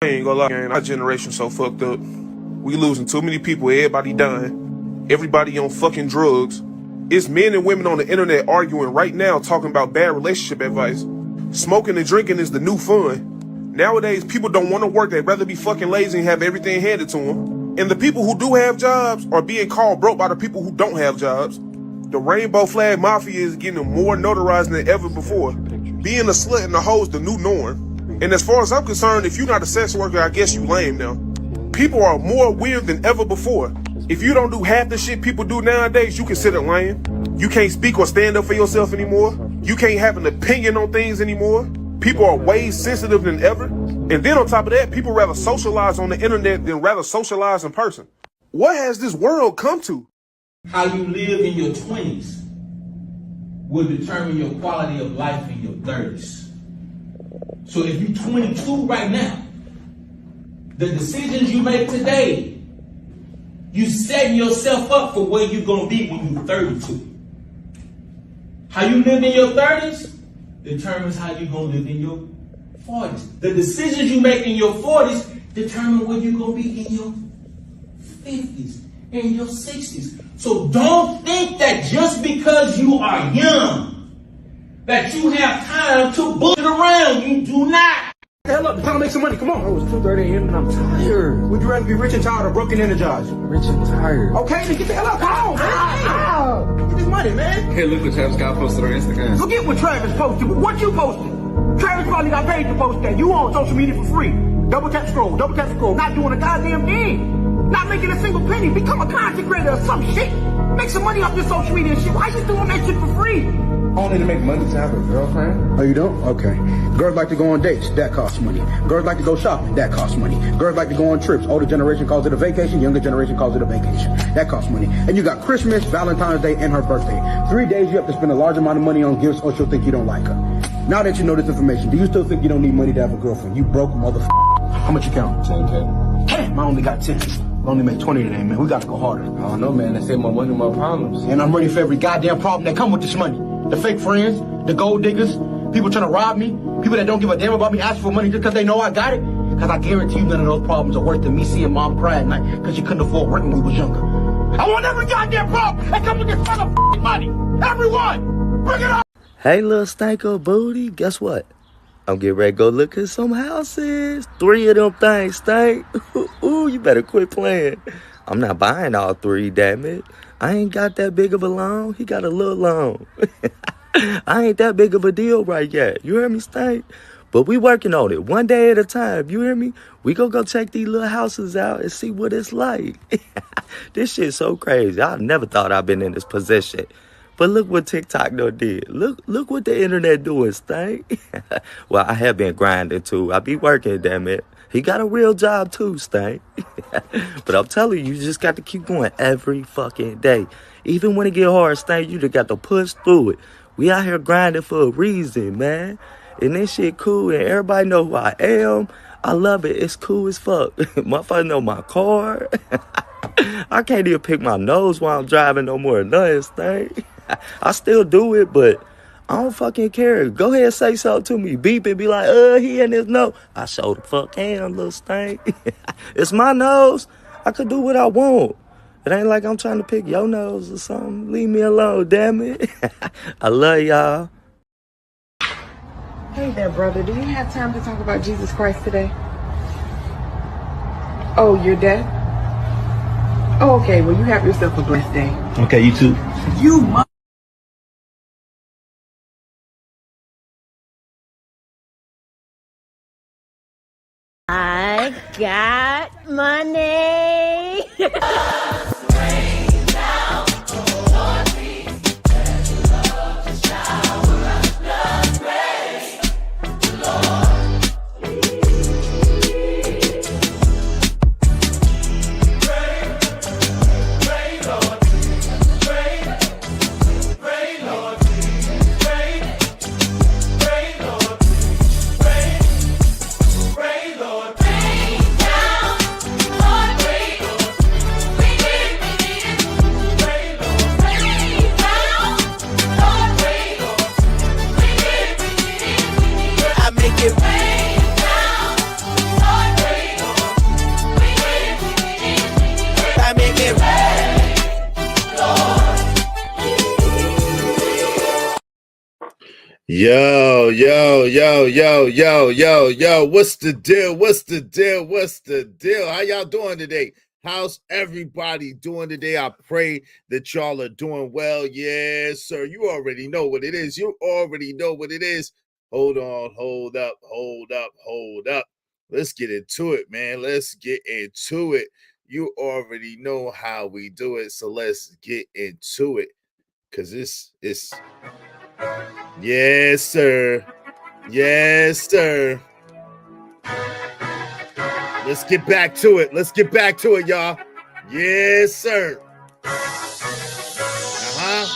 I ain't gonna lie, man. Our generation so fucked up. We losing too many people. Everybody dying. Everybody on fucking drugs. It's men and women on the internet arguing right now, talking about bad relationship advice. Smoking and drinking is the new fun. Nowadays, people don't want to work. They'd rather be fucking lazy and have everything handed to them. And the people who do have jobs are being called broke by the people who don't have jobs. The rainbow flag mafia is getting more notarized than ever before. Being a slut and a hoe is the new norm. And as far as I'm concerned, if you're not a sex worker, I guess you lame now. People are more weird than ever before. If you don't do half the shit people do nowadays, you consider lame. You can't speak or stand up for yourself anymore. You can't have an opinion on things anymore. People are way sensitive than ever. And then on top of that, people rather socialize on the internet than rather socialize in person. What has this world come to? How you live in your 20s will determine your quality of life in your 30s. So if you're 22 right now, the decisions you make today, you setting yourself up for where you're going to be when you're 32. How you live in your 30s determines how you're going to live in your 40s. The decisions you make in your 40s determine where you're going to be in your 50s, in your 60s. So don't think that just because you are young, that you have time to bullshit around. You do not. Hell up, time to make some money. Come on. Oh, it's 2:30 a.m. and I'm tired. Would you rather be rich and tired or broke and energized? Rich and tired. Okay, then get the hell up. Come on, man. Get this money, man. Hey, look what Travis Scott posted on Instagram. Forget what Travis posted, but what you posted. Travis probably got paid to post that. You on social media for free. Double tap scroll, not doing a goddamn thing. Not making a single penny. Become a content creator or some shit. Make some money off your social media and shit. Why you doing that shit for free? Only to make money to have a girlfriend. Oh, you don't? Okay. Girls like to go on dates. That costs money. Girls like to go shopping. That costs money. Girls like to go on trips. Older generation calls it a vacation. Younger generation calls it a vacation. That costs money. And you got Christmas, Valentine's Day, and her birthday. 3 days you have to spend a large amount of money on gifts or she'll think you don't like her. Now that you know this information, do you still think you don't need money to have a girlfriend? You broke motherfucker. How much you count? 10K. Damn, I only got 10. I only made 20 today, man. We got to go harder. I don't know, man. They say more money, more problems. And I'm ready for every goddamn problem that come with this money. The fake friends, the gold diggers, people trying to rob me, people that don't give a damn about me asking for money just because they know I got it. Because I guarantee you none of those problems are worth than me seeing mom cry at night because she couldn't afford rent when we was younger. I want every goddamn problem that comes with this motherfucking money. Everyone, bring it up. Hey, little stanko booty, guess what? I'm getting ready to go look at some houses. 3 of them things stink. Ooh, you better quit playing. I'm not buying all 3, damn it. I ain't got that big of a loan. He got a little loan. I ain't that big of a deal right yet. You hear me, Stank? But we working on it, one day at a time. You hear me? We gonna go check these little houses out and see what it's like. This shit's so crazy. I never thought I'd been in this position. But look what TikTok did. Look what the internet doing, Stank. Well, I have been grinding too. I be working, damn it. He got a real job too, Stank. But I'm telling you, you just got to keep going every fucking day. Even when it get hard, Stank, you just got to push through it. We out here grinding for a reason, man. And this shit cool, and everybody know who I am. I love it. It's cool as fuck. Motherfuckers know my car. I can't even pick my nose while I'm driving no more than nothing, Stank. I still do it, but I don't fucking care. Go ahead and say something to me. Beep and be like, he in his nose. I show the fuck am, little stank. It's my nose. I could do what I want. It ain't like I'm trying to pick your nose or something. Leave me alone, damn it. I love y'all. Hey there, brother. Do you have time to talk about Jesus Christ today? Oh, you're dead? Oh, okay. Well, you have yourself a blessed day. Okay, you too. You I got money. Yo, yo, yo, yo, yo, yo, yo. What's the deal? What's the deal? What's the deal? How y'all doing today? How's everybody doing today? I pray that y'all are doing well. Yes, sir. You already know what it is. You already know what it is. Hold on, hold up, hold up, hold up. Let's get into it, man. Let's get into it. You already know how we do it. So let's get into it. Cause it's yes, sir. Yes, sir. Let's get back to it. Let's get back to it, y'all. Yes, sir. Uh-huh.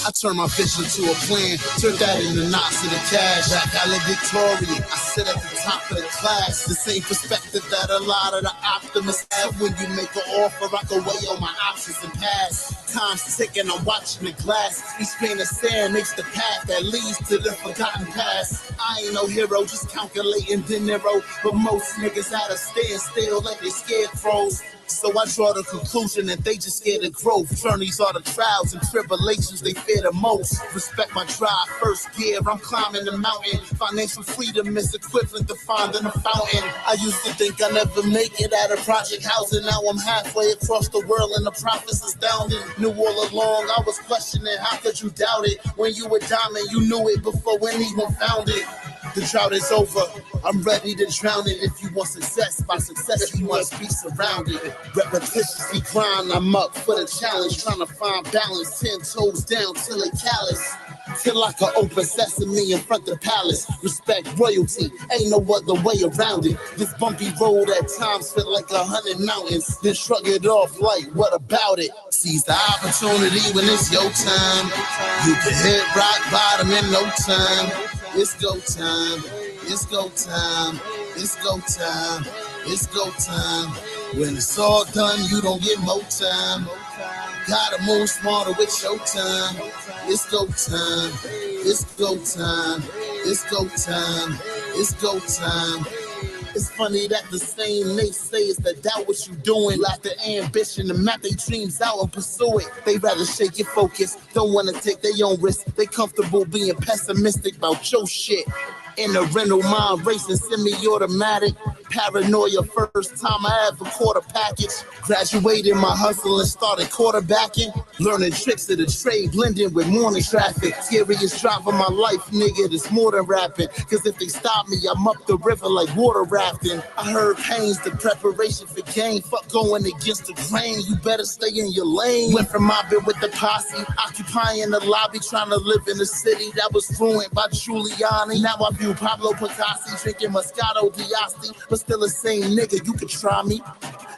I turn my vision to a plan, turn that into knots of the cash. That valedictorian, I sit at the top of the class. The same perspective that a lot of the optimists have. When you make an offer, I go weigh all my options and pass. Time's ticking, I'm watching the glass. Each grain of sand makes the path that leads to the forgotten past. I ain't no hero, just calculating dinero. But most niggas at a standstill like they scarecrows. So I draw the conclusion that they just scared of growth. Journeys are the trials and tribulations they fear the most. Respect my drive, first gear, I'm climbing the mountain. Financial freedom is equivalent to finding a fountain. I used to think I never make it out of project housing. Now I'm halfway across the world and the profits astounding. Knew all along I was questioning, how could you doubt it? When you were diamond, you knew it before anyone found it. The drought is over, I'm ready to drown it. If you want success, by success you must be surrounded. Repetitiously grind, I'm up for the challenge. Trying to find balance, 10 toes down till they callous. Till I can open sesame in front of the palace. Respect royalty, ain't no other way around it. This bumpy road at times feel like 100 mountains. Then shrug it off like, what about it? Seize the opportunity when it's your time. You can hit rock bottom in no time. It's go time, it's go time, it's go time, it's go time. When it's all done, you don't get more time. Gotta move smarter with your time. It's go time, it's go time, it's go time, it's go time. It's funny that the same naysayers that doubt what you doing lack the ambition to map their dreams out and pursue it. They rather shake your focus, don't want to take their own risk. They comfortable being pessimistic about your shit. In a rental mind racing semi-automatic. Paranoia first time I ever caught a package. Graduated my hustle and started quarterbacking. Learning tricks of the trade, blending with morning traffic. Scariest drive of my life, nigga, this more than rapping. Cause if they stop me, I'm up the river like water rafting. I heard pains, the preparation for game. Fuck going against the grain, you better stay in your lane. Went from mobbing with the posse, occupying the lobby, trying to live in a city that was ruined by Giuliani. Now I view Pablo Picasso, drinking Moscato Diasti, but still the same nigga, you could try me.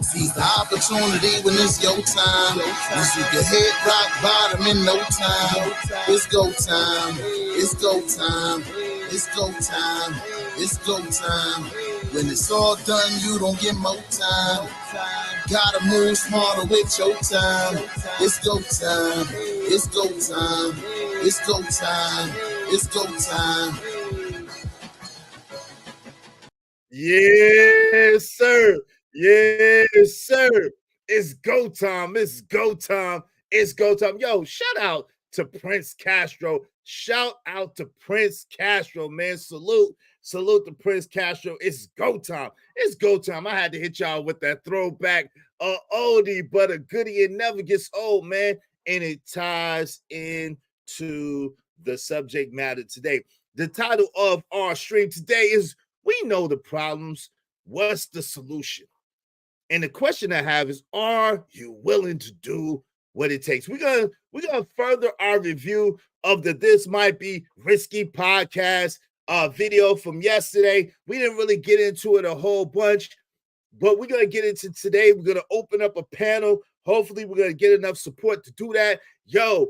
Seize the opportunity when it's your time. Cause you can hit rock bottom in no time. It's go time, it's go time, it's go time, it's go time. When it's all done, you don't get more time. Gotta move smarter with your time. It's go time, it's go time, it's go time, it's go time. Yes, sir. Yes, sir. It's go time. It's go time. It's go time. Yo, shout out to Prince Castro. Shout out to Prince Castro, man. Salute. Salute to Prince Castro. It's go time. It's go time. I had to hit y'all with that throwback oldie, but a goodie. It never gets old, man. And it ties into the subject matter today. The title of our stream today is We Know the Problems. What's the solution? And the question I have is, are you willing to do what it takes? We're gonna further our review of the This Might Be Risky podcast video from yesterday. We didn't really get into it a whole bunch, but we're gonna get into today. We're gonna open up a panel. Hopefully, we're gonna get enough support to do that. Yo,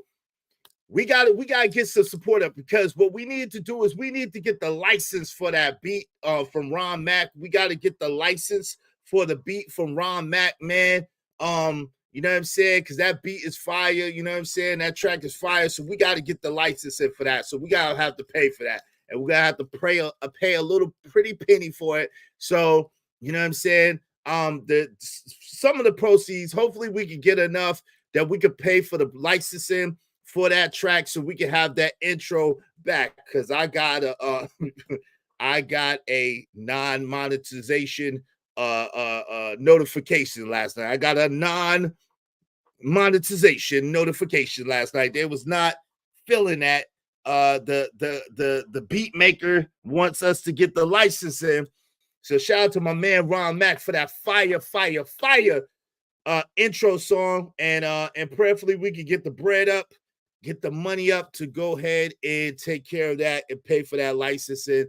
we gotta get some support up, because what we need to do is we need to get the license for that beat from Ron Mack. We got to get the license for the beat from Ron Mack, man. You know what I'm saying? Because that beat is fire. You know what I'm saying? That track is fire. So we got to get the license in for that. So we gotta have to pay for that, and we gotta have to pay a little pretty penny for it. So you know what I'm saying? some of the proceeds, hopefully we can get enough that we could pay for the licensing for that track so we can have that intro back, because I got a I got a non-monetization notification last night. I got a non-monetization notification last night. They was not feeling that. The beat maker wants us to get the licensing. So shout out to my man Ron Mack for that fire intro song, and prayerfully we can get the bread up, get the money up to go ahead and take care of that and pay for that licensing,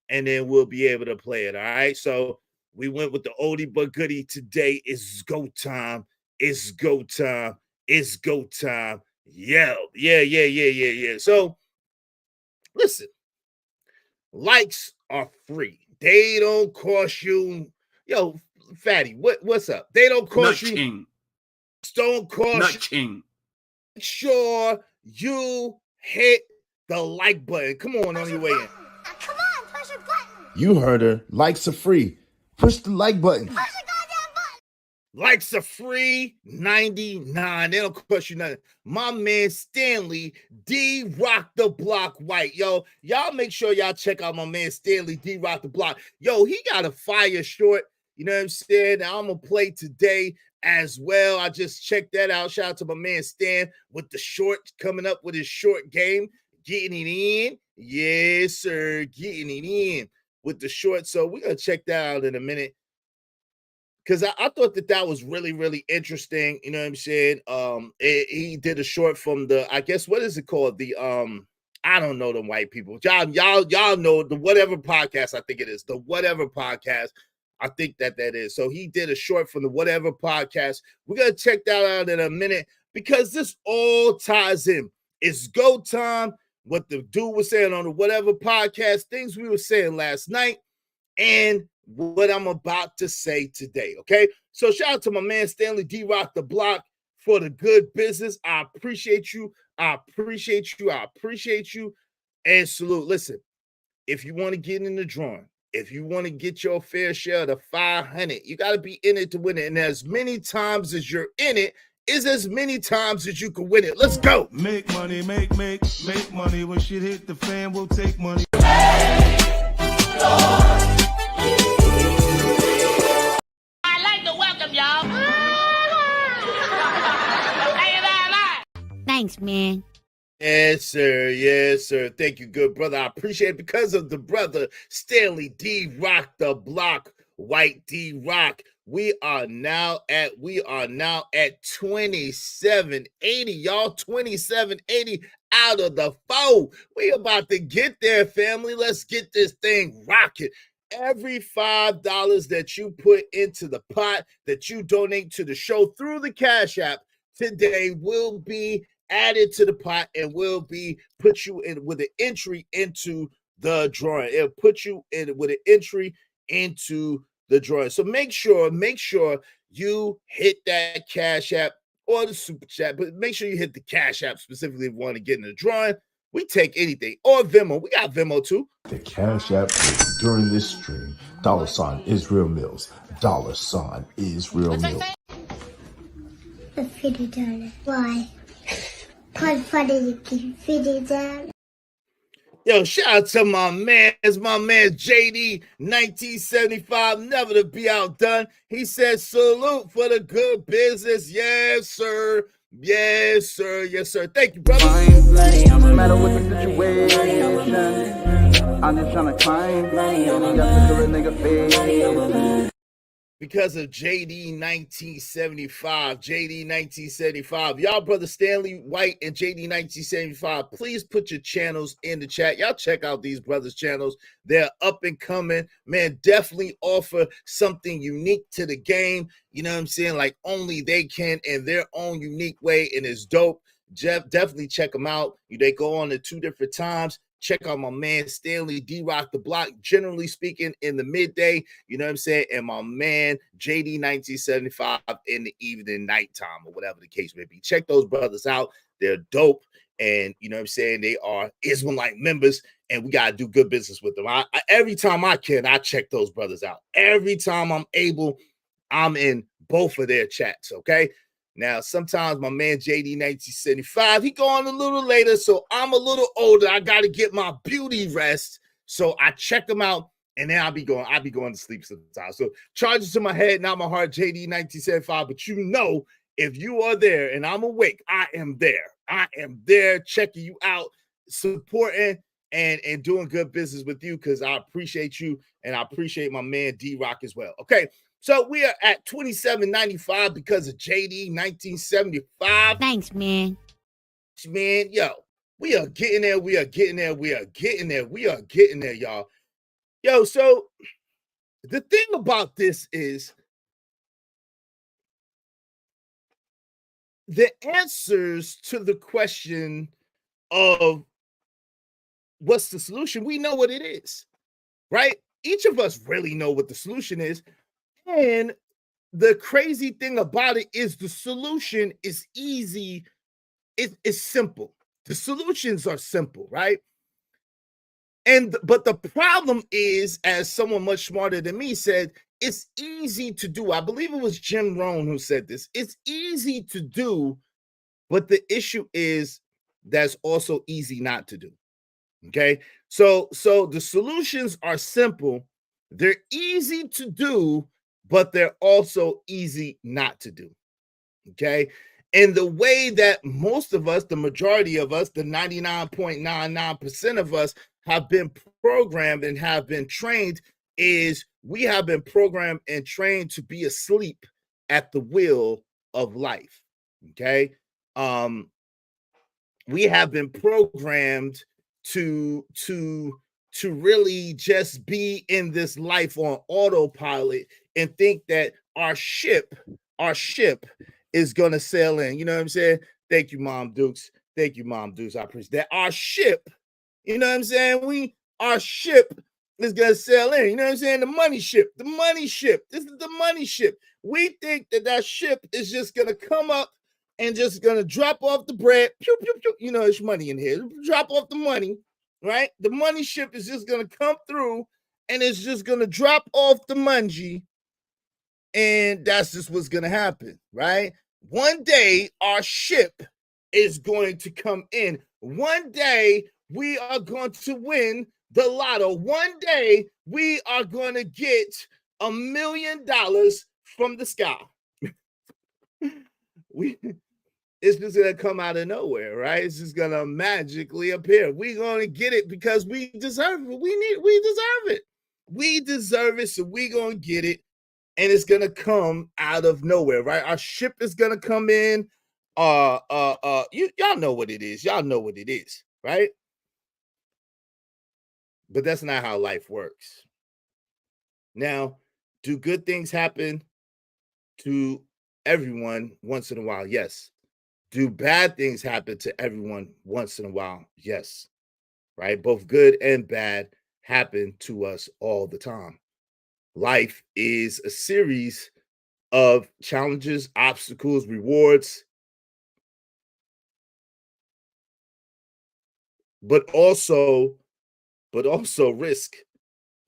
and then we'll be able to play it. All right. So we went with the oldie but goodie today. It's go time. It's go time. It's go time. Yeah. So listen, likes are free. They don't cost you. Yo, Fatty, what's up? They don't cost you. King. Don't cost Nut you. King. Make sure you hit the like button. Come on your way in. Come on, push a button. You heard her. Likes are free. Push the like button. Push the goddamn button. Likes are free, 99. They don't cost you nothing. My man Stanley D Rock the Block White. Yo, y'all make sure y'all check out my man Stanley D Rock the Block. Yo, he got a fire short. You know what I'm saying? I'm gonna play today as well. I just checked that out. Shout out to my man Stan with the short, coming up with his short game, getting it in. Yes, sir, getting it in with the short. So we're gonna check that out in a minute, because I thought that was really interesting. You know what I'm saying? He did a short from the, I guess, what is it called? The I don't know, the white people. Y'all know the whatever podcast. I think it is the whatever podcast. I think that is. So he did a short from the whatever podcast. We're gonna check that out in a minute, because this all ties in. It's go time. What the dude was saying on the whatever podcast, things we were saying last night, and what I'm about to say today. Okay. So shout out to my man Stanley D Rock the Block for the good business. I appreciate you. I appreciate you. And salute. Listen, if you want to get in the drawing, if you want to get your fair share of the 500, you got to be in it to win it. And as many times as you're in it is as many times as you can win it. Let's go. Make money, make money. When shit hit the fan, we'll take money. I'd like to welcome y'all. Thanks, man. Yes, sir. Thank you, good brother. I appreciate it, because of the brother Stanley D Rock the Block White D Rock. We are now at 2780, y'all. 2780 out of the 4. We about to get there, family. Let's get this thing rocking. Every $5 that you put into the pot that you donate to the show through the Cash App today will be added to the pot and will be put you in with an entry into the drawing. It'll put you in with an entry into the drawing. So make sure you hit that Cash App or the Super Chat, but make sure you hit the Cash App specifically if you want to get in the drawing. We take anything. Or Venmo. We got Venmo too. The Cash App during this stream. $ Israel Mills. $ Israel Mills. The $50. Why? For the $50. Yo, shout out to my man JD 1975, never to be outdone. He said, salute for the good business. Yes, sir. Thank you, brother. No matter what the situation, I'm just trying to climb. Because of JD 1975. Y'all, brother Stanley White and JD 1975, please put your channels in the chat. Y'all check out these brothers' channels. They're up and coming. Man, definitely offer something unique to the game. You know what I'm saying? Like only they can in their own unique way, and it's dope. Definitely check them out. They go on at 2 different times. Check out my man Stanley D Rock the Block, generally speaking, in the midday, you know what I'm saying? And my man JD 1975 in the evening, nighttime, or whatever the case may be. Check those brothers out. They're dope. And you know what I'm saying? They are Israelite members, and we got to do good business with them. Every time I can, I check those brothers out. Every time I'm able, I'm in both of their chats, okay? Now, sometimes my man JD 1975, he go on a little later, so I'm a little older. I got to get my beauty rest, so I check them out, and then I'll be going to sleep sometimes. So charges to my head, not my heart, JD 1975. But you know, if you are there and I'm awake, I am there. I am there checking you out, supporting and doing good business with you, because I appreciate you and I appreciate my man D-Rock as well. Okay, so we are at 27.95 because of JD 1975. Thanks, man. Man, yo, we are getting there. We are getting there. We are getting there. We are getting there, y'all. Yo, so the thing about this is the answers to the question of what's the solution, we know what it is, right? Each of us really know what the solution is. And the crazy thing about it is the solution is easy. It's simple. The solutions are simple, right? But the problem is, as someone much smarter than me said, it's easy to do. I believe it was Jim Rohn who said this. It's easy to do, but the issue is that's also easy not to do. Okay, so the solutions are simple. They're easy to do, but they're also easy not to do. Okay, and the way that most of us, the majority of us, the 99.99% of us have been programmed and have been trained is we have been programmed and trained to be asleep at the wheel of life. Okay, we have been programmed to really just be in this life on autopilot and think that our ship is gonna sail in. You know what I'm saying? Thank you, Mom Dukes. Thank you, Mom Dukes. I appreciate that. Our ship, you know what I'm saying? Our ship is gonna sail in. You know what I'm saying? The money ship. This is the money ship. We think that ship is just gonna come up and just gonna drop off the bread. Pew, pew, pew. You know, there's money in here. Drop off the money, right? The money ship is just gonna come through and it's just gonna drop off the mungie. And that's just what's gonna happen, right? One day our ship is going to come in. One day we are going to win the lotto. One day we are going to get $1 million from the sky. It's just gonna come out of nowhere, right? It's just gonna magically appear. We're gonna get it because we deserve it. We deserve it. We deserve it, so we're gonna get it, and it's gonna come out of nowhere, right? Our ship is gonna come in. Y'all know what it is. Y'all know what it is, right? But that's not how life works. Now, do good things happen to everyone once in a while? Yes. Do bad things happen to everyone once in a while? Yes. Right? Both good and bad happen to us all the time. Life is a series of challenges, obstacles, rewards, but also risk,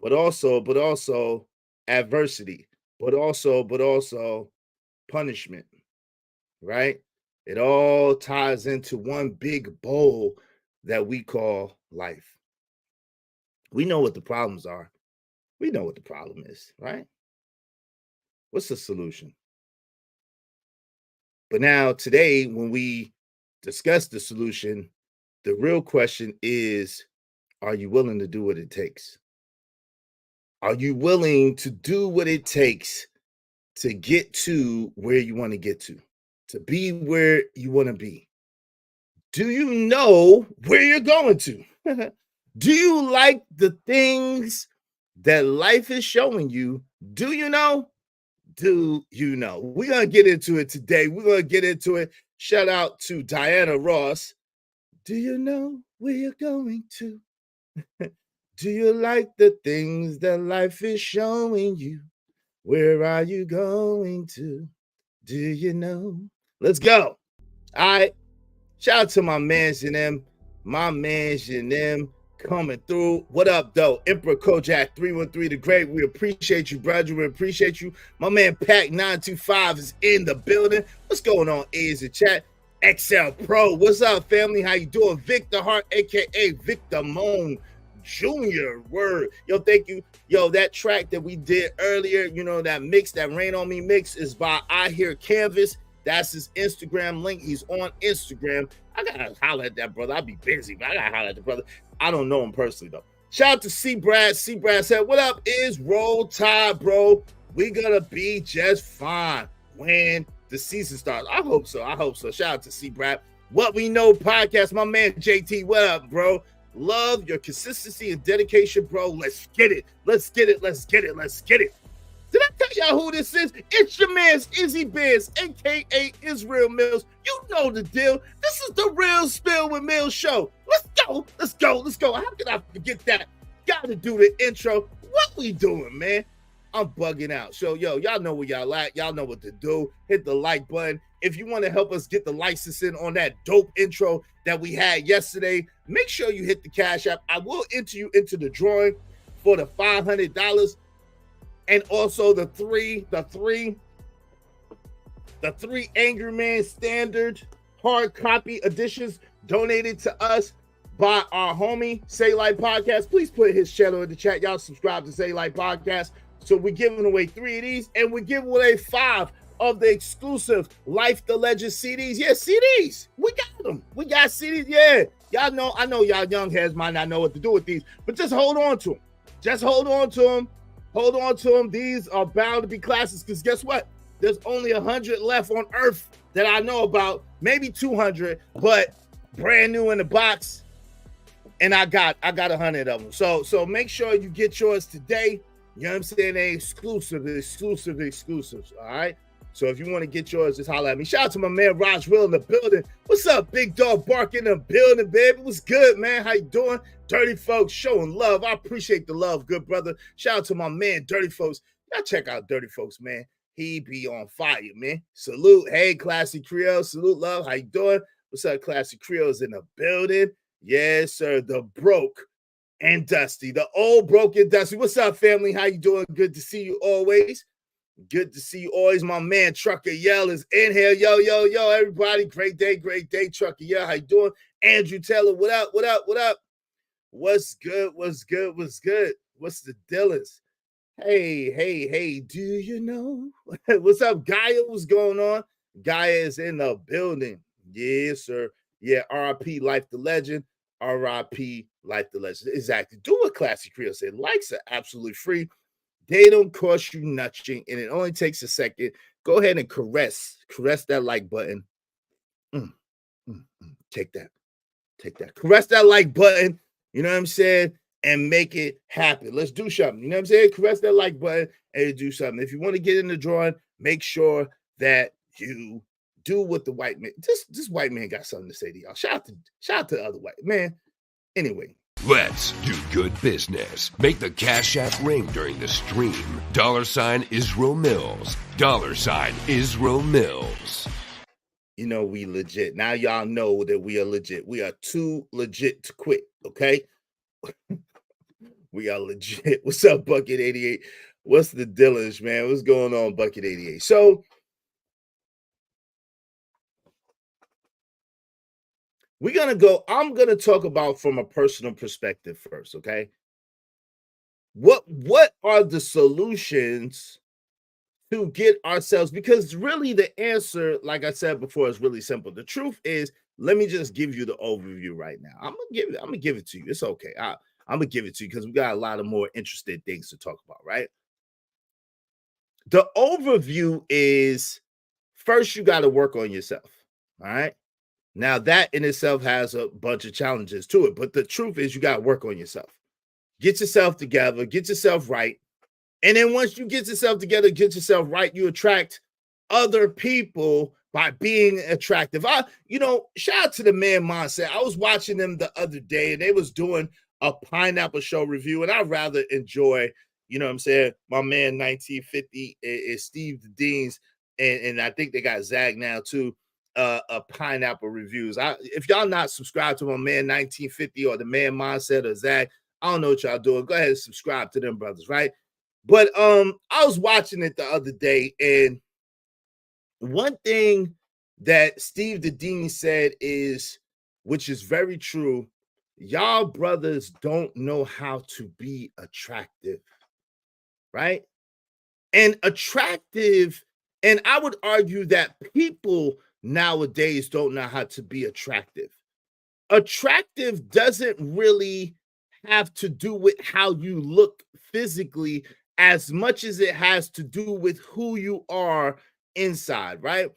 but also adversity, but also punishment, right? It all ties into one big bowl that we call life. We know what the problems are. We know what the problem is, right? What's the solution? But now today, when we discuss the solution, the real question is, are you willing to do what it takes? Are you willing to do what it takes to get to where you want to get to be where you want to be? Do you know where you're going to? Do you like the things that life is showing you? Do you know? Do you know? We're going to get into it today. We're going to get into it. Shout out to Diana Ross. Do you know where you're going to? Do you like the things that life is showing you? Where are you going to? Do you know? Let's go. All right. Shout out to my mans and them coming through. What up, though? Emperor Kojak 313 the Great. We appreciate you, brother. We appreciate you. My man Pack 925 is in the building. What's going on? Is in chat. XL Pro. What's up, family? How you doing? Victor Hart, aka Victor Moan Jr. Word. Yo, thank you. Yo, that track that we did earlier, you know, that mix, that Rain on Me mix is by I Hear Canvas. That's his Instagram link. He's on Instagram. I gotta holler at that brother. I'll be busy, but I gotta holler at the brother. I don't know him personally, though. Shout out to C Brad. C Brad said, what up? Is Roll Tide, bro. We gonna be just fine when the season starts. I hope so. I hope so. Shout out to C Brad. What We Know podcast. My man JT, what up, bro? Love your consistency and dedication, bro. Let's get it. Let's get it. Let's get it. Let's get it. Did I tell y'all who this is? It's your man's Izzy Biz, aka Israel Mills. You know the deal. This is the Real Spill with Mills show. Let's go. Let's go. Let's go. How can I forget that? Gotta do the intro. What we doing, man? I'm bugging out. So, yo, y'all know where y'all at. Y'all know what to do. Hit the like button. If you want to help us get the licensing on that dope intro that we had yesterday, make sure you hit the Cash App. I will enter you into the drawing for the $500 and also the three Angry Man Standard hard copy editions donated to us by our homie Say Light Podcast. Please put his channel in the chat. Y'all subscribe to Say Light Podcast. So we're giving away 3 of these, and we're giving away 5 of the exclusive Life the Legend CDs. Yeah, CDs. We got them. We got CDs. Yeah. Y'all know, I know y'all young heads might not know what to do with these, but just hold on to them. Just hold on to them. Hold on to them. These are bound to be classics, because guess what? There's only 100 left on Earth that I know about. Maybe 200, but brand new in the box. And I got 100 of them. So make sure you get yours today. You know what I'm saying? They exclusives. All right. So if you want to get yours, just holler at me. Shout out to my man Raj Will in the building. What's up, Big Dog Bark in the building, baby? What's good, man? How you doing? Dirty Folks showing love. I appreciate the love, good brother. Shout out to my man Dirty Folks. Y'all check out Dirty Folks, man. He be on fire, man. Salute. Hey, Classy Creole. Salute, love. How you doing? What's up, Classy Creole's in the building? Yes, sir. The Broke and Dusty, the old Broken Dusty. What's up, family? How you doing? Good to see you always. Good to see you always. My man Trucker Yell is in here. Yo, everybody. Great day, Trucker Yell. How you doing? Andrew Taylor, what up? What's good? What's the Dillons? Hey, do you know? What's up, Gaia? What's going on? Gaia is in the building. Yes, sir. Yeah, RIP Life the Legend. RIP Life the Legend. Exactly. Do what Classy Creole said. Likes are absolutely free. They don't cost you nothing, and it only takes a second. Go ahead and caress that like button. Take that. Caress that like button. You know what I'm saying? And make it happen. Let's do something. You know what I'm saying? Caress that like button and do something. If you want to get in the drawing, make sure that you do what the white man. This white man got something to say to y'all. Shout out to the other white man. Anyway. Let's do good business. Make the Cash App ring during the stream. $ Israel Mills. $ Israel Mills. You know we legit. Now y'all know that we are legit. We are too legit to quit, okay? We are legit. What's up, Bucket 88? What's the Dillons, man? What's going on, Bucket 88? So, I'm gonna talk about from a personal perspective first, okay? What are the solutions to get ourselves? Because really the answer, like I said before, is really simple. The truth is, let me just give you the overview right now. I'm gonna give it to you. It's okay. I'm gonna give it to you because we got a lot of more interesting things to talk about, right? The overview is, first you got to work on yourself, all right? Now, that in itself has a bunch of challenges to it, but the truth is you got to work on yourself. Get yourself together, get yourself right, and then once you get yourself together, get yourself right, you attract other people by being attractive. Shout out to the man Mindset. I was watching them the other day, and they was doing a Pineapple Show review, and I rather enjoy, you know what I'm saying, my man 1950 is Steve the Deans, and I think they got Zag now too. pineapple reviews. If y'all not subscribed to my man 1950 or the man mindset or Zach, I don't know what y'all doing. Go ahead and subscribe to them brothers, right? But I was watching it the other day, and one thing that Steve Dedini said is, which is very true, y'all brothers don't know how to be attractive, right? And attractive, and I would argue that people nowadays don't know how to be attractive. Attractive doesn't really have to do with how you look physically as much as it has to do with who you are inside, right?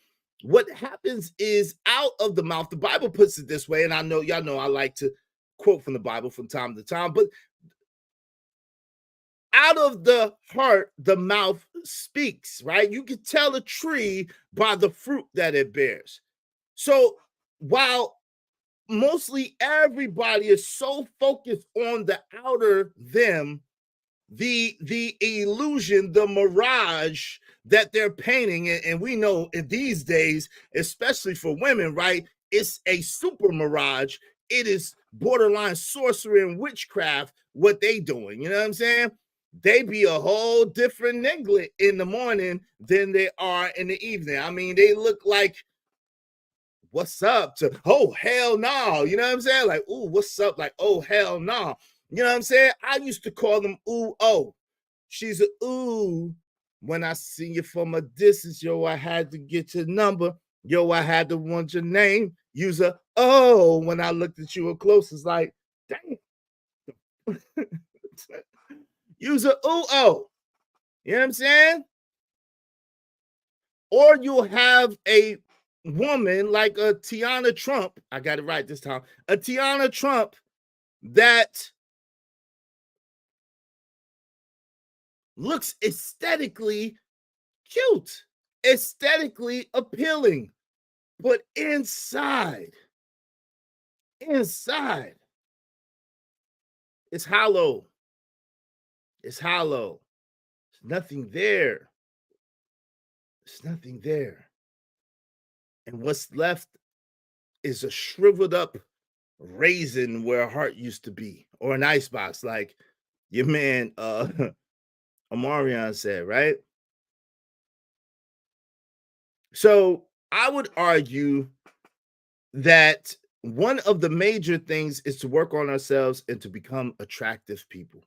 What happens is out of the mouth, the Bible puts it this way, and I know y'all know I like to quote from the Bible from time to time, but out of the heart, the mouth speaks, right? You can tell a tree by the fruit that it bears. So while mostly everybody is so focused on the outer them, the illusion, the mirage that they're painting, and we know in these days, especially for women, right? It's a super mirage. It is borderline sorcery and witchcraft what they doing. You know what I'm saying? They be a whole different niglet in the morning than they are in the evening. I mean, they look like what's up to oh hell no, you know what I'm saying? Like, ooh, what's up? Like, oh hell no. You know what I'm saying? I used to call them ooh oh. She's a ooh. When I see you from a distance, yo, I had to get your number. Yo, I had to want your name. Use a oh. When I looked at you up close, it's like, dang. Use a ooh oh. You know what I'm saying? Or you'll have a woman like a Tiana Trump. I got it right this time. A Tiana Trump that looks aesthetically cute, aesthetically appealing, but inside, it's hollow. It's hollow. There's nothing there. There's nothing there. And what's left is a shriveled up raisin where a heart used to be, or an icebox, like your man Amarion said, right? So I would argue that one of the major things is to work on ourselves and to become attractive people,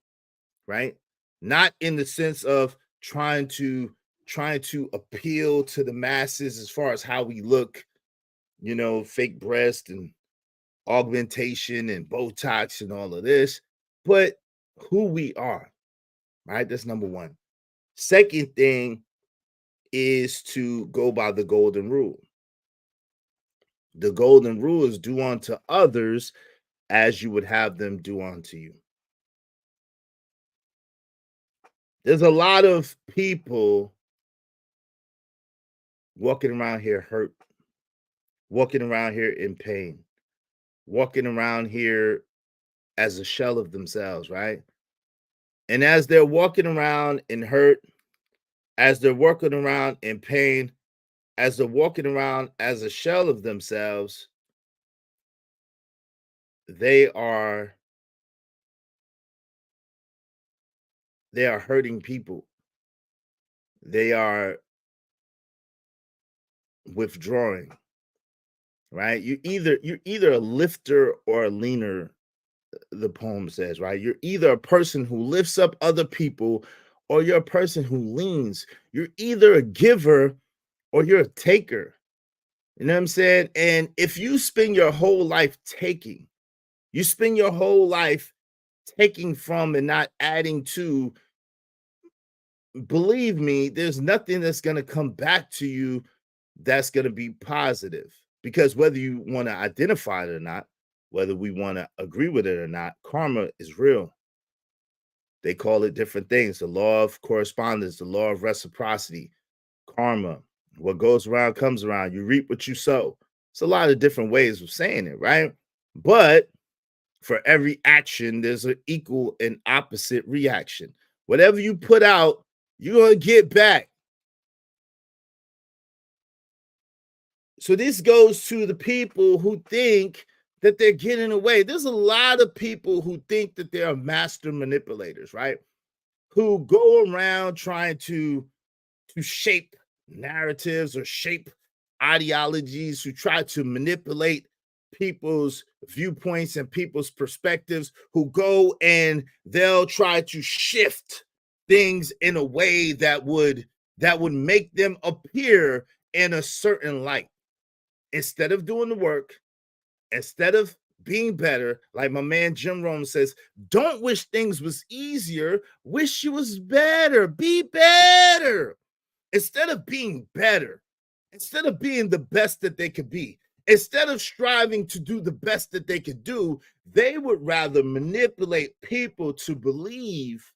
right? Not in the sense of trying to appeal to the masses as far as how we look, you know, fake breast and augmentation and Botox and all of this, but who we are, right? That's number one. Second thing is to go by the golden rule. The golden rule is do unto others as you would have them do unto you. There's a lot of people walking around here hurt, walking around here in pain, walking around here as a shell of themselves, right? And as they're walking around in hurt, as they're walking around in pain, as they're walking around as a shell of themselves, they are hurting people. They are withdrawing, right? You're either a lifter or a leaner, the poem says, right? You're either a person who lifts up other people or you're a person who leans. You're either a giver or you're a taker. You know what I'm saying? And if you spend your whole life taking, you spend your whole life taking from and not adding to, believe me, there's nothing that's going to come back to you that's going to be positive. Because whether you want to identify it or not, whether we want to agree with it or not, karma is real. They call it different things: the law of correspondence, the law of reciprocity, karma. What goes around comes around. You reap what you sow. It's a lot of different ways of saying it, right? But for every action, there's an equal and opposite reaction. Whatever you put out, you're going to get back. So this goes to the people who think that they're getting away. There's a lot of people who think that they are master manipulators, right? Who go around trying to shape narratives or shape ideologies, who try to manipulate people's viewpoints and people's perspectives, who go and they'll try to shift things in a way that would make them appear in a certain light. Instead of doing the work, instead of being better, like my man Jim Rome says, don't wish things was easier, wish you was better. Be better. Instead of being better, instead of being the best that they could be, instead of striving to do the best that they could do, they would rather manipulate people to believe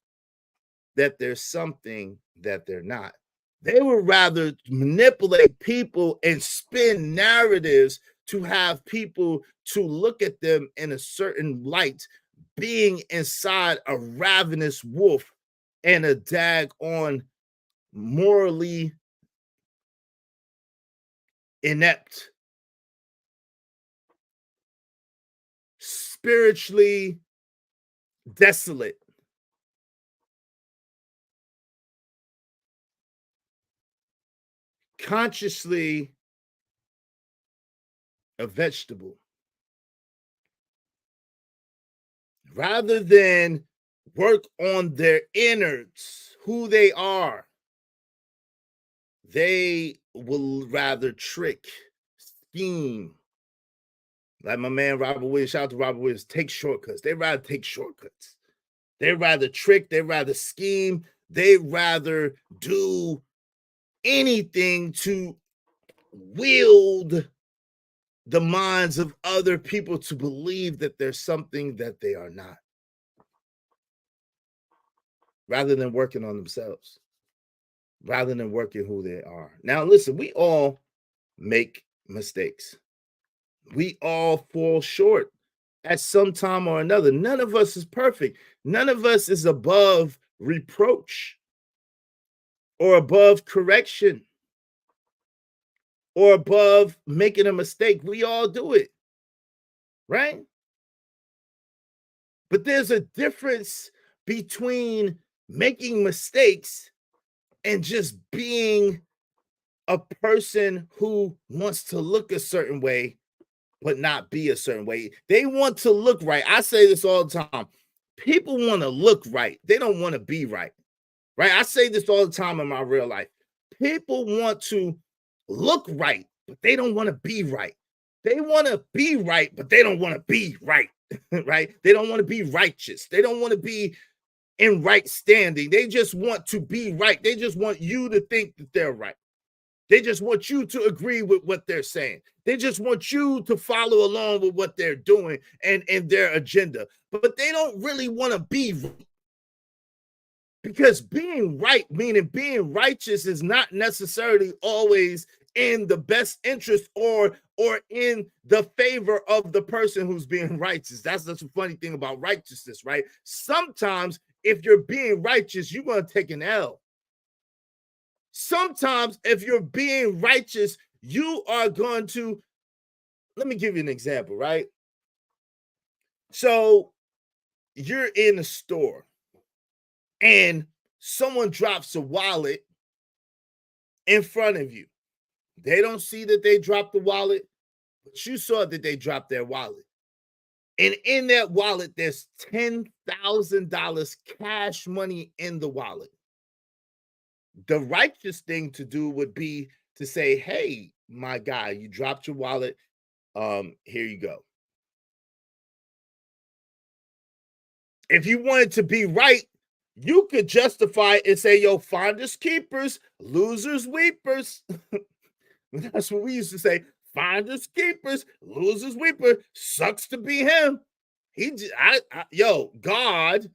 that there's something that they're not. They would rather manipulate people and spin narratives to have people to look at them in a certain light, being inside a ravenous wolf and a daggone morally inept, spiritually desolate, consciously a vegetable. Rather than work on their innards, who they are, they will rather trick, scheme. Like my man Robert Williams, shout out to Robert Williams, take shortcuts. They rather take shortcuts. They rather trick, they rather scheme, they rather do anything to wield the minds of other people to believe that there's something that they are not, rather than working on themselves, rather than working who they are. Now, listen, we all make mistakes. We all fall short at some time or another. None of us is perfect. None of us is above reproach or above correction or above making a mistake. We all do it, right? But there's a difference between making mistakes and just being a person who wants to look a certain way, but not be a certain way. They want to look right. I say this all the time. People want to look right. They don't want to be right. Right? I say this all the time in my real life. People want to look right, but they don't want to be right. They want to be right, but they don't want to be right. Right? They don't want to be righteous. They don't want to be in right standing. They just want to be right. They just want you to think that they're right. They just want you to agree with what they're saying. They just want you to follow along with what they're doing and their agenda. But they don't really want to be right. Because being right, meaning being righteous, is not necessarily always in the best interest or in the favor of the person who's being righteous. That's the funny thing about righteousness, right? Sometimes if you're being righteous, you're going to take an L. Sometimes if you're being righteous, you are going to, let me give you an example, right? So you're in a store and someone drops a wallet in front of you. They don't see that they dropped the wallet, but you saw that they dropped their wallet. And in that wallet, there's $10,000 cash money in the wallet. The righteous thing to do would be to say, hey, my guy, you dropped your wallet. Here you go. If you wanted to be right, you could justify it and say, yo, finders keepers, losers weepers. That's what we used to say. Finders keepers, losers weeper. Sucks to be him. God,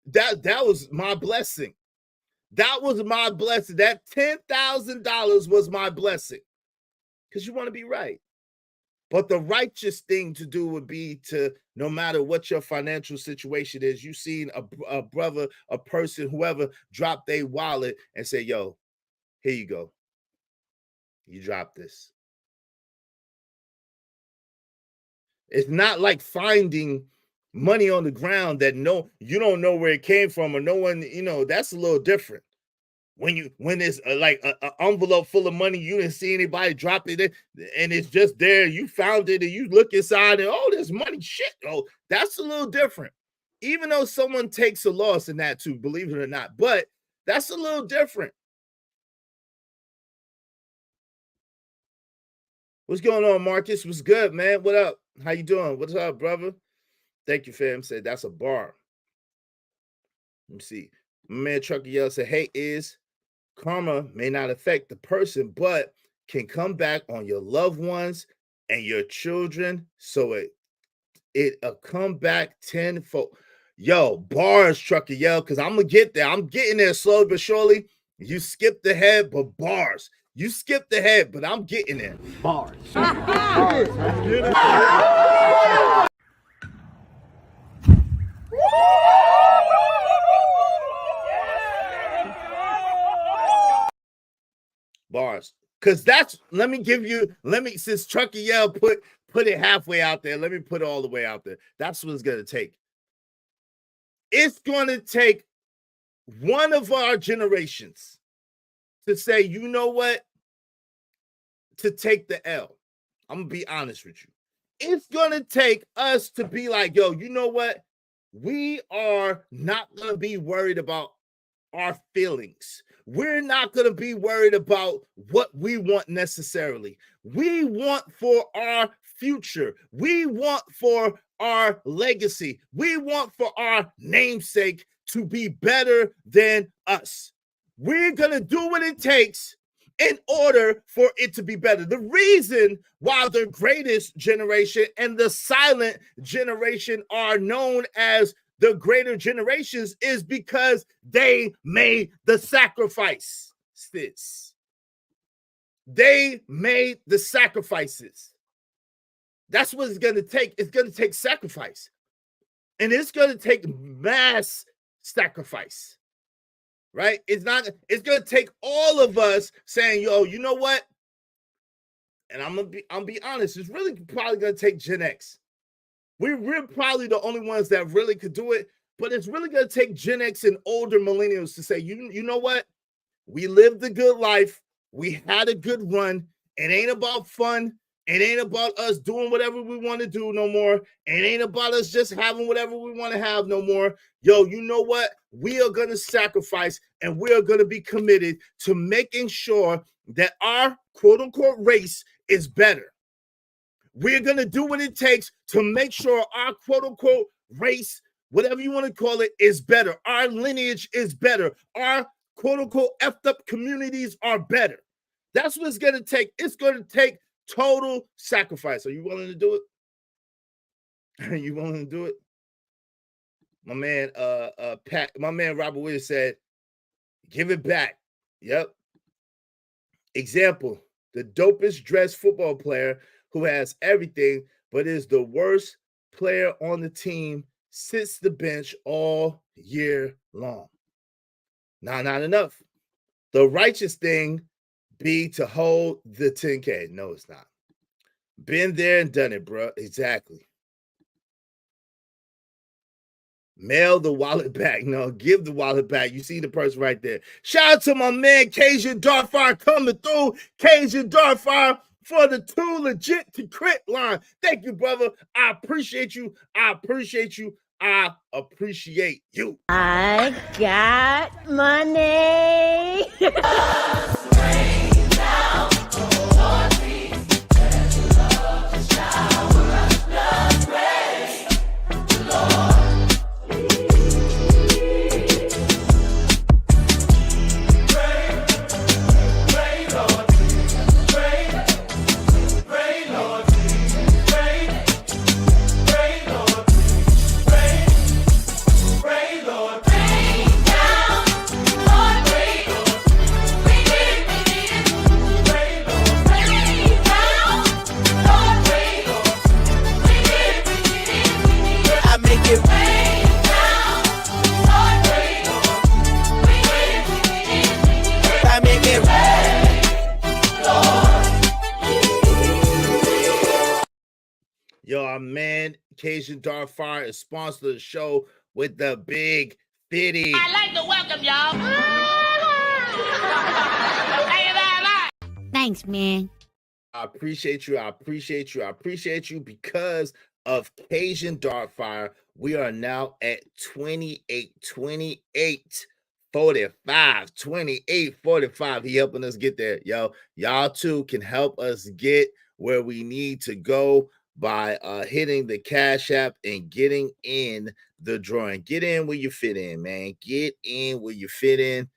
that was my blessing. That was my blessing. That $10,000 was my blessing. Because you want to be right. But the righteous thing to do would be to, no matter what your financial situation is, you seen a brother, a person, whoever, drop their wallet and say, yo, here you go. You drop this. It's not like finding money on the ground that you don't know where it came from, or no one, that's a little different. When it's like an envelope full of money, you didn't see anybody drop it in, and it's just there. You found it, and you look inside, and there's money. Shit, that's a little different. Even though someone takes a loss in that too, believe it or not, but that's a little different. What's going on, Marcus? What's good, man? What up? How you doing? What's up, brother? Thank you, fam. Said that's a bar. Let me see. My man Trucker Yell said, "Hey, karma may not affect the person, but can come back on your loved ones and your children. So it'll come back tenfold." Yo, bars, Trucker Yell, because I'm gonna get there. I'm getting there slowly but surely. You skipped ahead, but bars. You skipped ahead, but I'm getting there. Bars. Bars. Because since Trucker Yell put it halfway out there, let me put it all the way out there. That's what it's going to take. It's going to take one of our generations to say, you know what? To take the L. I'm going to be honest with you. It's going to take us to be like, yo, you know what? We are not going to be worried about our feelings. We're not going to be worried about what we want necessarily. We want for our future. We want for our legacy. We want for our namesake to be better than us. We're going to do what it takes in order for it to be better. The reason why the greatest generation and the silent generation are known as the greater generations is because they made the sacrifice. They made the sacrifices. That's what it's going to take. It's going to take sacrifice. And it's going to take mass sacrifice. Right? It's going to take all of us saying, yo, you know what? And I'm going to be honest, it's really probably going to take Gen X. We're probably the only ones that really could do it, but it's really going to take Gen X and older millennials to say, you know what? We lived a good life. We had a good run. It ain't about fun. It ain't about us doing whatever we want to do no more. It ain't about us just having whatever we want to have no more. Yo, you know what? We are going to sacrifice, and we are going to be committed to making sure that our quote-unquote race is better. We're going to do what it takes to make sure our quote-unquote race, whatever you want to call it, is better. Our lineage is better. Our quote-unquote effed up communities are better. That's what it's going to take. It's going to take total sacrifice. Are you willing to do it? Are you willing to do it? My man, Robert Williams said, give it back. Yep. Example, the dopest dressed football player who has everything, but is the worst player on the team, sits the bench all year long. Not enough. The righteous thing be to hold the 10K. No, it's not. Been there and done it, bro. Exactly. Mail the wallet back. No, give the wallet back. You see the person right there. Shout out to my man, Cajun Darfire, coming through. Cajun Darfire for the too legit to crit line. Thank you, brother. I appreciate you. I appreciate you. I appreciate you. I got money. We did our man Cajun Darkfire is sponsored the show with the big 50. I'd like to welcome y'all. Thanks, man. I appreciate you. I appreciate you. I appreciate you because of Cajun Darkfire. We are now at 28, 45, 28, 45. He helping us get there, yo. Y'all too can help us get where we need to go by hitting the Cash App and getting in the drawing. Get in where you fit in, man. Get in where you fit in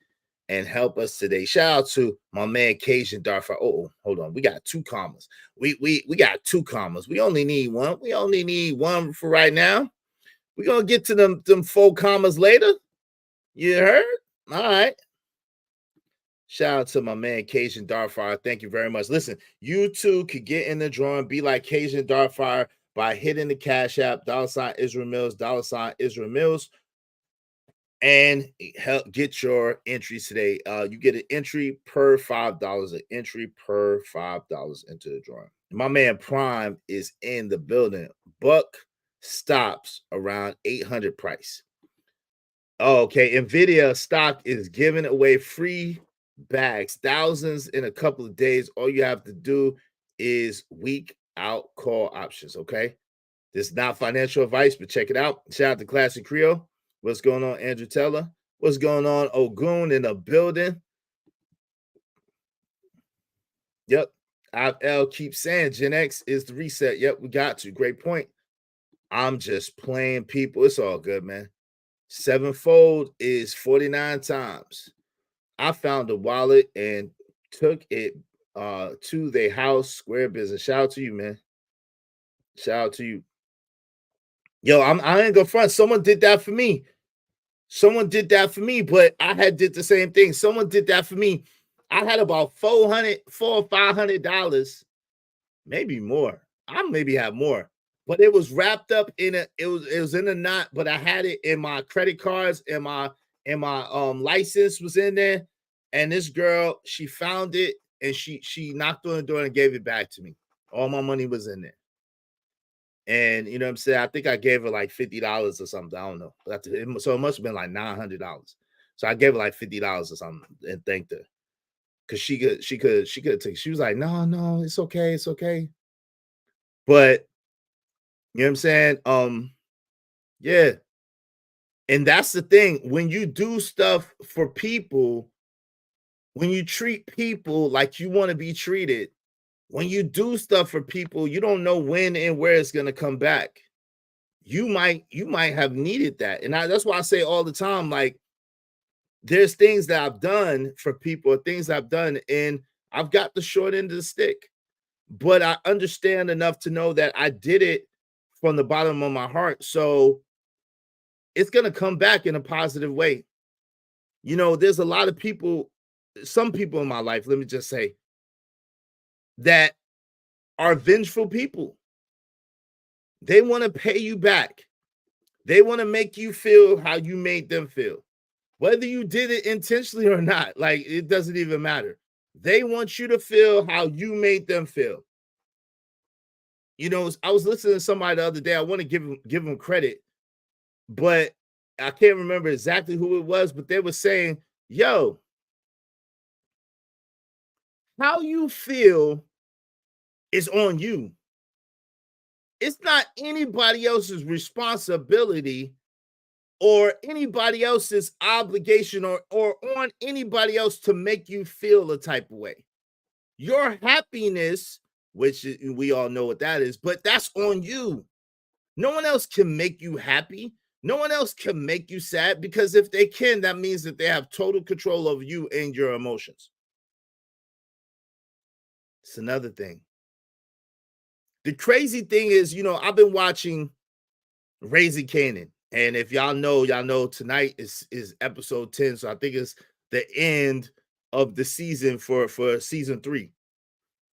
and help us today. Shout out to my man Cajun Darkfire. Oh, hold on. We got 2 commas. We got 2 commas. We only need one. We only need one for right now. We're gonna get to them 4 commas later. You heard? All right. Shout out to my man Cajun Darkfire. Thank you very much. Listen, you too could get in the drawing, be like Cajun Darkfire by hitting the Cash App, $ Israel Mills, $ Israel Mills, and help get your entries today. You get an entry per $5, an entry per $5 into the drawing. My man Prime is in the building. Buck stops around 800 price. Okay, Nvidia stock is giving away free bags, thousands in a couple of days. All you have to do is week out call options. Okay, this is not financial advice, but check it out. Shout out to Classic Creole. What's going on, Andrew Teller? What's going on, Ogun in the building? Yep. L keeps saying Gen X is the reset. Yep, we got to. Great point. I'm just playing people. It's all good, man. 7-fold is 49 times. I found a wallet and took it to their house. Square business. Shout out to you, man. Shout out to you. Yo, I ain't gonna front. Someone did that for me. Someone did that for me, but I had did the same thing. Someone did that for me. I had about $400 or $500, maybe more. I maybe have more, but it was wrapped up in it was in a knot, but I had it in my credit cards and my license was in there. And this girl, she found it and she knocked on the door and gave it back to me. All my money was in there. And you know what I'm saying? I think I gave her like $50 or something. I don't know. So it must have been like $900. So I gave her like $50 or something and thanked her. Cause she could take. She was like, no, it's okay, it's okay. But you know what I'm saying? Yeah. And that's the thing. When you do stuff for people, when you treat people like you want to be treated, when you do stuff for people, you don't know when and where it's gonna come back. You might have needed that. And that's why I say all the time, like, there's things that I've done for people, things I've done, and I've got the short end of the stick. But I understand enough to know that I did it from the bottom of my heart. So it's going to come back in a positive way. You know, there's a lot of people, some people in my life, let me just say, that are vengeful people. They want to pay you back. They want to make you feel how you made them feel. Whether you did it intentionally or not, like, it doesn't even matter. They want you to feel how you made them feel. You know, I was listening to somebody the other day. I want to give them credit, but I can't remember exactly who it was, but they were saying, yo, how you feel is on you. It's not anybody else's responsibility or anybody else's obligation or on anybody else to make you feel a type of way. Your happiness, which we all know what that is, but that's on you. No one else can make you happy. No one else can make you sad, because if they can, that means that they have total control over you and your emotions. It's another thing. The crazy thing is, you know, I've been watching Raising Canaan. And if y'all know tonight is episode 10. So I think it's the end of the season for season 3.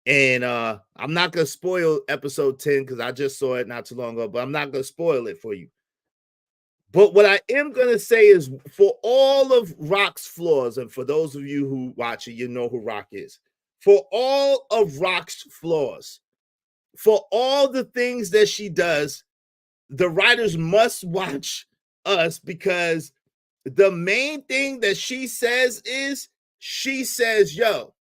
And I'm not going to spoil episode 10 because I just saw it not too long ago, but I'm not going to spoil it for you. But what I am going to say is, for all of Rock's flaws, and for those of you who watch it, you know who Rock is. For all of Rock's flaws, for all the things that she does, the writers must watch us, because the main thing that she says is, she says, yo,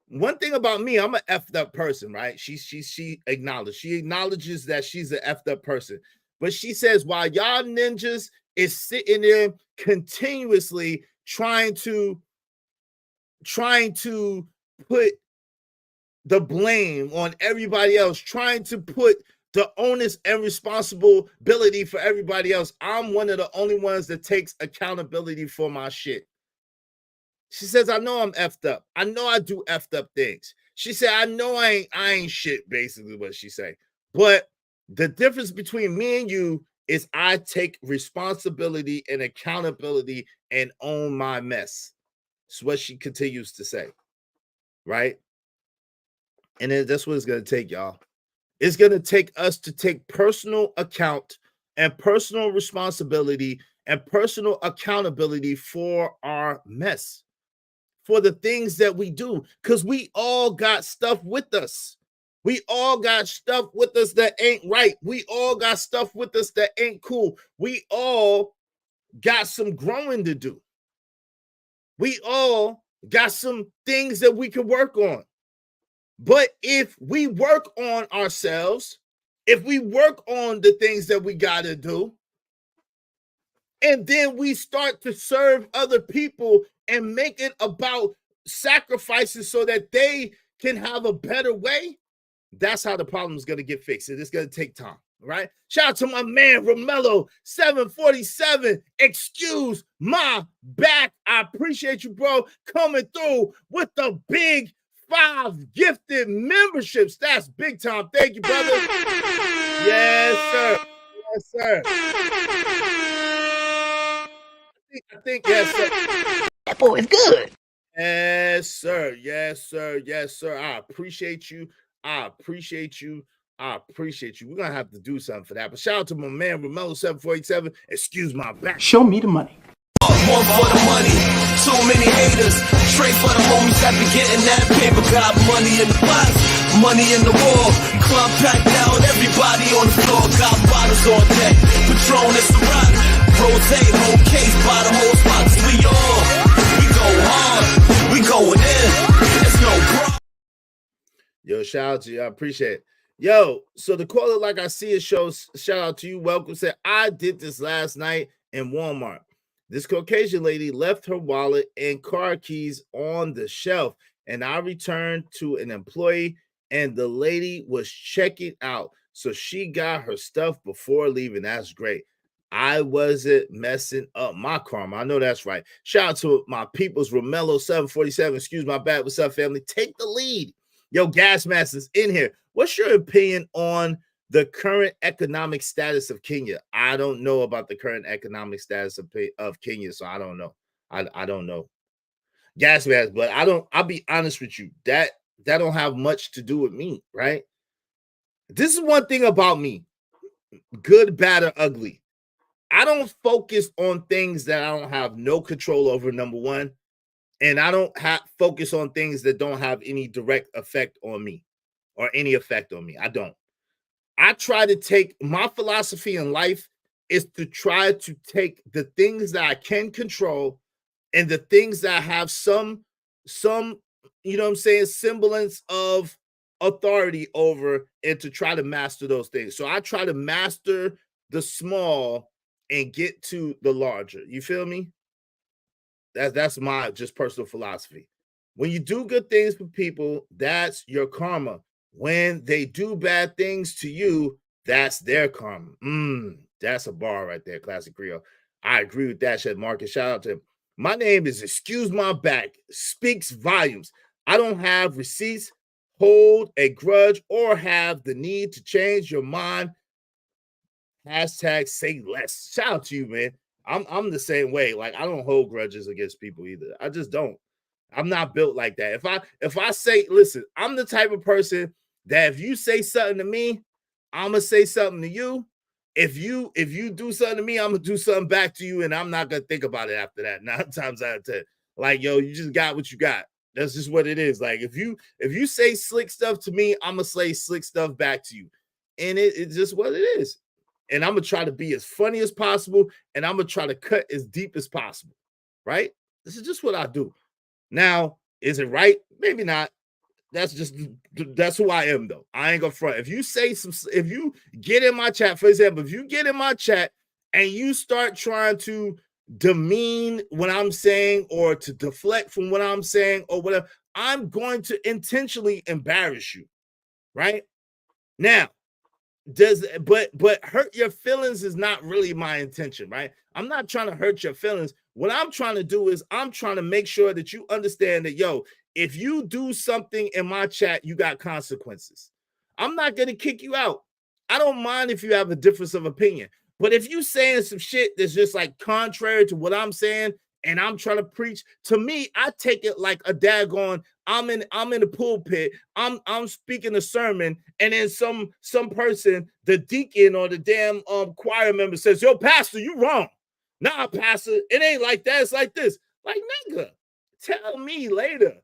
one thing about me, I'm an effed up person, right? She acknowledges that she's an effed up person. But she says, while y'all ninjas is sitting there continuously trying to put the blame on everybody else, trying to put the onus and responsibility for everybody else, I'm one of the only ones that takes accountability for my shit. She says, I know I'm effed up. I know I do effed up things. She said, I know I ain't shit, basically what she say. But the difference between me and you is I take responsibility and accountability and own my mess. That's what she continues to say, right? And then that's what it's going to take, y'all. It's going to take us to take personal account and personal responsibility and personal accountability for our mess, for the things that we do, because we all got stuff with us. We all got stuff with us that ain't right. We all got stuff with us that ain't cool. We all got some growing to do. We all got some things that we can work on. But if we work on ourselves, if we work on the things that we got to do, and then we start to serve other people and make it about sacrifices so that they can have a better way, that's how the problem is going to get fixed. And it's going to take time, right? Shout out to my man, Romello, 747. Excuse my back. I appreciate you, bro, coming through with the big 5 gifted memberships. That's big time. Thank you, brother. Yes, sir. Yes, sir. I think yes, sir. That boy is good. Yes, sir. Yes, sir. Yes, sir. I appreciate you. I appreciate you. I appreciate you. We're gonna have to do something for that. But shout out to my man Romello 747. Excuse my back. Show me the money. One for the money, too many haters. Straight for the homies that be getting that paper. Got money in the box, money in the wall. Club packed out, everybody on the floor. Got bottles on deck, Patron is the rock. Rotate, whole case, by the whole spot. We all, we go hard, we going in. It's no problem. Yo, shout out to you. I appreciate it. Yo, so the caller, like I see it, shows shout out to you. Welcome. Said, I did this last night in Walmart. This Caucasian lady left her wallet and car keys on the shelf, and I returned to an employee, and the lady was checking out. So she got her stuff before leaving. That's great. I wasn't messing up my karma. I know that's right. Shout out to my people's Romello 747. Excuse my bad. What's up, family? Take the lead. Yo, Gas Masters in here. What's your opinion on the current economic status of Kenya? I don't know about the current economic status of Kenya, so I don't know. I don't know. Gas Masters, but I'll be honest with you. That don't have much to do with me, right? This is one thing about me. Good, bad, or ugly. I don't focus on things that I don't have no control over, number one. And I don't focus on things that don't have any direct effect on me or any effect on me. I don't. I try to take my philosophy in life is to try to take the things that I can control and the things that have some, you know what I'm saying, semblance of authority over, and to try to master those things. So I try to master the small and get to the larger. You feel me? That's my just personal philosophy. When you do good things for people, that's your karma. When they do bad things to you, that's their karma. That's a bar right there, Classic Creole. I agree with that, Shed Marcus. Shout out to him. My name is Excuse My Back. Speaks volumes. I don't have receipts, hold a grudge, or have the need to change your mind. Hashtag say less. Shout out to you, man. I'm the same way. Like, I don't hold grudges against people either. I just don't. I'm not built like that. If I say, listen, I'm the type of person that if you say something to me, I'm gonna say something to you. If you do something to me, I'm gonna do something back to you, and I'm not gonna think about it after that. 9 times out of 10. Like, yo, you just got what you got. That's just what it is. Like if you say slick stuff to me, I'm gonna say slick stuff back to you. And it's just what it is. And I'm gonna try to be as funny as possible, and I'm gonna try to cut as deep as possible. Right? This is just what I do. Now, is it right? Maybe not. That's who I am, though. I ain't gonna front. If you get in my chat, for example, if you get in my chat and you start trying to demean what I'm saying or to deflect from what I'm saying or whatever, I'm going to intentionally embarrass you. Right? Now, but hurt your feelings is not really my intention, right? I'm not trying to hurt your feelings. What I'm trying to do is I'm trying to make sure that you understand that, yo, if you do something in my chat, you got consequences. I'm not going to kick you out. I don't mind if you have a difference of opinion. But if you saying some shit that's just like contrary to what I'm saying and I'm trying to preach, to me, I take it like a daggone, I'm in the pulpit, I'm speaking a sermon, and then some person, the deacon or the damn choir member says, yo, pastor, you wrong. Nah, pastor, it ain't like that. It's like this. Like, nigga, tell me later.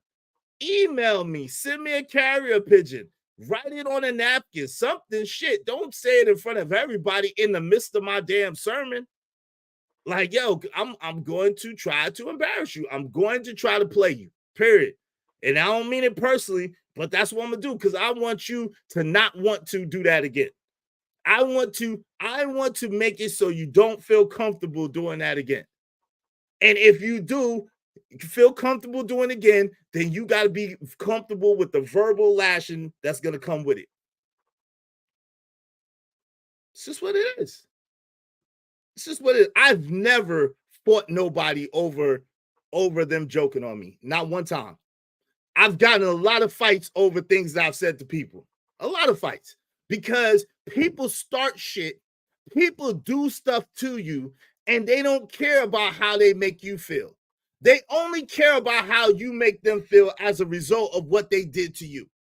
Email me, send me a carrier pigeon, write it on a napkin, something shit. Don't say it in front of everybody in the midst of my damn sermon. Like, yo, I'm going to try to embarrass you. I'm going to try to play you, period. And I don't mean it personally, but that's what I'm gonna do because I want you to not want to do that again. I want to make it so you don't feel comfortable doing that again. And if you do feel comfortable doing it again, then you got to be comfortable with the verbal lashing that's going to come with it. It's just what it is. It's just what it is. I've never fought nobody over them joking on me. Not one time. I've gotten a lot of fights over things that I've said to people. A lot of fights. Because people start shit, people do stuff to you, and they don't care about how they make you feel. They only care about how you make them feel as a result of what they did to you.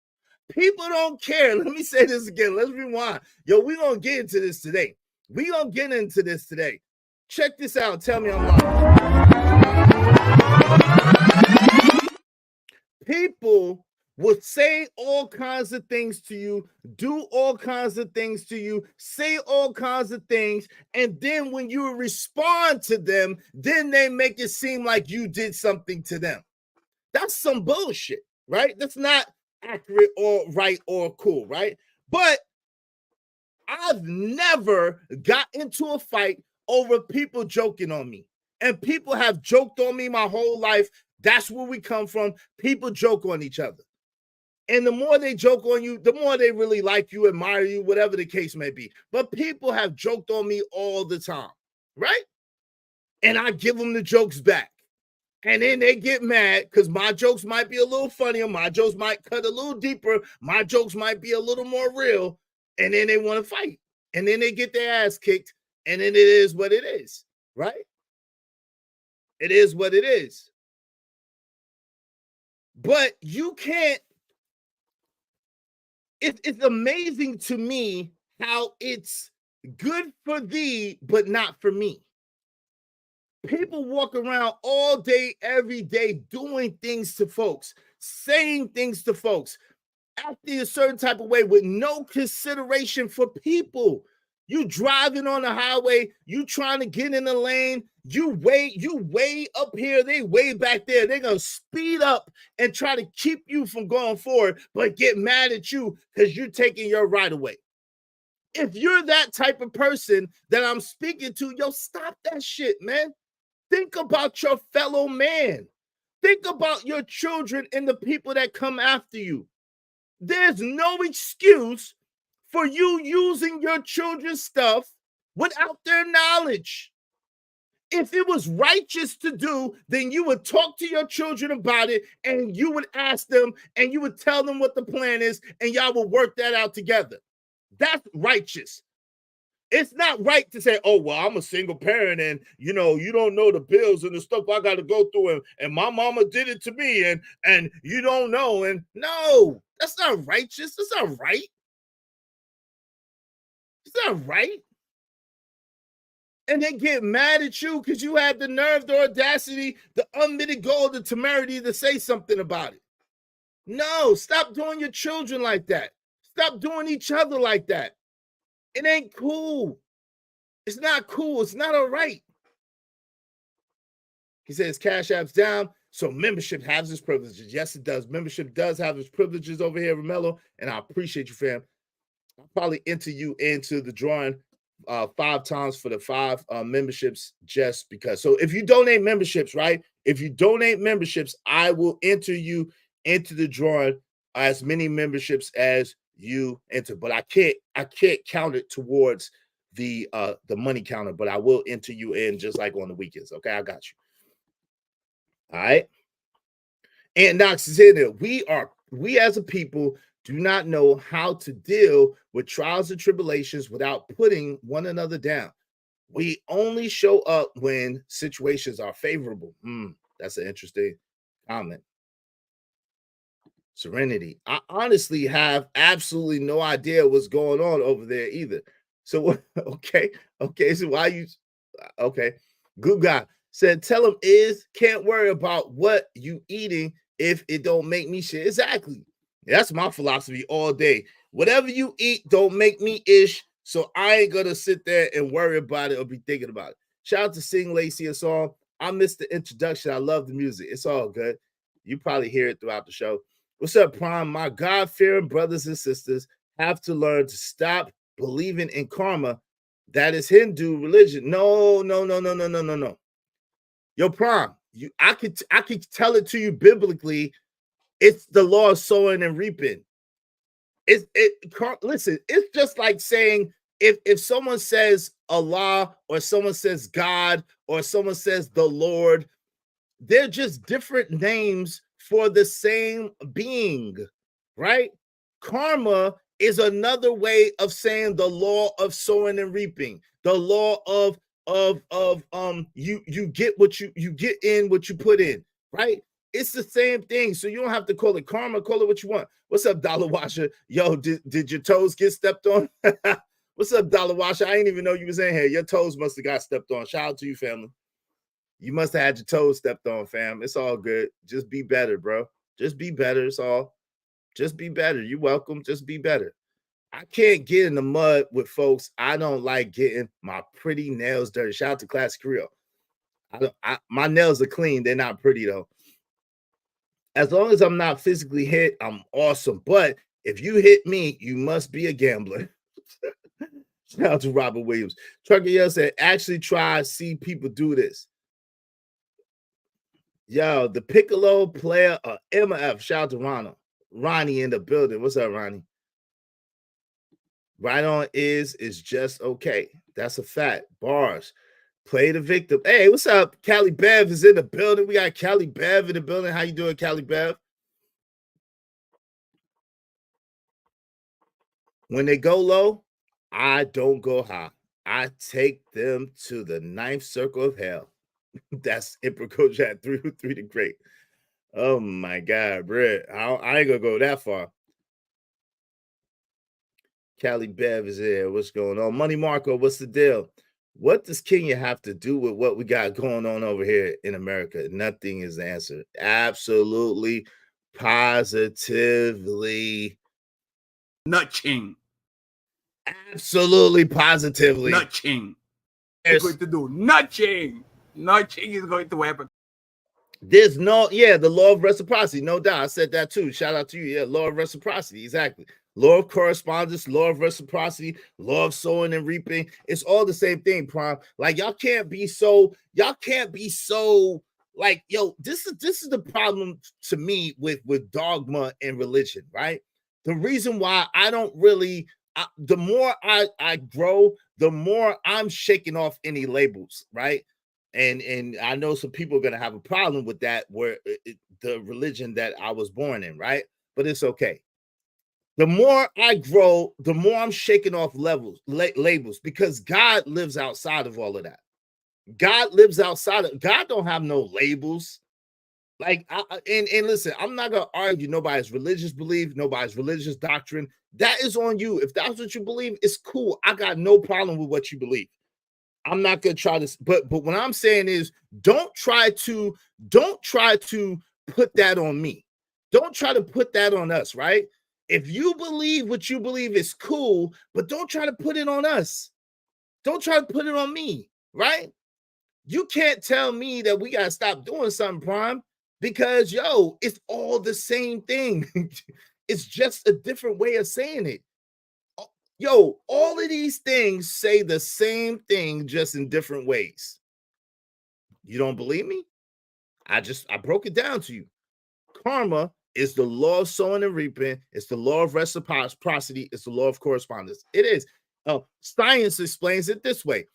People don't care. Let me say this again. Let's rewind. Yo, we're going to get into this today. We're going to get into this today. Check this out. Tell me I'm lying. People will say all kinds of things to you, do all kinds of things to you, say all kinds of things, and then when you respond to them, then they make it seem like you did something to them. That's some bullshit, right? That's not accurate or right or cool, right? But I've never got into a fight over people joking on me. And people have joked on me my whole life. That's where we come from. People joke on each other. And the more they joke on you, the more they really like you, admire you, whatever the case may be. But people have joked on me all the time, right? And I give them the jokes back. And then they get mad because my jokes might be a little funnier. My jokes might cut a little deeper. My jokes might be a little more real. And then they want to fight. And then they get their ass kicked. And then it is what it is, right? It is what it is. But you can't. It's amazing to me how it's good for thee, but not for me. People walk around all day, every day, doing things to folks, saying things to folks, acting a certain type of way with no consideration for people. You driving on the highway, you trying to get in the lane, you way up here, they way back there. They're gonna speed up and try to keep you from going forward, but get mad at you because you're taking your right away. If you're that type of person that I'm speaking to, yo, stop that shit, man. Think about your fellow man. Think about your children and the people that come after you. There's no excuse for you using your children's stuff without their knowledge. If it was righteous to do, then you would talk to your children about it and you would ask them and you would tell them what the plan is and y'all will work that out together. That's righteous. It's not right to say, oh, well, I'm a single parent and, you don't know the bills and the stuff I got to go through and my mama did it to me and you don't know. And no, that's not righteous. That's not right. It's not right. and they get mad at you because you have the nerve, the audacity, the unmitigated goal, the temerity to say something about it. No, stop doing your children like that. Stop doing each other like that. It ain't cool. It's not cool. It's not all right. He says Cash App's down, so membership has its privileges. Yes, it does. Membership does have its privileges over here, Romello, and I appreciate you, fam. I'll probably enter you into the drawing 5 times for the 5 memberships just because. So if you donate memberships, right? If you donate memberships, I will enter you into the drawing as many memberships as you enter. But I can't count it towards the money counter, but I will enter you in just like on the weekends. Okay, I got you. All right. And Knox is in there. We as a people do not know how to deal with trials and tribulations without putting one another down. We only show up when situations are favorable. That's an interesting comment. Serenity. I honestly have absolutely no idea what's going on over there either. So, okay. So why you, okay. Good guy said, tell him can't worry about what you eating if it don't make me shit. Exactly. That's my philosophy all day. Whatever you eat, don't make me ish. So I ain't gonna sit there and worry about it or be thinking about it. Shout out to Sing Lacey a song. I missed the introduction. I love the music. It's all good. You probably hear it throughout the show. What's up, Prime? My God-fearing brothers and sisters have to learn to stop believing in karma. That is Hindu religion. No. Yo, Prime, I could tell it to you biblically. It's the law of sowing and reaping. Listen, it's just like saying if someone says Allah or someone says God or someone says the Lord, they're just different names for the same being, right? Karma is another way of saying the law of sowing and reaping, the law of you get what you get in what you put in, right? It's the same thing. So you don't have to call it karma, call it what you want. What's up, Dollar Washer? Yo, did your toes get stepped on? What's up, Dollar Washer? I didn't even know you was in here. Your toes must have got stepped on. Shout out to you, family. You must have had your toes stepped on, fam. It's all good. Just be better, bro. Just be better. It's all. Just be better. You're welcome. Just be better. I can't get in the mud with folks. I don't like getting my pretty nails dirty. Shout out to Classic Creole. My nails are clean. They're not pretty, though. As long as I'm not physically hit, I'm awesome. But if you hit me, you must be a gambler. Shout out to Robert Williams. Trucker Yell said, actually try see people do this. Yo, the Piccolo player MF. Shout out to Ronnie in the building. What's up, Ronnie? Right on is just okay. That's a fact. Bars. Play the victim. Hey, what's up? Cali Bev is in the building. We got Cali Bev in the building. How you doing, Cali Bev? When they go low, I don't go high. I take them to the 9th circle of hell. That's Emperor Coach at 303 the Great. Oh my God, bro. I ain't gonna go that far. Cali Bev is here. What's going on? Money Marco, what's the deal? What does Kenya have to do with what we got going on over here in America? Nothing is the answer. Absolutely, positively. Nothing. Absolutely, positively. Nothing. It's going to do nothing. Nothing is going to happen. There's the law of reciprocity. No doubt. I said that too. Shout out to you. Yeah, law of reciprocity. Exactly. Law of correspondence, law of reciprocity, law of sowing and reaping. It's all the same thing, Prime. Like y'all can't be so like, yo, this is the problem to me with dogma and religion, right? The reason why I don't really the more I grow, the more I'm shaking off any labels, right? And I know some people are going to have a problem with that, where the religion that I was born in, right? But it's okay. The more I grow, the more I'm shaking off labels, because God lives outside of all of that. God lives outside of, God don't have no labels. Like, and listen, I'm not going to argue nobody's religious belief, nobody's religious doctrine. That is on you. If that's what you believe, it's cool. I got no problem with what you believe. I'm not gonna try to, but what I'm saying is don't try to put that on me. Don't try to put that on us, right? If you believe what you believe is cool, but don't try to put it on us. Don't try to put it on me, right? You can't tell me that we gotta stop doing something, Prime, because it's all the same thing. It's just a different way of saying it. All of these things say the same thing, just in different ways. You don't believe me? I broke it down to you. Karma is the law of sowing and reaping. It's the law of reciprocity. It's the law of correspondence. It is. Science explains it this way.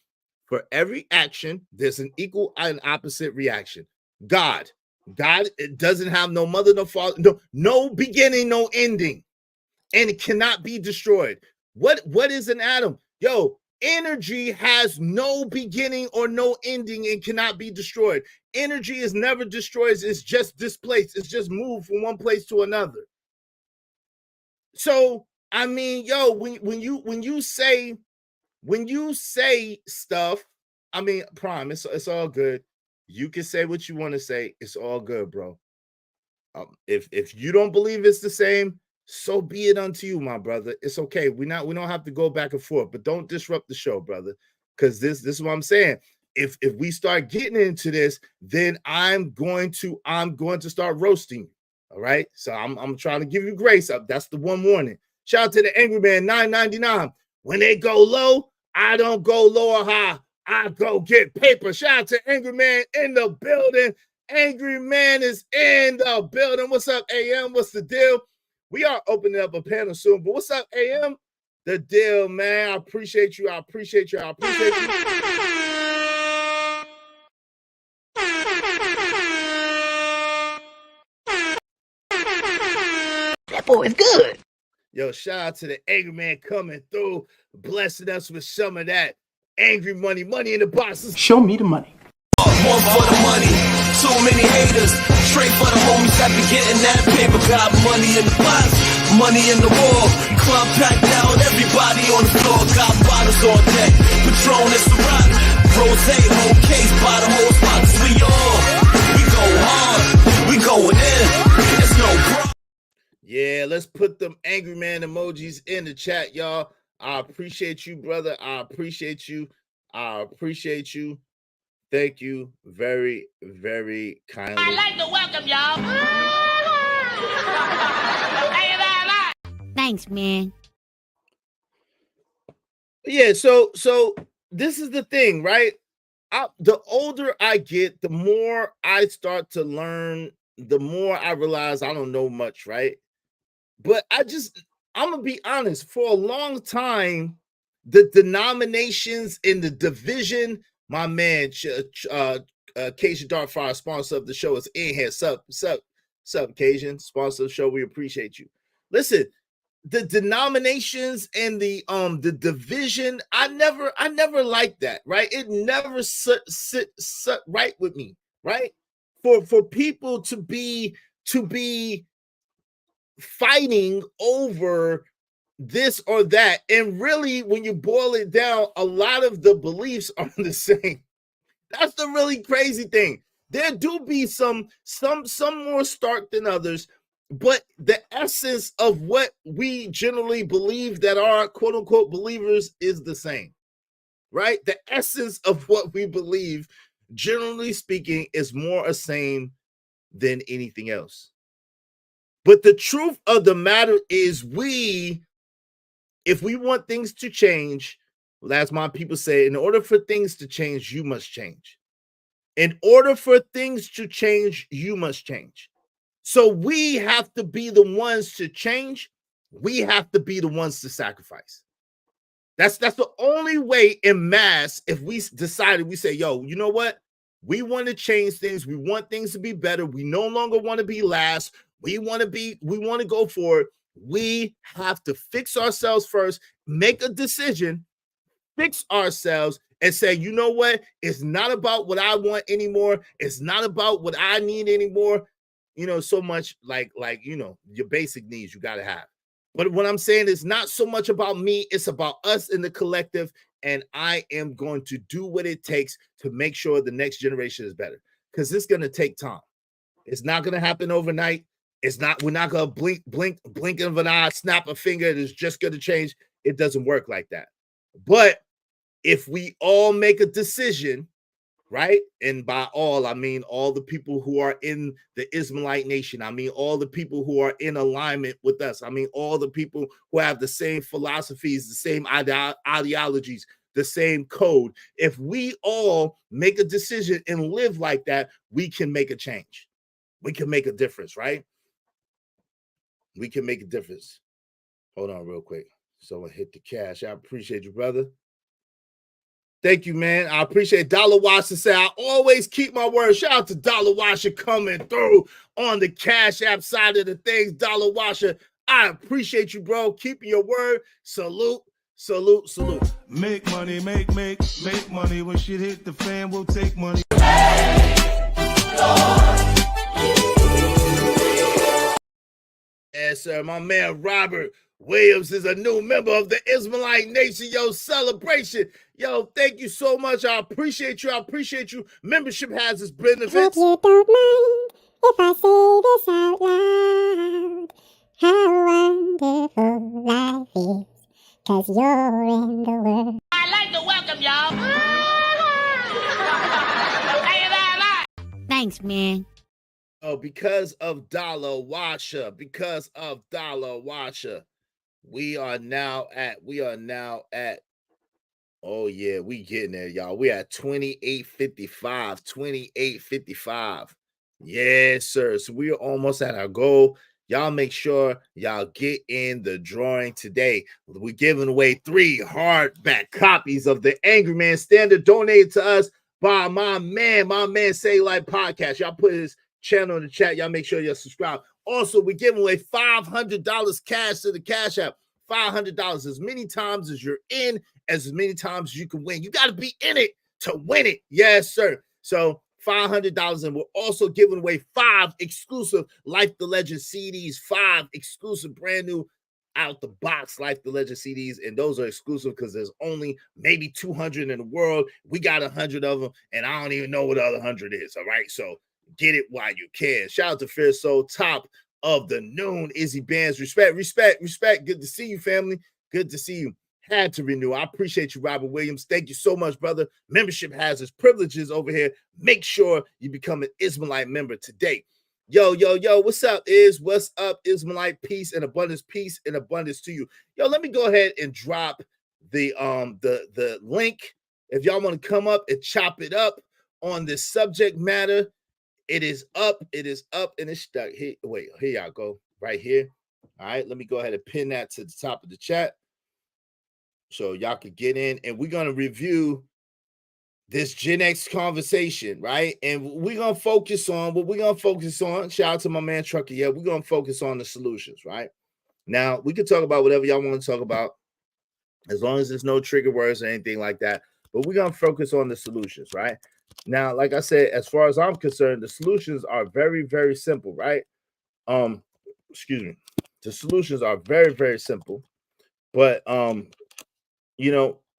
For every action, there's an equal and opposite reaction. God, it doesn't have no mother, no father, no beginning, no ending, and it cannot be destroyed. What is an atom? Energy has no beginning or no ending and cannot be destroyed. Energy is never destroyed. It's just displaced. It's just moved from one place to another. So, I mean, when you say stuff, I mean, Prime, it's all good. You can say what you want to say. It's all good, bro. If you don't believe it's the same, so be it unto you, my brother. It's okay. We don't have to go back and forth, but don't disrupt the show, brother. Because this is what I'm saying. If we start getting into this, then I'm going to start roasting you. All right. So I'm trying to give you grace up. That's the one warning. Shout out to the Angry Man 999. When they go low, I don't go low or high. I go get paper. Shout out to Angry Man in the building. Angry Man is in the building. What's up, AM? What's the deal? We are opening up a panel soon, but what's up, AM? The deal, man. I appreciate you. I appreciate you. I appreciate you. That boy is good. Shout out to the Angry Man coming through, blessing us with some of that angry money in the box. Show me the money. One for the money, too many haters. Straight for the homies that be getting that paper. Got money in the box, money in the wall. Club packed out, everybody on the floor. Got bottles on deck, Patron is the rock. Rose, whole case, by the whole spots. We go hard, we going in. It's no problem. Yeah, let's put them Angry Man emojis in the chat, y'all. I appreciate you, brother. I appreciate you. Thank you very, very kindly. I'd like to welcome y'all. Thanks, man. Yeah, so this is the thing, right? The older I get, the more I start to learn, the more I realize I don't know much, right? But I'm gonna be honest, for a long time, the denominations in the division, my man, Cajun Darkfire, sponsor of the show, is in here. Sup, Cajun, sponsor of the show. We appreciate you. Listen, the denominations and the division, I never liked that, right? It never sit right with me, right? For people to be fighting over this or that, and really, when you boil it down, a lot of the beliefs are the same. That's the really crazy thing. There do be some more stark than others, but the essence of what we generally believe that are quote unquote believers is the same, right? The essence of what we believe, generally speaking, is more the same than anything else. But the truth of the matter is, if we want things to change, well, as my people say, in order for things to change, you must change. In order for things to change, you must change. So we have to be the ones to change. We have to be the ones to sacrifice. That's the only way in mass. If we decided, we say, yo, you know what? We want to change things. We want things to be better. We no longer want to be last. We want to go for it. We have to fix ourselves first, make a decision, fix ourselves, and say, you know what? It's not about what I want anymore. It's not about what I need anymore. So much like your basic needs you got to have. But what I'm saying is not so much about me. It's about us in the collective. and I am going to do what it takes to make sure the next generation is better, because it's going to take time. It's not going to happen overnight. We're not going to blink of an eye, snap a finger. It's just going to change. It doesn't work like that. But if we all make a decision, right? And by all, I mean all the people who are in the Ismailite nation. I mean all the people who are in alignment with us. I mean all the people who have the same philosophies, the same ideologies, the same code. If we all make a decision and live like that, we can make a change. We can make a difference, right? We can make a difference. Hold on real quick. Someone hit the cash. I appreciate you, brother. Thank you, man. I appreciate Dollar Washer. Say I always keep my word. Shout out to Dollar Washer coming through on the Cash App side of the things. Dollar Washer, I appreciate you, bro. Keeping your word. Salute, salute, salute. Make money, make money. When shit hit the fan, we'll take money. Yes, sir. My man Robert Williams is a new member of the Ismailite Nation. Yo, celebration. Yo, thank you so much. I appreciate you. I appreciate you. Membership has its benefits. Hope you don't mind if I say this out loud. How wonderful life is, 'cause you're in the world. I'd like to welcome y'all. Thanks, man. Oh, because of Dollar Washer, we are now at, oh yeah, we getting there, y'all. We at 2855. Yes, sir. So we are almost at our goal. Y'all make sure y'all get in the drawing today. We're giving away 3 hardback copies of the Angry Man Standard, donated to us by my man Say Life Podcast. Y'all put his channel in the chat. Y'all make sure you're subscribed. Also, we're giving away $500 cash to the Cash App. $500, as many times as you're in, as many times as you can win. You got to be in it to win it. Yes, sir. So $500, and we're also giving away 5 exclusive Life the Legend CDs, 5 exclusive brand new out the box Life the Legend CDs, and those are exclusive because there's only maybe 200 in the world. We got 100 of them, and I don't even know what the other 100 is. All right, so get it while you can. Shout out to Fair Soul, top of the noon. Izzy Bands, respect. Good to see you, family. Good to see you. Had to renew. I appreciate you, Robert Williams. Thank you so much, brother. Membership has its privileges over here. Make sure you become an Ismailite member today. Yo, what's up, What's up, Ismailite? Peace and abundance to you. Yo, let me go ahead and drop the link. If y'all want to come up and chop it up on this subject matter, it is up, and it's stuck. Here, wait, here y'all go, right here. All right, let me go ahead and pin that to the top of the chat so y'all can get in, and we're going to review this Gen X conversation, right? And we're going to focus on what we're going to focus on. Shout out to my man Trucker. Yeah, we're going to focus on the solutions, right? Now, we can talk about whatever y'all want to talk about, as long as there's no trigger words or anything like that. But we're going to focus on the solutions, right? Now, like I said, as far as I'm concerned, the solutions are very, very simple, right? Excuse me. The solutions are very, very simple, but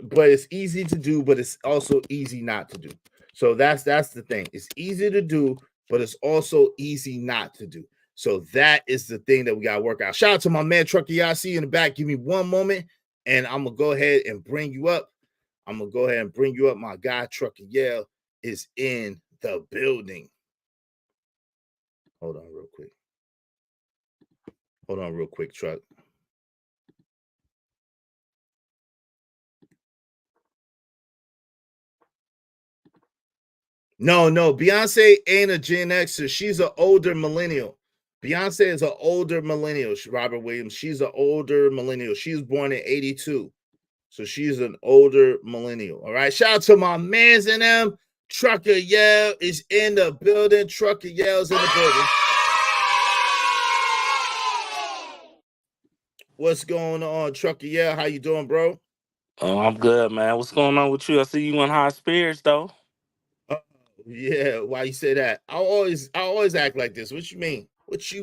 but it's easy to do, but it's also easy not to do. So that's the thing. It's easy to do, but it's also easy not to do. So that is the thing that we got to work out. Shout out to my man Trucker. Y'all see you in the back. Give me one moment, and I'm gonna go ahead and bring you up. My guy Trucker Yale is in the building. Hold on real quick, Truck. No, Beyonce ain't a Gen Xer. She's an older millennial. Beyonce is an older millennial, Robert Williams. She's an older millennial. She was born in 82. So she's an older millennial. All right. Shout out to my mans in them. Trucker Yale is in the building. Trucker Yale's in the building. What's going on, Trucker Yale? How you doing, bro? Oh, I'm good, man. What's going on with you? I see you in high spirits, though. Yeah, why you say that? I always act like this. What you mean?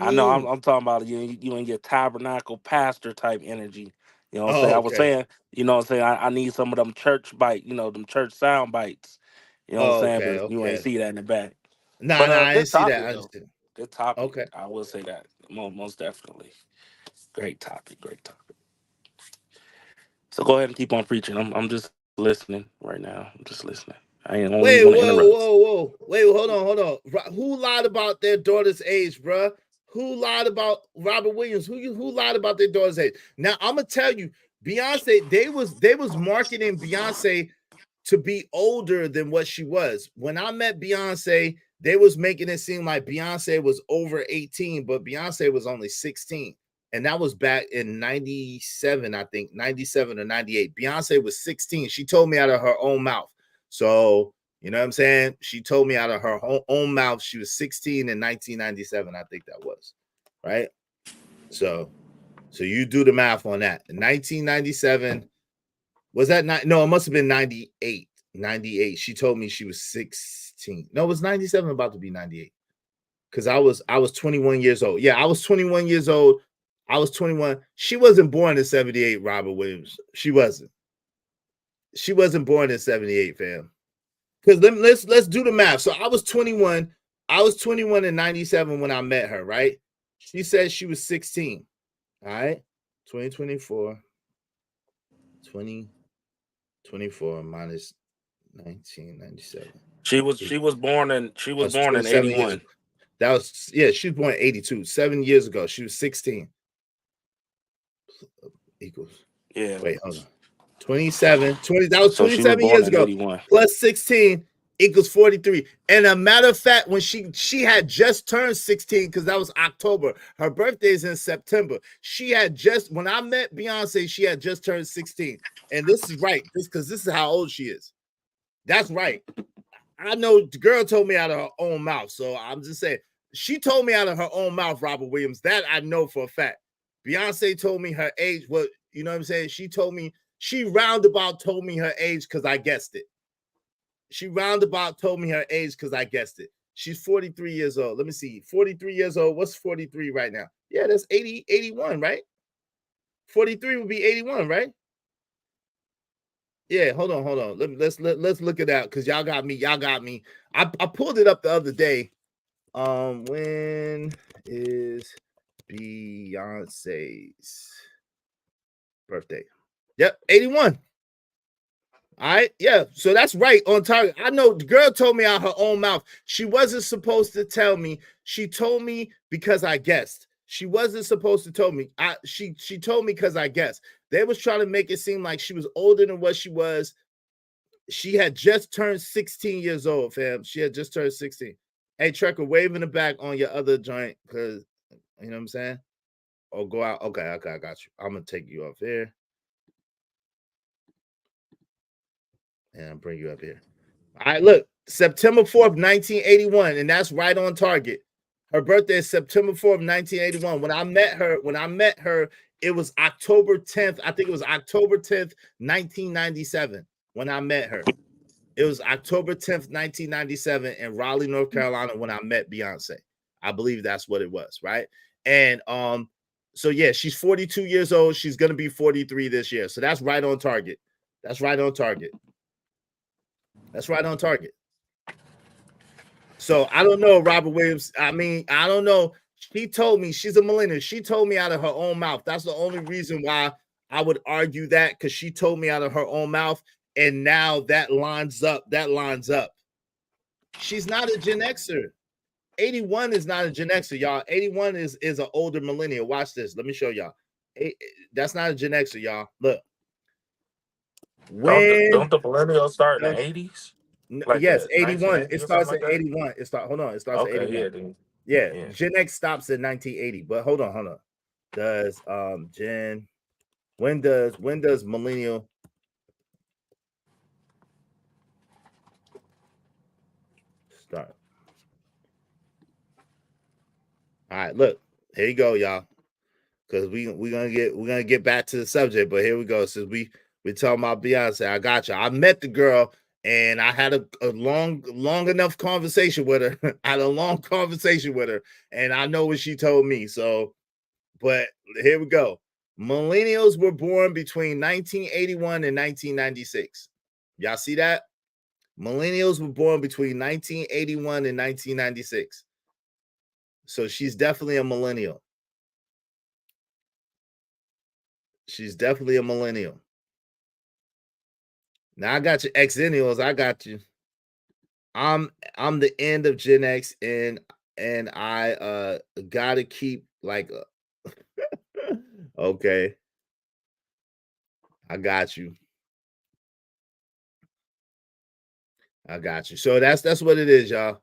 I know. I'm talking about you and your tabernacle pastor type energy. You know what I'm saying? Oh, I was okay. saying, you know what I'm saying, I need some of them church bite, them church sound bites. You know what I'm Oh, saying? okay, But you ain't okay. see that in the back. Nah, But nah, I didn't good see that. topic I though. just didn't. Good topic. Okay. I will say that. Most definitely. Great topic. Great topic. So go ahead and keep on preaching. I'm just listening right now. I'm just listening. I don't Wait, even want to whoa, interrupt. whoa, whoa. Wait, hold on, hold on. Who lied about their daughter's age, bruh? Who lied about Robert Williams? Who lied about their daughter's age? Now I'm gonna tell you, Beyonce, they was marketing Beyonce to be older than what she was. When I met Beyonce, they was making it seem like Beyonce was over 18, but Beyonce was only 16. And that was back in 97, I think, 97 or 98. Beyonce was 16. She told me out of her own mouth. So, you know what I'm saying? She told me out of her own mouth she was 16 in 1997, I think that was. Right? So you do the math on that. In 1997, was that not? No, it must have been 98. 98. She told me she was 16. No, it was 97 about to be 98. Because I was 21 years old. Yeah, I was 21 years old. I was 21. She wasn't born in 78, Robert Williams. She wasn't. She wasn't born in 78, fam. Because let's do the math. So I was 21. I was 21 in 97 when I met her, right? She said she was 16. All right. 2024. 2024 minus 1997. She was born in That's 27 years 81. ago. That was, yeah, she was born in 82. 7 years ago. She was 16. Equals. Yeah. Wait, hold on. 27. 20. That was So she was 27 born years in ago. 81. Plus 16 equals 43. And a matter of fact, when she had just turned 16, because that was October. Her birthday is in September. She had just, when I met Beyonce, she had just turned 16. And this is right, because this is how old she is. That's right. I know the girl told me out of her own mouth. So I'm just saying, she told me out of her own mouth, Robert Williams. That I know for a fact. Beyonce told me her age. Well, you know what I'm saying? She roundabout told me her age because I guessed it. She roundabout told me her age because I guessed it. She's 43 years old. Let me see. 43 years old. What's 43 right now? Yeah, that's 80, 81, right? 43 would be 81, right? Yeah, hold on. Let's look it out because y'all got me. I pulled it up the other day. When is Beyonce's birthday? Yep, 81. All right, yeah. So that's right on target. I know the girl told me out her own mouth. She wasn't supposed to tell me. She told me because I guessed. She wasn't supposed to tell me. She told me because I guessed. They was trying to make it seem like she was older than what she was. She had just turned 16 years old, fam. She had just turned 16. Hey, Trekker, wave in the back on your other joint, because you know what I'm saying? Or go out. Okay, I got you. I'm gonna take you up here. And I'll bring you up here. All right, look, September 4th, 1981, and that's right on target. Her birthday is September 4th, 1981. When I met her, it was October 10th. I think it was October 10th, 1997, when I met her. It was October 10th, 1997 in Raleigh, North Carolina when I met Beyonce. I believe that's what it was, right? And so yeah, she's 42 years old. She's going to be 43 this year. So that's right on target. That's right on target. So I don't know, Robert Williams. I mean, I don't know. She told me she's a millennial. She told me out of her own mouth. That's the only reason why I would argue that, because she told me out of her own mouth. And now that lines up. She's not a Gen Xer. 81 is not a Gen Xer, y'all. 81 is an older millennial. Watch this. Let me show y'all. That's not a Gen Xer, y'all. Look. Don't the millennials start in the 80s? Like Yes, the 81. It 1980 or something starts at like that? 81. Hold on. It starts at Okay, 81. yeah, then. Yeah, Yeah. Gen X stops at 1980. But hold on. Does when does millennial start? All right, look, here you go, y'all. Because we're gonna get back to the subject, but here we go. Since we talking about Beyonce, I got you. I met the girl and I had a long enough conversation with her. I had a long conversation with her, and I know what she told me. So, but here we go. Millennials were born between 1981 and 1996. Y'all see that? Millennials were born between 1981 and 1996. So she's definitely a millennial. She's definitely a millennial. Now I got you Xennials. I got you. I'm the end of Gen X, and I gotta keep like okay. I got you. I got you. So that's what it is, y'all.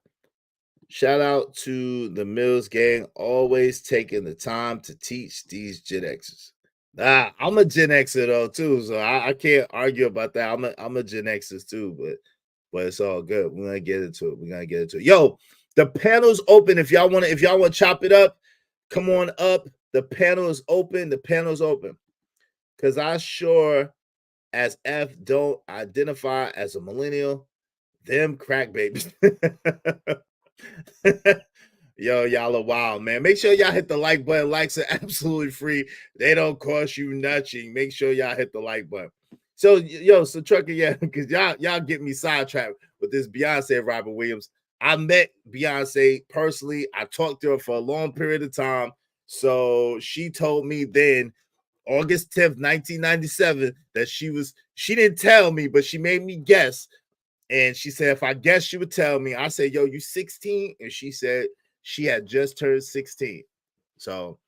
Shout out to the Mills gang, always taking the time to teach these Gen Xers. I'm a Gen Xer though too, so I can't argue about that. I'm a Gen Xer too, but it's all good. We're gonna get into it. We're gonna get into it. Yo, the panel's open. If y'all want to chop it up, come on up. The panel is open. The panel's open. Cause I sure as F don't identify as a millennial. Them crack babies. Yo, y'all are wild, man. Make sure y'all hit the like button. Likes are absolutely free. They don't cost you nothing. Make sure y'all hit the like button. So, so Trucker, yeah, because y'all get me sidetracked with this Beyonce Robert Williams. I met Beyonce personally. I talked to her for a long period of time. So she told me then, August 10th, 1997, that she didn't tell me, but she made me guess. And she said, if I guess, she would tell me. I said, yo, you 16? And she said she had just turned 16. So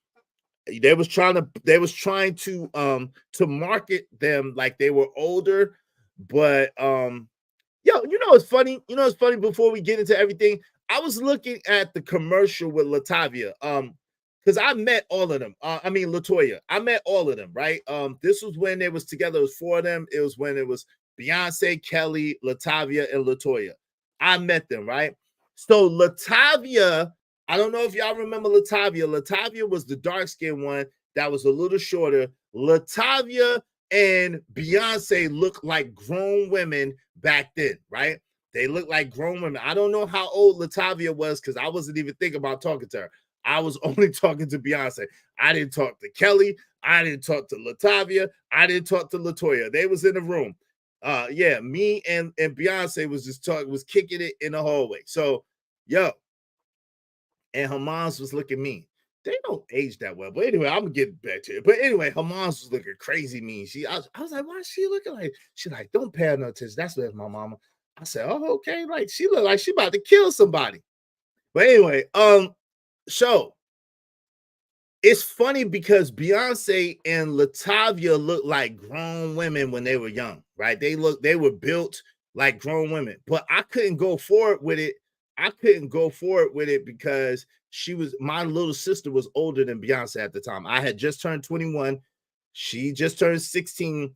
they was trying to market them like they were older. But it's funny. It's funny before we get into everything. I was looking at the commercial with Latavia. Because I met all of them. Latoya. I met all of them, right? This was when they was together. It was 4 of them. It was when it was Beyonce, Kelly, Latavia, and Latoya. I met them, right? So Latavia, I don't know if y'all remember Latavia. Latavia was the dark-skinned one that was a little shorter. Latavia and Beyonce looked like grown women back then, right? They looked like grown women. I don't know how old Latavia was because I wasn't even thinking about talking to her. I was only talking to Beyonce. I didn't talk to Kelly. I didn't talk to Latavia. I didn't talk to Latoya. They was in the room. Me and Beyonce was kicking it in the hallway. So, and her moms was looking mean. They don't age that well. But anyway, I'm gonna get back to it. But anyway, her moms was looking crazy mean. I was like, why is she looking like? She like, don't pay her no attention. That's what my mama. I said, oh, okay. Like she looked like she about to kill somebody. But anyway, so it's funny because Beyonce and Latavia look like grown women when they were young, right? They were built like grown women, but I couldn't go forward with it. Because my little sister was older than Beyonce at the time. I had just turned 21. She just turned 16,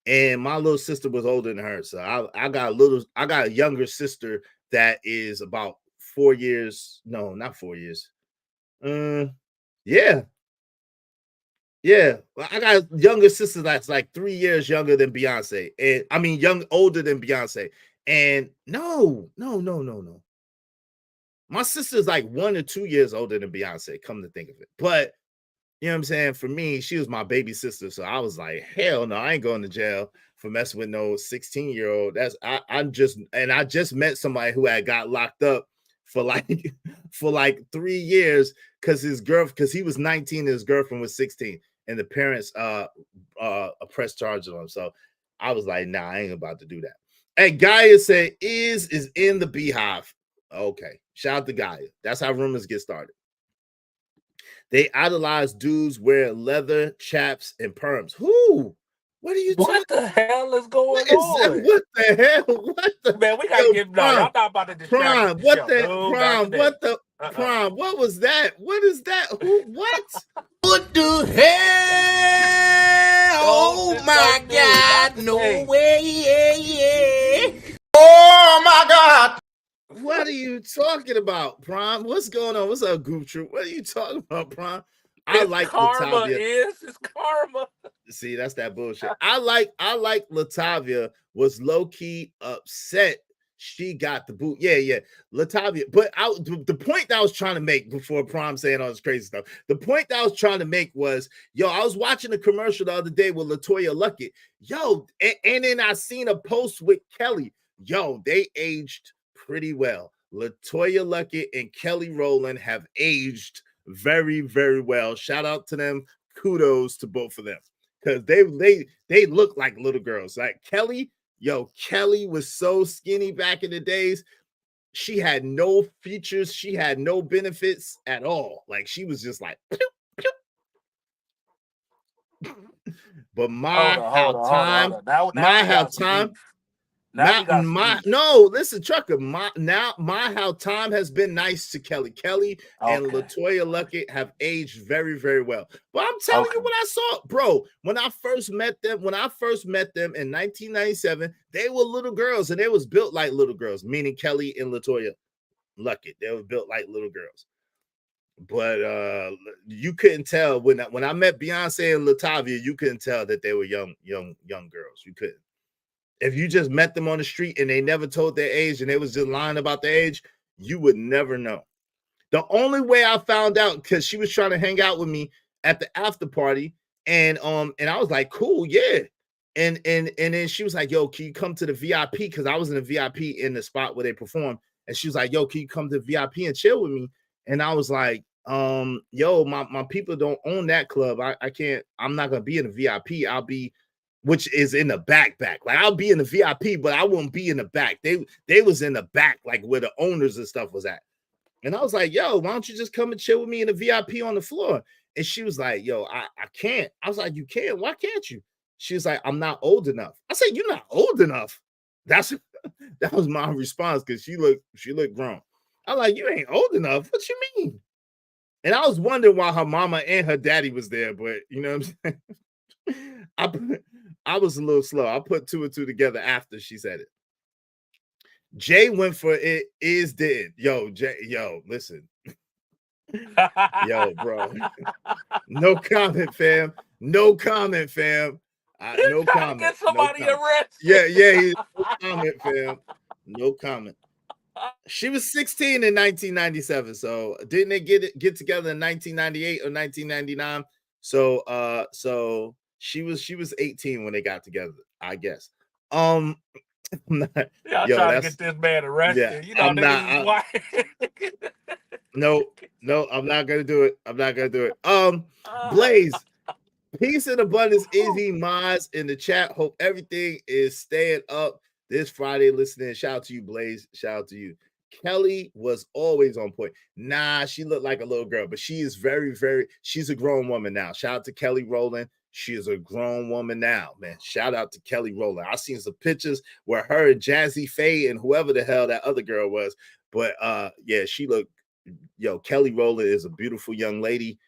and my little sister was older than her. So I got a younger sister that is about 4 years. No, not 4 years. Yeah. I got a younger sister that's like 3 years younger than Beyonce, and older than Beyonce. And no. My sister's like 1 or 2 years older than Beyonce, come to think of it. But you know what I'm saying? For me, she was my baby sister. So I was like, hell no, I ain't going to jail for messing with no 16-year-old. I just met somebody who had got locked up for like 3 years because he was 19 and his girlfriend was 16. And the parents pressed charges on him. So I was like, nah, I ain't about to do that. And Gaia said, is in the beehive. Okay. Shout out to Gaia. That's how rumors get started. They idolize dudes wearing leather, chaps, and perms. Who? What are you talking? What the hell is going on? What the hell? What the man? We gotta get no. Y'all not about to distract Prime. the What show. the No, Prime? What the Prime? What was that? What is that? Who? What? What the hell? Oh my God! No way! Oh my God! What are you talking about, Prime? What's going on? What's up, Goof Troop? What are you talking about, Prime? I like karma. Latavia. It's karma. See, that's that bullshit. I like Latavia was low-key upset. She got the boot. Yeah. Latavia. But the point that I was trying to make before Prom saying all this crazy stuff, the point that I was trying to make was, I was watching a commercial the other day with Latoya Luckett. And then I seen a post with Kelly. They aged pretty well. Latoya Luckett and Kelly Rowland have aged very, very well. Shout out to them. Kudos to both of them. Because they look like little girls. Like Kelly was so skinny back in the days. She had no features. She had no benefits at all. Like she was just like, pew, pew. But Hold on. Now we got some beef. Listen, Trucker. How time has been nice to Kelly and Latoya Luckett have aged very, very well. But I'm telling you what I saw, bro. When I first met them in 1997, they were little girls and they was built like little girls, meaning Kelly and Latoya Luckett. They were built like little girls. But you couldn't tell when I met Beyonce and Latavia, you couldn't tell that they were young girls. You couldn't. If you just met them on the street and they never told their age and they was just lying about their age, you would never know. The only way I found out, because she was trying to hang out with me at the after party, and I was like, cool, yeah. And then she was like, yo, can you come to the VIP? Because I was in the VIP in the spot where they performed. And she was like, yo, can you come to the VIP and chill with me? And I was like, my people don't own that club. I can't, I'm not gonna be in the VIP. I'll be, which is in the back. Like I'll be in the VIP, but I won't be in the back. They was in the back, like where the owners and stuff was at. And I was like, yo, why don't you just come and chill with me in the VIP on the floor? And she was like, yo, I can't. I was like, you can't. Why can't you? She was like, I'm not old enough. I said, you're not old enough. That was my response, because she looked grown. I'm like, you ain't old enough. What you mean? And I was wondering why her mama and her daddy was there, but you know what I'm saying? I was a little slow. I put two and two together after she said it. Jay went for it is dead. Listen. Yo, bro. No comment, fam. No comment, fam. No comment. Get somebody arrested. Yeah. No comment, fam. No comment. She was 16 in 1997. So didn't they get together in 1998 or 1999? So she was 18 when they got together, I guess. Y'all trying to get this man arrested. Yeah, No, I'm not gonna do it. Blaze, peace and abundance, Izzy Maz in the chat. Hope everything is staying up this Friday. Listening. Shout out to you, Blaze. Shout out to you. Kelly was always on point. Nah, she looked like a little girl, but she is very, very, she's a grown woman now. Shout out to Kelly Rowland. She is a grown woman now, man. Shout out to Kelly Rowland. I seen some pictures where her and Jazzy Faye and whoever the hell that other girl was. But yeah, she looked, Kelly Rowland is a beautiful young lady.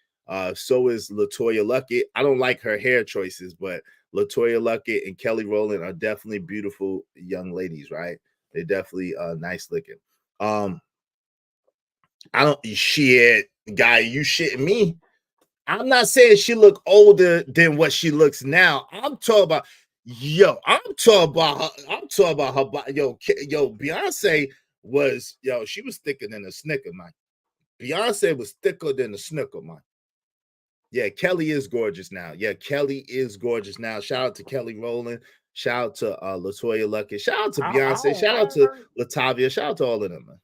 So is Latoya Luckett. I don't like her hair choices, but Latoya Luckett and Kelly Rowland are definitely beautiful young ladies, right? They're definitely nice looking. I don't shit, guy, you shitting me. I'm not saying she look older than what she looks now. I'm talking about her body. Beyonce was, she was thicker than a Snicker, man. Beyonce was thicker than a Snicker, man. Yeah, Kelly is gorgeous now. Shout out to Kelly Rowland. Shout out to Latoya Luckett. Shout out to Beyonce. Shout out to Latavia. Shout out to all of them, man.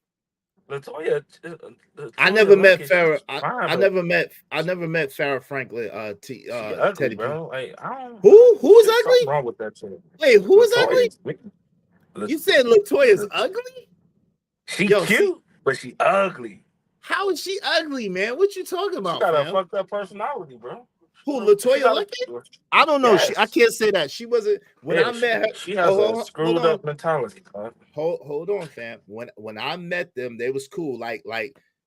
Latoya I never met Luckett, Farrah. I never met Farrah Franklin. ugly, Teddy bro. Like, I don't. Who's ugly? Something wrong with that chick. Wait, who is ugly? You said Latoya's ugly? She cute, but she ugly. How is she ugly, man? What you talking about? She got a fucked up personality, bro. Who, Latoya Luckett? I don't know. Yes. I can't say that. She wasn't when I met her. She has a screwed up mentality. Hold on, fam. When I met them, they was cool.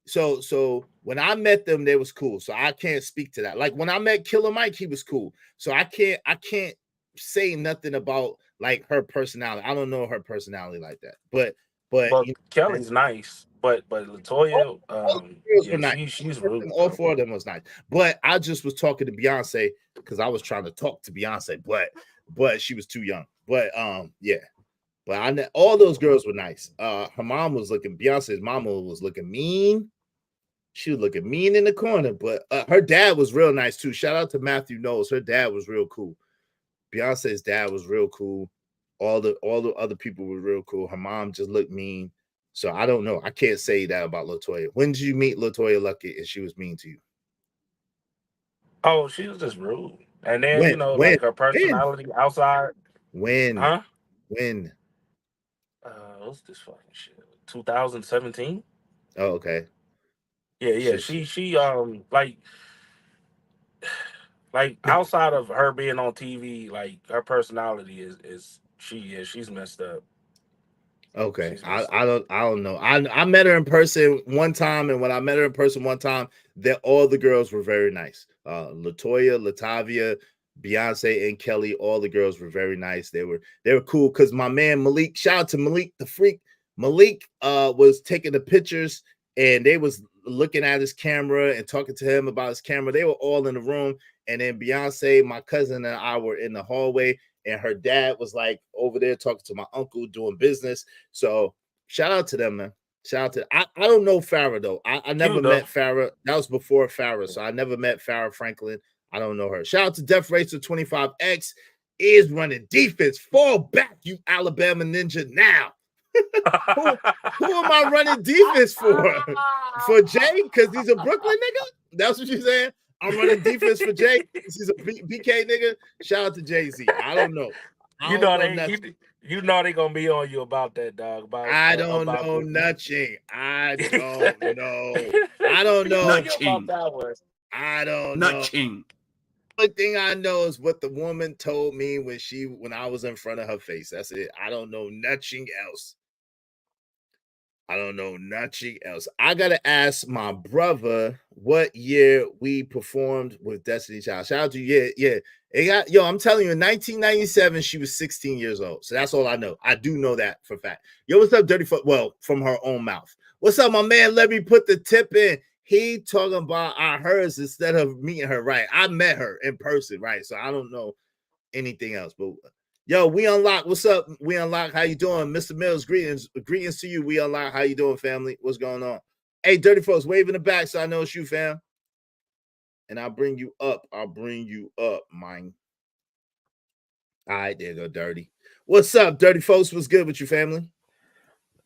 So when I met them, they was cool. So I can't speak to that. Like when I met Killer Mike, he was cool. So I can't say nothing about like her personality. I don't know her personality like that. But Kelly's nice. But Latoya, she's rude. All four of them was nice. But I just was talking to Beyonce because I was trying to talk to Beyonce, but she was too young. But yeah. But all those girls were nice. Her mom was looking. Beyonce's mama was looking mean. She was looking mean in the corner, but her dad was real nice too. Shout out to Matthew Knowles. Her dad was real cool. Beyonce's dad was real cool. All the other people were real cool. Her mom just looked mean. So I don't know. I can't say that about LaToya. When did you meet LaToya Luckett and she was mean to you? Oh, she was just rude. And then, When? you know, When? like her personality outside, When? huh? When? What's this fucking shit? 2017? Oh, okay. Yeah. She like outside of her being on TV, like her personality is she's messed up. Okay, She's I, messed up. I don't I don't know. I met her in person one time, and when I met her in person one time, that all the girls were very nice. LaToya, Latavia, Beyonce, and Kelly, all the girls were very nice. They were cool because my man Malik, shout out to Malik the freak. Malik was taking the pictures and they was looking at his camera and talking to him about his camera. They were all in the room, and then Beyonce, my cousin, and I were in the hallway, and her dad was like over there talking to my uncle doing business. So shout out to them, man. Shout out to I don't know Farrah though. I never Cute though. met Farrah. That was before Farrah, so I never met Farrah Franklin. I don't know her. Shout out to Death Racer 25X is running defense. Fall back, you Alabama ninja now. who am I running defense for? For Jay? Because he's a Brooklyn nigga? That's what you're saying? I'm running defense for Jay because he's a BK nigga. Shout out to Jay-Z. I don't know. You know they gonna be on you about that, dog. I don't know nothing. I don't know. I don't know. Nothing. I don't know. Nothing. The only thing I know is what the woman told me when I was in front of her face. That's it. I don't know nothing else. I don't know nothing else. I gotta ask my brother what year we performed with Destiny Child. Shout out to you. Yeah. I'm telling you, in 1997, she was 16 years old. So that's all I know. I do know that for a fact. Yo, what's up, Dirty Foot? Well, from her own mouth. What's up, my man? Let me put the tip in. He talking about our hers instead of meeting her. Right. I met her in person, right? So I don't know anything else, but yo, we unlock. What's up? We unlock. How you doing, Mr. Mills? Greetings to you. We unlock. How you doing, family? What's going on? Hey, Dirty Folks, wave in the back so I know it's you, fam. And I'll bring you up. Mine. All right, there you go, Dirty. What's up, Dirty Folks? What's good with you, family?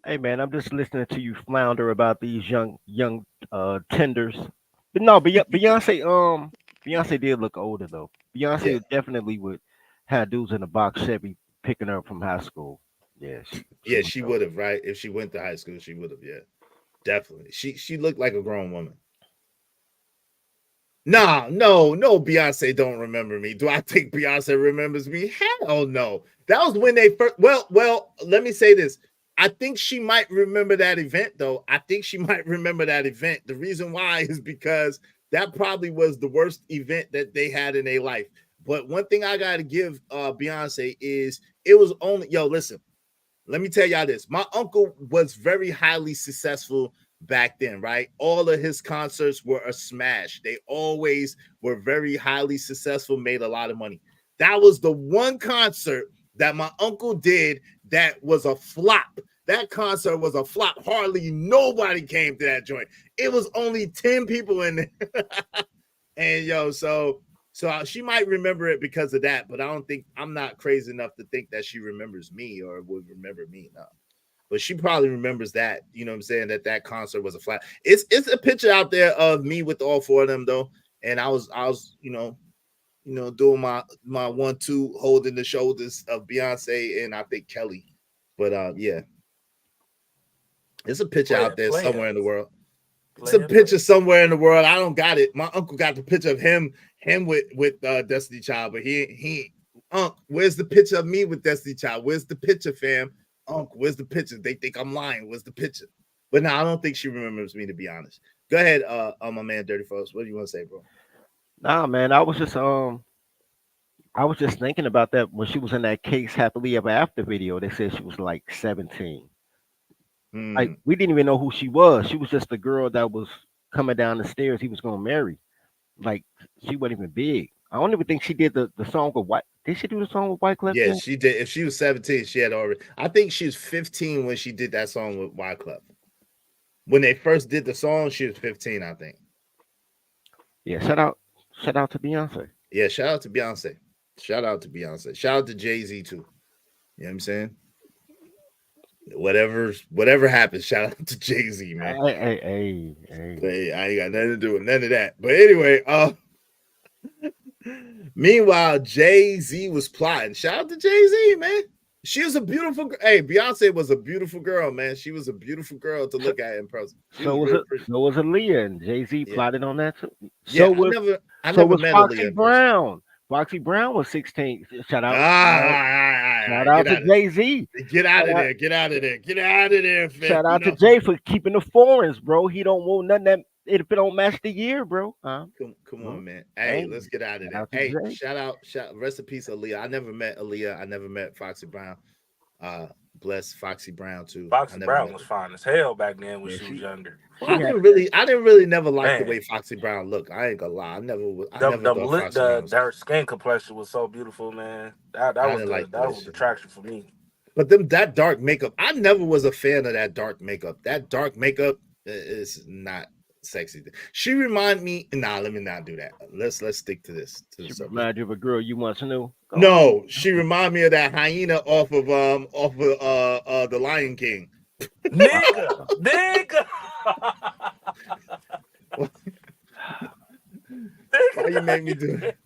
Hey man, I'm just listening to you flounder about these young tenders. But no, Beyonce did look older though. Beyonce definitely would have dudes in a box Chevy picking her up from high school. Yeah, she would have, right? If she went to high school, she would have, yeah. Definitely. She looked like a grown woman. No, Beyonce don't remember me. Do I think Beyonce remembers me? Hell no. That was when they first. Well, let me say this. I think she might remember that event, though. I think she might remember that event. The reason why is because that probably was the worst event that they had in their life. But one thing I got to give Beyonce is it was only, listen, let me tell y'all this. My uncle was very highly successful back then, right? All of his concerts were a smash. They always were very highly successful, made a lot of money. That was the one concert that my uncle did that was a flop. That concert was a flop. Hardly nobody came to that joint. It was only 10 people in there. And so she might remember it because of that, but I'm not crazy enough to think that she remembers me or would remember me. No. But she probably remembers that, you know what I'm saying, that concert was a flat. It's a picture out there of me with all four of them though. And I was doing my 1-2 holding the shoulders of Beyonce and I think Kelly. But yeah. It's a picture out there somewhere in the world. It's a picture somewhere in the world. I don't got it. My uncle got the picture of him with Destiny Child, but he where's the picture of me with Destiny Child? Where's the picture, fam? Where's the picture? They think I'm lying. Where's the picture? But no, I don't think she remembers me, to be honest. Go ahead, my man, Dirty Folks. What do you want to say, bro? Nah, man, I was just thinking about that when she was in that Case Happily Ever After video. They said she was like 17. Like we didn't even know who she was. She was just the girl that was coming down the stairs he was gonna marry. Like she wasn't even big. I don't even think she did the song with Did she do the song with Wyclef? Yeah, Jean? she did. If she was 17, she had already. I think she was 15 when she did that song with Wyclef. When they first did the song, she was 15, I think. Yeah, shout out to Beyonce. Yeah, shout out to Beyonce. Shout out to Beyonce. Shout out to Jay-Z too. You know what I'm saying? Whatever happens, shout out to Jay-Z, man. Hey. I ain't got nothing to do with none of that. But anyway, meanwhile, Jay-Z was plotting. Shout out to Jay-Z, man. She was a beautiful. Hey, Beyonce was a beautiful girl, man. She was a beautiful girl to look at in person. So was Aaliyah, and Jay-Z plotted on that too. Yeah, So I never was met Foxy Aaliyah in person. Brown. Foxy Brown was 16. Shout out to Get Jay-Z. Get out of there. Get out of there. Get out of there, fam. Shout out to Jay for keeping the foreigns, bro. He don't want nothing that if it don't match the year, bro. Come on, man. Hey, let's get out of there. Hey, shout rest in peace, Aaliyah. I never met Aaliyah. I never met Foxy Brown. Bless Foxy Brown too. Foxy Brown was fine as hell back then when she was younger. I didn't really never like the way Foxy Brown looked. I ain't gonna lie. I never thought Foxy Brown was... Her skin complexion was so beautiful, man. That was the attraction for me. But that dark makeup, I never was a fan of that dark makeup. That dark makeup is not sexy. She remind me. Nah, let me not do that. Let's stick to this. She remind you of a girl you once knew. No, she remind me of that hyena off of the Lion King. Nigga. Why you make me do it?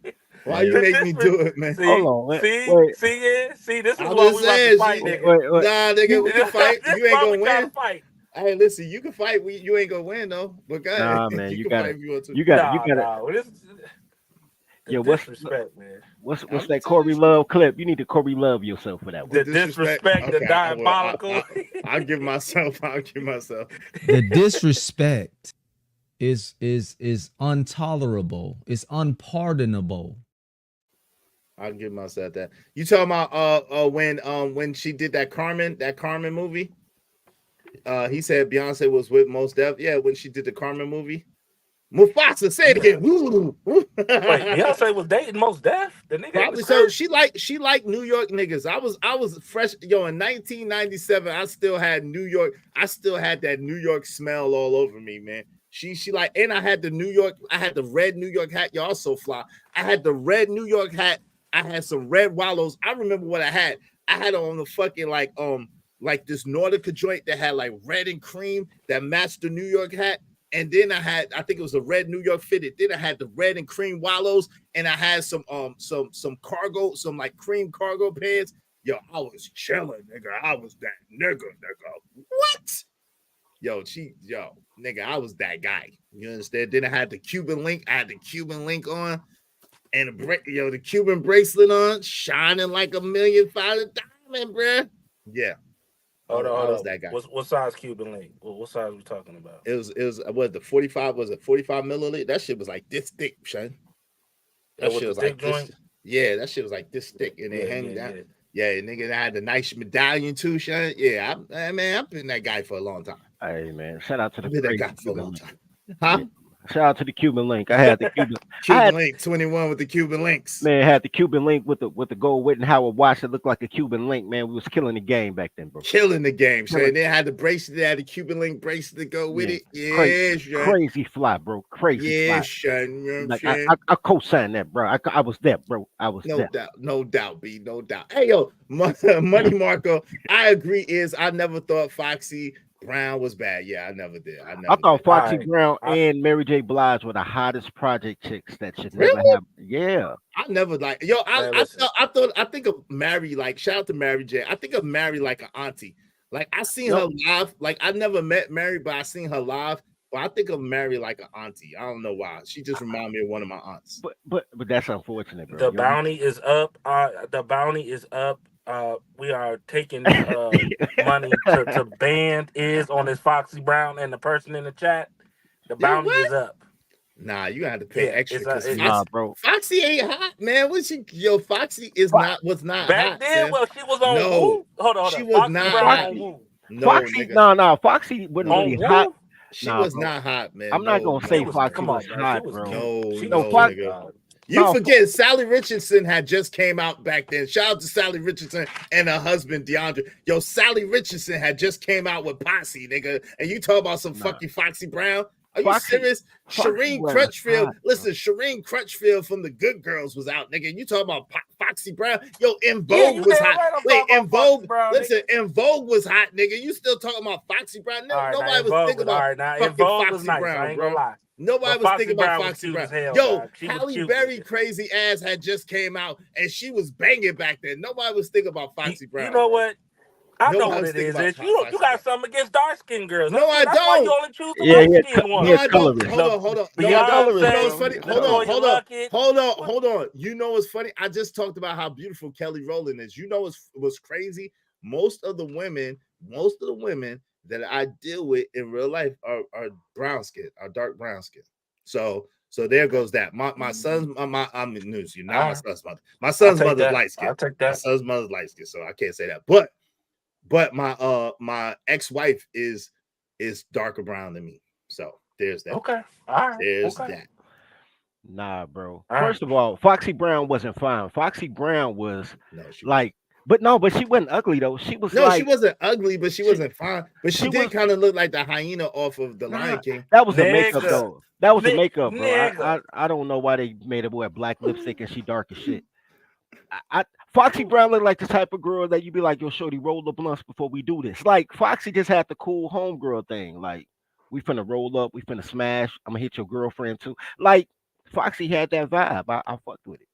Why you make me do it, man? Hold on. See, this is what we about to fight, nigga. Nah, nigga, we can fight. You ain't gonna win. Hey, listen, you can fight. You ain't gonna win though. But go ahead. Nah, man, you got it. You got it. Yo, disrespect, man. What's that Corey Love clip? You need to Corey Love yourself for that one. The disrespect, the diabolical. I'll give myself. The disrespect is intolerable. It's unpardonable. I'll give myself that. You talking about when she did that Carmen movie? He said Beyonce was with Mos Def. Yeah, when she did the Carmen movie. Mufasa, say it again. Wait, Beyonce was dating Mos Def? The nigga. Probably so. She like New York niggas. I was fresh. Yo, in 1997, I still had New York. I still had that New York smell all over me, man. She like, and I had the New York. I had the red New York hat. Y'all so fly. I had the red New York hat. I had some red wallows. I remember what I had. I had on the fucking like this Nordica joint that had like red and cream that matched the New York hat. And then I think it was a red New York fitted. Then I had the red and cream wallows, and I had some cargo, some like cream cargo pants. Yo, I was chilling, nigga. I was that nigga. What? Yo, nigga, I was that guy. You understand? Then I had the Cuban link. I had the Cuban link on, and the Cuban bracelet on, shining like $1,000,000 diamond, bruh. Yeah. Hold on. That guy. What size Cuban link? What size are we talking about? It was what, the 45, was it 45 milliliter? That shit was like this thick, son. That shit was like this. Yeah, that shit was like this thick, and it hang down. Yeah, nigga, I had the nice medallion too, son. Yeah, I've been that guy for a long time. Hey man, shout out to that guy for a long time. Huh? Yeah. Shout out to the Cuban link. I had the Cuban link 21 with the Cuban links. Man, had the Cuban link with the gold Whitten Howard watch that looked like a Cuban link. Man, we was killing the game back then, bro. Killing the game. So and they had the bracelet, they had the Cuban link bracelet to go with it. Yeah, crazy fly, bro. Crazy fly. Son, you know like, I co-signed that, bro. I was there, bro. I was no there. No doubt, B. No doubt. Hey, yo, Money Marco, I agree. I never thought Foxy Brown was bad. Yeah, I never did. I thought Foxy Brown and Mary J. Blige were the hottest project chicks that should never have. Yeah, I never like. Yo, I think of Mary, like, shout out to Mary J. I think of Mary like an auntie. Like, I seen her live. Like, I never met Mary, but I seen her live. But I think of Mary like an auntie. I don't know why. She just reminded me of one of my aunts. But that's unfortunate, bro. The bounty is up. The bounty is up. We are taking money to band is on this Foxy Brown and the person in the chat. The bounty is up. Nah, you gotta pay extra. Nah, bro. Foxy ain't hot, man. Foxy was not back hot, then. man. Well, she was on Woo. Hold on. She was Foxy not Brown hot. on Woo. No, Foxy, no, Foxy wasn't really hot. She was not hot, man. I'm not gonna say Foxy was hot, bro. No, Foxy. You forget Sally Richardson had just came out back then. Shout out to Sally Richardson and her husband DeAndre. Yo, Sally Richardson had just came out with Posse, nigga. And you talk about some fucking Foxy Brown. Are you serious? Shireen Crutchfield. Listen, Shireen Crutchfield from the Good Girls was out, nigga. You talk about Foxy Brown. Yo, In Vogue was hot. Right, Wait, In Vogue. Listen, In Vogue was hot, nigga. You still talking about Foxy Brown? No, nobody was thinking about fucking Foxy Brown, bro. Nobody was thinking about Foxy Brown. Yo, Halle Berry crazy ass had just came out and she was banging back then. Nobody was thinking about Foxy Brown. You know what? I know what it is. You got something against dark skinned girls. No, I That's don't. why you only choose the light skinned ones. No, I don't. Hold on. No, I don't. You know what's funny? Hold on. You know what's funny? I just talked about how beautiful Kelly Rowland is. You know what's crazy? Most of the women that I deal with in real life are brown skin, are dark brown skin. So there goes that. My son's I'm news. You're not my son's mother. My son's mother's light skin. I'll take that. My son's mother's light skin, so I can't say that. But my ex-wife is darker brown than me. So there's that. Okay. All right. There's that. Nah, bro. First of all, Foxy Brown wasn't fine. Foxy Brown was but she wasn't ugly though. She was she wasn't ugly, but she wasn't fine. But she did kind of look like the hyena off of the Lion King. That was the makeup though. That was the makeup, bro. I don't know why they made her wear black lipstick and she dark as shit. Foxy Brown looked like the type of girl that you'd be like, yo, shorty, roll the blunts before we do this. Like Foxy just had the cool homegirl thing. Like, we finna roll up, we finna smash. I'm gonna hit your girlfriend too. Like Foxy had that vibe. I fucked with it.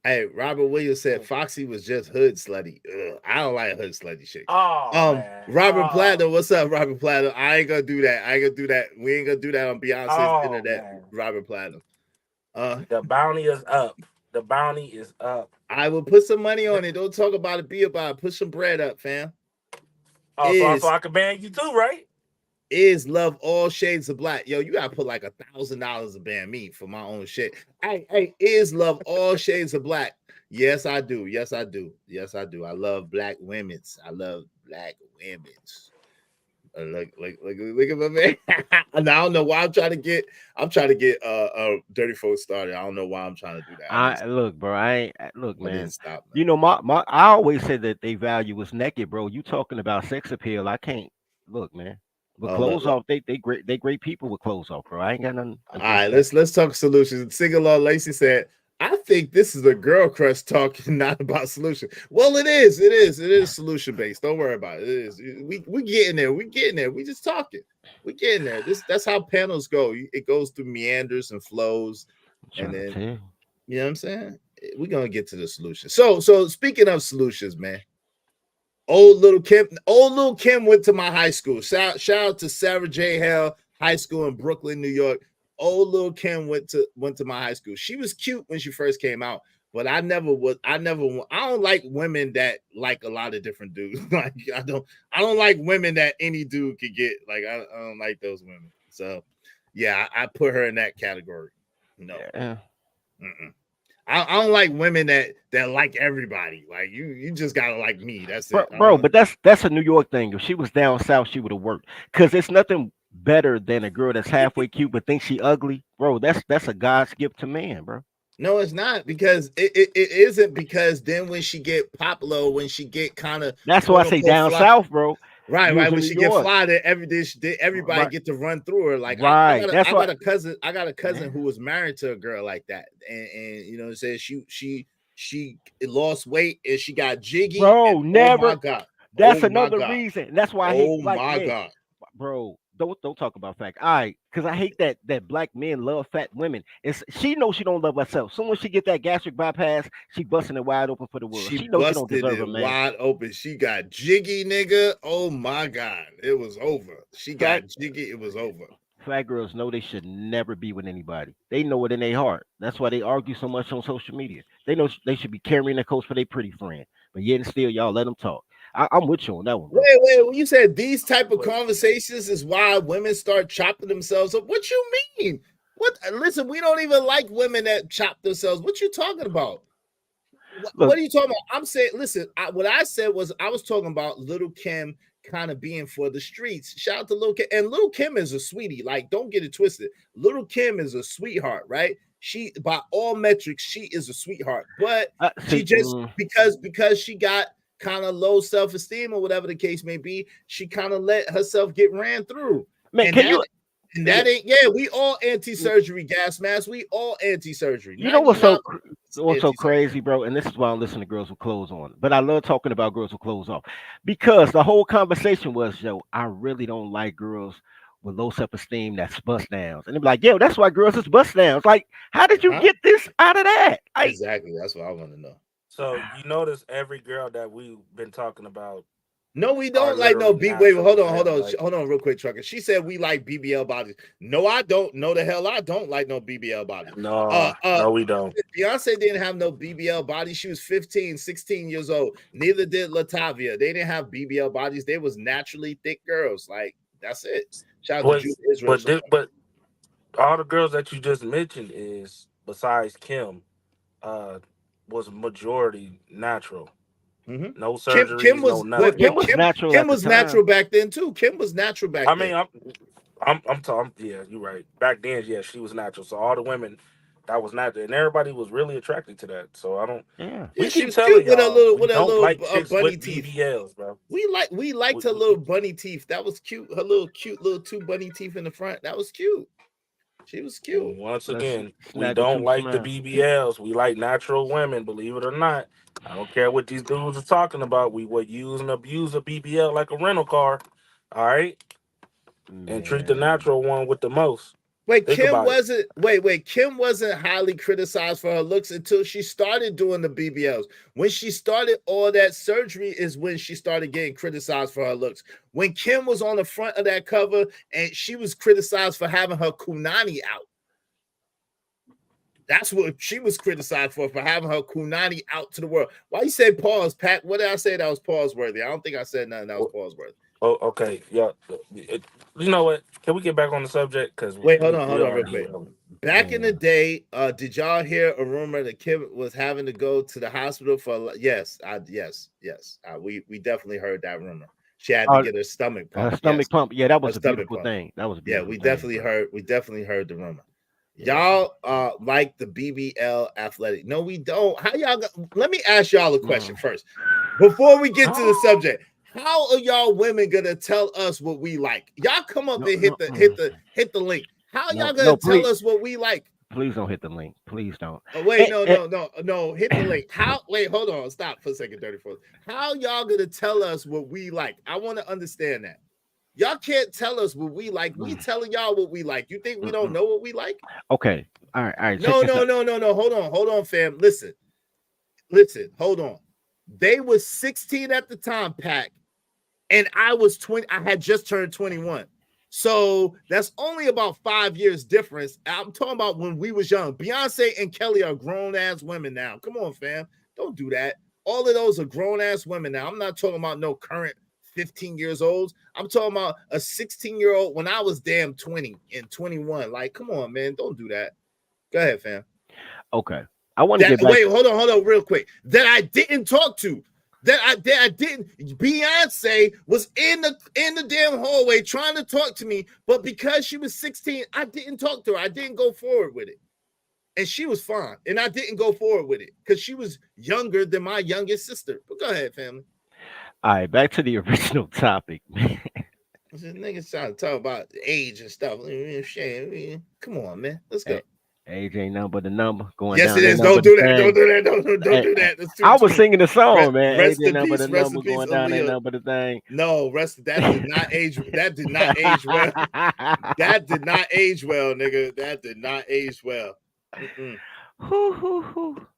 Hey, Robert Williams said Foxy was just hood slutty. Ugh, I don't like hood slutty shit. Robert Platinum, what's up, Robert Platinum? I ain't gonna do that. We ain't gonna do that on Beyonce's internet, man. Robert Platinum. The bounty is up. The bounty is up. I will put some money on it. Don't talk about it. Be about it. Put some bread up, fam. So I can ban you too, right? Is love all shades of black. Yo, you gotta put like $1,000 to ban me for my own shit. Hey, is love all shades of black? Yes, I do. Yes, I do. Yes, I do. I love black women's. I love black women's. Look at my man. And I don't know why I'm trying to get Dirty Folks started. I don't know why I'm trying to do that. Look, bro. Look, man. Stop, man. You know, I always said that they value was naked, bro. You talking about sex appeal? I can't look, man. With clothes off, they great people with clothes off, bro. I ain't got nothing. All right, let's talk solutions. Single Lacey said, I think this is a girl crush talking, not about solution. Well, it is solution based. Don't worry about it. It is. We getting there. We getting there. We just talking. We getting there. That's how panels go. It goes through meanders and flows, and then you know what I'm saying. We're gonna get to the solution. So speaking of solutions, man. Old little Kim went to my high school. Shout out to Sarah J. Hale High School in Brooklyn, New York. Old little Kim went to my high school. She was cute when she first came out, but I don't like women that like a lot of different dudes. Like I don't like women that any dude could get. Like I don't like those women. So yeah, I put her in that category. No. Yeah. I don't like women that like everybody. Like you just gotta like me. That's it, bro. But that's a New York thing. If she was down south, she would have worked. Cause it's nothing better than a girl that's halfway cute but thinks she ugly, bro. That's a God's gift to man, bro. No, it's not, because it isn't, because then when she get popular, when she get kind of, that's why I say down south, bro. Right. When she get fly, everybody get to run through her. Like I got a cousin who was married to a girl like that, and you know, it says she lost weight and she got jiggy. Bro, never. Oh my God. That's another reason. That's why I hate. Oh my God, bro. Don't talk about fact. All right, because I hate that black men love fat women. She knows she don't love herself. Soon as she get that gastric bypass, she busting it wide open for the world. She knows she don't deserve a man. Wide open. She got jiggy, nigga. Oh my God, it was over. She got jiggy. It was over. Fat girls know they should never be with anybody. They know it in their heart. That's why they argue so much on social media. They know they should be carrying their coats for their pretty friend, but yet and still y'all let them talk. I'm with you on that one. Bro. Wait. When you said these type of conversations is why women start chopping themselves up, what you mean? What? Listen, we don't even like women that chop themselves. What you talking about? What are you talking about? I'm saying, listen, what I said was I was talking about Little Kim kind of being for the streets. Shout out to Little Kim. And Little Kim is a sweetie. Like, don't get it twisted. Little Kim is a sweetheart, right? She, by all metrics, she is a sweetheart. But she See, just because she got kind of low self-esteem or whatever the case may be, she kind of let herself get ran through. man, And can you? that ain't, yeah, we all anti-surgery, gas mask. We all anti-surgery. You know what's 99 what's so crazy, bro? And this is why I listen to girls with clothes on. But I love talking about girls with clothes off because the whole conversation was, yo, I really don't like girls with low self-esteem that's bust downs. And they're like, yo, that's why girls is bust downs. Like, how did you get this out of that? Exactly. That's what I want to know. So you notice every girl that we've been talking about. No, we don't like no B. Wait, hold on, real quick, trucker. She said we like BBL bodies. No, I don't. No, the hell I don't like no BBL bodies. No, no, we don't. Beyonce didn't have no BBL bodies. She was 15, 16 years old. Neither did Latavia. They didn't have BBL bodies. They was naturally thick girls. Like, that's it. Shout out to Judah Israel. But all the girls that you just mentioned is, besides Kim, was majority natural. Mm-hmm. No surgeries, Kim was, no nothing. Kim was natural. Kim was natural back then too. Kim was natural back then. I mean, I'm talking. Yeah, you're right. Back then, yeah, she was natural. So all the women that was natural, and everybody was really attracted to that. So I don't. Yeah, we she keep was telling cute with her y'all, little, we don't like chicks bunny with teeth. BBLs, bro. We liked her little bunny teeth. That was cute. Her little cute little two bunny teeth in the front. That was cute. She was cute. Once again, we don't like the BBLs. We like natural women, believe it or not. I don't care what these dudes are talking about. We would use and abuse a BBL like a rental car. All right? And treat the natural one with the most. Wait, Think Kim about wasn't Kim wasn't highly criticized for her looks until she started doing the BBLs. When she started all that surgery is when she started getting criticized for her looks. When Kim was on the front of that cover and she was criticized for having her kunani out. That's what she was criticized for having her kunani out to the world. Why you say pause, Pat? What did I say that was pause worthy? I don't think I said nothing that was pause worthy. Oh, okay. Yeah. You know what? Can we get back on the subject? Because wait, hold on real quick. Back in the day, did y'all hear a rumor that Kim was having to go to the hospital for? Yes, we definitely heard that rumor. She had to get her stomach pump. Her stomach pump. Yeah, that was a beautiful thing. That was a beautiful we definitely heard the rumor. Y'all like the BBL athletic? No, we don't. How y'all? Let me ask y'all a question first, before we get to the subject. How are y'all women gonna tell us what we like? Y'all come up and hit the link. How y'all gonna tell us what we like? Please don't hit the link. Please don't. Oh, wait, no. Hit the link. How? Wait, hold on. Stop for a second. 34. How y'all gonna tell us what we like? I want to understand that. Y'all can't tell us what we like. We telling y'all what we like. You think we don't know what we like? Okay. All right. No. Hold on, fam. Listen. Hold on. They was 16 at the time, Pac, and I was 20. I had just turned 21. So that's only about 5 years difference. I'm talking about when we was young. Beyonce and Kelly are grown-ass women now. Come on, fam. Don't do that. All of those are grown-ass women now. I'm not talking about no current 15 years old. I'm talking about a 16-year-old when I was damn 20 and 21. Like, come on, man. Don't do that. Go ahead, fam. Okay. I want to get back. Wait, hold on, real quick. That I didn't talk to. That I didn't. Beyonce was in the damn hallway trying to talk to me, but because she was 16, I didn't talk to her. I didn't go forward with it. And she was fine. And I didn't go forward with it because she was younger than my youngest sister. But go ahead, family. All right, back to the original topic, man. This niggas trying to talk about age and stuff. Come on, man. Let's go. Age ain't nothing but a number. Going yes, down it is. Don't do that. Don't do that. Don't do that. I was singing the song, man. Rest Age in ain't peace. nothing but a number. Going down ain't nothing but a thing. No, that did not age. That did not age well. That did not age well, nigga. That did not age well.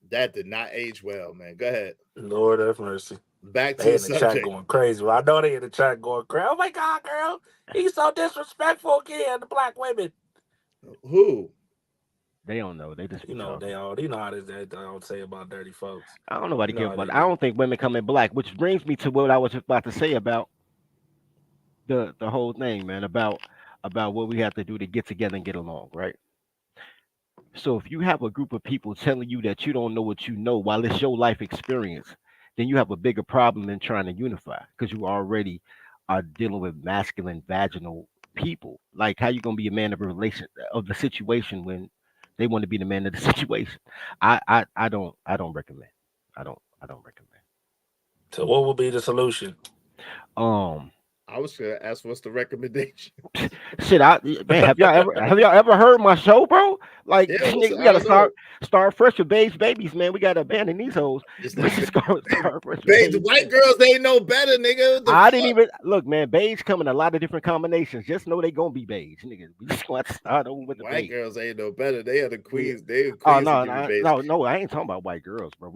That did not age well, man. Go ahead. Lord have mercy. Back to they the in the subject. chat going crazy. Well, I know they in the chat going crazy. Oh my God, girl, he's so disrespectful again. The black women. Who? They don't know. They just they know how they don't say about dirty folks. I don't know what to give, but I don't think women come in black, which brings me to what I was about to say about the whole thing, man. About what we have to do to get together and get along, right? So if you have a group of people telling you that you don't know what you know while it's your life experience, then you have a bigger problem than trying to unify because you already are dealing with masculine vaginal people. Like how you gonna be a man of a relation of the situation when They want to be the man of the situation. I don't recommend. I don't recommend. So what would be the solution? I was gonna ask what's the recommendation. Shit, man, have y'all ever heard my show, bro? Like, Yeah, nigga, we I gotta don't know. start fresh with babes, babies, man. We gotta abandon these hoes. Start fresh with The babes. white girls, they ain't no better, nigga. I didn't even look, man. Beige come in a lot of different combinations. Just know they gonna be beige, nigga. We just gonna have to start over with the White beige. girls ain't no better. They are the queens. They the Oh queens no, of giving beige. no, I ain't talking about white girls, bro.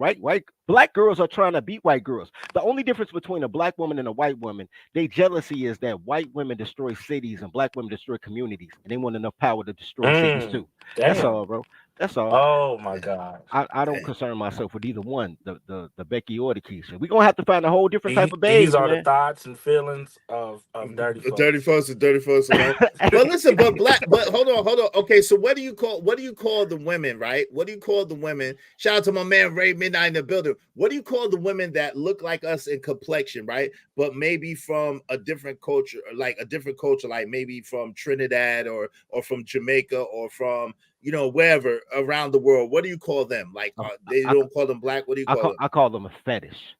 Black girls are trying to beat white girls. The only difference between a black woman and a white woman, they jealousy is that white women destroy cities and black women destroy communities, and they want enough power to destroy cities too. That's Damn. all, bro. That's all. Oh my God. I don't concern myself with either one, the Becky or the Keisha. We're gonna have to find a whole different type of babes, These are man. the thoughts and feelings of dirty folks. Dirty folks alone. But listen, but hold on. Okay, so what do you call the women, right? What do you call the women? Shout out to my man Ray Midnight in the building. What do you call the women that look like us in complexion, right? But maybe from a different culture, like maybe from Trinidad or from Jamaica or from wherever around the world. What do you call them? Like they don't call them black. What do you call them? I call them a fetish.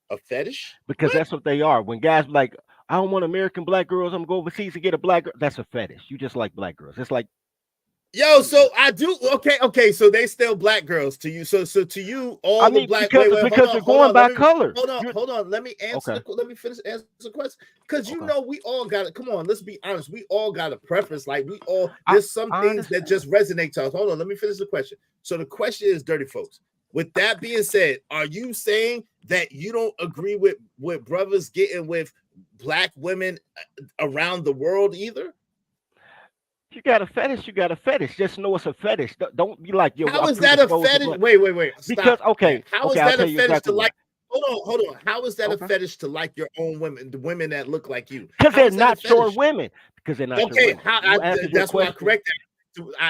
A fetish? Because that's what they are. When guys be like, I don't want American black girls, I'm gonna go overseas and get a black girl. That's a fetish. You just like black girls. It's like, yo, so I do okay. So they still black girls to you. So to you, all the black because you're going by color. Hold on. Let me answer. Okay. Let me finish answer the question. Because we all got it. Come on, let's be honest. We all got a preference. Like there's some things that just resonate to us. Hold on, let me finish the question. So the question is, dirty folks. With that being said, are you saying that you don't agree with brothers getting with black women around the world either? You got a fetish. You got a fetish. Just know it's a fetish. Don't be like, yo. How is that a fetish? Wait. Stop. Because How is that a fetish exactly to like? Hold on. How is that a fetish to like your own women, the women that look like you? Because they're not your women. Because they're not your women. That's why I corrected.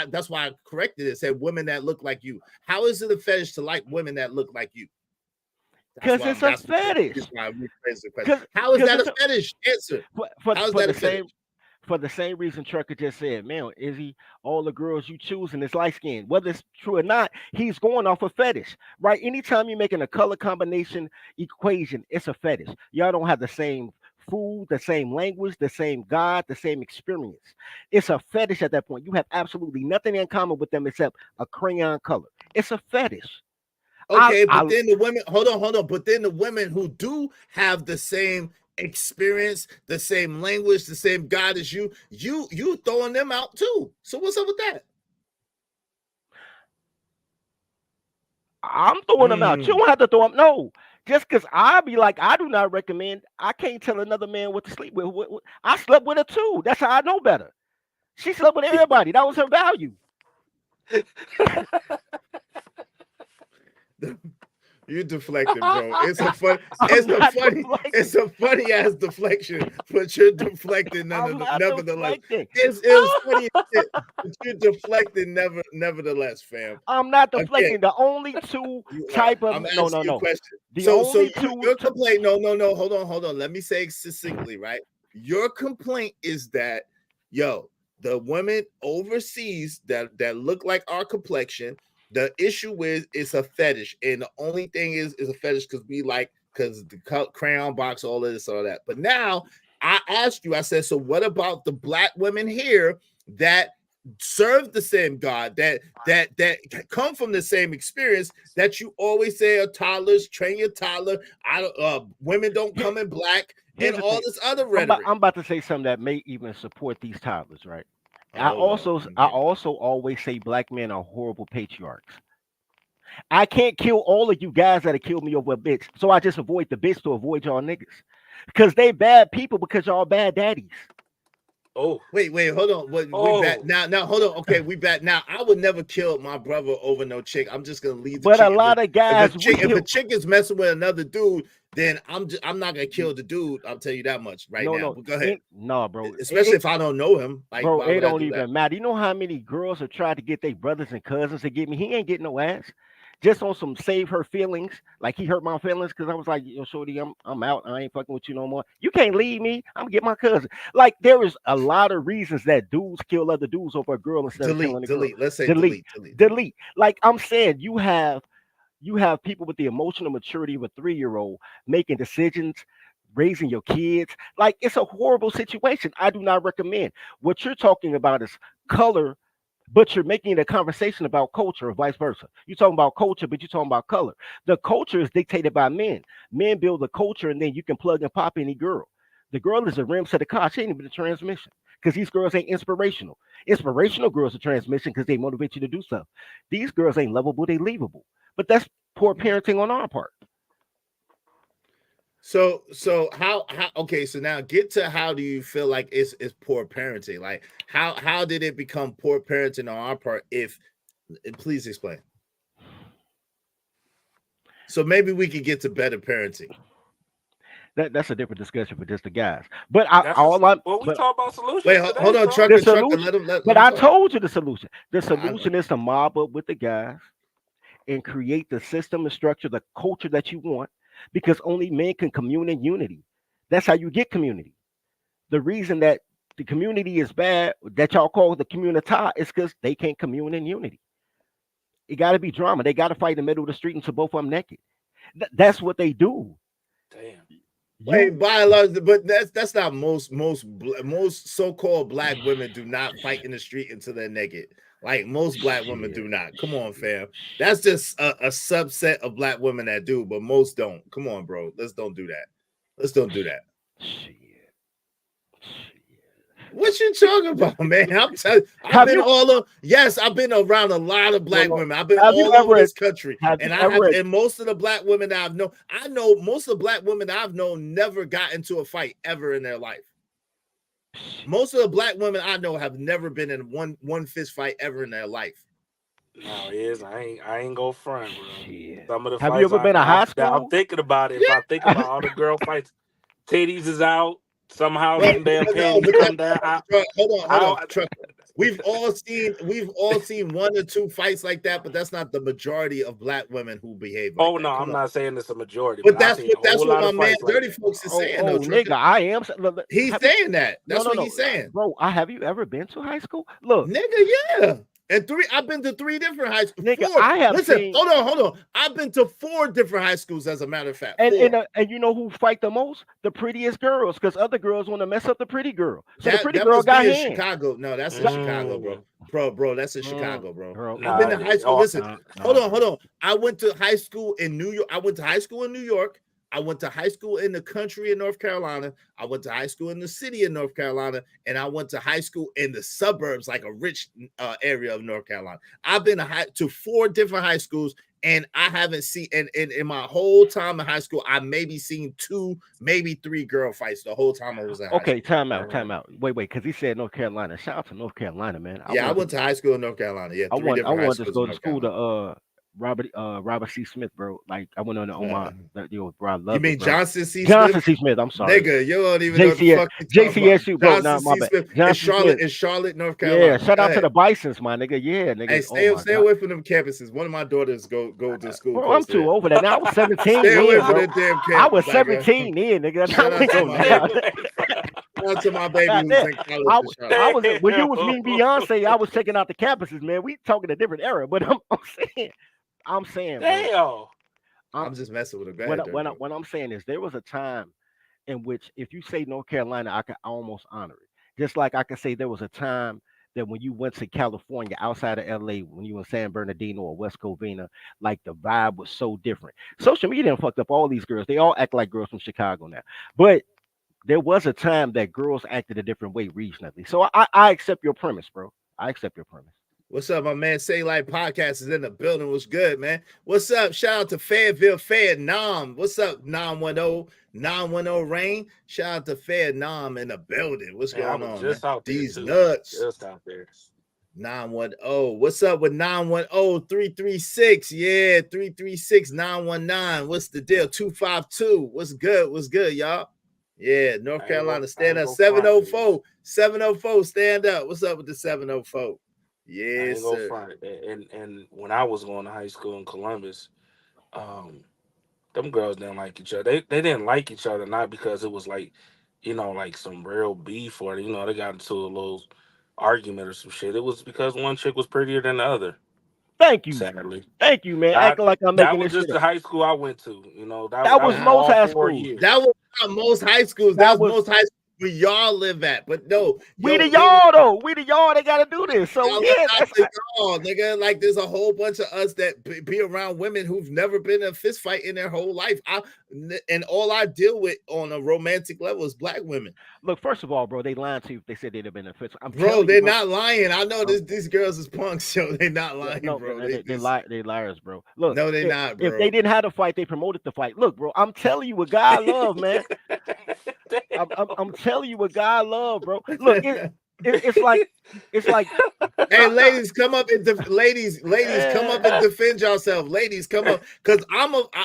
That's why I corrected it. Said women that look like you. How is it a fetish to like women that look like you? Because it's a fetish. How is that a fetish? Answer. How is that a fetish? For the same reason Trucker just said, man, Izzy, all the girls you choosing is light skinned. Whether it's true or not, he's going off a fetish, right? Anytime you're making a color combination equation, it's a fetish. Y'all don't have the same food, the same language, the same God, the same experience. It's a fetish at that point. You have absolutely nothing in common with them except a crayon color. It's a fetish. Okay, but then the women, hold on. But then the women who do have the same experience, the same language, the same God as you throwing them out too. So what's up with that? I'm throwing them out. You don't have to throw them. No, just because I be like, I do not recommend. I can't tell another man what to sleep with. I slept with her too. That's how I know better. She slept with everybody. That was her value. You deflecting, bro. It's a funny ass deflection, but you're deflecting nevertheless. It was funny as shit, but you're deflecting nevertheless, fam. I'm not deflecting. Again, the only two type of no. Question. So your complaint, no, hold on. Let me say it succinctly, right? Your complaint is that, the women overseas that look like our complexion. The issue is it's a fetish, and the only thing is a fetish because the crayon box, all of this, all that. But now I asked you, I said, so what about the black women here that serve the same God, that come from the same experience that you always say are toddlers, train your toddler. Women don't come in black and all this other rhetoric. I'm about to say something that may even support these toddlers, right? I also always say black men are horrible patriarchs. I can't kill all of you guys that have killed me over a bitch, so I just avoid the bitch to avoid y'all niggas, because they bad people because y'all bad daddies. Oh, wait, hold on. We back now. Hold on. Okay, we back now. I would never kill my brother over no chick. I'm just gonna leave. But a lot of guys, if a chick is messing with another dude, then I'm not gonna kill the dude. I'll tell you that much now. No, but go ahead. No, bro. Especially if I don't know him. Like, bro, it don't even matter. You know how many girls have tried to get their brothers and cousins to get me? He ain't getting no ass. just on some save her feelings. Like he hurt my feelings because I was like, yo, shorty, I'm out. I ain't fucking with you no more. You can't leave me. I'm gonna get my cousin. Like there is a lot of reasons that dudes kill other dudes over a girl instead of killing a girl. Delete. Let's say Delete. delete. Delete. Like I'm saying, you have people with the emotional maturity of a 3-year-old making decisions, raising your kids. Like it's a horrible situation. I do not recommend. What you're talking about is color, but you're making it a conversation about culture or vice versa. You're talking about culture, but you're talking about color. The culture is dictated by men. Men build the culture, and then you can plug and pop any girl. The girl is a rim to the car. She ain't even a transmission because these girls ain't inspirational. Inspirational girls are transmission because they motivate you to do stuff. These girls ain't lovable, they leavable. But that's poor parenting on our part. So how okay, so now get to how do you feel like it's poor parenting? Like how did it become poor parenting on our part? If please explain. So maybe we could get to better parenting. That's a different discussion for just the guys. But we talk about solutions. Wait, today, hold on, bro. trucker, let him. But I told you the solution. The solution is to mob up with the guys and create the system and structure, the culture that you want, because only men can commune in unity. That's how you get community. The reason that the community is bad, that y'all call the community, is because they can't commune in unity. It got to be drama. They got to fight in the middle of the street until both of them naked. That's what they do. Damn. Wait, biological, but that's not most so-called black women do not fight in the street until they're naked. Like most black women do not. Come on, fam. That's just a subset of black women that do, but most don't. Come on, bro. Let's don't do that. Let's don't do that. What you talking about, man? I'm telling you, I've been around a lot of black women. I've been all over this country, and most of the black women I know most of the black women I've known never got into a fight ever in their life. Most of the black women I know have never been in one fist fight ever in their life. No, I ain't go front, bro. Some of the have fights you ever been to high school? I'm thinking about it. If I think about all the girl fights, titties is out. Somehow some damn panties come down. Hold on. Trucker. We've all seen one or two fights like that, but that's not the majority of black women who behave like that. I'm not saying it's a majority. But that's what my man Dirty Folks is saying. Oh, nigga, I am. He's saying that. That's what he's saying. Bro, have you ever been to high school? Look, nigga, yeah. And I've been to 3 different high schools. Nigga, Hold on. I've been to 4 different high schools, as a matter of fact. And you know who fight the most? The prettiest girls, because other girls want to mess up the pretty girl. So the pretty girl got hands. Chicago. No, that's in Chicago, bro. Bro, that's in Chicago, bro. I've been to high school. Listen, hold on. I went to high school in New York. I went to high school in the country in North Carolina. I went to high school in the city of North Carolina, and I went to high school in the suburbs, like a rich area of North Carolina. I've been to 4 different high schools, and I haven't seen, and in my whole time in high school, I maybe seen 2, maybe 3 girl fights the whole time I was in high school. Time out. Wait, because he said North Carolina. Shout out to North Carolina, man. I went to high school in North Carolina. Yeah, I wanted to go to school to Robert C. Smith, bro. Like I went on my bro. I love you mean it, bro. Johnson C. Johnson C. Smith. I'm sorry, nigga. You don't even know what the fuck JCSU, bro. Johnson My C. bad. Smith in Charlotte, North Carolina. Yeah, shout out to the Bisons, my nigga. Yeah, nigga. Hey, stay away from them campuses. One of my daughters go to school. Bro, I'm too over that. Now I was 17. Stay away from that damn campus. I was 17 then, nigga. Shout out to my baby who's in college. I was when you was me and Beyonce. I was checking out the campuses, man. We talking a different era, but I'm saying, damn. I'm just messing with a what I'm saying is there was a time in which if you say North Carolina, I could almost honor it. Just like I can say there was a time that when you went to California outside of LA, when you were in San Bernardino or West Covina, like the vibe was so different. Social media done fucked up all these girls. They all act like girls from Chicago now. But there was a time that girls acted a different way regionally. So I accept your premise, bro. I accept your premise. What's up, my man? Say Life Podcast is in the building. What's good, man? What's up? Shout out to Fayetteville, Nam. What's up, 910 Rain? Shout out to Nam in the building. What's going on, just man? Out there These too. nuts. Just out there. 910. What's up with 910-336? Yeah, 336-919. What's the deal? 252. What's good? What's good, y'all? Yeah, North Carolina, stand up. 704. 704, stand up. What's up with the 704? I Yes, ain't gonna sir. front. And when I was going to high school in Columbus, them girls didn't like each other. They didn't like each other not because it was like, like some real beef or they got into a little argument or some shit. It was because one chick was prettier than the other. Thank you. Sadly, Thank you, man. that Acting like I'm that making was this just shit the up. high school I went to. That That was was most all high 4 schools. years. That was not most high schools. That That's was most high schools where y'all live at. But no, we the yo, y'all though. We the y'all that gotta do this. So y'all yeah, are not that's the y'all, nigga. Like there's a whole bunch of us that be around women who've never been in a fist fight in their whole life. And all I deal with on a romantic level is black women. look. First of all, bro, they lied to you if they said they'd have been in a fist. I'm Bro, telling you, they're bro. not lying. I know these girls is punks, yo. They're not lying, No, bro. they liars, bro. Look, No, they not, if bro. they didn't have to fight, they promoted the fight. Look, bro, I'm telling you what God love, man. I'm telling you what God love, bro. Look, it's like Hey, ladies, come up and ladies, come up and defend yourself. Ladies, come up, because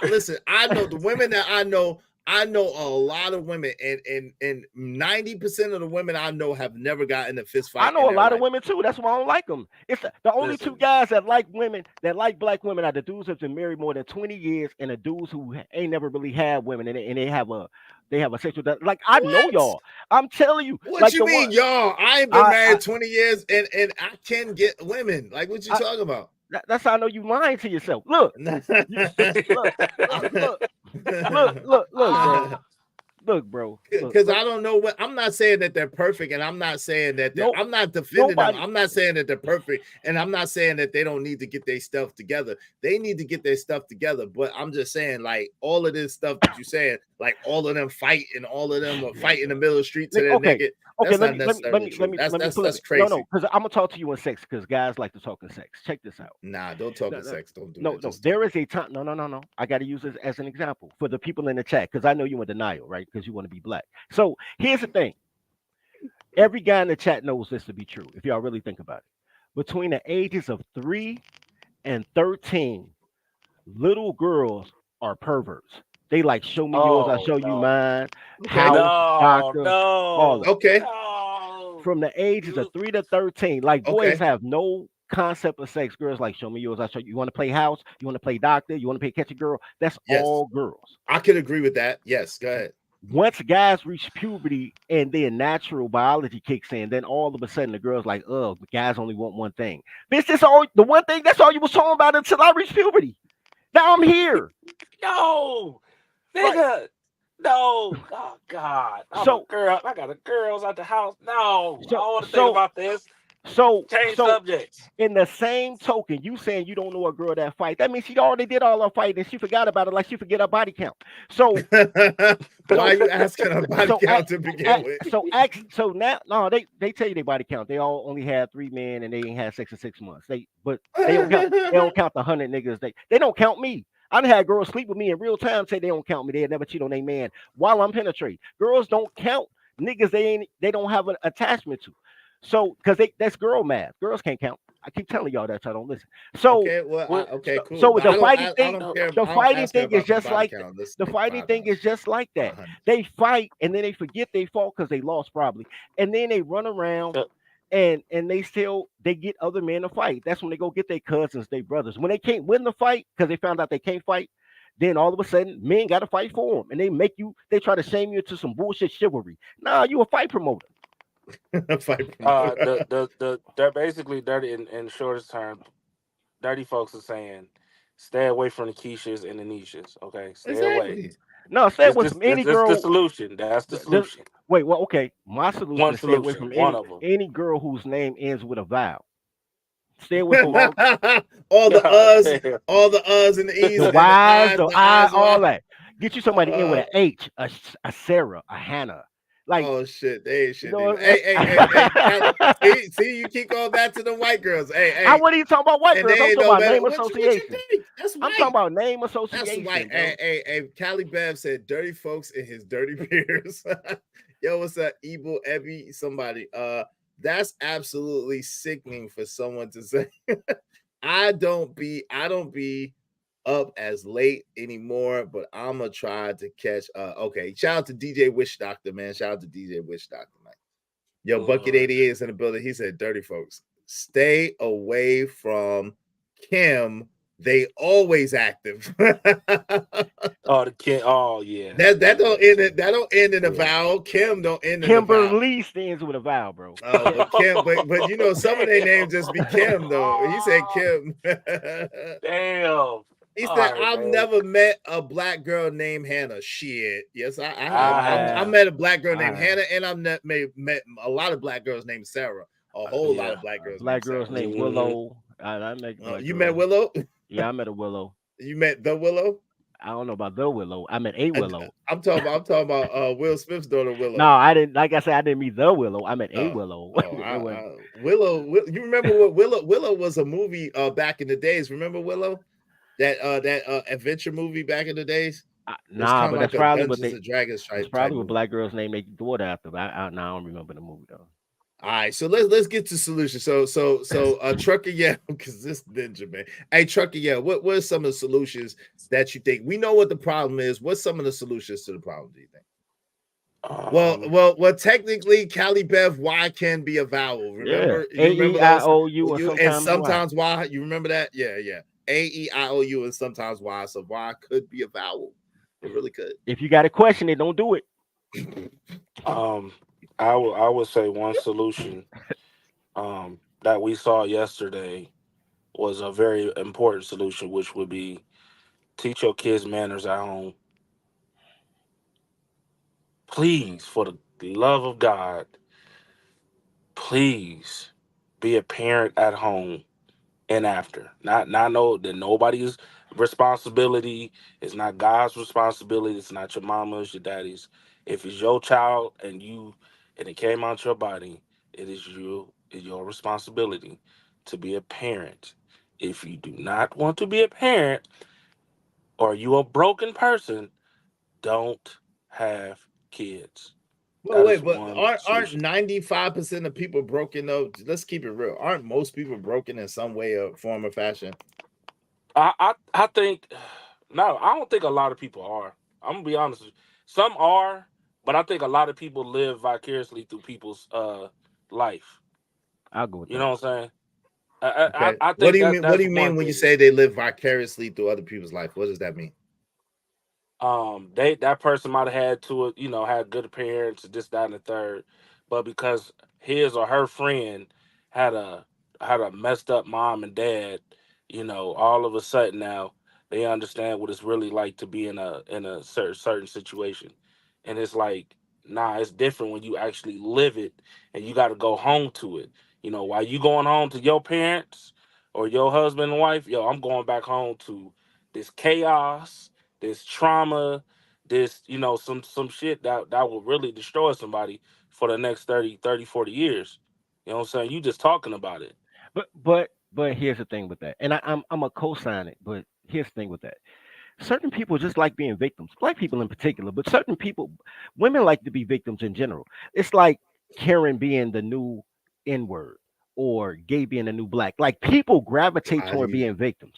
listen. I know the women that I know. I know a lot of women, and 90% of the women I know have never gotten a fist fight. I know a lot life. of women too. That's why I don't like them. It's the only two guys that like women that like black women are the dudes who've been married more than 20 years and the dudes who ain't never really had women and they have a sexual like I know y'all. I'm telling you. What like you mean, y'all? I ain't been married 20 years and I can get women. Like what you talking about? That's how I know you lying to yourself. Look, look, bro. Look, bro. Because I don't know what I'm not saying that they're perfect, and I'm not saying that I'm not defending them. I'm not saying that they're perfect, and I'm not saying that they don't need to get their stuff together. They need to get their stuff together. But I'm just saying, like all of this stuff that you're saying, like all of them fight and all of them are fight in the middle of the street to their naked. That's not necessarily true. That's crazy. No, because I'm gonna talk to you in sex because guys like to talk in sex. Check this out. Nah, don't talk in sex. Don't do no, that. No, there is a time. No. I got to use this as an example for the people in the chat because I know you in denial, right? Because you want to be black. So here's the thing. Every guy in the chat knows this to be true. If y'all really think about it, between the ages of 3 and 13, little girls are perverts. They like show me yours, I show you mine. House, doctor, all that. Okay. From the ages of 3 to 13, like boys have no concept of sex. Girls like show me yours, I show you. You want to play house? You want to play doctor? You want to play catch a girl? That's all girls. I could agree with that. Yes, go ahead. Once guys reach puberty and their natural biology kicks in, then all of a sudden the girls like, oh, guys only want one thing. This is all the one thing. That's all you was talking about until I reached puberty. Now I'm here. Yo, nigga. No. Oh God. I got a girls at the house. No. I don't want to think about this. Change subjects. In the same token, you saying you don't know a girl that fight. That means she already did all her fighting and she forgot about it like she forget her body count. So why are you asking her body count to begin with? So now they tell you their body count. They all only had 3 men and they ain't had sex in 6 months. They don't count the 100 niggas. They don't count me. I done had girls sleep with me in real time say they don't count me. They never cheat on their man while I'm penetrating. Girls don't count niggas they don't have an attachment to. So because that's girl math. Girls can't count. I keep telling y'all that y'all don't listen. So cool. So the fighting thing is just like the fighting thing is just like that. They fight and then they forget they fought because they lost probably, and then they run around. And they get other men to fight. That's when they go get their cousins, their brothers. When they can't win the fight because they found out they can't fight, then all of a sudden men got to fight for them, and they try to shame you into some bullshit chivalry. Nah, you a fight promoter. They're basically dirty in shortest term. Dirty folks are saying, stay away from the Keishas and the Nishas. Okay, stay away. No, stay away from any girl. That's the solution. That's the solution. Wait, well, okay. My solution is stay away from any girl whose name ends with a vowel. Stay away from all the uhs and the e's, the y's, the I, all that. Get you somebody in with an H, a Sarah, a Hannah. Like, oh shit, they ain't shit. Hey, see, you keep going back to the white girls. Hey, I wasn't even talking about white girls. I'm talking about name association. That's white. I'm talking about name association. That's white. Hey, Cali Bev said dirty folks in his dirty beers. Yo, what's up, Evil Evie? Somebody. That's absolutely sickening for someone to say. I don't be up as late anymore, but I'm gonna try to catch. Okay, shout out to DJ Wish Doctor, man. Shout out to DJ Wish Doctor, man. Yo, Bucket 88 is in the building. He said, "Dirty folks." stay away from Kim. They always active. Oh, the kid. Oh, yeah. That don't end it. That don't end in a vowel. Kim don't end in a vowel. Kimberly stands with a vowel, bro. Oh, but Kim, but you know, some of their names just be Kim though. He said Kim. Damn. He All said, right, "I've man. never met a black girl named Hannah." Shit, yes, I have. I I have. met a black girl I named have. Hannah, and I've met a lot of black girls named Sarah. A whole lot of black girls. Black named girls Sarah. named Willow. I met black You girl. met Willow? Yeah, I met a Willow. You met the Willow? I don't know about the Willow. I met a Willow. I'm talking about Will Smith's daughter Willow. No, I didn't. Like I said, I didn't meet the Willow. I met a Willow. Willow. You remember what Willow was a movie back in the days? Remember Willow? That adventure movie back in the days. Nah, but that's probably what Dungeons and Dragons That's probably what black girls named their daughter after. But I don't remember the movie though. All right, so let's get to solutions. So Trucker, yeah, because this ninja man. Hey, Trucker, yeah, what are some of the solutions that you think? We know what the problem is. What's some of the solutions to the problem? Do you think? Well. Technically, Cali Bev Y can be a vowel. Remember? Yeah. You remember A-E-I-O-U and sometimes Y. You remember that? Yeah. A-E-I-O-U and sometimes Y. So Y could be a vowel. It really could. If you got a question, it don't do it. I would say one solution that we saw yesterday was a very important solution, which would be teach your kids manners at home. Please, for the love of God, please be a parent at home and after. Not know that nobody's responsibility. It's not God's responsibility. It's not your mama's, your daddy's. If it's your child and it came out your body, it is your responsibility to be a parent. If you do not want to be a parent or you a broken person, don't have kids. Well, wait, but aren't 95% of people broken though? Let's keep it real. Aren't most people broken in some way or form or fashion? I think no, I don't think a lot of people are. I'm gonna be honest with you. Some are, but I think a lot of people live vicariously through people's life. I'll go with you that. know what I'm saying? Okay. I think what do you mean? What do you one mean when you thing. say they live vicariously through other people's life? What does that mean? That person might have had had good parents, this, that, and the third, but because his or her friend had a messed up mom and dad, all of a sudden now they understand what it's really like to be in a certain situation, and it's like, nah, it's different when you actually live it and you got to go home to it. While you going home to your parents or your husband and wife, I'm going back home to this chaos, this trauma, this, some shit that will really destroy somebody for the next 30, 40 years. You know what I'm saying? You just talking about it. But here's the thing with that, and I'm a co-sign it. But here's the thing with that: certain people just like being victims, black people in particular. But certain people, women like to be victims in general. It's like Karen being the new N word or gay being the new black. Like people gravitate toward being victims.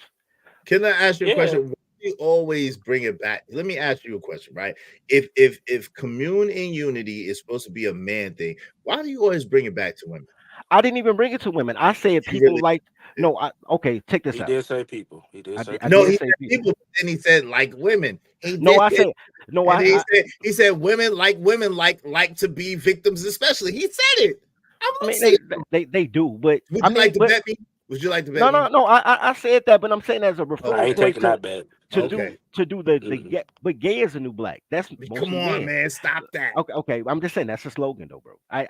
Can I ask you a question? Why do you always bring it back? Let me ask you a question, right? If commune and unity is supposed to be a man thing, why do you always bring it back to women? I didn't even bring it to women. I said people like no. Okay, check this He out. did say people. He did say people. No, he said people, and he said like women. He No, did. I said no. And he said women like to be victims, especially. He said it. I mean, they do, but would I you mean, like to bet me? Would you like to bet No, me? no, no. I said that, but I'm saying as a referral. I ain't taking that bet. To do the but gay is a new black. That's come on, man. Stop that. Okay. I'm just saying that's a slogan though, bro. I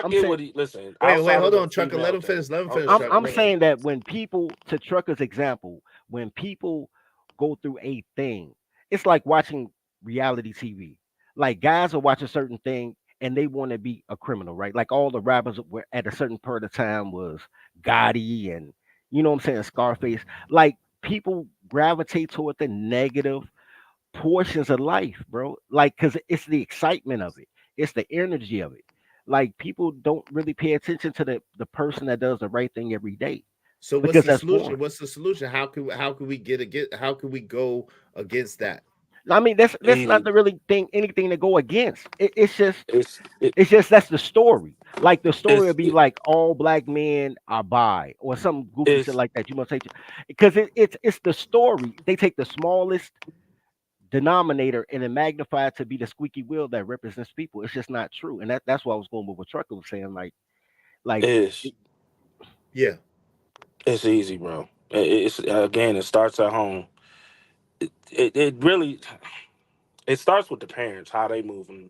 get what he listen. Wait, hold on, Trucker. Let him finish. I'm saying that when people, to Trucker's example, when people go through a thing, it's like watching reality TV. Like guys are watching a certain thing and they want to be a criminal, right? Like all the rappers were at a certain part of time was Gotti and you know what I'm saying, Scarface. Like people gravitate toward the negative portions of life, bro. Like because it's the excitement of it, it's the energy of it. Like people don't really pay attention to the person that does the right thing every day. So because what's the that's solution? boring. How can we go against that? I mean, that's not Easy. the really thing anything to go against. It's it, It's just that's the story. Like the story it's would be it, like all black men are bi or some goofy shit it's like that. You must say because it's the story. They take the smallest denominator and then magnify it to be the squeaky wheel that represents people. It's just not true. And that's why I was going with what Trucker was saying. Like it's Yeah. it's easy, bro. It's again, it starts at home. It really it starts with the parents, how they move and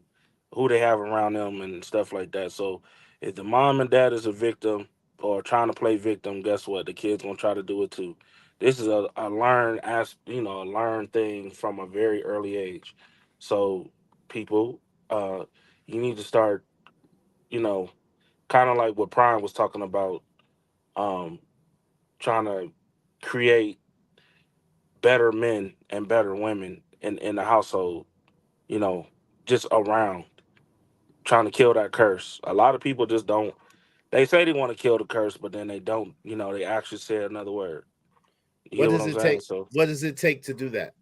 who they have around them and stuff like that. So if the mom and dad is a victim or trying to play victim, guess what? The kids gonna try to do it too. This is a learn as a learned thing from a very early age. So people, uh, you need to start, you know, kind of like what Prime was talking about, um, trying to create better men and better women in the household, you know, just around trying to kill that curse. A lot of people just don't. They say they want to kill the curse, but then they don't. They actually say another word. You What get what does I'm it saying? take? So, What does it take to do that?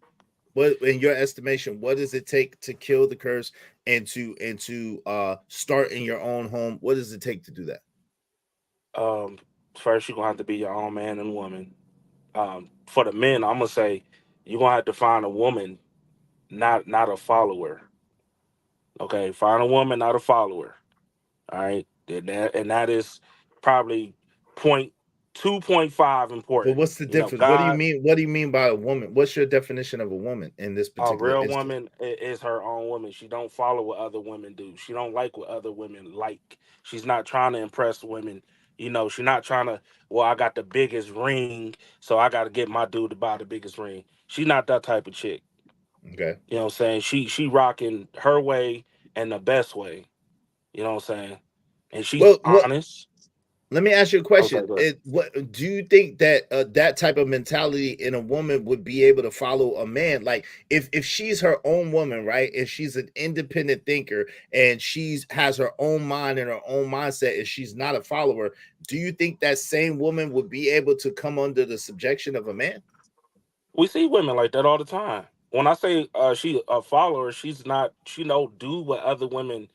What, in your estimation, what does it take to kill the curse and to start in your own home? What does it take to do that? um, first you're gonna have to be your own man and woman. For the men, I'm gonna say you're gonna have to find a woman, not a follower. Okay, find a woman, not a follower. All right, and that is probably point 2.5 But important. what's the difference? What do you God. mean? What do you mean by a woman? What's your definition of a woman in this A particular real instance? woman is her own woman. She don't follow what other women do. She don't like what other women like. She's not trying to impress women. She's not trying to, well, I got the biggest ring, so I got to get my dude to buy the biggest ring. She's not that type of chick. Okay. You know what I'm saying? She rocking her way and the best way. You know what I'm saying? And she's Well, what honest. let me ask you a Okay, question. good. What do you think that that type of mentality in a woman would be able to follow a man? Like if she's her own woman, right? If she's an independent thinker and she's has her own mind and her own mindset, and she's not a follower, do you think that same woman would be able to come under the subjection of a man? We see women like that all the time. When I say she a follower, she don't do what other women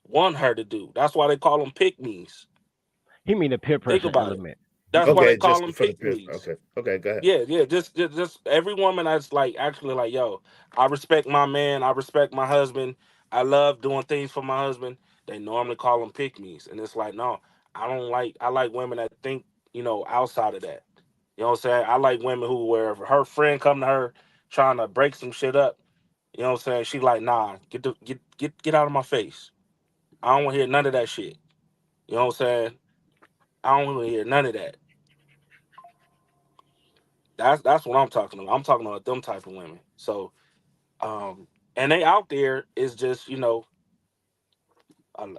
want her to do. That's why they call them pick me's. he mean the peer Think pressure about it. element. That's why they Okay, call just them for the pick peer. me's. Okay, okay, go ahead. Yeah, yeah. Just every woman that's like actually like, yo, I respect my man, I respect my husband, I love doing things for my husband. They normally call them pick me's, and it's like, no, I don't like. I like women that think, outside of that. You know what I'm saying? I like women who, where if her friend come to her trying to break some shit up, you know what I'm saying? She like, nah, get out of my face. I don't want to hear none of that shit. You know what I'm saying? I don't want to hear none of that. That's what I'm talking about. I'm talking about them type of women. So, and they out there is just,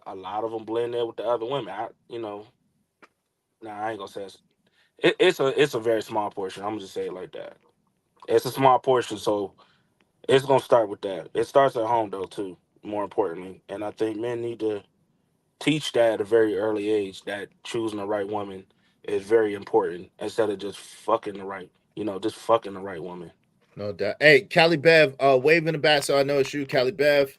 a lot of them blend in with the other women. Nah, I ain't gonna say it's a very small portion. I'm gonna just say it like that. It's a small portion, so it's gonna start with that. It starts at home though too, more importantly. And I think men need to teach that at a very early age that choosing the right woman is very important instead of just fucking the right, just fucking the right woman. No doubt. Hey, Cali Bev, wave in the back so I know it's you, Cali Bev.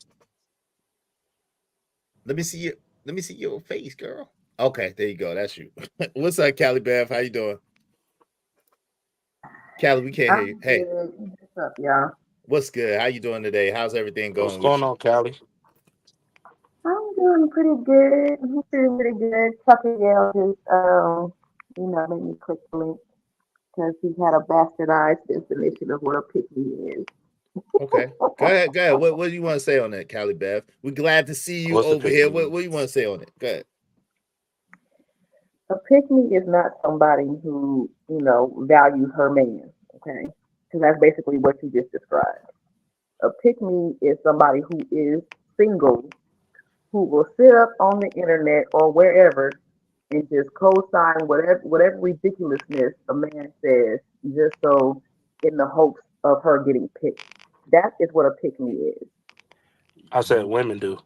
Let me see you. Let me see your face, girl. Okay, there you go. That's you. What's up, Cali Bev? How you doing? Callie, we can't hear you. I'm Hey, good. What's up, y'all? what's good? How you doing today? How's everything What's going with going you? on, Callie? I'm doing pretty good. I'm feeling pretty good. Tucker Yale just, made me click the link because he had a bastardized definition of what a pick me is. Okay. Go ahead. Go ahead. What do you want to say on that, Callie Bev? We're glad to see you What's the over pick here. me? What do you want to say on it? Go ahead. A pick me is not somebody who, values her man, okay? Because that's basically what you just described. A pick me is somebody who is single, who will sit up on the internet or wherever and just co-sign whatever ridiculousness a man says, just so in the hopes of her getting picked. That is what a pick me is. I said women do.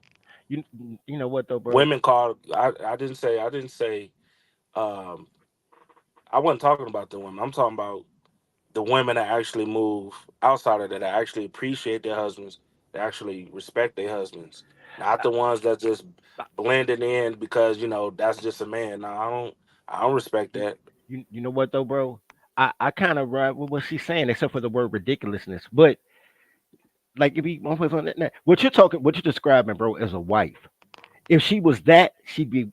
You you know what though, bro? Women call. I didn't say. Um, I wasn't talking about the women. I'm talking about the women that actually move outside of that actually appreciate their husbands, that actually respect their husbands, not the ones that just blended in because that's just a man. No, I don't respect that. You know what though, bro? I kind of ride with what she's saying, except for the word ridiculousness. But like, if you what you're describing, bro, as a wife. If she was that, she'd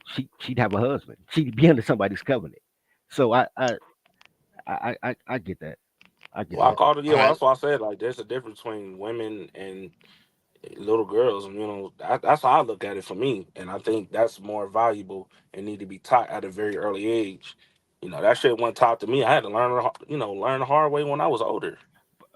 have a husband. She'd be under somebody's covenant. So I get that. I get Well, I that. called it. Yeah, All well, right. that's why I said like there's a difference between women and little girls. And, that's how I look at it for me, and I think that's more valuable and need to be taught at a very early age. That shit wasn't taught to me. I had to learn the hard way when I was older.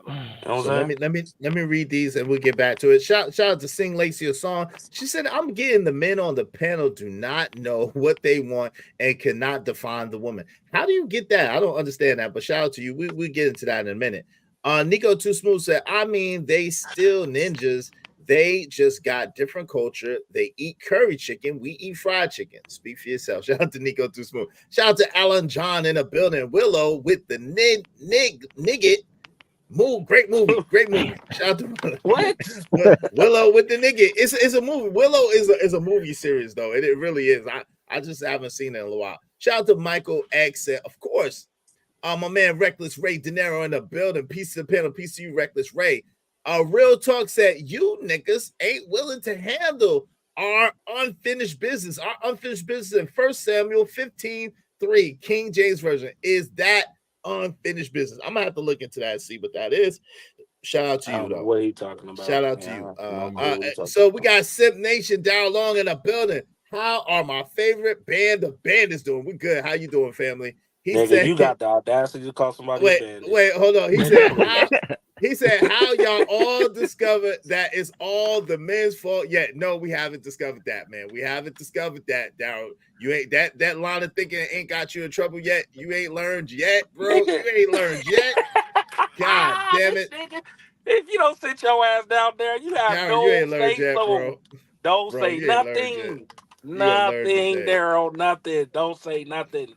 You know what So I'm saying? let me read these and we'll get back to it. Shout out to Sing Lacey a song. She said, "I'm getting the men on the panel do not know what they want and cannot define the woman." How do you get that? I don't understand that, but shout out to you. We'll get into that in a minute. Nico Too Smooth said, "I mean, they still ninjas. They just got different culture. They eat curry chicken. We eat fried chicken. Speak for yourself." Shout out to Nico Too Smooth. Shout out to Alan John in the building. Willow with the nigget. Great movie. Shout out to What? Willow with the nigga. It's a movie. Willow is a movie series though. It really is. I just haven't seen it in a while. Shout out to Michael X. Of course, my man Reckless Ray De Niro in the building. Peace to the panel. Peace to you, Reckless Ray. Real Talk said, "You niggas ain't willing to handle our unfinished business. Our unfinished business in 1 Samuel 15:3, King James Version. Is that unfinished business?" I'm gonna have to look into that and see what that is. Shout out to I you don't know though. what he talking about. Shout out to Yeah, you. no clue what he talking So we about. got Simp Nation down long in the building. How are my favorite band of bandits doing? We good. How you doing, family? He Nigga, said, you got the audacity to call somebody a wait, bandit. wait, hold on. He Nigga, said, please. how y'all all discovered that it's all the men's fault? Yeah, no, we haven't discovered that, man. We haven't discovered that, Daryl. You ain't that line of thinking ain't got you in trouble yet. You ain't learned yet, bro. Nigga. You ain't learned yet. God damn This it. nigga, if you don't sit your ass down there, you have Daryl, you no ain't learned say yet, so. bro. Don't Bro, say you ain't learned yet. nothing. You gonna learn Nothing, today. Daryl. Nothing. Don't say nothing.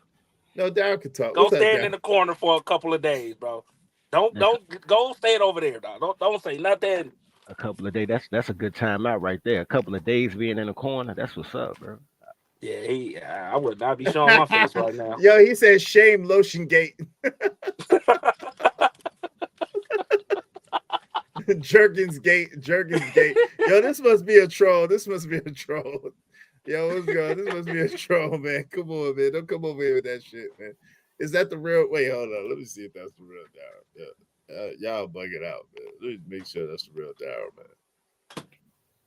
No, Daryl can talk. Go What's up, stand Daryl? in the corner for a couple of days, bro. Don't That's don't go stand over there, dog. Don't say nothing. a couple of days. That's a good time out right there. A couple of days being in the corner. That's what's up, bro. Yeah, I would not be showing my face right now. Yo, he said shame lotion gate. Jerkins gate. Yo, this must be a troll. Yo, what's going? This must be a troll, man. Come on, man. Don't come over here with that shit, man. Is that the real? Wait, hold on. Let me see if that's the real Daryl. Yeah. Y'all bug it out, man. Let me make sure that's the real Daryl, man.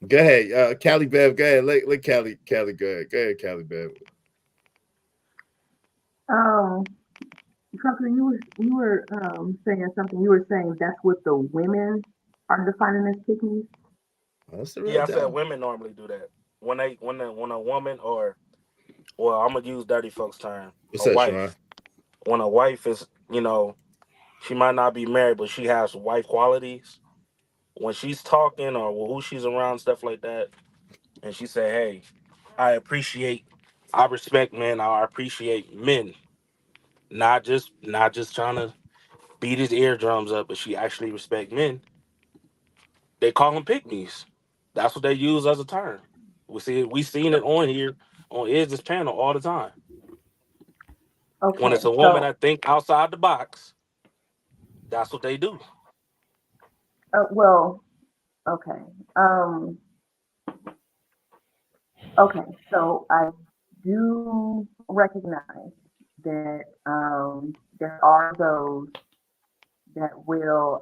Go ahead, Callie Bev. Go ahead. Let Callie go ahead. Go ahead, Callie Bev. Something you were saying something. You were saying that's what the women are defining as pygmies. That's the real Yeah, I said Daryl. women normally do that. When a woman or well, I'm gonna use dirty folks term. What's A up, Sean? wife. When a wife is, she might not be married, but she has wife qualities. When she's talking or who she's around, stuff like that, and she say, "Hey, I respect men. I appreciate men. Not just trying to beat his eardrums up, but she actually respect men." They call them pygmies. That's what they use as a term. We seen it on here on Is This panel all the time. When Okay, it's a woman so that think outside the box, that's what they do. well, okay, okay. So I do recognize that there are those that will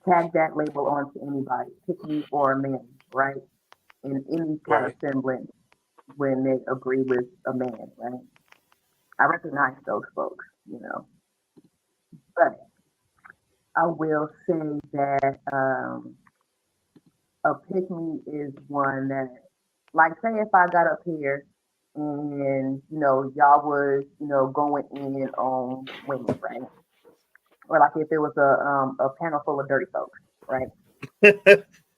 tag that label onto anybody, pick me or a man, right? In any sort of Right. semblance when they agree with a man, right? I recognize those folks, but I will say that a pick me is one that, like, say if I got up here and y'all was going in on women, right? Or like if it was a panel full of dirty folks, right?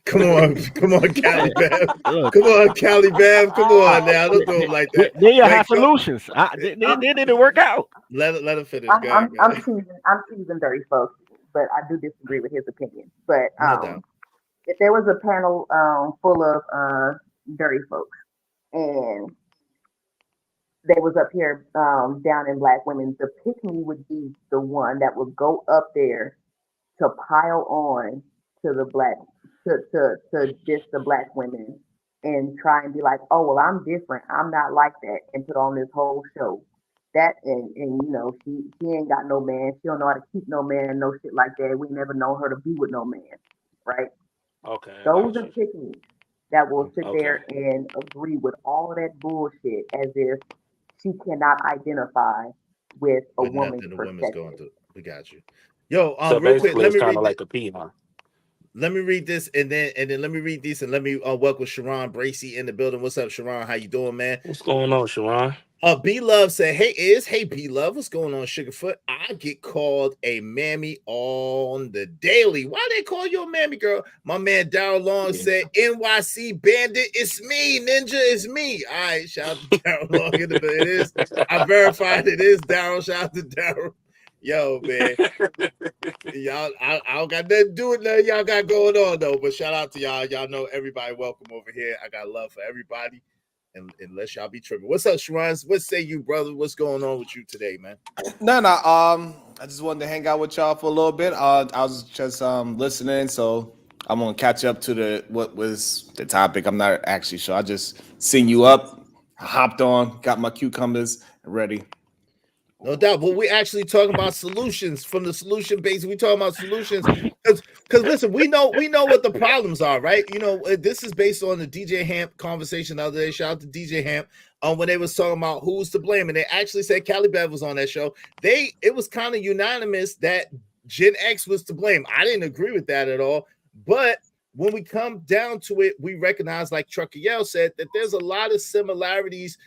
Come on, Cali Bev. Look. Come on, Cali Bev. Come on now. Don't do him like that. Then you Wait, have solutions. They didn't work out. Let him finish. Go I'm, ahead, I'm, go ahead. I'm teasing Dirty Folks, but I do disagree with his opinion. But No doubt. if there was a panel full of dirty folks and they was up here down in black women, the pick me would be the one that would go up there to pile on to the black to diss the black women and try and be like, oh well, I'm different, I'm not like that, and put on this whole show. That and you know she ain't got no man, she don't know how to keep no man, no shit like that. We never know her to be with no man, right? Okay, I Those got are you. pick-me that will sit Okay. there and agree with all that bullshit as if she cannot identify with a With woman's nothing the women's going perspective. through. We got you. Yo, So real quick, basically, let it's me kind read of this. like a peon. Let me read this and then let me read these and let me welcome Sharon Bracy in the building. What's up, Sharon? How you doing, man? What's going on, Sharon? B Love said, hey B Love, what's going on, Sugarfoot? I get called a mammy on the daily. Why they call you a mammy, girl? My man Daryl Long said, NYC Bandit, it's me, Ninja, it's me. All right, shout out to Daryl Long in the building. It is. I verified it is Daryl. Shout out to Daryl. Yo, man. Y'all, I don't got nothing to do with nothing y'all got going on though. But shout out to y'all. Y'all know everybody welcome over here. I got love for everybody. And unless y'all be tripping. What's up, Sharon? What say you, brother? What's going on with you today, man? No. I just wanted to hang out with y'all for a little bit. I was just listening, so I'm gonna catch up to what was the topic. I'm not actually sure. I just seen you up, hopped on, got my cucumbers ready. No doubt, but we're actually talking about solutions from the solution base. We talking about solutions because listen, we know what the problems are, right? You know, this is based on the DJ Hamp conversation the other day. Shout out to DJ Hamp when they was talking about who's to blame, and they actually said Cali Bev was on that show. It was kind of unanimous that Gen X was to blame. I didn't agree with that at all, but when we come down to it, we recognize, like Trucker Yell said, that there's a lot of similarities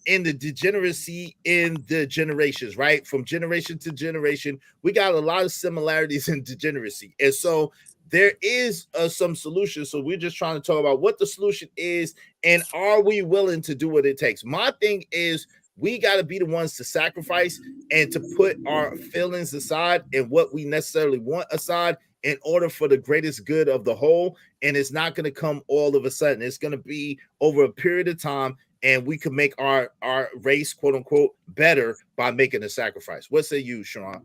in the degeneracy in the generations, right? From generation to generation, we got a lot of similarities in degeneracy. And so there is some solutions. So we're just trying to talk about what the solution is and are we willing to do what it takes? My thing is we got to be the ones to sacrifice and to put our feelings aside and what we necessarily want aside in order for the greatest good of the whole. And it's not going to come all of a sudden. It's going to be over a period of time. And we can make our race, quote unquote, better by making a sacrifice. What say you, Sharon?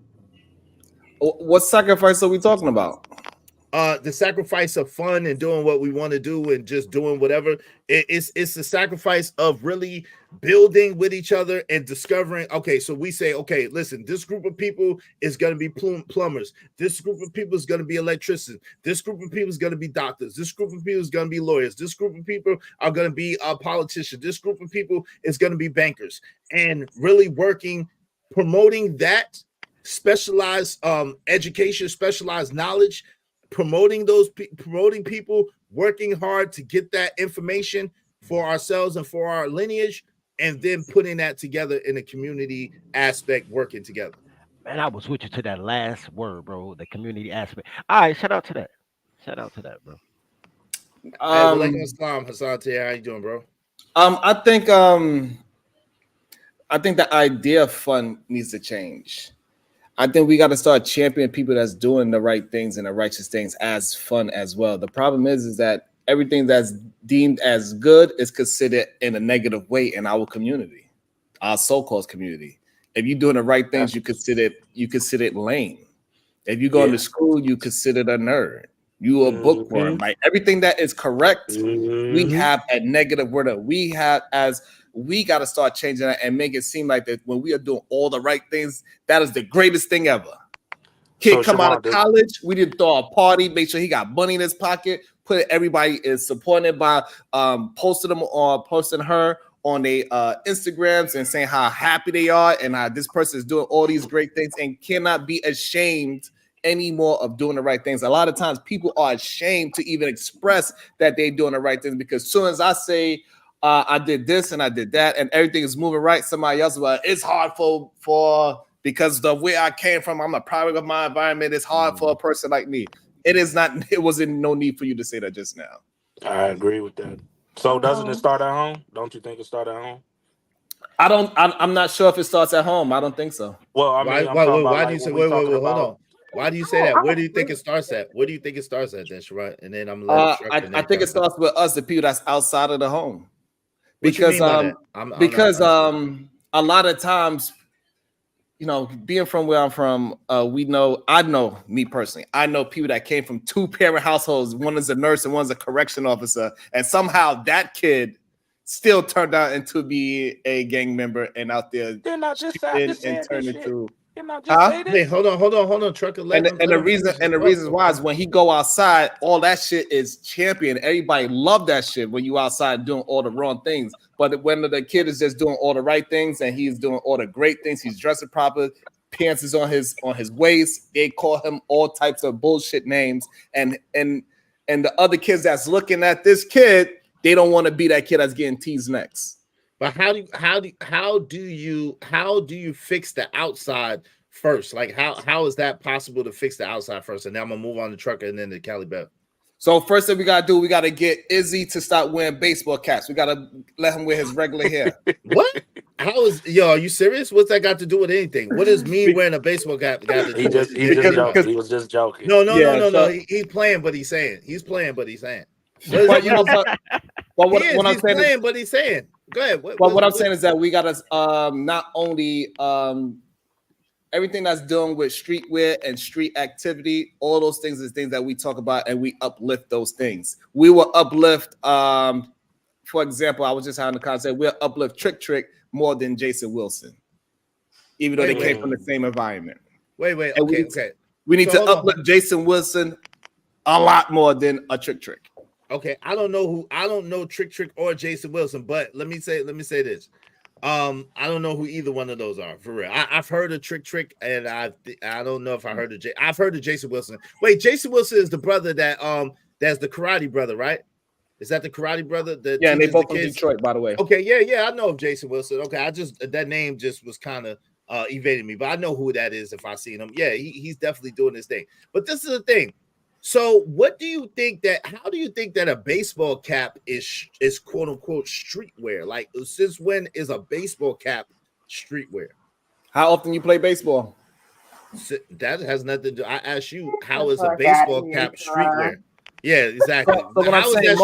What sacrifice are we talking about? The sacrifice of fun and doing what we want to do and just doing whatever. It's the sacrifice of really building with each other and discovering. Okay, so we say, okay, listen, this group of people is going to be plumbers. This group of people is going to be electricians. This group of people is going to be doctors. This group of people is going to be lawyers. This group of people are going to be politicians. This group of people is going to be bankers. And really working, promoting that specialized education, specialized knowledge, promoting people, working hard to get that information for ourselves and for our lineage, and then putting that together in a community aspect, working together. Man, I was with you to that last word, bro. The community aspect. All right, shout out to that. Shout out to that, bro. Hassan T, how you doing, bro? I think the idea of fun needs to change. I think we got to start championing people that's doing the right things and the righteous things as fun as well. The problem is that everything that's deemed as good is considered in a negative way in our community, our so-called community. If you're doing the right things, you consider it lame. If you go into school, you consider it a nerd. You a bookworm. Like everything that is correct, we have a negative word. We got to start changing that and make it seem like that when we are doing all the right things, that is the greatest thing ever. Kid come out of college, we did throw a party, make sure he got money in his pocket, put it, everybody is supporting it by posting her on their Instagrams and saying how happy they are and how this person is doing all these great things and cannot be ashamed anymore of doing the right things. A lot of times people are ashamed to even express that they're doing the right things because as soon as I say I did this and I did that and everything is moving right, somebody else, well, it's hard for because the way I came from, I'm a product of my environment. It's hard for a person like me. It is not. It wasn't no need for you to say that just now. I agree with that. So doesn't it start at home? Don't you think it starts at home? I'm not sure if it starts at home. I don't think so. Well, I mean, I'm talking about why do like you say when we talking hold about. on? Why do you say that? Where do you think it starts at? Where do you think it starts at, then, Sherrod? And then I'm gonna let Shrek and I then think it Kelsey. starts with us, the people that's outside of the home. What you mean by that? I'm not understanding. A lot of times, you know, being from where I'm from, I know me personally. I know people that came from 2-parent households. One is a nurse and one's a correction officer, and somehow that kid still turned out into be a gang member and out there Didn't I just say and this turn shit? into. Didn't I just say this? Hey, hold on, Trucker. And the reason why is when he go outside, all that shit is champion. Everybody love that shit when you outside doing all the wrong things. But when the kid is just doing all the right things and he's doing all the great things, he's dressing proper, pants is on his waist. They call him all types of bullshit names, and the other kids that's looking at this kid, they don't want to be that kid that's getting teased next. But how do you fix the outside first? Like how is that possible to fix the outside first? And now I'm gonna move on to Trucker and then to Cali Bell. So first thing we gotta do, we gotta get Izzy to start wearing baseball caps. We gotta let him wear his regular hair. What? Are you serious? What's that got to do with anything? What does me wearing a baseball cap got to do? He was just joking. No. He's playing, but he's saying. He's playing, but he's saying. But you know, he's playing, but he's saying. Go ahead. What I'm saying is that we gotta not only everything that's dealing with streetwear and street activity, all those things is things that we talk about and we uplift those things. We will uplift, for example, I was just having a conversation, we'll uplift Trick more than Jason Wilson, even though they came from the same environment. Wait, okay. We need to uplift Jason Wilson a lot more than a Trick. Okay, I don't know Trick or Jason Wilson, but let me say this. I don't know who either one of those are for real. I've heard of Trick, and I don't know if I heard of I've heard of Jason Wilson. Wait, Jason Wilson is the brother that's the karate brother, right? Is that the karate brother? Yeah, and they both from Detroit, by the way. Okay, yeah, I know of Jason Wilson. Okay, that name just was kind of evading me, but I know who that is if I seen him. Yeah, he's definitely doing this thing. But this is the thing. So, how do you think that a baseball cap is quote unquote streetwear? Like, since when is a baseball cap streetwear? How often you play baseball? That has nothing to do. I asked you, how is a baseball cap streetwear? Yeah, exactly. So what I'm saying,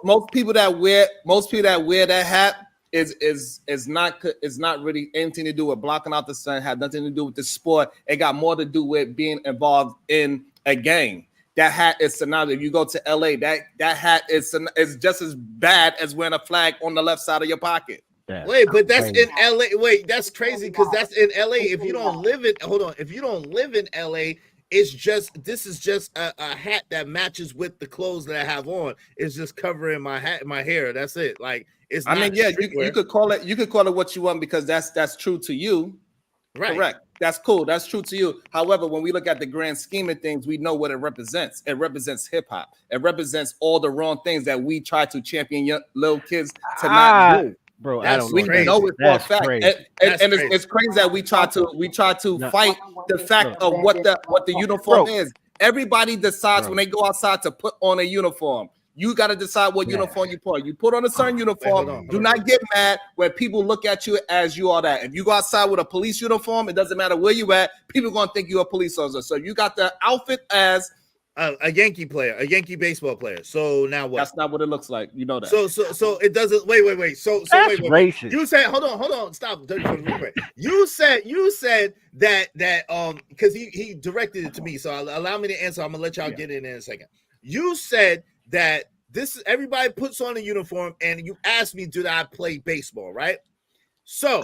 most people that wear that hat is not really anything to do with blocking out the sun. Had nothing to do with the sport. It got more to do with being involved in a gang. That hat is synonymous. If you go to LA, that hat is just as bad as wearing a flag on the left side of your pocket. Wait, but that's in LA. Wait, that's crazy because that's in LA. If you don't live in LA, this is just a hat that matches with the clothes that I have on. It's just covering my hair. That's it. Like it's. I mean, yeah, you could call it what you want because that's true to you. Right. Correct. That's cool. That's true to you. However, when we look at the grand scheme of things, we know what it represents. It represents hip hop. It represents all the wrong things that we try to champion young little kids to not do. Bro, I don't know. We know it for a fact, and it's crazy that we try to fight the fact of what the uniform is. Everybody decides when they go outside to put on a uniform. You got to decide what uniform you put on. You put on a certain uniform. Do not get mad when people look at you as you are that. If you go outside with a police uniform, it doesn't matter where you at. People are going to think you're a police officer. So you got the outfit as a Yankee player, a Yankee baseball player. So now what? That's not what it looks like. You know that. So it doesn't. Wait. So that's wait. Racist. You said, hold on. Stop. You said that because he directed it to me. So allow me to answer. I'm gonna let y'all get in a second. You said that this is everybody puts on a uniform, and you asked me, did I play baseball, right? So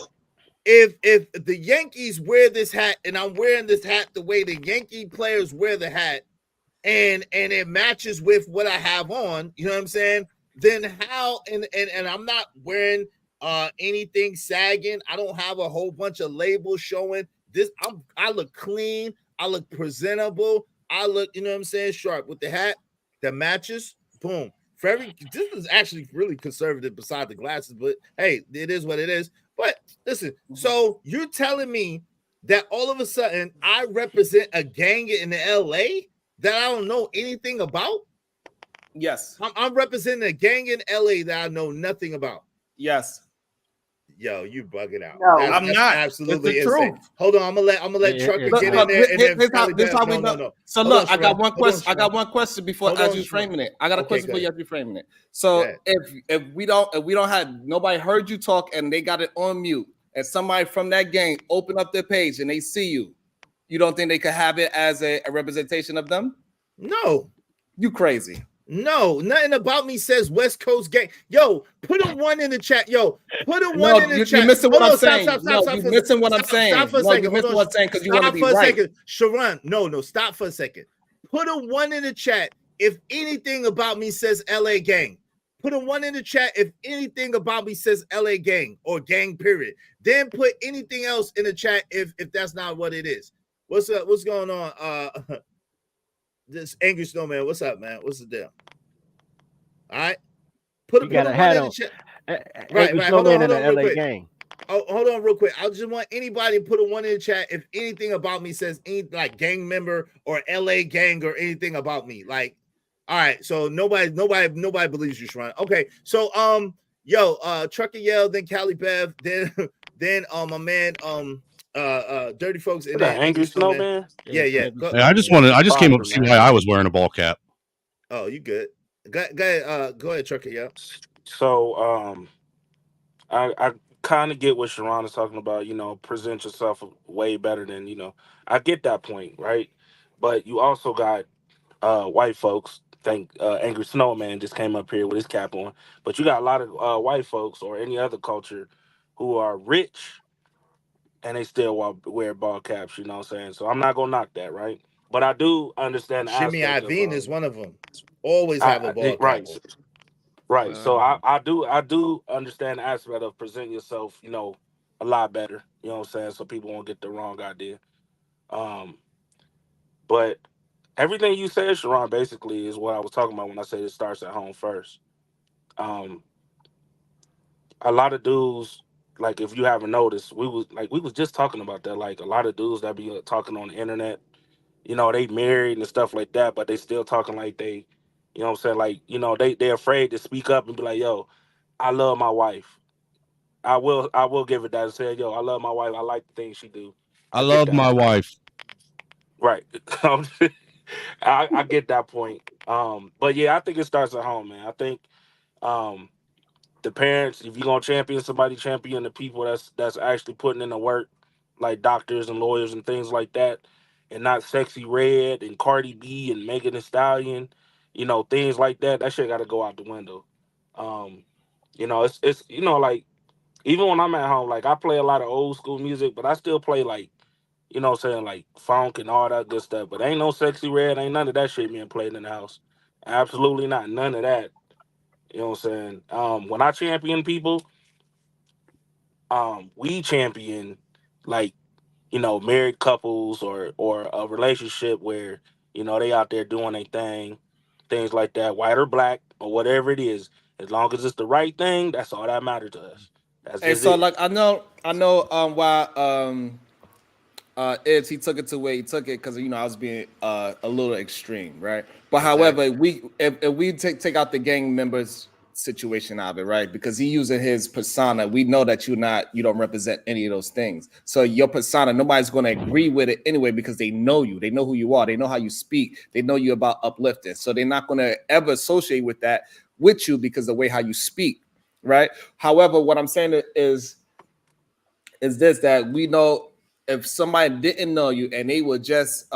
if the Yankees wear this hat, and I'm wearing this hat the way the Yankee players wear the hat, and it matches with what I have on, you know what I'm saying? Then how and I'm not wearing anything sagging. I don't have a whole bunch of labels showing this. I look clean, I look presentable, I look, you know what I'm saying, sharp with the hat that matches. Boom. This is actually really conservative beside the glasses, but hey, it is what it is. But listen, so you're telling me that all of a sudden I represent a gang in LA that I don't know anything about? Yes. I'm representing a gang in LA that I know nothing about. Yes. Yo, you bugging out. No. I'm That's not. absolutely It's the insane. truth. Hold on, I'm gonna let Trucker get in there, and then this how we know. So Hold look, on, I got Sharon. one Hold on, question. I got Sharon. one question before Hold as on, you Sharon. framing it. I got a Okay, question go for you ahead. as you framing it. Go So ahead. if we don't have nobody heard you talk and they got it on mute, and somebody from that gang open up their page and they see you, you don't think they could have it as a representation of them? No. You crazy. No, nothing about me says West Coast gang. Yo, put a 1 in the chat. Yo, put a 1 No, in the you're chat. missing what Hold I'm on, stop saying. No, for you're a missing what I'm stop saying. for a No, second. you're Hold missing on. what I'm saying because you want to Stop be for a right. second. Sharon, no, stop for a second. Put a 1 in the chat if anything about me says LA gang. Put a 1 in the chat if anything about me says LA gang or gang period. Then put anything else in the chat if that's not what it is. What's up? What's going on? This Angry Snowman. What's up, man? What's the deal? All right. Put a 1 in the chat. Right. Hold on real quick. Gang. Oh, hold on real quick. I just want anybody to put a 1 in the chat if anything about me says any like gang member or LA gang or anything about me. Like, all right. So nobody believes you, Sharon. Okay. So Trucker Yell, then Cali Bev, then my man Dirty Folks, and then Angry Snowman. Yeah. I just came up to see why I was wearing a ball cap. Oh, you good? Go ahead, Trucker Yell. So I kind of get what Sharon is talking about. You know, present yourself way better than I get that point, right? But you also got white folks. Angry Snowman just came up here with his cap on. But you got a lot of white folks or any other culture who are rich and they still wear ball caps. You know what I'm saying? So I'm not gonna knock that, right? But I do understand the Jimmy aspect Iovine of is one of them. Always have a ball cap. Right. So I do understand the aspect of presenting yourself, a lot better. You know what I'm saying? So people won't get the wrong idea. But everything you said, Sharon, basically is what I was talking about when I said it starts at home first. A lot of dudes, like if you haven't noticed, we was just talking about that. Like a lot of dudes that be talking on the internet, they married and stuff like that, but they still talking like they, you know what I'm saying? Like, they're afraid to speak up and be like, yo, I love my wife. I will give it that and say, yo, I love my wife. I like the things she do. I get love that. my wife. Right. I get that point. But yeah, I think it starts at home, man. I think the parents, if you're gonna champion somebody, champion the people that's actually putting in the work, like doctors and lawyers and things like that, and not Sexy Red and Cardi B and Megan Thee Stallion, things like that. That shit got to go out the window. It's like even when I'm at home, like I play a lot of old school music, but I still play like, what I'm saying, like funk and all that good stuff. But ain't no Sexy Red, ain't none of that shit being played in the house. Absolutely not, none of that. You know what I'm saying? When I champion people, we champion like, married couples or a relationship where, they out there doing their thing, things like that, white or black or whatever it is. As long as it's the right thing, that's all that matters to us. That's Hey, just so it. like I know why Eds he took it to where he took it because I was being a little extreme, right? But however, if we take out the gang members situation out of it, right? Because he using his persona, we know that you don't represent any of those things. So your persona, nobody's going to agree with it anyway because they know you, they know who you are, they know how you speak, they know you about uplifting. So they're not going to ever associate with that with you because the way how you speak, right? However, what I'm saying is this, that we know if somebody didn't know you and they would just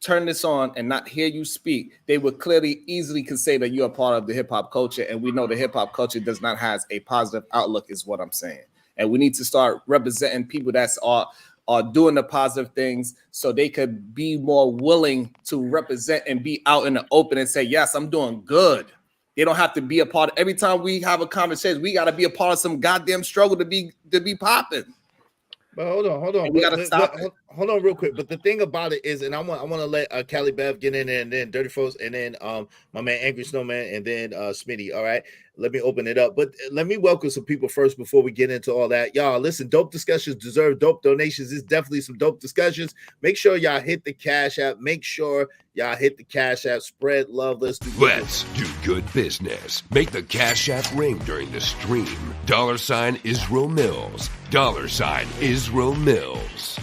turn this on and not hear you speak, they would easily can say that you're a part of the hip hop culture. And we know the hip hop culture does not have a positive outlook, is what I'm saying. And we need to start representing people that are doing the positive things so they could be more willing to represent and be out in the open and say, yes, I'm doing good. They don't have to be a part of every time we have a conversation. We got to be a part of some goddamn struggle to be popping. But hold on. We gotta stop it. Hold on real quick. But the thing about it is, and I want to let Cali Bev get in there, and then Dirty Folks, and then my man Angry Snowman, and then Smitty. All right. let me open it up. But let me welcome some people first before we get into all that. Y'all, listen, dope discussions deserve dope donations. It's definitely some dope discussions. Make sure y'all hit the Cash App. Make sure y'all hit the Cash App. Spread love. Let's do good business. Make the Cash App ring during the stream. $ Israel Mills. $ Israel Mills.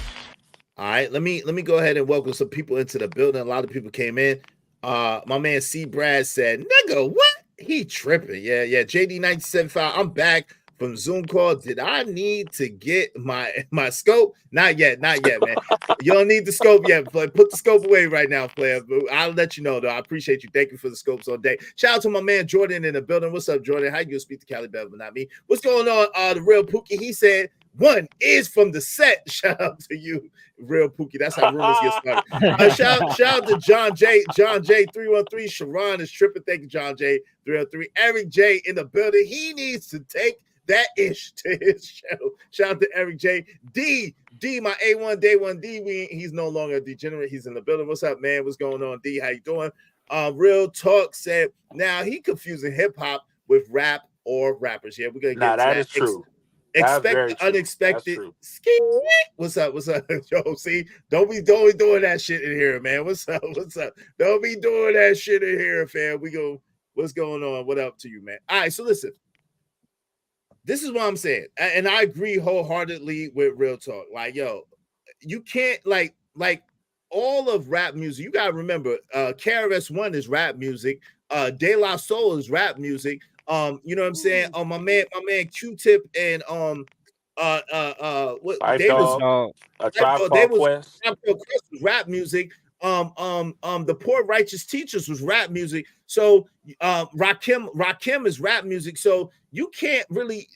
All right, let me go ahead and welcome some people into the building. A lot of people came in. My man C. Brad said, "Nigga, what? He tripping." Yeah. JD975. I'm back from Zoom call. Did I need to get my scope? Not yet, man. You don't need the scope yet. Put the scope away right now, player. I'll let you know though. I appreciate you. Thank you for the scopes all day. Shout out to my man Jordan in the building. What's up, Jordan? How you gonna speak to Cali Bev, but not me? What's going on? The real Pookie. He said one is from the set. Shout out to you, real Pookie. That's how rumors get started. Shout out to John J. 313. Sharon is tripping. Thank you, John J. 303. Eric J in the building. He needs to take that ish to his show. Shout out to Eric J. D, my A1 Day 1D. He's no longer a degenerate. He's in the building. What's up, man? What's going on, D? How you doing? Real Talk said, now he confusing hip hop with rap or rappers. Yeah, we're gonna get that is true. Expect the unexpected. What's up? Yo, see, don't be doing that shit in here, man. What's up? Don't be doing that shit in here, fam. What's going on? What up to you, man? All right, so listen. This is what I'm saying, and I agree wholeheartedly with Real Talk. Like, yo, you can't like all of rap music. You gotta remember, KRS-One is rap music. De La Soul is rap music. You know what I'm saying? My man Q-Tip and what they was A Tribe Called Quest. Tribe Called Quest was rap music. The Poor Righteous Teachers was rap music. So Rakim is rap music. So you can't really.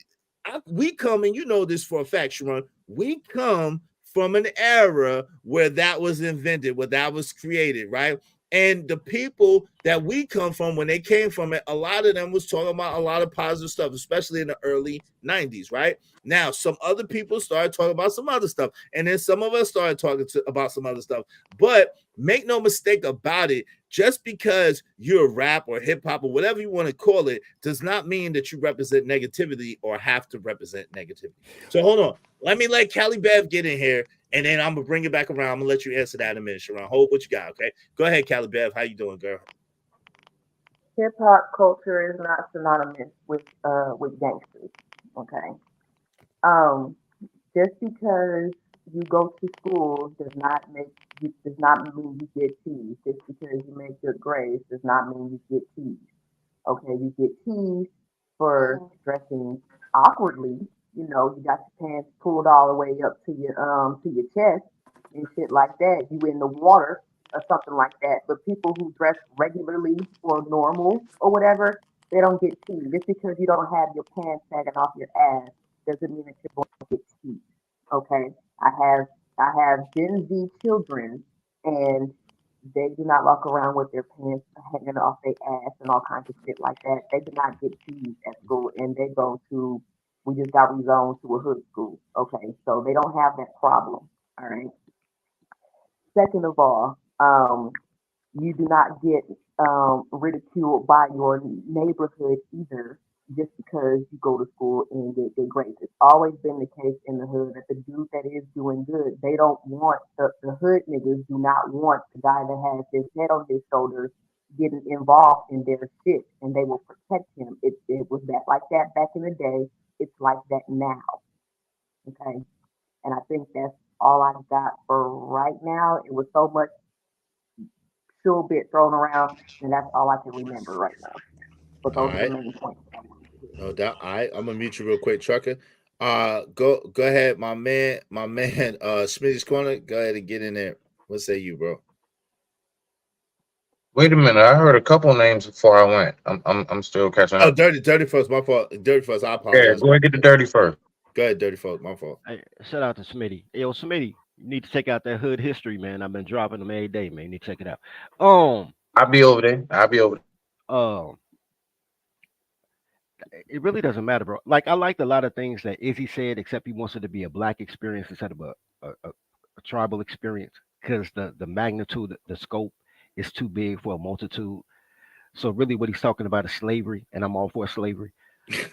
We come, and you know this for a fact, Sharon. We come from an era where that was invented, where that was created, right? And the people that we come from, when they came from it, a lot of them was talking about a lot of positive stuff, especially in the early 90s, right? Now, some other people started talking about some other stuff, and then some of us started talking about some other stuff. But make no mistake about it, just because you're rap or hip hop or whatever you want to call it, does not mean that you represent negativity or have to represent negativity. So hold on. Let me let Cali Bev get in here, and then I'm gonna bring it back around. I'm gonna let you answer that in a minute, Sharon. Hold what you got, okay? Go ahead, Cali Bev. How you doing, girl? Hip hop culture is not synonymous with gangsters. Okay. Just because you go to school does not mean you get teased. Just because you make good grades does not mean you get teased. Okay, you get teased for dressing awkwardly. You know, you got your pants pulled all the way up to your chest and shit like that. You in the water or something like that. But people who dress regularly or normal or whatever, they don't get teased. Just because you don't have your pants sagging off your ass doesn't mean that you're going to get teased. Okay, I have Gen Z children, and they do not walk around with their pants hanging off their ass and all kinds of shit like that. They do not get teased at school, and they go to, we just got rezoned to a hood school. Okay, so they don't have that problem. All right. Second of all, you do not get ridiculed by your neighborhood either, just because you go to school and get good grades. It's always been the case in the hood that the dude that is doing good, they don't want the hood niggas do not want the guy that has his head on his shoulders getting involved in their shit, and they will protect him. It was that like that back in the day. It's like that now. Okay, and I think that's all I got for right now. It was so much still bit thrown around, and that's all I can remember right now. But those are the main points. No doubt. All right, I'm gonna mute you real quick, Trucker. Go ahead, my man, Smitty's Corner. Go ahead and get in there. What say you, bro? Wait a minute, I heard a couple names before I went. I'm still catching up. Oh, dirty first, my fault. Dirty first, I apologize. Yeah, go ahead, get the dirty first. Go ahead, dirty first, my fault. Hey, shout out to Smitty. Hey, yo, Smitty, you need to check out that hood history, man. I've been dropping them every day, man. You need to check it out. I'll be over there. It really doesn't matter, bro. Like I liked a lot of things that Izzy said, except he wants it to be a black experience instead of a tribal experience, because the magnitude, the scope is too big for a multitude. So really, what he's talking about is slavery, and I'm all for slavery.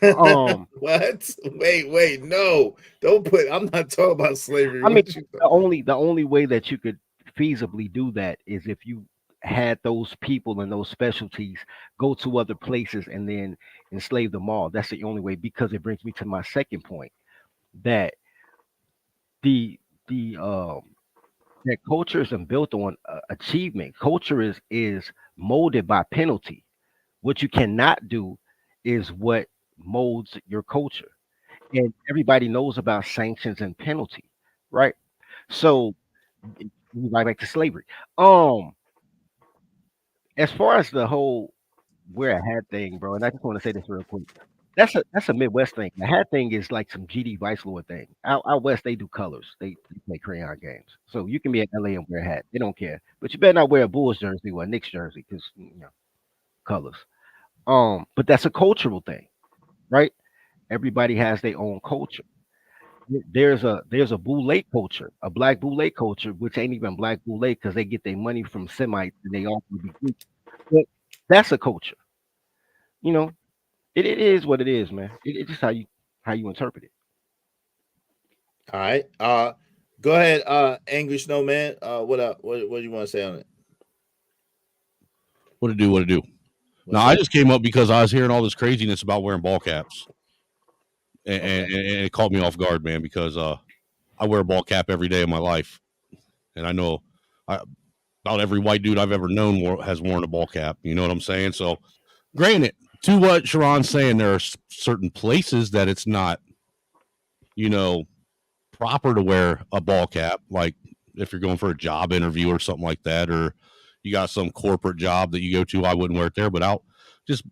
What? Wait, no, don't put. I'm not talking about slavery. I mean, What you? the only way that you could feasibly do that is if you had those people and those specialties go to other places and then enslave them all. That's the only way, because it brings me to my second point that the that culture isn't built on achievement. Culture is molded by penalty. What you cannot do is what molds your culture, and everybody knows about sanctions and penalty, right? So right back to slavery. As far as the whole wear a hat thing, bro, and I just want to say this real quick. That's a Midwest thing. The hat thing is like some GD Vice Lord thing. Out west, they do colors. They play crayon games. So you can be in LA and wear a hat. They don't care. But you better not wear a Bulls jersey or a Knicks jersey because colors. But that's a cultural thing, right? Everybody has their own culture. There's a boule culture, a black boule culture, which ain't even black boule because they get their money from Semites and they all be Greek. But that's a culture. You know, it is what it is, man. It's just how you interpret it. All right. Go ahead, Angry Snowman. What up? What do you want to say on it? What to do? No, I just came up because I was hearing all this craziness about wearing ball caps, and it caught me off guard, man. Because I wear a ball cap every day of my life, and I know about every white dude I've ever known has worn a ball cap. You know what I'm saying? So, granted, to what Sharon's saying, there are certain places that it's not, proper to wear a ball cap, like if you're going for a job interview or something like that, or you got some corporate job that you go to, I wouldn't wear it there. But out just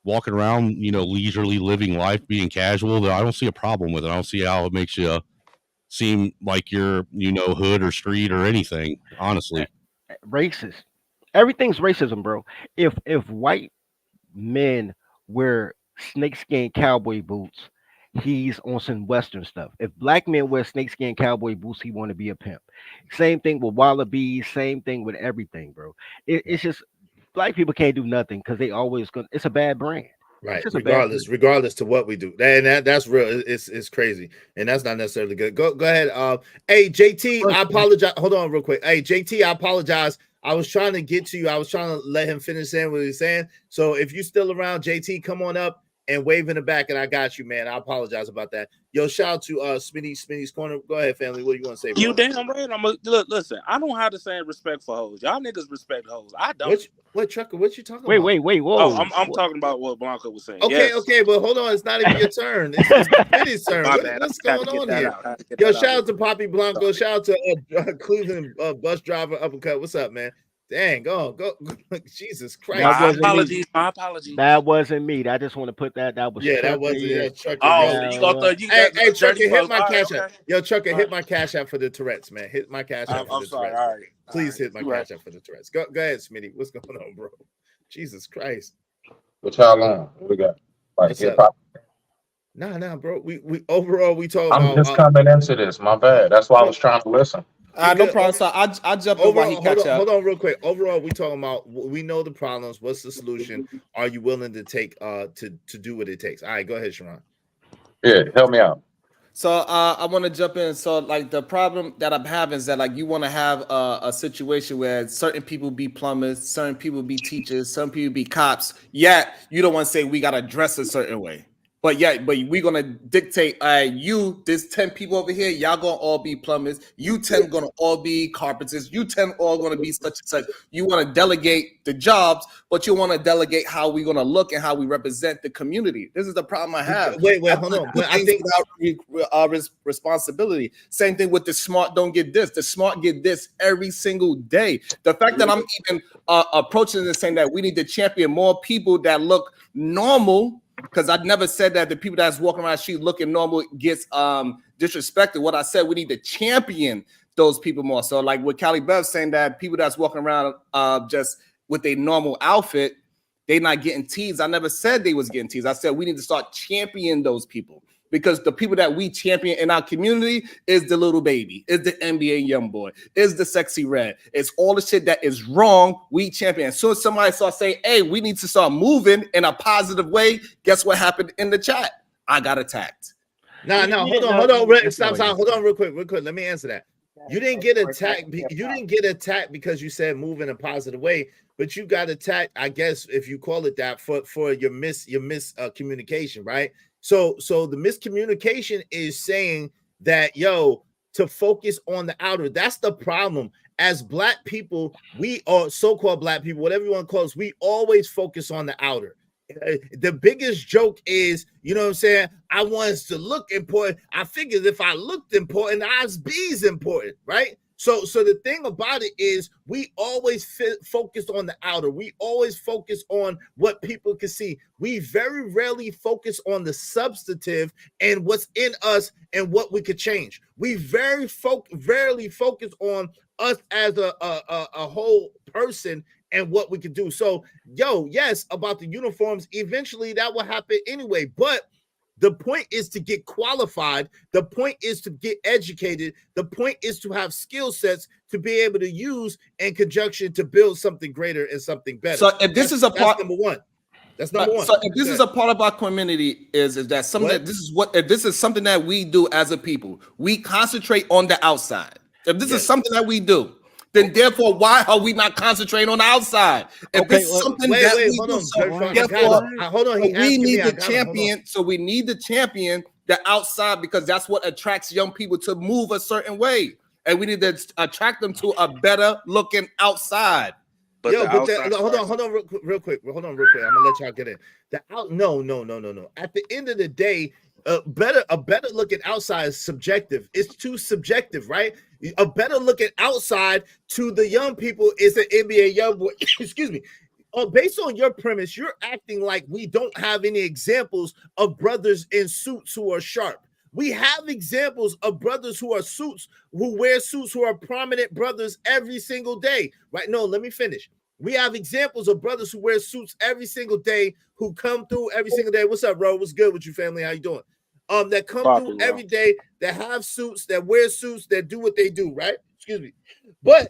walking around, leisurely living life, being casual, I don't see a problem with it. I don't see how it makes you seem like you're, hood or street or anything, honestly. Racist. Everything's racism, bro. If white men wear snakeskin cowboy boots, he's on some Western stuff. If black men wear snakeskin cowboy boots, he want to be a pimp. Same thing with wallabies. Same thing with everything, bro. It's just black people can't do nothing because they always gonna. It's a bad brand. Right. Regardless to what we do, that's real. It's crazy, and that's not necessarily good. Go ahead. Hey JT, I apologize. Hold on, real quick. Hey JT, I apologize. I was trying to get to you. I was trying to let him finish saying what he's saying. So if you're still around, JT, come on up and wave in the back, and I got you, man. I apologize about that. Yo, shout out to Smitty's Corner. Go ahead, family. What do you want to say? You damn right. Listen. I don't have the same respect for hoes. Y'all niggas respect hoes. I don't. What Trucker? What you talking about? Wait. Whoa. Oh, I'm talking about what Blanca was saying. Okay, but hold on. It's not even your turn. It's Smitty's turn. What's going on here? Yo, shout out to Poppy Blanco. Shout out to Cleveland bus driver uppercut. What's up, man? Dang, go. Jesus Christ. My apologies. That wasn't me. I just want to put that was that wasn't Trucker. Oh, hey, Trucker, hit my cash app. Yo, Trucker, hit my cash app for the Tourette's, man. Hit my cash app for the Tourette's. All right. Please hit my cash app for the Tourette's. Go ahead, Smitty. What's going on, bro? Jesus Christ. What y'all on? What we got? Like hip hop? Nah, bro. We overall we talk I'm just coming into this. My bad. That's why I was trying to listen. No problem. So I jump in while he catch up. Hold on, real quick. Overall, we talking about. We know the problems. What's the solution? Are you willing to take to do what it takes? All right, go ahead, Sharon. Yeah, help me out. So I want to jump in. So like the problem that I'm having is that like you want to have a situation where certain people be plumbers, certain people be teachers, some people be cops. Yet you don't want to say we got to dress a certain way. But we're gonna dictate. There's 10 people over here. Y'all gonna all be plumbers. You 10 gonna all be carpenters. You 10 all gonna be such and such. You want to delegate the jobs, but you want to delegate how we gonna look and how we represent the community. This is the problem I have. Wait, hold on. But I think without responsibility. Same thing with the smart. Don't get this. The smart get this every single day. The fact that I'm even approaching this saying that we need to champion more people that look normal. Because I never said that the people that's walking around the street looking normal gets disrespected. What I said, we need to champion those people more. So like with Cali Bev saying that people that's walking around just with a normal outfit, they not getting teased. I never said they was getting teased. I said we need to start championing those people. because the people that we champion in our community is the little baby, is the NBA young boy, is the sexy red. It's all the shit that is wrong. We champion. So somebody starts saying, hey, we need to start moving in a positive way. Guess what happened in the chat? I got attacked. No, hold on. Stop. Hold on real quick. Let me answer that. You didn't get attacked. You didn't get attacked because you said move in a positive way, but you got attacked, I guess, if you call it that, for your miscommunication, right? So the miscommunication is saying that, to focus on the outer. That's the problem. As Black people, we are so-called Black people, whatever you want to call us, we always focus on the outer. The biggest joke is, you know what I'm saying? I want us to look important. I figured if I looked important, I'd be important, right? So the thing about it is we always focus on the outer. We always focus on what people can see. We very rarely focus on the substantive and what's in us and what we could change. We rarely focus on us as a whole person and what we could do. So, yes, about the uniforms, eventually that will happen anyway. But the point is to get qualified. The point is to get educated. The point is to have skill sets to be able to use in conjunction to build something greater and something better. So if this is a part, that's number one. That's number one. So if this is a part of our community, is that something that if this is something that we do as a people, we concentrate on the outside. If this is something that we do, then therefore, why are we not concentrating on the outside? If this is something that we do, we need to champion. So we need to champion the outside because that's what attracts young people to move a certain way, and we need to attract them to a better looking outside. But hold on, real quick. I'm gonna let y'all get in. No. At the end of the day, a better looking outside is subjective. It's too subjective, right? A better looking outside to the young people is an NBA young boy. Excuse me. Based on your premise, you're acting like we don't have any examples of brothers in suits who are sharp. We have examples of brothers who wear suits, who are prominent brothers every single day, right? No, let me finish. We have examples of brothers who wear suits every single day, who come through every single day. What's up, bro? What's good with you, family? How you doing? That come through every day, that have suits, that wear suits, that do what they do, right? Excuse me. But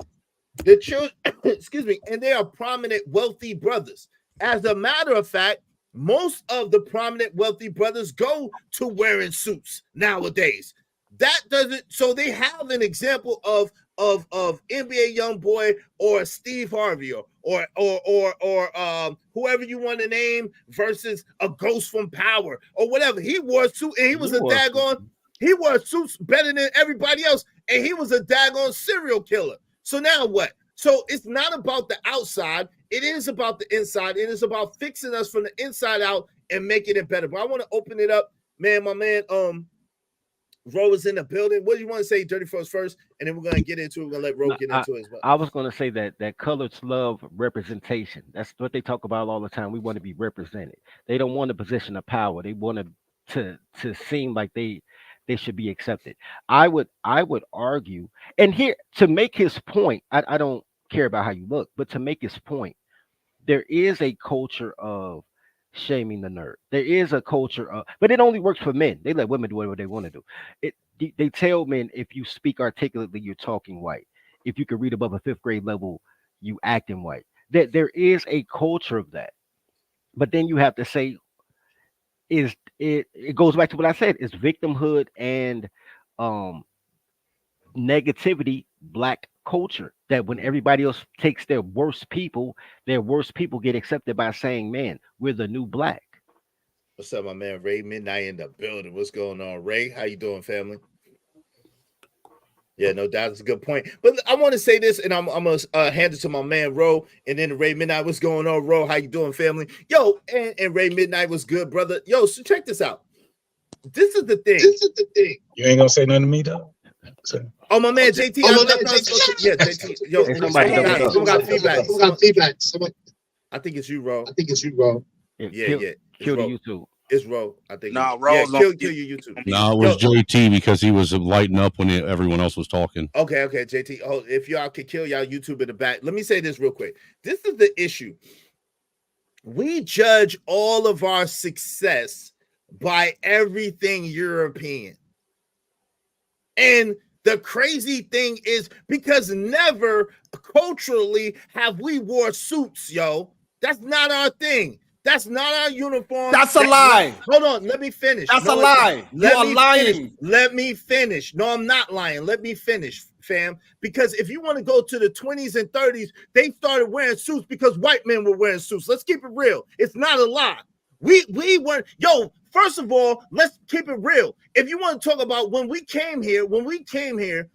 the children, excuse me, and they are prominent, wealthy brothers. As a matter of fact, most of the prominent, wealthy brothers go to wearing suits nowadays. That doesn't, so they have an example of NBA young boy or Steve Harvey or whoever you want to name versus a Ghost from Power or whatever. He wore a suit and he wore suits better than everybody else, and he was a daggone serial killer. So now what? So it's not about the outside. It is about the inside. It is about fixing us from the inside out and making it better. But I want to open it up, man. My man, Ro is in the building. What do you want to say, Dirty Frost, first? And then we're going to get into it. We're going to let Ro get into it as well. I was going to say that colors love representation. That's what they talk about all the time. We want to be represented. They don't want a position of power. They want to seem like they should be accepted. I would argue, and here to make his point, I don't care about how you look, but to make his point, there is a culture of shaming the nerd. There is a culture of, but it only works for men. They let women do whatever they want to do. They tell men, if you speak articulately, you're talking white. If you can read above a 5th grade level, you acting white. That there is a culture of that. But then you have to say, it goes back to what I said, is victimhood and negativity Black culture, that when everybody else takes their worst people get accepted by saying, man, we're the new Black. What's up, my man? Ray Midnight in the building. What's going on, Ray? How you doing, family? Yeah, no doubt. It's a good point. But I want to say this, and I'm going to hand it to my man, Ro, and then Ray Midnight. What's going on, Ro? How you doing, family? Yo, and Ray Midnight was good, brother. Yo, so check this out. This is the thing. You ain't going to say nothing to me, though? Oh, my man, JT. Yeah, JT. Yo, somebody got feedback. I think it's you, Ro. Yeah. Kill the YouTube. It's Ro. I think. Nah, Ro's kill your YouTube. No, it was JT because he was lighting up when everyone else was talking. Okay, JT. Oh, if y'all could kill y'all YouTube in the back. Let me say this real quick. This is the issue. We judge all of our success by everything European. And the crazy thing is because never culturally have we wore suits, yo. That's not our thing. That's not our uniform. That's a lie. Hold on, let me finish. That's a lie. You are lying. Let me finish. No, I'm not lying. Let me finish, fam. Because if you want to go to the 20s and 30s, they started wearing suits because white men were wearing suits. Let's keep it real. It's not a lie. We weren't, yo, first of all, let's keep it real. If you want to talk about when we came here,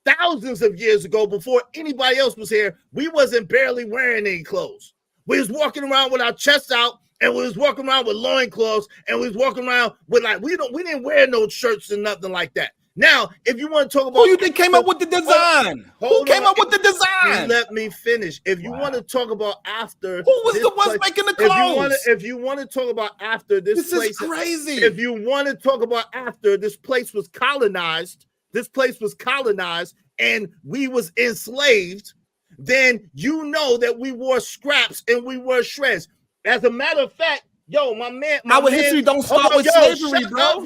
thousands of years ago, before anybody else was here, we wasn't barely wearing any clothes. We was walking around with our chests out, and we was walking around with loincloths, and we was walking around with we didn't wear no shirts and nothing like that. Now, if you want to talk about who you think came up with the design, who came up with the design? Let me finish. If you want to talk about after, who was the ones making the clothes? If you want to talk about after this place is crazy. If you want to talk about after this place was colonized, and we was enslaved, then you know that we wore scraps and we wore shreds. As a matter of fact, yo, our history don't start with slavery, bro.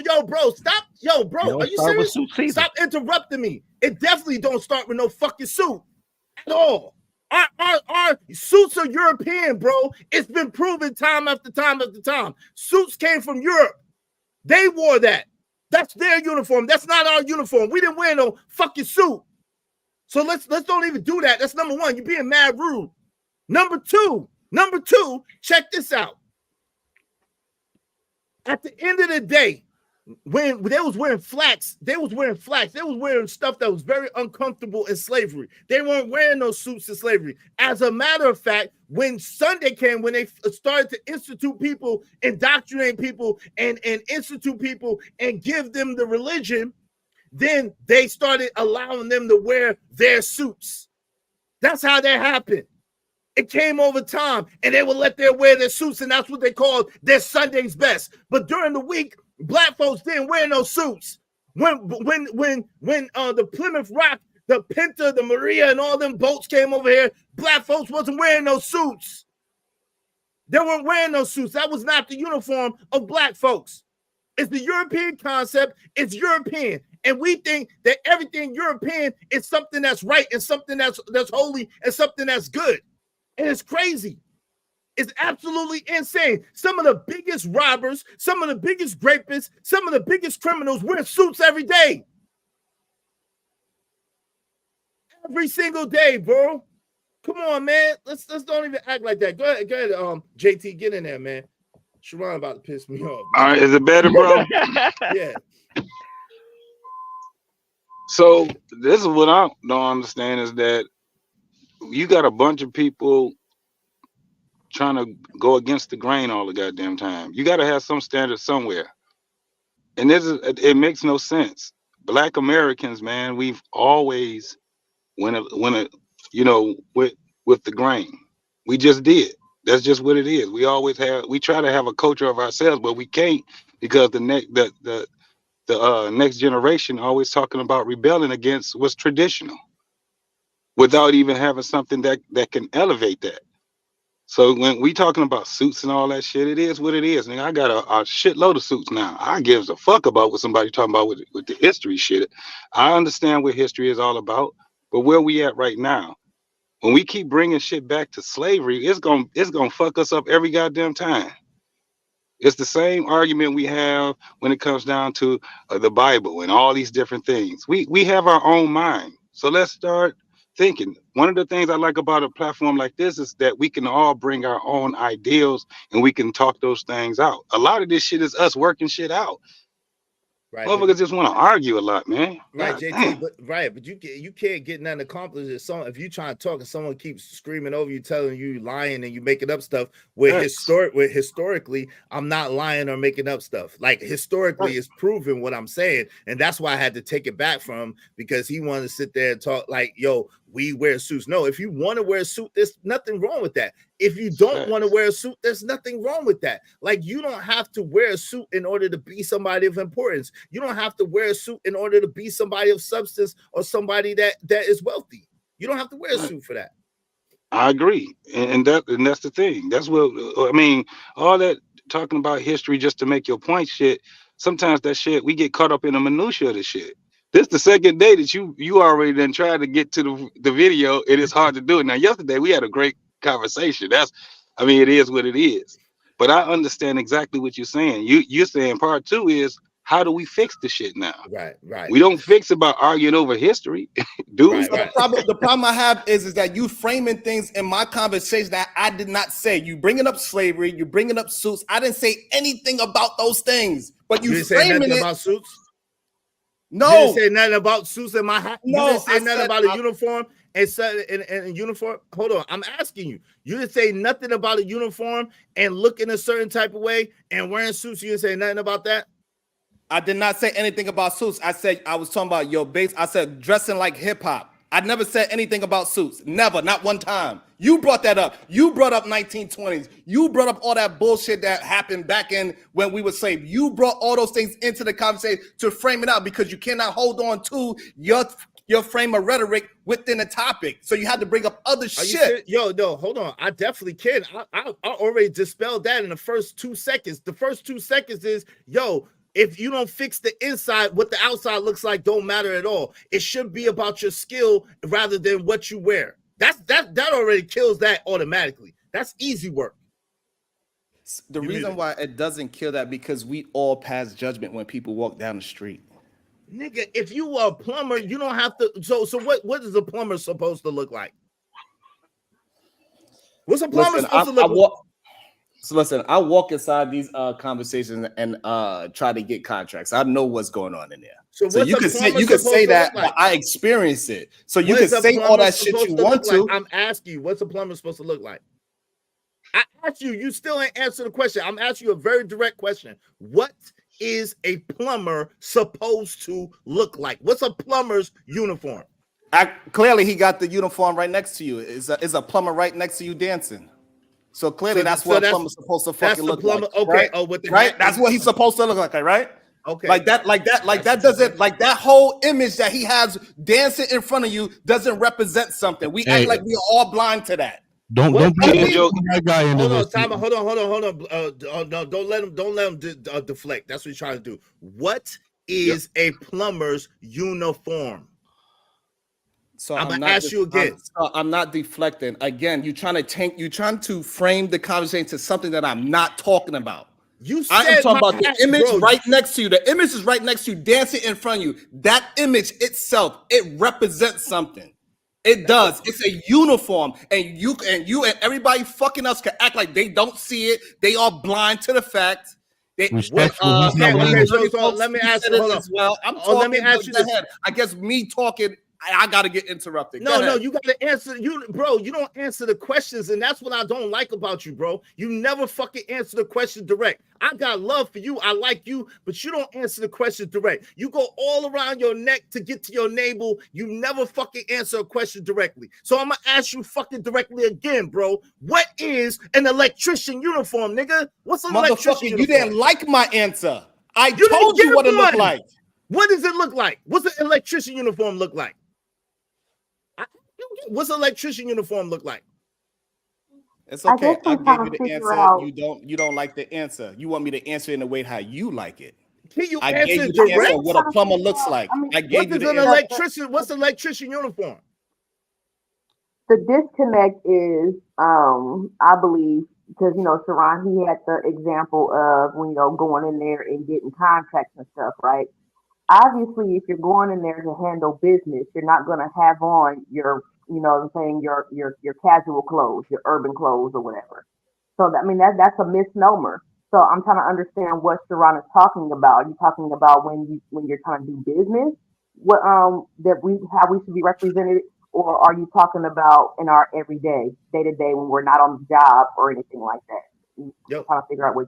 Bro, are you serious? Stop interrupting me. It definitely don't start with no fucking suit at all. Our suits are European, bro. It's been proven time after time after time. Suits came from Europe. They wore that. That's their uniform. That's not our uniform. We didn't wear no fucking suit. So let's don't even do that. That's number one. You're being mad rude. Number two, check this out. At the end of the day, when they was wearing flax, they was wearing stuff that was very uncomfortable in slavery. They weren't wearing those suits in slavery. As a matter of fact, when Sunday came, when they started to institute people, indoctrinate people, and institute people and give them the religion, then they started allowing them to wear their suits. That's how that happened. It came over time, and they would let them wear their suits, and that's what they called their Sunday's best. But during the week, black folks didn't wear no suits. When the Plymouth Rock, the Pinta, the Maria, and all them boats came over here, black folks wasn't wearing no suits. They weren't wearing no suits. That was not the uniform of black folks. It's the European concept. It's European. And we think that everything European is something that's right and something that's holy and something that's good. And it's crazy. It's absolutely insane. Some of the biggest robbers, some of the biggest rapists, some of the biggest criminals wear suits every day. Every single day, bro. Come on, man. Let's don't even act like that. Go ahead, JT, get in there, man. Sharon about to piss me off. All right, is it better, bro? Yeah. So this is what I don't understand is that you got a bunch of people trying to go against the grain all the goddamn time. You got to have some standard somewhere. And it makes no sense. Black Americans, man, we've always went with the grain. We just did. That's just what it is. We try to have a culture of ourselves, but we can't because the next generation always talking about rebelling against what's traditional without even having something that can elevate that. So when we talking about suits and all that shit, it is what it is. And I got a shitload of suits now. I gives a fuck about what somebody talking about with the history shit. I understand what history is all about, but where we at right now, when we keep bringing shit back to slavery, it's gonna fuck us up every goddamn time. It's the same argument we have when it comes down to the Bible and all these different things. We have our own mind. So let's start thinking. One of the things I like about a platform like this is that we can all bring our own ideals and we can talk those things out. A lot of this shit is us working shit out. Right, motherfuckers just want to argue a lot, man. Right, God, JT, but you can't get nothing accomplished if you trying to talk and someone keeps screaming over you, telling you lying and you making up stuff. Historically, I'm not lying or making up stuff. Like historically, it's proven what I'm saying, and that's why I had to take it back from him because he wanted to sit there and talk like, "Yo, we wear suits." No, if you want to wear a suit, there's nothing wrong with that. If you don't want to wear a suit, there's nothing wrong with that. Like you don't have to wear a suit in order to be somebody of importance. You don't have to wear a suit in order to be somebody of substance or somebody that is wealthy. You don't have to wear a suit for that. I agree, and that's the thing. That's what I mean. All that talking about history just to make your point shit, sometimes that shit, we get caught up in the minutia of the shit. This the second day that you already then tried to get to the video, and it's hard to do it. Now, yesterday we had a great conversation. It is what it is. But I understand exactly what you're saying. You're saying part two is how do we fix the shit now? Right. We don't fix it by arguing over history, dude. So the problem I have is that you framing things in my conversation that I did not say. You bringing up slavery, you bringing up suits. I didn't say anything about those things, but you didn't say framing nothing it about suits. No, you didn't say nothing about suits in my hat. No, you didn't say I nothing said about a uniform and uniform. Hold on, I'm asking you. You didn't say nothing about a uniform and looking a certain type of way and wearing suits. You didn't say nothing about that. I did not say anything about suits. I said I was talking about your base. I said dressing like hip hop. I never said anything about suits. Never, not one time. You brought that up. You brought up 1920s. You brought up all that bullshit that happened back in when we were slaves. You brought all those things into the conversation to frame it out because you cannot hold on to your frame of rhetoric within a topic. So you had to bring up other shit. Yo, no, hold on. I definitely can. I already dispelled that in the first 2 seconds. The first 2 seconds is, yo, if you don't fix the inside, what the outside looks like don't matter at all. It should be about your skill rather than what you wear. That already kills that automatically. That's easy work. The reason why it doesn't kill that because we all pass judgment when people walk down the street. Nigga, if you are a plumber, you don't have to. So what is a plumber supposed to look like? What's a plumber supposed to look like? So listen, I walk inside these conversations and try to get contracts. I know what's going on in there. So you can say that, but I experience it. So you can say all that shit you want to. I'm asking you, what's a plumber supposed to look like? I asked you, you still ain't answered the question. I'm asking you a very direct question. What is a plumber supposed to look like? What's a plumber's uniform? Clearly, he got the uniform right next to you. Is a plumber right next to you dancing? So clearly, that's what a plumber's supposed to fucking look like. Okay. Right? Oh, with the right? That's what he's supposed to look like, right? Okay. Like that doesn't like that whole image that he has dancing in front of you doesn't represent something. We act like we are all blind to that. Don't be that guy into this. Hold on. No, don't let him deflect. That's what he's trying to do. What is a plumber's uniform? So I'm gonna ask you again. I'm not deflecting. Again, you're trying to frame the conversation to something that I'm not talking about. I'm talking about the image right next to you. The image is right next to you, dancing in front of you. That image itself, it represents something. It does. It's a uniform, and you and everybody fucking else can act like they don't see it. They are blind to the fact. Let me ask you. Hold on. Let me ask you this. I guess me talking. I gotta get interrupted. No, you gotta answer. You don't answer the questions, and that's what I don't like about you, bro. You never fucking answer the question direct. I got love for you. I like you, but you don't answer the question direct. You go all around your neck to get to your navel. You never fucking answer a question directly. So I'm gonna ask you fucking directly again, bro. What is an electrician uniform, nigga? What's an electrician uniform? You didn't like my answer. I told you what it looked like. What does it look like? What's an electrician uniform look like? What's an electrician uniform look like? It's okay. I gave you the answer. You don't like the answer. You want me to answer in the way how you like it. Can you answer gave you the answer what a plumber looks like. I gave you the electrician. What's an electrician uniform? The disconnect is, I believe, because Sharon, he had the example of going in there and getting contracts and stuff, right? Obviously, if you're going in there to handle business, you're not going to have on your, your casual clothes, your urban clothes or whatever. So that's a misnomer. So I'm trying to understand what Sharon is talking about. Are you talking about when you're trying to do business, what how we should be represented, or are you talking about in our everyday, day to day when we're not on the job or anything like that? I'm trying to figure out what.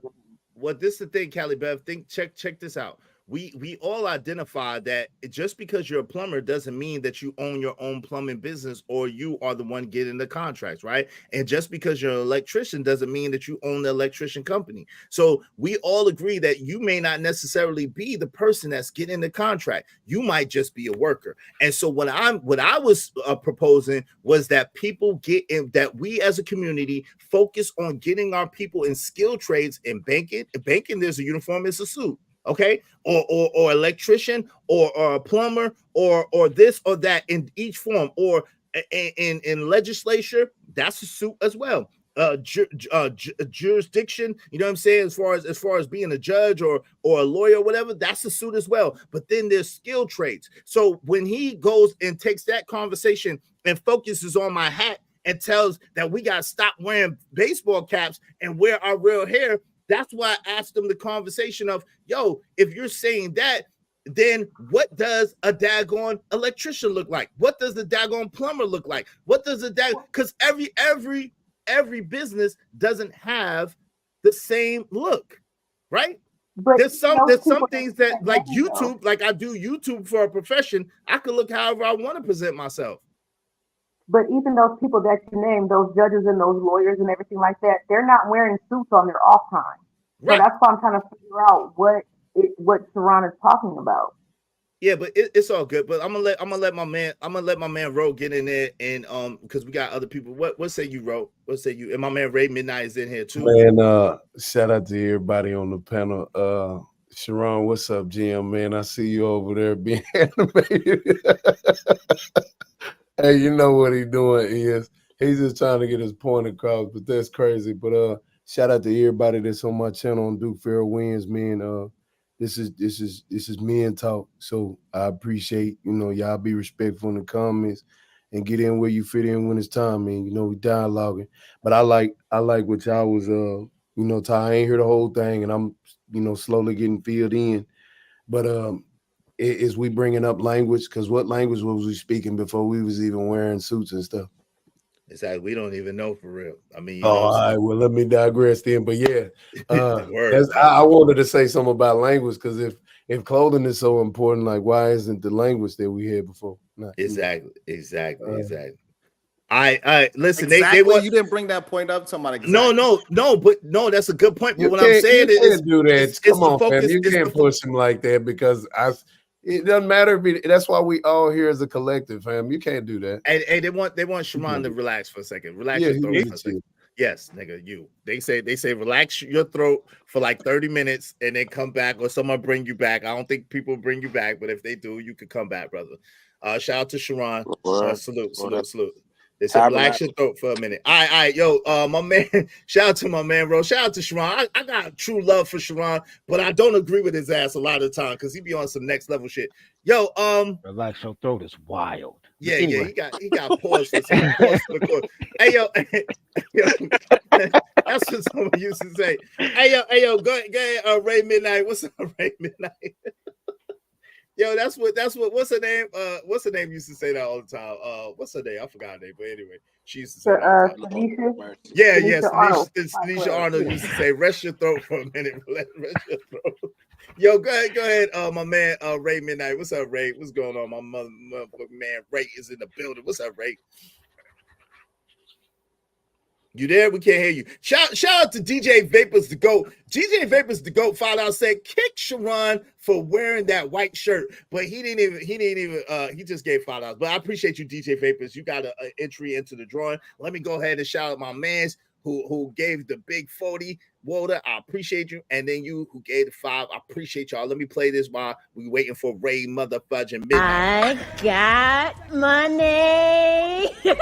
Well, this is the thing, Callie Bev. Check this out. we all identify that just because you're a plumber doesn't mean that you own your own plumbing business or you are the one getting the contracts, right? And just because you're an electrician doesn't mean that you own the electrician company. So we all agree that you may not necessarily be the person that's getting the contract. You might just be a worker. And so what I was proposing was that people get in, that we as a community focus on getting our people in skilled trades. In banking, there's a uniform, it's a suit. Okay, or electrician, or a plumber, or this or that in each form, or in legislature, that's a suit as well. Jurisdiction, you know what I'm saying, as far as being a judge or a lawyer or whatever, that's a suit as well. But then there's skill trades. So when he goes and takes that conversation and focuses on my hat and tells that we got to stop wearing baseball caps and wear our real hair, that's why I asked them the conversation of, yo, if you're saying that, then what does a daggone electrician look like? What does the daggone plumber look like? What does the because every business doesn't have the same look, right? But there's some things that, like YouTube, like I do YouTube for a profession, I could look however I want to present myself. But even those people that you named, those judges and those lawyers and everything like that, they're not wearing suits on their off time. Right. So that's why I'm trying to figure out what Sharon is talking about. Yeah, but it's all good. But I'm gonna let my man Ro get in there, and because we got other people. What say you, Ro? What say you? And my man Ray Midnight is in here too. Man, shout out to everybody on the panel. Sharon, what's up, Jim? Man, I see you over there being animated. Hey, you know what he's doing is he's just trying to get his point across, but that's crazy. But shout out to everybody that's on my channel on Duke Fair Wins, man. This is men talk. So I appreciate, y'all be respectful in the comments and get in where you fit in when it's time, man. We dialoguing. But I like what y'all was Ty, I ain't hear the whole thing, and I'm slowly getting filled in. But is we bringing up language? Because what language was we speaking before we was even wearing suits and stuff? Exactly. We don't even know for real. I mean, all right. Well, let me digress then. But yeah, I wanted to say something about language, because if clothing is so important, like why isn't the language that we had before? Exactly. I listen. Exactly. They you didn't bring that point up. Somebody. No. But that's a good point. But what I'm saying is, do that. Come on, fam. You can't push him like that, because it doesn't matter if that's why we all here as a collective, fam. You can't do that. And they want Sharon to relax for a second. Relax your throat for a second. Yes, nigga, you. They say relax your throat for like 30 minutes and then come back, or someone bring you back. I don't think people bring you back, but if they do, you can come back, brother. Shout out to Sharon. Salute. They said relax your throat for a minute. All right, yo, my man. Shout out to my man, bro. Shout out to Sharon. I got true love for Sharon, but I don't agree with his ass a lot of the time because he be on some next level shit. Yo, relax your throat is wild. Yeah, anyway. He got paused for some pause for the course. Hey yo, that's what someone used to say. Hey yo, go ahead, Ray Midnight. What's up, Ray Midnight? Yo, that's what what's her name? What's her name used to say that all the time? What's her name? I forgot her name, but anyway, she used to say that all the time. Tanisha Arnold used to say, rest your throat for a minute. Rest your throat. Yo, go ahead, my man Ray Midnight. What's up, Ray? What's going on? My motherfucking man Ray is in the building. What's up, Ray? You there? We can't hear you. Shout out to DJ Vapors the GOAT. DJ Vapors the GOAT found out, said kick Sharon for wearing that white shirt, but he just gave $5. But I appreciate you, DJ Vapors. You got an entry into the drawing. Let me go ahead and shout out my mans who gave the big 40. Walter, I appreciate you. And then you who gave the 5, I appreciate y'all. Let me play this while we waiting for Ray motherfudging Midnight. I got money. We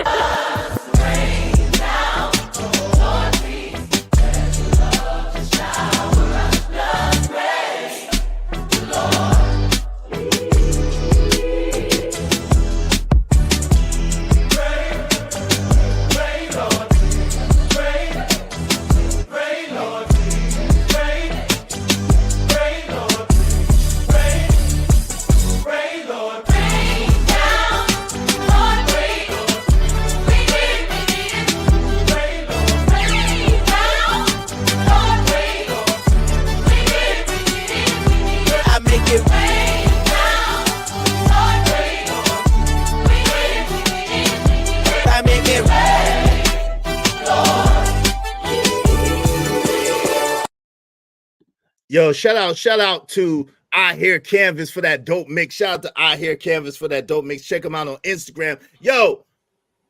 Yo, shout out to I Hear Canvas for that dope mix. Shout out to I Hear Canvas for that dope mix. Check them out on Instagram. Yo,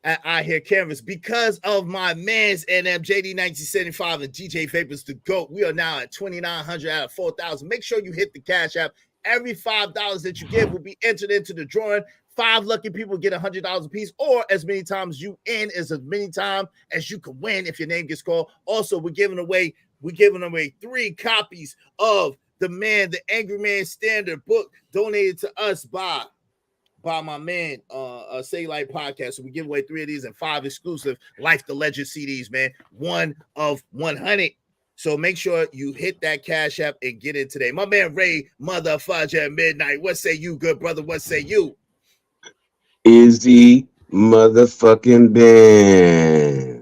at I Hear Canvas, because of my man's NMJD 1975 and DJ Vapors the GOAT, we are now at 2,900 out of 4,000. Make sure you hit the Cash App. Every $5 that you give will be entered into the drawing. 5 lucky people get $100 a piece, or as many times you in as many times as you can win if your name gets called. Also, we're giving away 3 copies of the Angry Man Standard book, donated to us by my man Say Light Podcast. So we give away 3 of these and 5 exclusive Life the Legend CDs, man. 1 of 100. So make sure you hit that Cash App and get in today. My man Ray Motherfudge at Midnight. What say you, good brother? What say you? Izzy motherfucking Benz.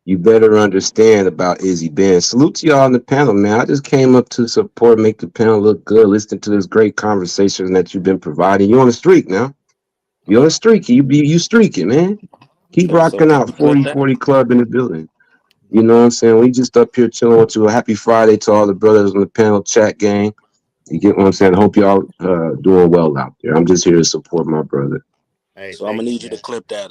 You better understand about Izzy Benz. Salute to y'all on the panel, man. I just came up to support, make the panel look good, listen to this great conversation that you've been providing. You on a streak now. You on a streak. You streaking, man. Keep rocking out. 40 Club in the building. You know what I'm saying? We just up here chilling with you. A happy Friday to all the brothers on the panel chat gang. You get what I'm saying? I hope y'all doing well out there. I'm just here to support my brother. Hey, so I'm gonna need you to clip that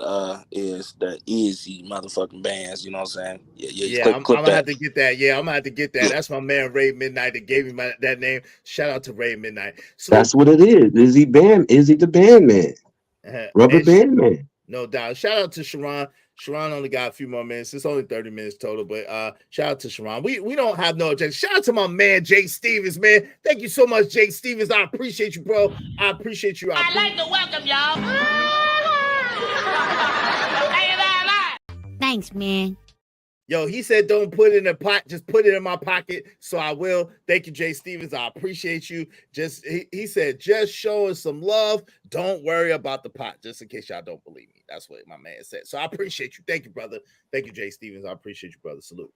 is the Easy motherfucking bands, you know what I'm saying? Yeah, I'm gonna have to get that. Yeah, I'm gonna have to get that. That's my man Ray Midnight that gave me that name. Shout out to Ray Midnight. So, that's what it is. Izzy the band man. Rubber band man. No doubt. Shout out to Sharon. Sharon only got a few more minutes. It's only 30 minutes total, but shout out to Sharon. We don't have no objection. Shout out to my man Jake Stevens, man. Thank you so much, Jake Stevens. I appreciate you, bro. I appreciate you. I'd like to welcome y'all. Thanks, man. Yo, he said don't put it in a pot, just put it in my pocket. So I will. Thank you, Jay Stevens. I appreciate you. He said, just show us some love. Don't worry about the pot, just in case y'all don't believe me. That's what my man said. So I appreciate you. Thank you, brother. Thank you, Jay Stevens. I appreciate you, brother. Salute.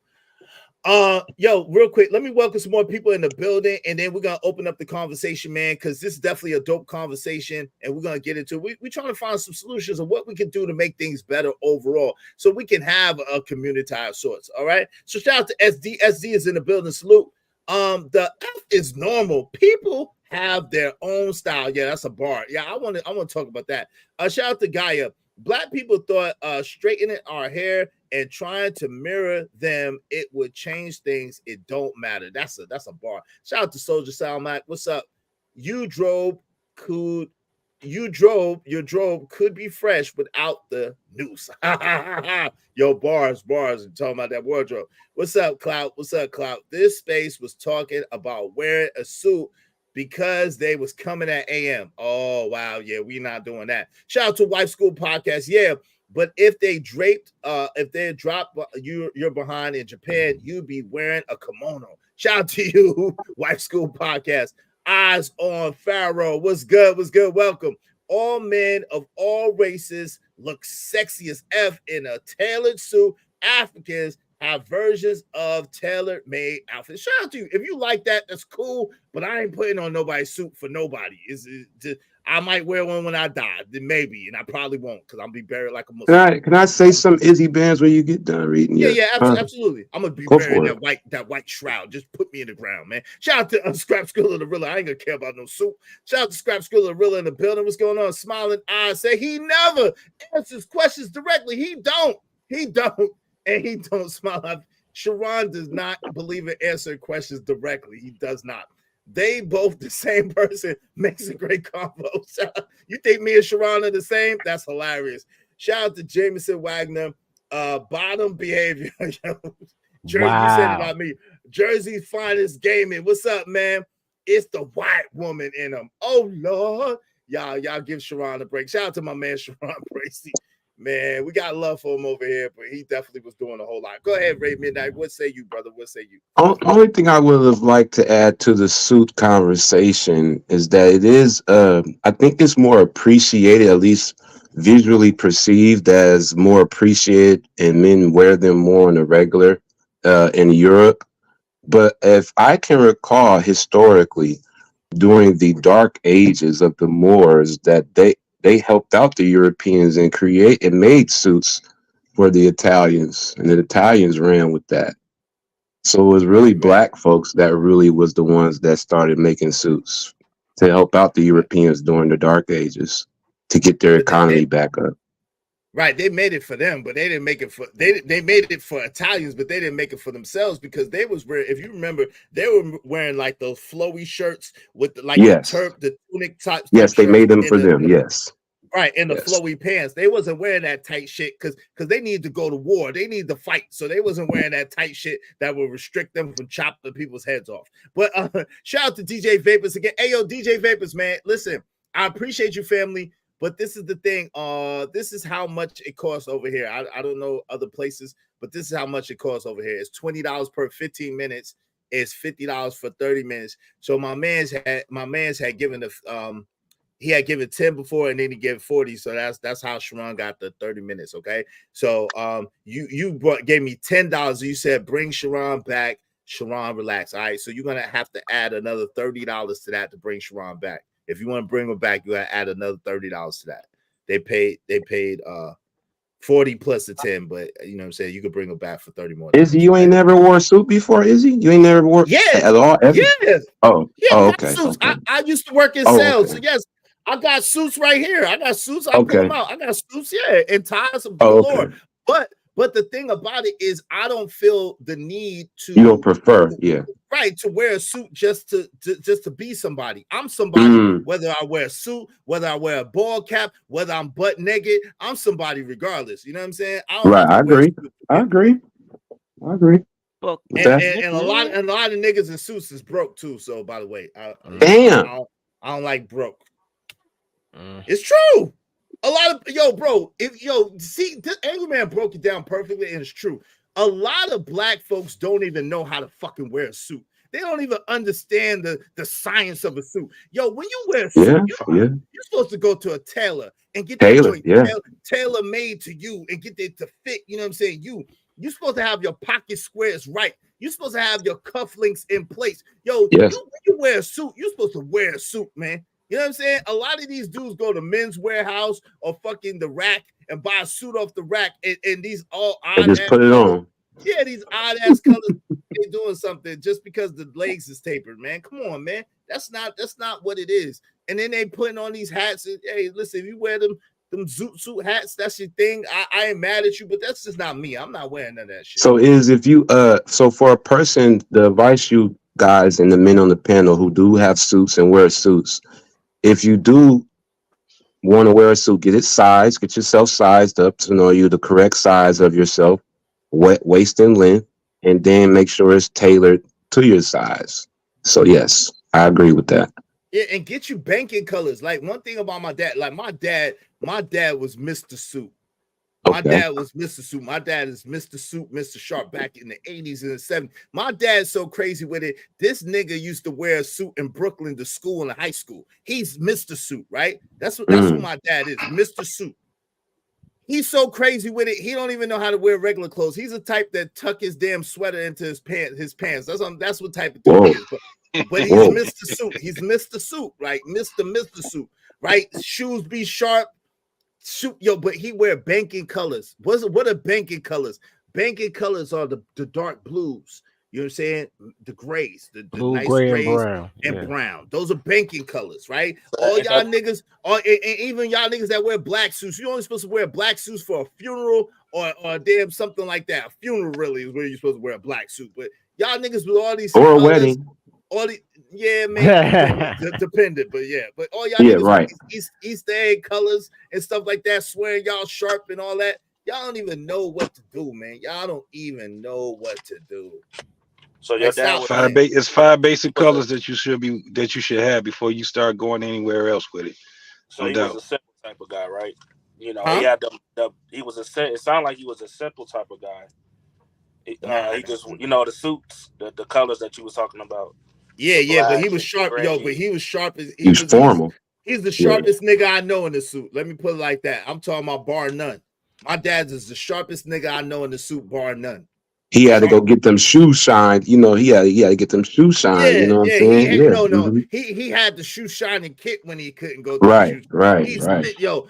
Yo, real quick, let me welcome some more people in the building, and then we're gonna open up the conversation, man, because this is definitely a dope conversation, and we're gonna get into it. We're trying to find some solutions of what we can do to make things better overall, so we can have a community of sorts. All right. So shout out to SD. SD is in the building. Salute. The F is normal. People have their own style. Yeah, that's a bar. Yeah, I want to talk about that. Shout out to Gaia. Black people thought straightening our hair and trying to mirror them, it would change things. It don't matter. That's a bar. Shout out to Soldier Salmac. What's up? Your drobe could be fresh without the noose. Yo, bars. I'm talking about that wardrobe. What's up, Clout? This space was talking about wearing a suit because they was coming at AM. Oh, wow. Yeah, we not doing that. Shout out to Wife School Podcast. Yeah, but if they drop you're behind in Japan, you'd be wearing a kimono. Shout out to you, Wife School Podcast. Eyes on Pharaoh. What's good? Welcome. All men of all races look sexy as F in a tailored suit. Africans have versions of tailor-made outfits. Shout out to you. If you like that, that's cool, but I ain't putting on nobody's suit for nobody. I might wear one when I die, then maybe, and I probably won't because I'm be buried like a Muslim. Can I say some Izzy Bands when you get done reading? Yeah, absolutely. I'm gonna be buried in that white shroud. Just put me in the ground, man. Shout out to Scrap Skrilla the Rilla. I ain't gonna care about no suit. Shout out to Scrap Skrilla the Rilla in the building. What's going on? Smiling eyes say he never answers questions directly. He don't, and he don't smile. Sharon does not believe in answering questions directly. He does not. They both the same person makes a great combo. You think me and Sharon are the same? That's hilarious. Shout out to Jameson Wagner. Bottom behavior. Jersey, You said it on me. Jersey's finest gaming. What's up, man? It's the white woman in him. Oh Lord. Y'all give Sharon a break. Shout out to my man Sharon Bracey. Man, we got love for him over here, but he definitely was doing a whole lot. Go ahead, Ray Midnight. What say you, brother? What say you? Only thing I would have liked to add to the suit conversation is that it is, I think it's more appreciated, at least visually perceived as more appreciated, and men wear them more on a regular in Europe. But if I can recall historically, during the dark ages of the Moors, that they helped out the Europeans and made suits for the Italians, and the Italians ran with that. So it was really black folks that really was the ones that started making suits to help out the Europeans during the Dark Ages to get their economy back up. Right, they made it for them, but they didn't make it for they made it for Italians, but they didn't make it for themselves because they was wearing, if you remember, they were wearing like those flowy shirts with the tunic type. Yes, they shirts made them for them. Yes. Right, and the Yes. flowy pants. They wasn't wearing that tight shit because they needed to go to war. They needed to fight. So they wasn't wearing that tight shit that would restrict them from chopping people's heads off. But shout out to DJ Vapors again. Hey, yo, DJ Vapors, man. Listen, I appreciate you, family. But this is the thing. This is how much it costs over here. I don't know other places, but this is how much it costs over here. It's $20 per 15 minutes. It's $50 for 30 minutes. So my man's had given the he had given 10 before and then he gave 40. So that's how Sharon got the 30 minutes. Okay. So you gave me $10. You said bring Sharon back. Sharon, relax. All right. So you're gonna have to add another $30 to that to bring Sharon back. If you want to bring her back, you gotta add another $30 to that. They paid 40 plus the 10, but you know what I'm saying, you could bring her back for 30 more. Izzy, you ain't never wore a suit before, Izzy? You ain't never wore at all? Ever? Yes. Oh, Yeah, oh, I okay. got suits. Okay. I used to work in Oh, sales. okay. So yes, I got suits right here. I got suits. I pull Okay. them out. I got suits, yeah, and ties of Oh, galore. okay. But the thing about it is I don't feel the need to You don't prefer, yeah. right to wear a suit just to be somebody. I'm somebody whether I wear a suit, whether I wear a ball cap, whether I'm butt naked, I'm somebody regardless. You know what I'm saying? I don't Right. have to I wear a agree. suit. I agree. I agree. Well, With that. And a lot of niggas in suits is broke too. So by the way, Damn. I don't like broke. It's true. A lot of bro. See, this Angry Man broke it down perfectly, and it's true. A lot of black folks don't even know how to fucking wear a suit. They don't even understand the science of a suit. Yo, when you wear a suit, you're supposed to go to a tailor and get that joint tailor made to you and get it to fit. You know what I'm saying? You're supposed to have your pocket squares right. You're supposed to have your cufflinks in place. Yo, when you wear a suit, you're supposed to wear a suit, man. You know what I'm saying? A lot of these dudes go to Men's Warehouse or fucking the Rack and buy a suit off the rack, and these all odd just put it colors. on. Yeah, these odd ass colors. They're doing something just because the legs is tapered, man. Come on, man. That's not what it is. And then they putting on these hats. And, hey, listen, if you wear them zoot suit hats, that's your thing. I ain't mad at you, but that's just not me. I'm not wearing none of that shit. So if you so for a person, the advice you guys and the men on the panel who do have suits and wear suits, if you do want to wear a suit, get it sized, get yourself sized up to know you the correct size of yourself, waist and length, and then make sure it's tailored to your size. So yes, I agree with that. Yeah, and get you banking colors. Like one thing about my dad, like my dad was Mr. Suit. My dad was Mr. Suit. My dad is Mr. Suit, Mr. Sharp back in the 80s and the 70s. My dad's so crazy with it. This nigga used to wear a suit in Brooklyn to school and high school. He's Mr. Suit, right? That's what my dad is, Mr. Suit. He's so crazy with it. He don't even know how to wear regular clothes. He's a type that tuck his damn sweater into his pants. That's what type of dude he is. But he's Mr. Suit. He's Mr. Suit, right? Mr. Suit, right? Shoes be sharp. Shoot, but he wear banking colors. What are banking colors? Banking colors are the dark blues. You know what I'm saying? The grays, the blue, nice gray, grays and brown. Those are banking colors, right? All y'all niggas, and even y'all niggas that wear black suits, you're only supposed to wear black suits for a funeral or damn something like that. A funeral really is where you're supposed to wear a black suit. But y'all niggas with all these or colors, a wedding. Man, dependent, but all y'all niggas with these Easter egg colors and stuff like that, swearing y'all sharp and all that. Y'all don't even know what to do, man. Y'all don't even know what to do. So your dad it's five basic colors that you should have before you start going anywhere else with it. So he was a simple type of guy, right? You know, he had he was it sounded like he was a simple type of guy. He just, the suits, the colors that you was talking about. Yeah, but he was sharp, but he was sharp as he was formal. He's the sharpest nigga I know in the suit. Let me put it like that. I'm talking about bar none. My dad's is the sharpest nigga I know in the suit, bar none. He had to go get them shoes shined. He had to get them shoes shined. You know what I'm saying? He had the shoe shining kit when he couldn't go. Right.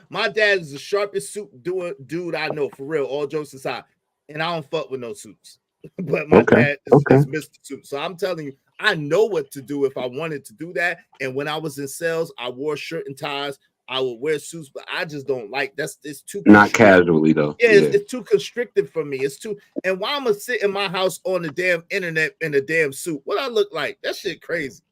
My dad is the sharpest suit dude I know, for real. All jokes aside, and I don't fuck with no suits. but my Okay. dad is Mr. Suit. So I'm telling you, I know what to do if I wanted to do that. And when I was in sales, I wore shirt and ties. I would wear suits, but I just don't like it's too Not casually though. Yeah, it's too constricted for me. It's too, and why I'm gonna sit in my house on the damn internet in a damn suit? What I look like? That shit crazy.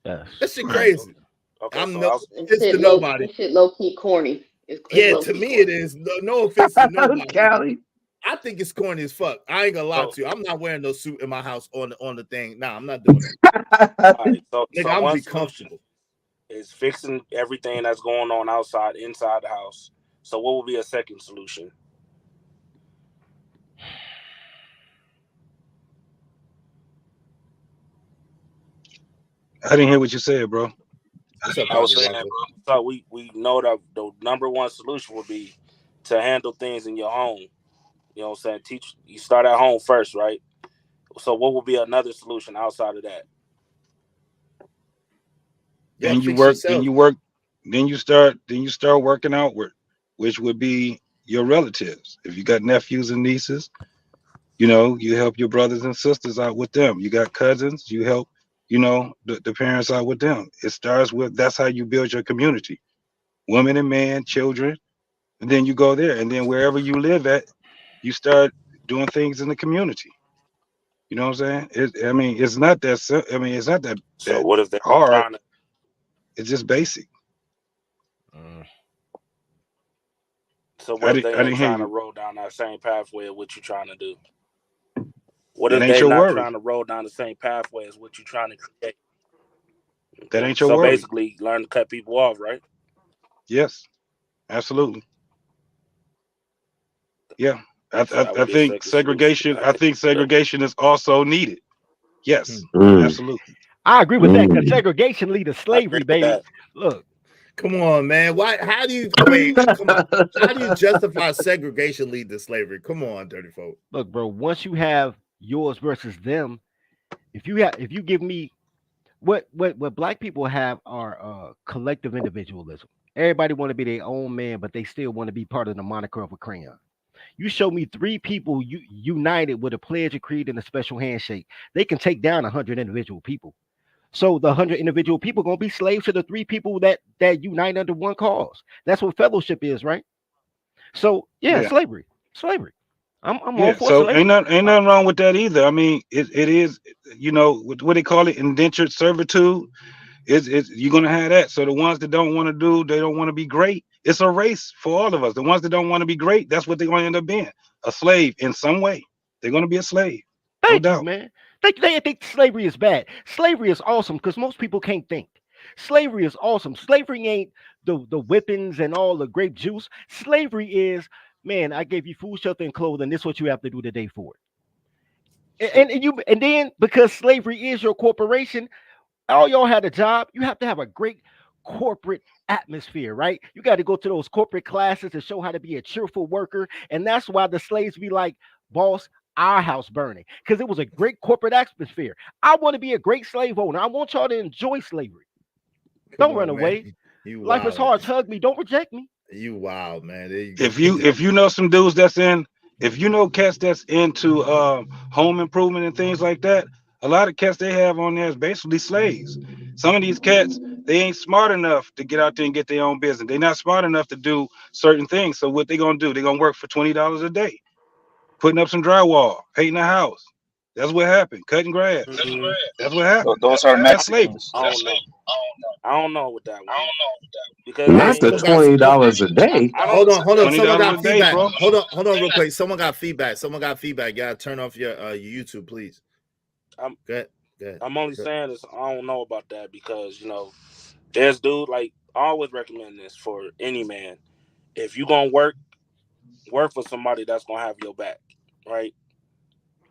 Yes. That shit crazy. Okay, I'm so no I'll- offense to nobody. Shit low key corny. Yeah, to me it is. No offense to nobody. Callie. I think it's corny as fuck. I ain't gonna lie So- to you. I'm not wearing no suit in my house on the thing. Nah, I'm not doing it. All right, so Nigga, so I'm gonna one be solution comfortable. is fixing everything that's going on outside, inside the house. So what would be a second solution? I didn't hear what you said, bro. What's up, I was Bobby saying, Walker? so we know that the number one solution would be to handle things in your home. You know what I'm saying? You start at home first, right? So what would be another solution outside of that? Then you work, then you start working outward, which would be your relatives. If you got nephews and nieces, you know, you help your brothers and sisters out with them. You got cousins, you help, you know, the parents out with them. It starts with, that's how you build your community. Women and men, children, and then you go there. And then wherever you live at, you start doing things in the community. You know what I'm saying? I mean, it's not that. I mean, it's not that So what if they're hard. trying to? It's just basic. So what if they I ain't didn't hear trying to you. roll down that same pathway of what you're trying to do? What That if ain't they your not worry. trying to roll down the same pathway as what you're trying to create? That ain't your So worry. basically, learn to cut people off, right? Yes, absolutely. Yeah, So that I would be a think second solution. segregation. I think segregation is also needed. Yes, Mm. absolutely. I agree with that because segregation lead to slavery, baby. that. Look, Come on, man. Why? How do you wait? Come on. How do you justify segregation lead to slavery? Come on, dirty folk. look, bro. Once you have yours versus them, if you give me what black people have are collective individualism. Everybody want to be their own man, but they still want to be part of the moniker of a crayon. You show me three people united with a pledge of creed and a special handshake. They can take down 100 individual people. So the 100 individual people gonna be slaves to the three people that unite under one cause. That's what fellowship is, right? So yeah, Yeah. slavery. I'm all Yeah. for So slavery. ain't nothing wrong with that either. I mean, it is, you know, what they call it, indentured servitude. It's you're gonna have that. So the ones that don't want to do, they don't want to be great. It's a race for all of us. The ones that don't want to be great, that's what they're gonna end up being. A slave in some way. They're gonna be a slave. No Thank you, doubt. man. They think slavery is bad. Slavery is awesome because most people can't think. Slavery is awesome. Slavery ain't the whippings and all the grape juice. Slavery is, man, I gave you food, shelter, and clothing. This is what you have to do today for it. And then because slavery is your corporation, all y'all had a job. You have to have a great corporate atmosphere, right? You got to go to those corporate classes to show how to be a cheerful worker. And that's why the slaves be like, boss, our house burning. Because it was a great corporate atmosphere. I want to be a great slave owner. I want y'all to enjoy slavery. Don't run away. Life is hard. Hug me. Don't reject me. You wild, man. There you go. If you know some dudes that's in, if you know cats that's into home improvement and things like that, a lot of cats they have on there is basically slaves. Some of these cats, they ain't smart enough to get out there and get their own business. They're not smart enough to do certain things. So what they gonna do? They're gonna work for $20 a day, putting up some drywall, painting a house. That's what happened. Cutting grass. That's what happened. Those are That's slavery. Mexicans. I don't know with that one. Because Not the $20 a day. Hold on. Someone $20 got a day, feedback. bro. Hold on, real quick. Someone got feedback. You gotta turn off your YouTube, please. Go ahead. I'm only saying this. I don't know about that because there's dude like I always recommend this for any man. If you gonna work for somebody that's gonna have your back, right?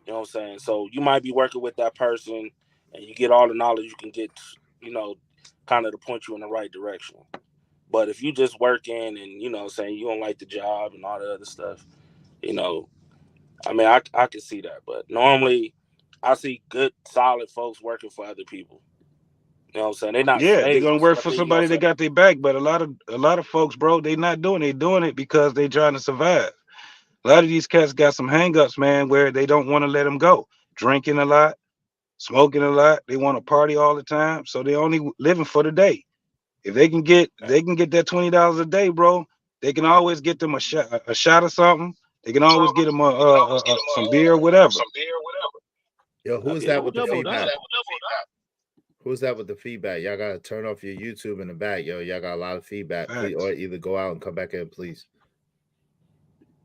You know what I'm saying? So you might be working with that person, and you get all the knowledge you can get, kind of to point you in the right direction. But if you just working and saying you don't like the job and all the other stuff, I mean, I can see that. But normally, I see good, solid folks working for other people. You know what I'm saying? They're not Yeah, they're slaves, gonna work but for they, somebody that got their back. But a lot of folks, bro, they not doing it. They doing it because they trying to survive. A lot of these cats got some hangups, man, where they don't want to let them go. Drinking a lot, smoking a lot. They want to party all the time, so they only living for the day. If they can get that $20 a day, bro, they can always get them a shot of something. They can always get them some beer or whatever. Yo, who is Yeah, that no with the double feedback? doubt. Who's that with the feedback? Y'all gotta turn off your YouTube in the back, yo. Y'all got a lot of feedback. Please, or either go out and come back in, please.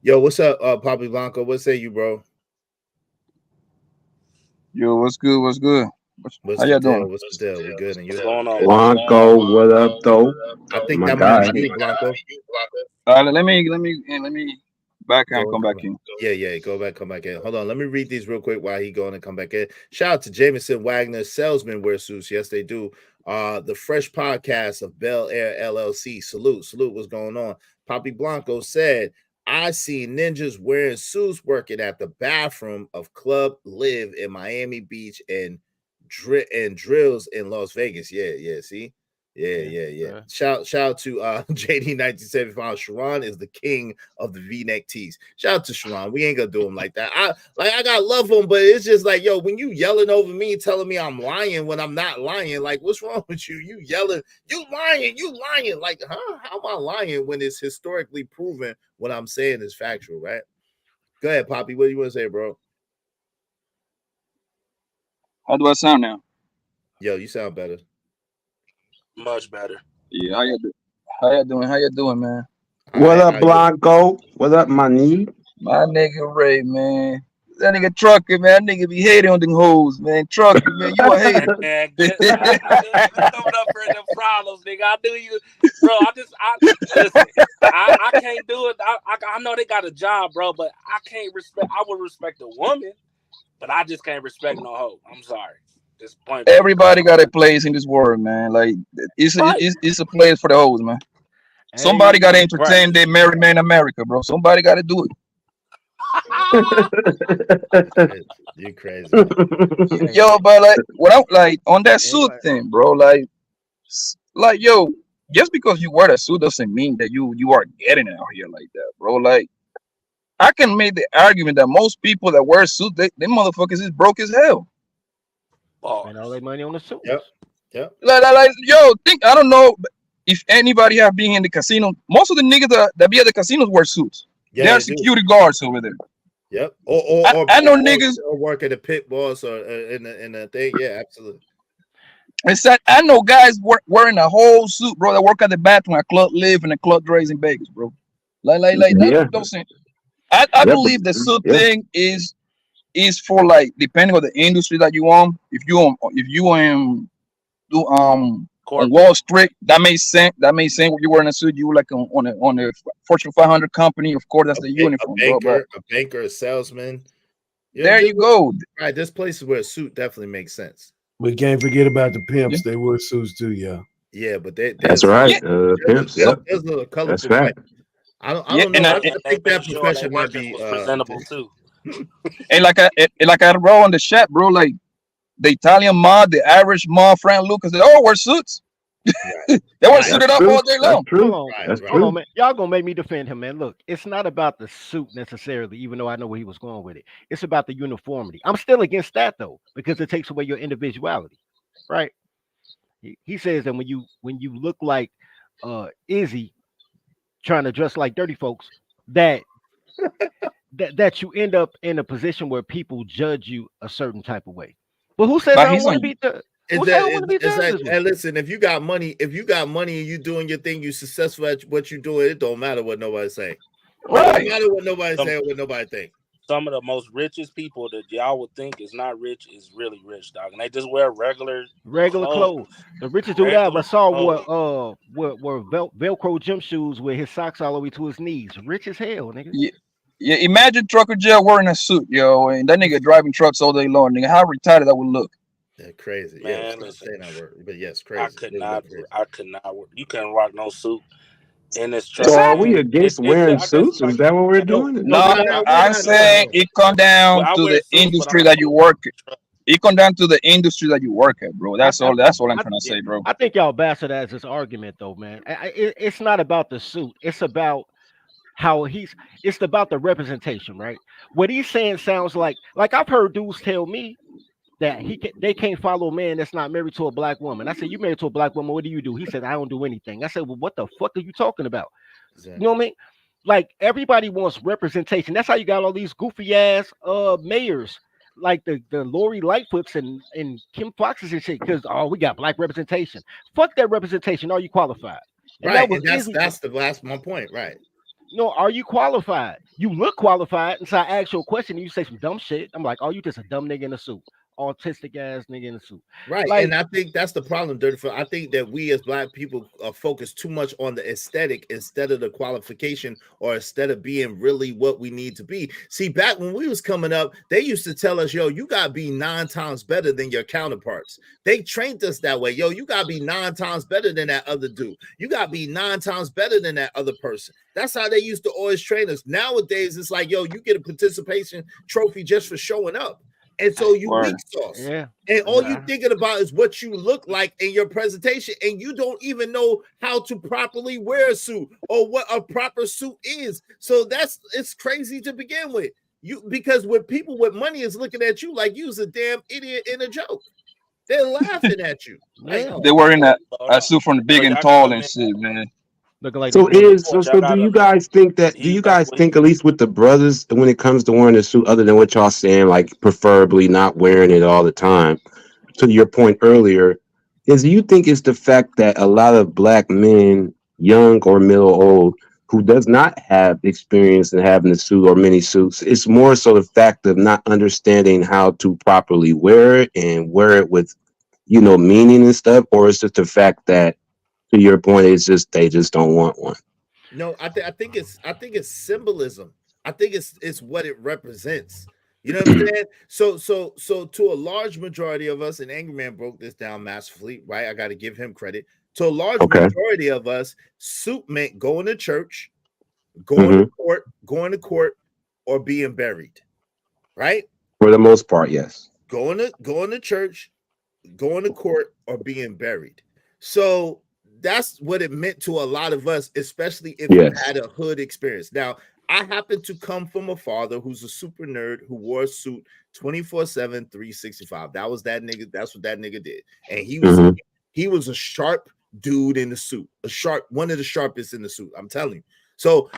Yo, what's up, Poppy Blanco? What say you, bro? Yo, what's good? What's good? What's How the y'all deal? doing? What's the deal? We good, and you? What's going on, Blanco, what up, though? I think My that might guy. be you, Blanco. Let me back and come back in. Yeah, go back, come back in. Hold on, let me read these real quick while he going to come back in. Shout out to Jameson Wagner, salesmen wear suits. Yes, they do. The Fresh Podcast of Bel Air LLC. Salute, what's going on? Poppy Blanco said, I see ninjas wearing suits working at the bathroom of Club Live in Miami Beach and drills in Las Vegas. Yeah, see? Yeah. Shout out to JD 1975. Sharon is the king of the V-neck tees. Shout out to Sharon. We ain't gonna do him like that. I gotta love him, but it's just like, yo, when you yelling over me, telling me I'm lying when I'm not lying, like, what's wrong with you? You yelling, you lying. Like, huh? How am I lying when it's historically proven what I'm saying is factual, right? Go ahead, Poppy. What do you want to say, bro? How do I sound now? Yo, you sound better. Much better. Yeah, how you doing, man? What up, Blanco? What up, my knee? My nigga Ray, man. That nigga Trucker, man. That nigga be hating on them hoes, man. Trucker, man. You a hater. Man, you coming up for them problems, nigga. I knew you, bro. Listen. I can't do it. I know they got a job, bro, but I can't respect. I would respect a woman, but I just can't respect no hoe. I'm sorry. This point. Everybody got a place in this world, man. Like it's a place for the hoes, man. Somebody got to entertain the married man America, bro. Somebody got to do it. You crazy. Yo, but like what I'm like on that suit thing, bro. Like yo, just because you wear that suit doesn't mean that you are getting out here like that, bro. Like I can make the argument that most people that wear suits, they motherfuckers is broke as hell. Spend all their money on the suits. Yep. Like yo, I don't know if anybody have been in the casino. Most of the niggas that be at the casinos wear suits. Yeah, they're security guards over there. Yep. Or I know niggas or work at a pit boss or in a thing. Yeah, absolutely. I know guys wearing a whole suit, bro, that work at the bathroom at Club Live and the Club Dre's in Vegas, bro. Like that. I believe the suit thing is for like depending on the industry that you on. If you on Wall Street, that makes sense. That makes sense. When you wearing a suit, you like on a Fortune 500 company. Of course, that's the uniform, bro. A banker, a salesman. There you go. Right, this place is where a suit definitely makes sense. We can't forget about the pimps. They wear suits too, yeah. Yeah, but that's right. Pimps. There's a little colorful. That's right. I don't know. I think that profession might be presentable too. And like I wrote on the chat, bro, like the Italian mob, the Irish mob, Frank Lucas, they all wear suits. They wear suited up all day long. Hold on, man. Y'all gonna make me defend him, man. Look, it's not about the suit necessarily, even though I know where he was going with it. It's about the uniformity. I'm still against that though, because it takes away your individuality, right? He says that when you look like Izzy trying to dress like dirty folks, that you end up in a position where people judge you a certain type of way. But who says I don't want to be the and listen, if you got money and you doing your thing, you successful at what you're doing, it don't matter what nobody's saying. Right. It don't matter what nobody's saying, what nobody think. Some of the most richest people that y'all would think is not rich is really rich, dog. And they just wear regular clothes. The richest dude I ever saw were Velcro gym shoes with his socks all the way to his knees. Rich as hell, nigga. Yeah, imagine Trucker Joe wearing a suit, yo, and that nigga driving trucks all day long, nigga. How retarded that would look. Yeah, crazy. Man, yeah, listen, but yes, crazy. I could not work. You couldn't rock no suit in this truck. So are we against wearing suits? Is that what we're doing? No, I'm saying it come down to the industry that you work at. It come down to the industry that you work at, bro. That's all I'm trying to say, bro. I think y'all bastardize this argument though, man. It's not about the suit. It's about how it's about the representation, right? What he's saying sounds like I've heard dudes tell me that they can't follow a man that's not married to a black woman. I said, you married to a black woman, what do? He said, I don't do anything. I said, well, what the fuck are you talking about? You know what I mean? Like everybody wants representation. That's how you got all these goofy ass mayors like the Lori Lightfoots and Kim Foxes and shit, because we got black representation. Fuck that representation. Are you qualified? And Right, that was and easy. that's the last my point, right? No, are you qualified? You look qualified. And so I ask you a question and you say some dumb shit. I'm like, oh, you just a dumb nigga in a suit. Autistic ass nigga in a suit. Right. Like, and I think that's the problem, Dirty Phil. I think that we as black people focus too much on the aesthetic instead of the qualification, or instead of being really what we need to be. See, back when we was coming up, they used to tell us, yo, you gotta be 9 times better than your counterparts. They trained us that way. Yo, you gotta be 9 times better than that other dude. You gotta be 9 times better than that other person. That's how they used to always train us. Nowadays, it's like, yo, you get a participation trophy just for showing up. And so you weak sauce. Yeah. And all you thinking about is what you look like in your presentation, and you don't even know how to properly wear a suit or what a proper suit is. So it's crazy to begin with. Because when people with money is looking at you like you's a damn idiot in a joke, they're laughing at you. Like, They wearing that suit from the big and tall and shit, man. Looking like So do you guys think that? Do you guys think, at least with the brothers, when it comes to wearing a suit, other than what y'all saying, like preferably not wearing it all the time? To your point earlier, is you think it's the fact that a lot of black men, young or middle old, who does not have experience in having a suit or many suits, it's more so the fact of not understanding how to properly wear it and wear it with, meaning and stuff, or it's just the fact that, to your point, it's just they just don't want one. No, I think it's symbolism. I think it's what it represents. You know what I'm saying? So to a large majority of us, and Angry Man broke this down masterfully, right? I got to give him credit. To a large majority of us, suit meant going to church, going to court, or being buried, right? For the most part, yes. Going to church, going to court, or being buried. So that's what it meant to a lot of us, especially if you had a hood experience. Now, I happen to come from a father who's a super nerd who wore a suit 24/7, 365. That was that nigga. That's what that nigga did. And he was a sharp dude in the suit, one of the sharpest in the suit. I'm telling you. So,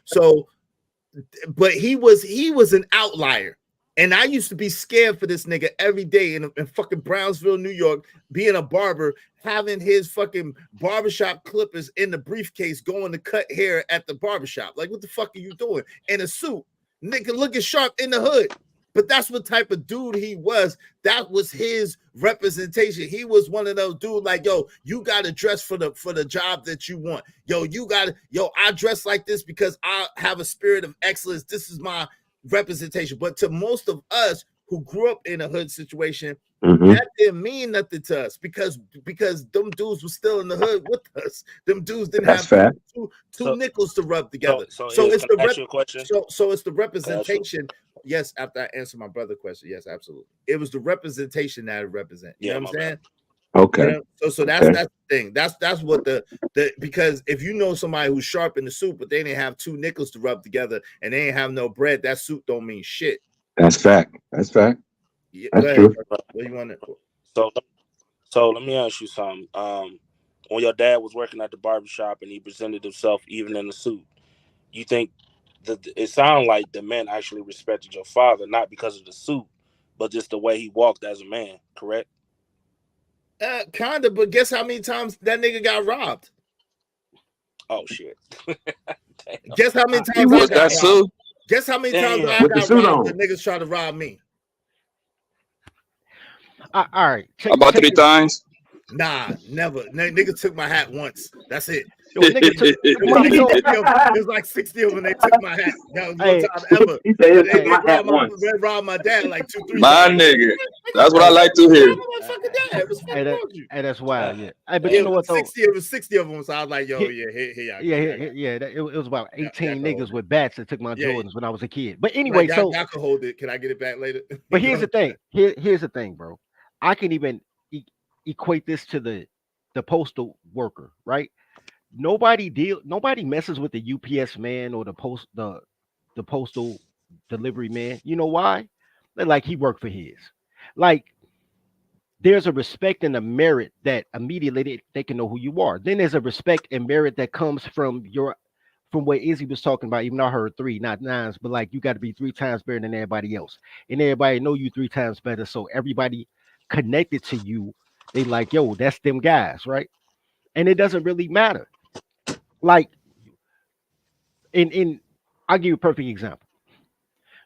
but he was an outlier. And I used to be scared for this nigga every day in fucking Brownsville, New York, being a barber, having his fucking barbershop clippers in the briefcase going to cut hair at the barbershop. Like, what the fuck are you doing? In a suit. Nigga looking sharp in the hood. But that's what type of dude he was. That was his representation. He was one of those dudes like, yo, you got to dress for the job that you want. I dress like this because I have a spirit of excellence. This is my representation. But to most of us who grew up in a hood situation, that didn't mean nothing to us because them dudes were still in the hood with us. Them dudes didn't have two nickels to rub together. So it's the representation. Yes, after I answer my brother question, yes, absolutely. It was the representation that it represent. You know what I'm saying? Okay. So that's the thing. That's what the because if you know somebody who's sharp in the suit, but they didn't have two nickels to rub together and they ain't have no bread, that suit don't mean shit. That's fact. That's fact. Yeah, that's true. What do you want to? So let me ask you something. When your dad was working at the barbershop and he presented himself even in a suit, you think it sounded like the men actually respected your father, not because of the suit, but just the way he walked as a man, correct? Kinda, but guess how many times that nigga got robbed? Oh shit! Guess how many times I got robbed? Guess how many times I got robbed? The niggas try to rob me. All right. About 3 times? Nah, never. Niggas took my hat once. That's it. Yo, nigga took, it was like 60 of them. They took my hat. That was one time ever. He said they robbed my dad like 2-3 my times. nigga. That's what I like to hear. That's wild. Yeah. Hey, but you know what though? 60 of them. So I was like, yo, here. It was about 18 niggas with bats that took my Jordans when I was a kid. But right, anyway, y'all can hold it. Can I get it back later? But here's the thing. Here's the thing, bro. I can even equate this to the postal worker, right? Nobody messes with the UPS man or the postal delivery man. You know why? They're like he worked for his. Like there's a respect and a merit that immediately they can know who you are. Then there's a respect and merit that comes from what Izzy was talking about. Even though I heard three, not nines, but like you got to be 3 times better than everybody else, and everybody know you 3 times better. So everybody connected to you, they like, yo, that's them guys, right? And it doesn't really matter. Like in I'll give you a perfect example.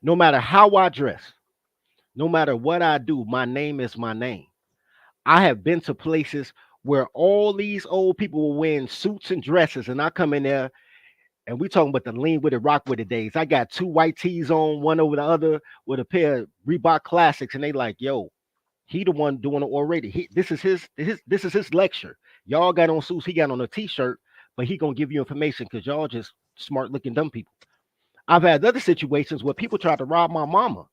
No matter how I dress, no matter what I do, my name is my name. I have been to places where all these old people were wearing suits and dresses, and I come in there and we talking about the lean with it, rock with it days. I got 2 white tees on, one over the other, with a pair of Reebok Classics, and they like, yo, he the one doing it already. This is his lecture. Y'all got on suits, he got on a t-shirt, but he gonna give you information because y'all just smart looking dumb people. I've had other situations where people tried to rob my mama.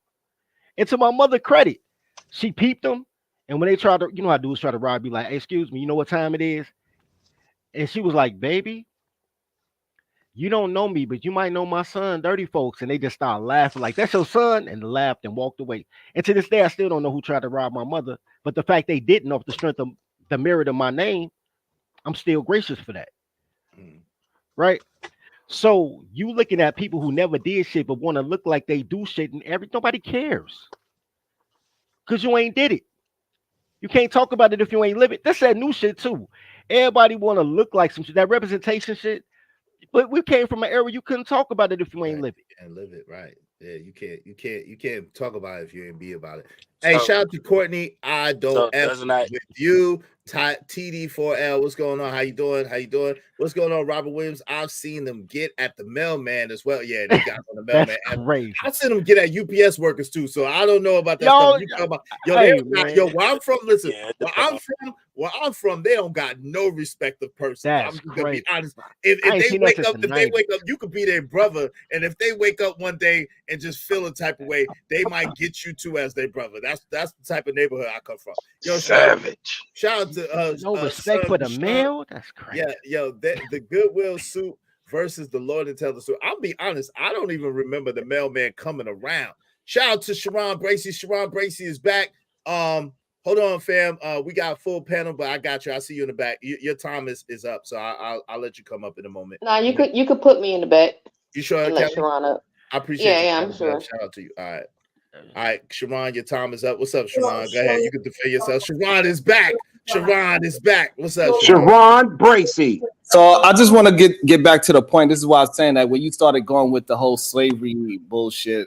And to my mother credit, she peeped them. And when they tried to, you know how dudes try to rob you, like, hey, excuse me, you know what time it is? And she was like, baby, you don't know me, but you might know my son, Dirty Folks. And they just started laughing, like, that's your son, and laughed and walked away. And to this day, I still don't know who tried to rob my mother. But the fact they didn't, off the strength of the merit of my name, I'm still gracious for that. Right? So you looking at people who never did shit but want to look like they do shit, and nobody cares. Because you ain't did it. You can't talk about it if you ain't live it. That's that new shit too. Everybody want to look like some shit. That representation shit. But we came from an era you couldn't talk about it if you ain't live it. And live it, right? Yeah, you can't talk about it if you ain't be about it. Hey, shout out to Courtney. I don't F with you. TD4L. What's going on? How you doing? What's going on, Robert Williams? I've seen them get at the mailman as well. Yeah, they got on the mailman. Crazy. I've seen them get at UPS workers too. So I don't know about that stuff. You talk about where I'm from. Listen, where I'm from, they don't got no respect of persons. I'm just gonna be honest. If they wake up, you could be their brother, and if they wake up one day and just feel a type of way, they might get you too as their brother. That's the type of neighborhood I come from. Yo, savage. Shout out to no respect for the mail. That's crazy. Yeah, the Goodwill suit versus the Lord and Taylor suit. I'll be honest, I don't even remember the mailman coming around. Shout out to Sharon Bracey. Sharon Bracey is back. Hold on, fam. We got a full panel, but I got you. I see you in the back. Your time is up, so I'll let you come up in a moment. No, you could put me in the back. You sure? And let Sharon up. I appreciate. Yeah, I'm sure. Shout out to you. All right, Sharon, your time is up. What's up, Sharon? Go ahead. You can defend yourself. Sharon is back. What's up, Sharon Bracey? So I just want to get back to the point. This is why I was saying that when you started going with the whole slavery bullshit,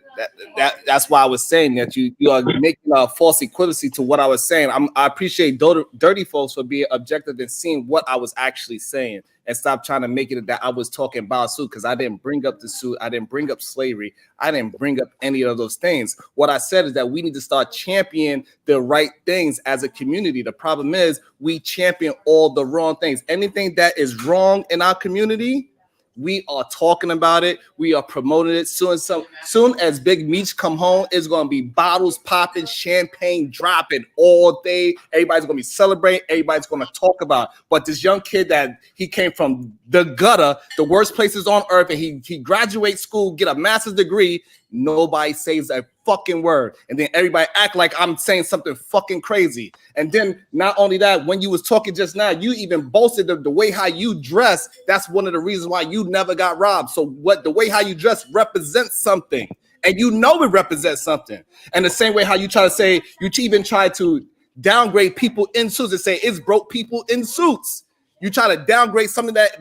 that's why I was saying that you are making a false equivalency to what I was saying. I appreciate Dirty Folks for being objective and seeing what I was actually saying, and stop trying to make it that I was talking about suit, because I didn't bring up the suit. I didn't bring up slavery. I didn't bring up any of those things. What I said is that we need to start championing the right things as a community. The problem is we champion all the wrong things. Anything that is wrong in our community, we are talking about it. We are promoting it. Soon as Big Meech come home, it's going to be bottles popping, champagne dropping all day. Everybody's going to be celebrating. Everybody's going to talk about it. But this young kid that he came from the gutter, the worst places on earth, and he graduates school, get a master's degree, nobody says a fucking word. And then everybody act like I'm saying something fucking crazy. And then not only that, when you was talking just now, you even boasted of the way how you dress. That's one of the reasons why you never got robbed. So the way how you dress represents something. And you know it represents something. And the same way how you try to say, you even try to downgrade people in suits and say it's broke people in suits. You try to downgrade something that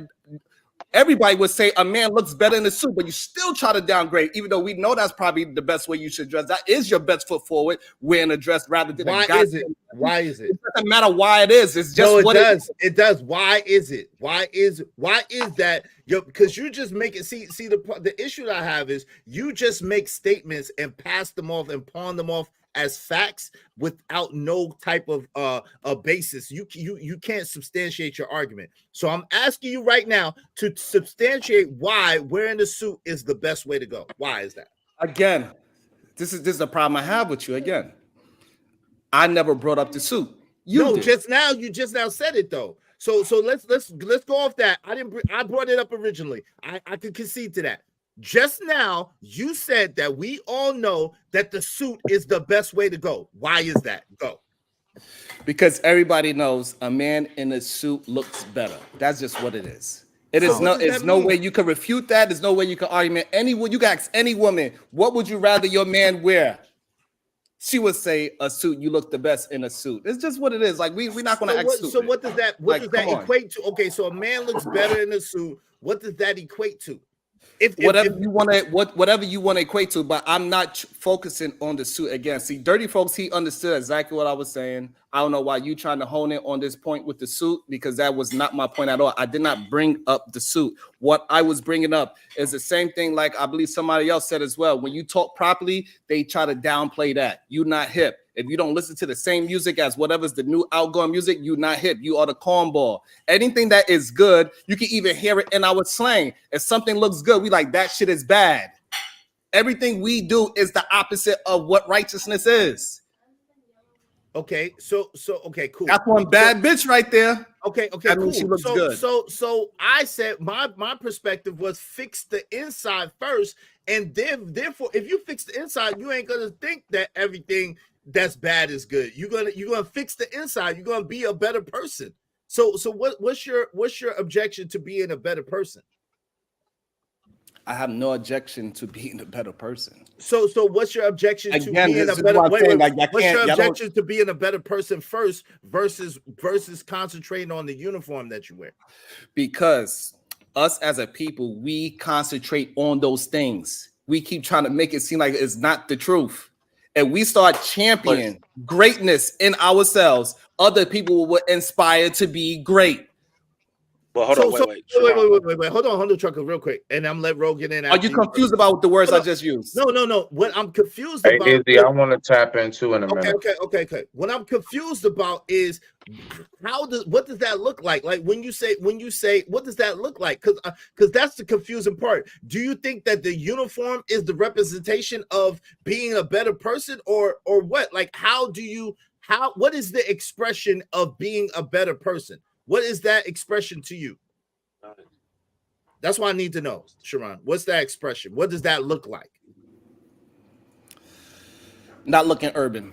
everybody would say a man looks better in a suit, but you still try to downgrade, even though we know that's probably the best way you should dress. That is your best foot forward, wearing a dress rather than Why is it? It doesn't matter why it is. It's just what it is. It does. Why is it? Why is that? Because you just make it. See the issue that I have is you just make statements and pass them off and pawn them off as facts without no type of a basis. You can't substantiate your argument. So I'm asking you right now to substantiate why wearing the suit is the best way to go. Why is that? Again, this is the problem I have with you. Again, I never brought up the suit. You just now said it though. So let's go off that. I brought it up originally. I could concede to that. Just now, you said that we all know that the suit is the best way to go. Why is that? Go. Because everybody knows a man in a suit looks better. That's just what it is. It's no way you can refute that. There's no way you can argue. Anyone, you can ask any woman, what would you rather your man wear? She would say a suit. You look the best in a suit. It's just what it is. Like we're not going to act stupid. So what does that equate to? Okay, so a man looks better in a suit. What does that equate to? Whatever you want to equate to, but I'm not focusing on the suit again. See, Dirty Folks, he understood exactly what I was saying. I don't know why you trying to hone in on this point with the suit, because that was not my point at all. I did not bring up the suit. What I was bringing up is the same thing, like I believe somebody else said as well. When you talk properly, they try to downplay that. You're not hip. If you don't listen to the same music as whatever's the new outgoing music, you're not hip. You are the cornball. Anything that is good, you can even hear it in our slang. If something looks good, we like that shit is bad. Everything we do is the opposite of what righteousness is. Okay, so okay, cool. That's one bad bitch right there. Okay, that cool. means she looks good. So I said my perspective was fix the inside first, and then therefore, if you fix the inside, you ain't gonna think that everything that's bad is good. You're gonna fix the inside. You're gonna be a better person. So what's your objection to being a better person? I have no objection to being a better person. So what's your objection to being a better? What's your objection to being a better person first versus concentrating on the uniform that you wear? Because us as a people, we concentrate on those things. We keep trying to make it seem like it's not the truth. And we start championing greatness in ourselves, other people will inspire to be great. But hold on, wait. Hold on, Trucker, real quick, and I'm let Ro get in. Are you confused about the words I just used? No. What I'm confused about. Izzy, I want to tap into in a minute. Okay. What I'm confused about is what does that look like? Like when you say, what does that look like? Because that's the confusing part. Do you think that the uniform is the representation of being a better person, or what? Like what is the expression of being a better person? What is that expression to you? That's what I need to know, Sharon. What's that expression? What does that look like? Not looking urban.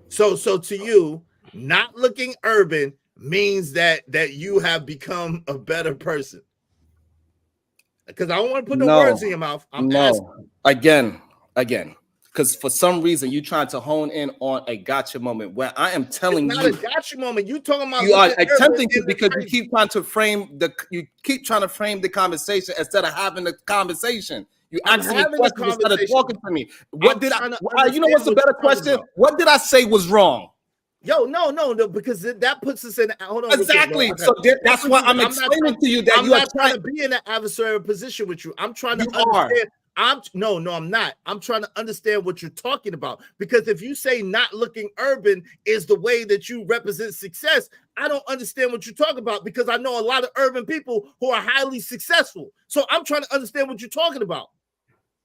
So to you, not looking urban means that you have become a better person. Because I don't want to put no words in your mouth. I'm asking. Again. Because for some reason you're trying to hone in on a gotcha moment where I am telling you, not a gotcha moment. You talking about you are attempting to, because you keep trying to frame the conversation instead of having the conversation. You asking me questions instead of talking to me. What did I? You know what's a better question? What did I say was wrong? Yo, no, because that puts us in. Hold on. Exactly. So that's why I'm explaining to you that I'm not trying to be in an adversarial position with you. I'm trying to understand. No, I'm not. I'm trying to understand what you're talking about, because if you say not looking urban is the way that you represent success, I don't understand what you're talking about, because I know a lot of urban people who are highly successful. So I'm trying to understand what you're talking about.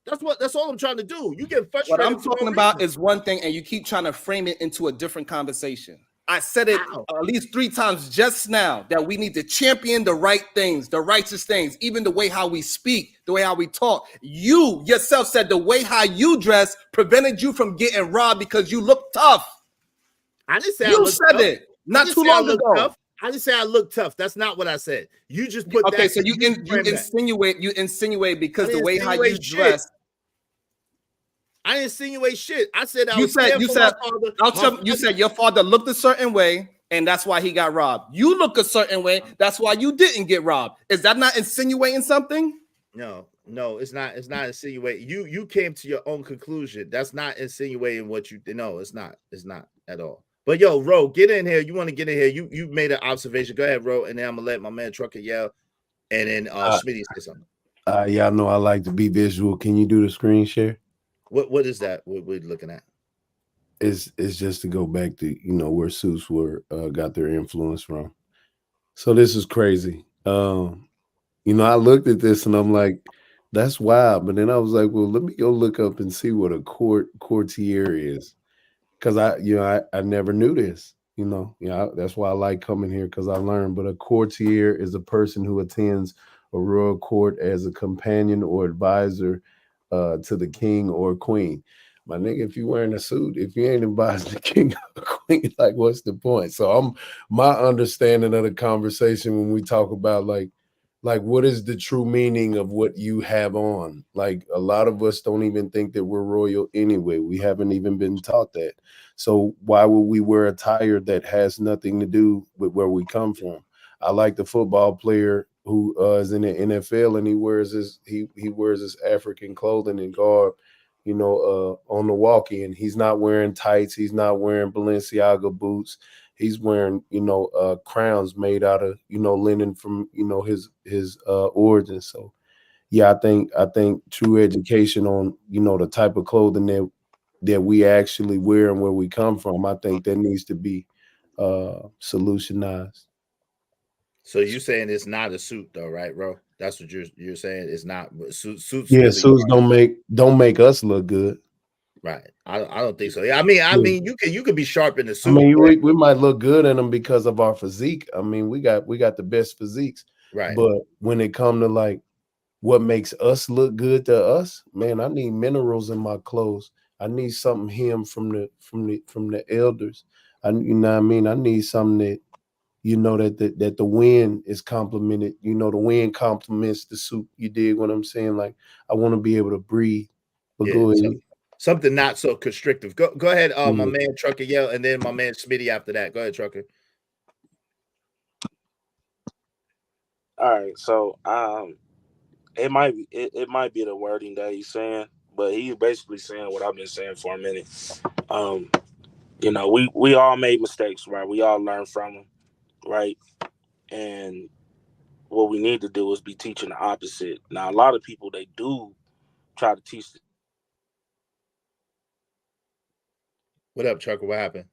That's all I'm trying to do. You get frustrated. What I'm talking about is one thing, and you keep trying to frame it into a different conversation. I said it at least 3 times just now that we need to champion the right things, the righteous things, even the way how we speak, the way how we talk. You yourself said the way how you dress prevented you from getting robbed because you look tough. I didn't say you said tough. It not too long ago. Tough. I didn't say I look tough. That's not what I said. You just put okay. That, so you insinuate because the way how you dress. I insinuate shit. I said you said your father looked a certain way, and that's why he got robbed. You look a certain way, that's why you didn't get robbed. Is that not insinuating something? No, it's not. It's not insinuating. You came to your own conclusion. That's not insinuating what you. No, it's not. It's not at all. But yo, Ro, get in here. You want to get in here? You made an observation. Go ahead, Ro, and then I'm gonna let my man Trucker yell, and then Smitty say something. Y'all know I like to be visual. Can you do the screen share? What is that we're looking at? It's just to go back to where suits were got their influence from. So this is crazy. I looked at this and I'm like, that's wild. But then I was like, well, let me go look up and see what a courtier is, because I never knew this. That's why I like coming here, because I learn. But a courtier is a person who attends a royal court as a companion or advisor to the king or queen. My nigga, if you wearing a suit, if you ain't advised the king or queen, like what's the point? So my understanding of the conversation when we talk about like what is the true meaning of what you have on? Like a lot of us don't even think that we're royal anyway. We haven't even been taught that. So why would we wear attire that has nothing to do with where we come from? I like the football player who is in the NFL and he wears his African clothing and garb, on the walkie, and he's not wearing tights, he's not wearing Balenciaga boots. He's wearing, crowns made out of, linen from, his origin. So yeah, I think true education on, the type of clothing that we actually wear and where we come from, I think that needs to be solutionized. So you're saying it's not a suit though, right, bro? That's what you're saying. It's not suits. Yeah, really suits don't make us look good. Right. I don't think so. Yeah, I mean, you can be sharp in the suit. I mean, we might look good in them because of our physique. I mean, we got the best physiques. Right. But when it come to like what makes us look good to us, man, I need minerals in my clothes. I need something hemmed from the elders. You know what I mean? I need something that that the wind is complimented. The wind compliments the suit. You dig what I'm saying? Like I want to be able to breathe. But Yeah, go ahead. something not so constrictive. Go ahead, my man Trucker Yell, and then my man Smitty after that. Go ahead, Trucker. All right, so it might be the wording that he's saying, but he's basically saying what I've been saying for a minute. We all made mistakes, right? We all learn from them, right? And what we need to do is be teaching the opposite. Now, a lot of people, they do try to teach. What up, Trucker? What happened?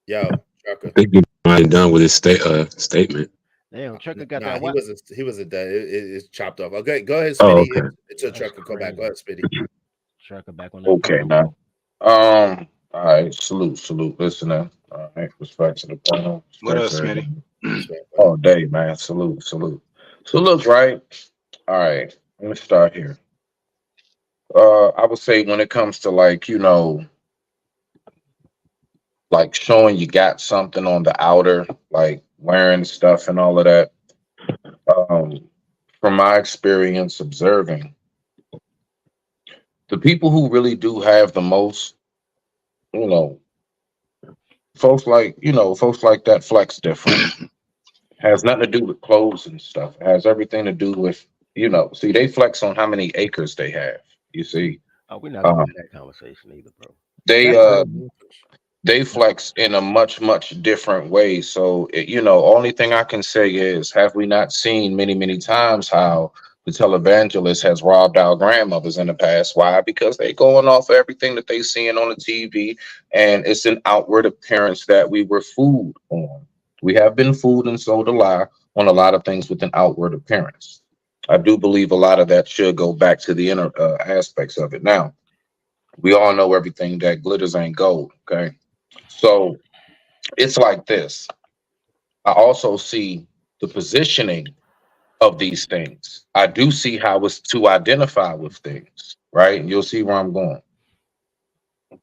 Yo, Trucker. I think he might have done with his statement. Damn, Trucker got Nah, that. He was it's chopped off. Okay, go ahead, Oh, Smitty. okay. It's a Trucker. Go back. Go ahead, Smitty. Trucker back on that. Okay, now. All right, salute. Listening. All right, respect to the panel. What up, Smitty? All day, man. Salute. So look, right. All right, let me start here. I would say when it comes to like, like showing you got something on the outer, like wearing stuff and all of that. From my experience observing, the people who really do have the most, folks like that flex different. Has nothing to do with clothes and stuff. It has everything to do with, see, they flex on how many acres they have. You see, we're not going to have that conversation either, bro. They flex in a much different way. So, only thing I can say is, have we not seen many times how the televangelist has robbed our grandmothers in the past? Why? Because they going off everything that they seeing on the TV, and it's an outward appearance that we were fooled on. We have been fooled and sold a lie on a lot of things with an outward appearance. I do believe a lot of that should go back to the inner aspects of it. Now, we all know everything that glitters ain't gold, okay? So it's like this. I also see the positioning of these things. I do see how it's to identify with things, right? And you'll see where I'm going.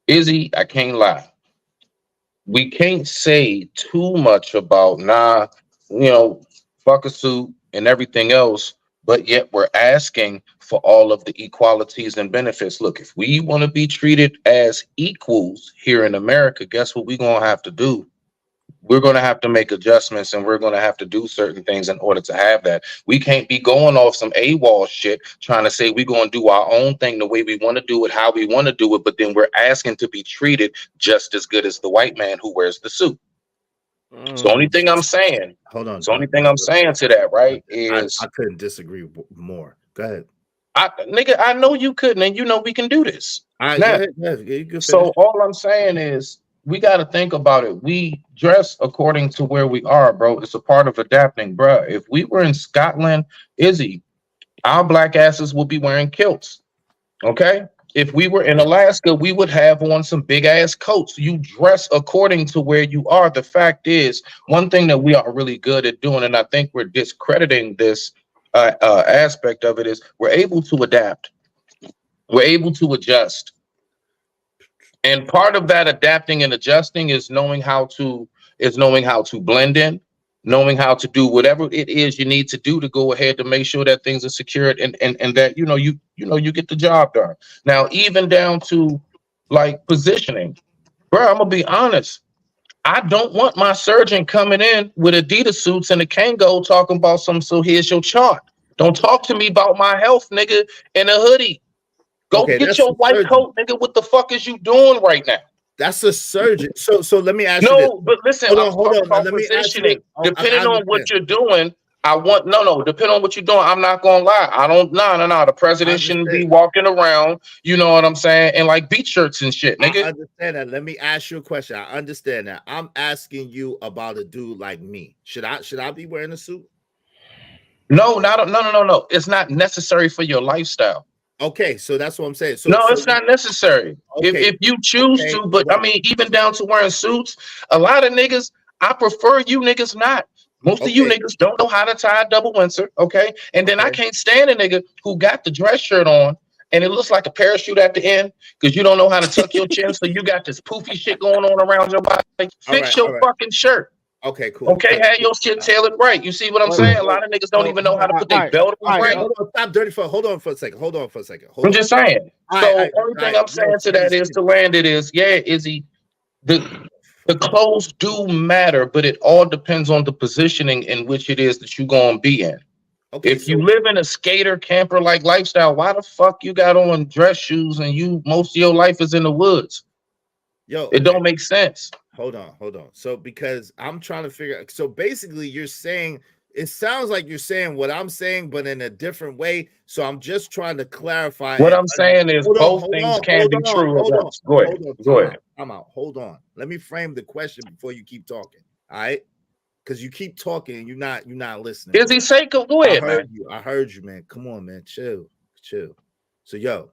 Izzy, I can't lie. We can't say too much about fuck a suit and everything else, but yet we're asking for all of the equalities and benefits. Look, if we want to be treated as equals here in America, guess what we're going to have to do? We're going to have to make adjustments, and we're going to have to do certain things in order to have that. We can't be going off some AWOL shit trying to say we're going to do our own thing the way we want to do it, how we want to do it, but then we're asking to be treated just as good as the white man who wears the suit. It's the only thing I'm saying. Hold on. It's the only thing I'm saying to that, right? Is I couldn't disagree more. Go ahead. I know you couldn't, and we can do this. All right, Now, go ahead. You can so finish. all I'm saying is we got to think about it. We dress according to where we are, bro. It's a part of adapting, bro. If we were in Scotland, Izzy, our black asses will be wearing kilts. Okay? If we were in Alaska, we would have on some big ass coats. You dress according to where you are. The fact is, one thing that we are really good at doing, and I think we're discrediting this aspect of it, is we're able to adapt. We're able to adjust. And part of that adapting and adjusting is knowing how to blend in, knowing how to do whatever it is you need to do to go ahead to make sure that things are secured and that you get the job done. Now, even down to like positioning, bro, I'm gonna be honest. I don't want my surgeon coming in with Adidas suits and a Kango talking about some. So here's your chart. Don't talk to me about my health, nigga, in a hoodie. Go Okay, get that's your a white surgeon. coat, nigga. What the fuck is you doing right now? That's a surgeon. So let me ask you this. No, but listen, Hold I'm on, hold talking on. Now, about let me ask you positioning. this. I Depending on what understand. you're doing, depending on what you're doing, I'm not gonna lie. I don't no. The president shouldn't be walking around, you know what I'm saying, in like beach shirts and shit, I nigga. understand that. Let me ask you a question. I understand that. I'm asking you about a dude like me. Should I be wearing a suit? No. It's not necessary for your lifestyle. Okay, so that's what I'm saying. No, it's not necessary. Okay. If you choose Okay, to, but I mean, even down to wearing suits, a lot of niggas, I prefer you niggas not. Most of you niggas don't know how to tie a double Windsor, okay? And then I can't stand a nigga who got the dress shirt on and it looks like a parachute at the end because you don't know how to tuck your chin, so you got this poofy shit going on around your body. Fix your fucking shirt. Okay, cool. Okay, have your shit tailored right. You see what I'm saying? A lot of niggas don't even know how to put their belt on right. Hold on, stop dirty fuck. Hold on for a second. I'm just saying. So only thing I'm saying to that is to land it is, yeah, Izzy, the clothes do matter, but it all depends on the positioning in which it is that you're gonna be in. Okay, if you live in a skater camper like lifestyle, why the fuck you got on dress shoes and most of your life is in the woods? It don't make sense. Hold on. So because I'm trying to figure out, so basically you're saying, it sounds like you're saying what I'm saying, but in a different way. So I'm just trying to clarify. What I'm saying is both things can be true at once. Go ahead. Go ahead. I'm out. Hold on. Let me frame the question before you keep talking. All right. Because you keep talking and you're not listening. Is he saying go ahead, man? I heard you, man. Come on, man. Chill. So yo,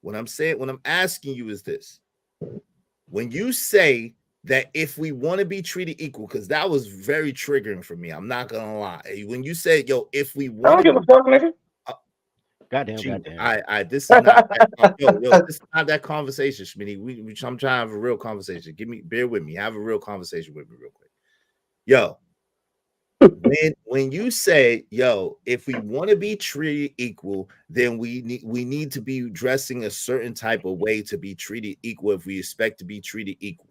what I'm asking you is this. When you say that if we want to be treated equal, because that was very triggering for me. I'm not gonna lie. When you said, yo, if we want, I don't give a fuck, nigga. Goddamn. I this is not that, this is not that conversation, Schmitty. I'm trying to have a real conversation. Bear with me. Have a real conversation with me real quick. Yo, when you say, yo, if we want to be treated equal, then we need to be dressing a certain type of way to be treated equal if we expect to be treated equal.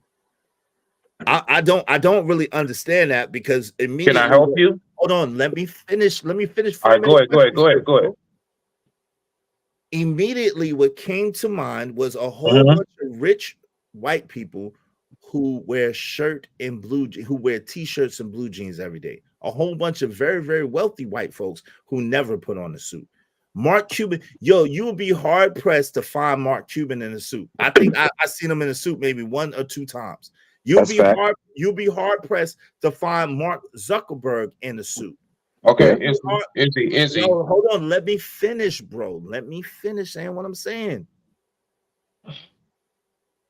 I don't really understand that because immediately. Can I help you? Hold on, let me finish. All right, go ahead. Immediately, what came to mind was a whole bunch of rich white people who wear who wear t-shirts and blue jeans every day. A whole bunch of very, very wealthy white folks who never put on a suit. Mark Cuban, yo, you would be hard pressed to find Mark Cuban in a suit. I think I seen him in a suit maybe 1 or 2 times. You'll be hard pressed to find Mark Zuckerberg in a suit. Okay, is he? No, hold on, let me finish, bro. Let me finish saying what I'm saying.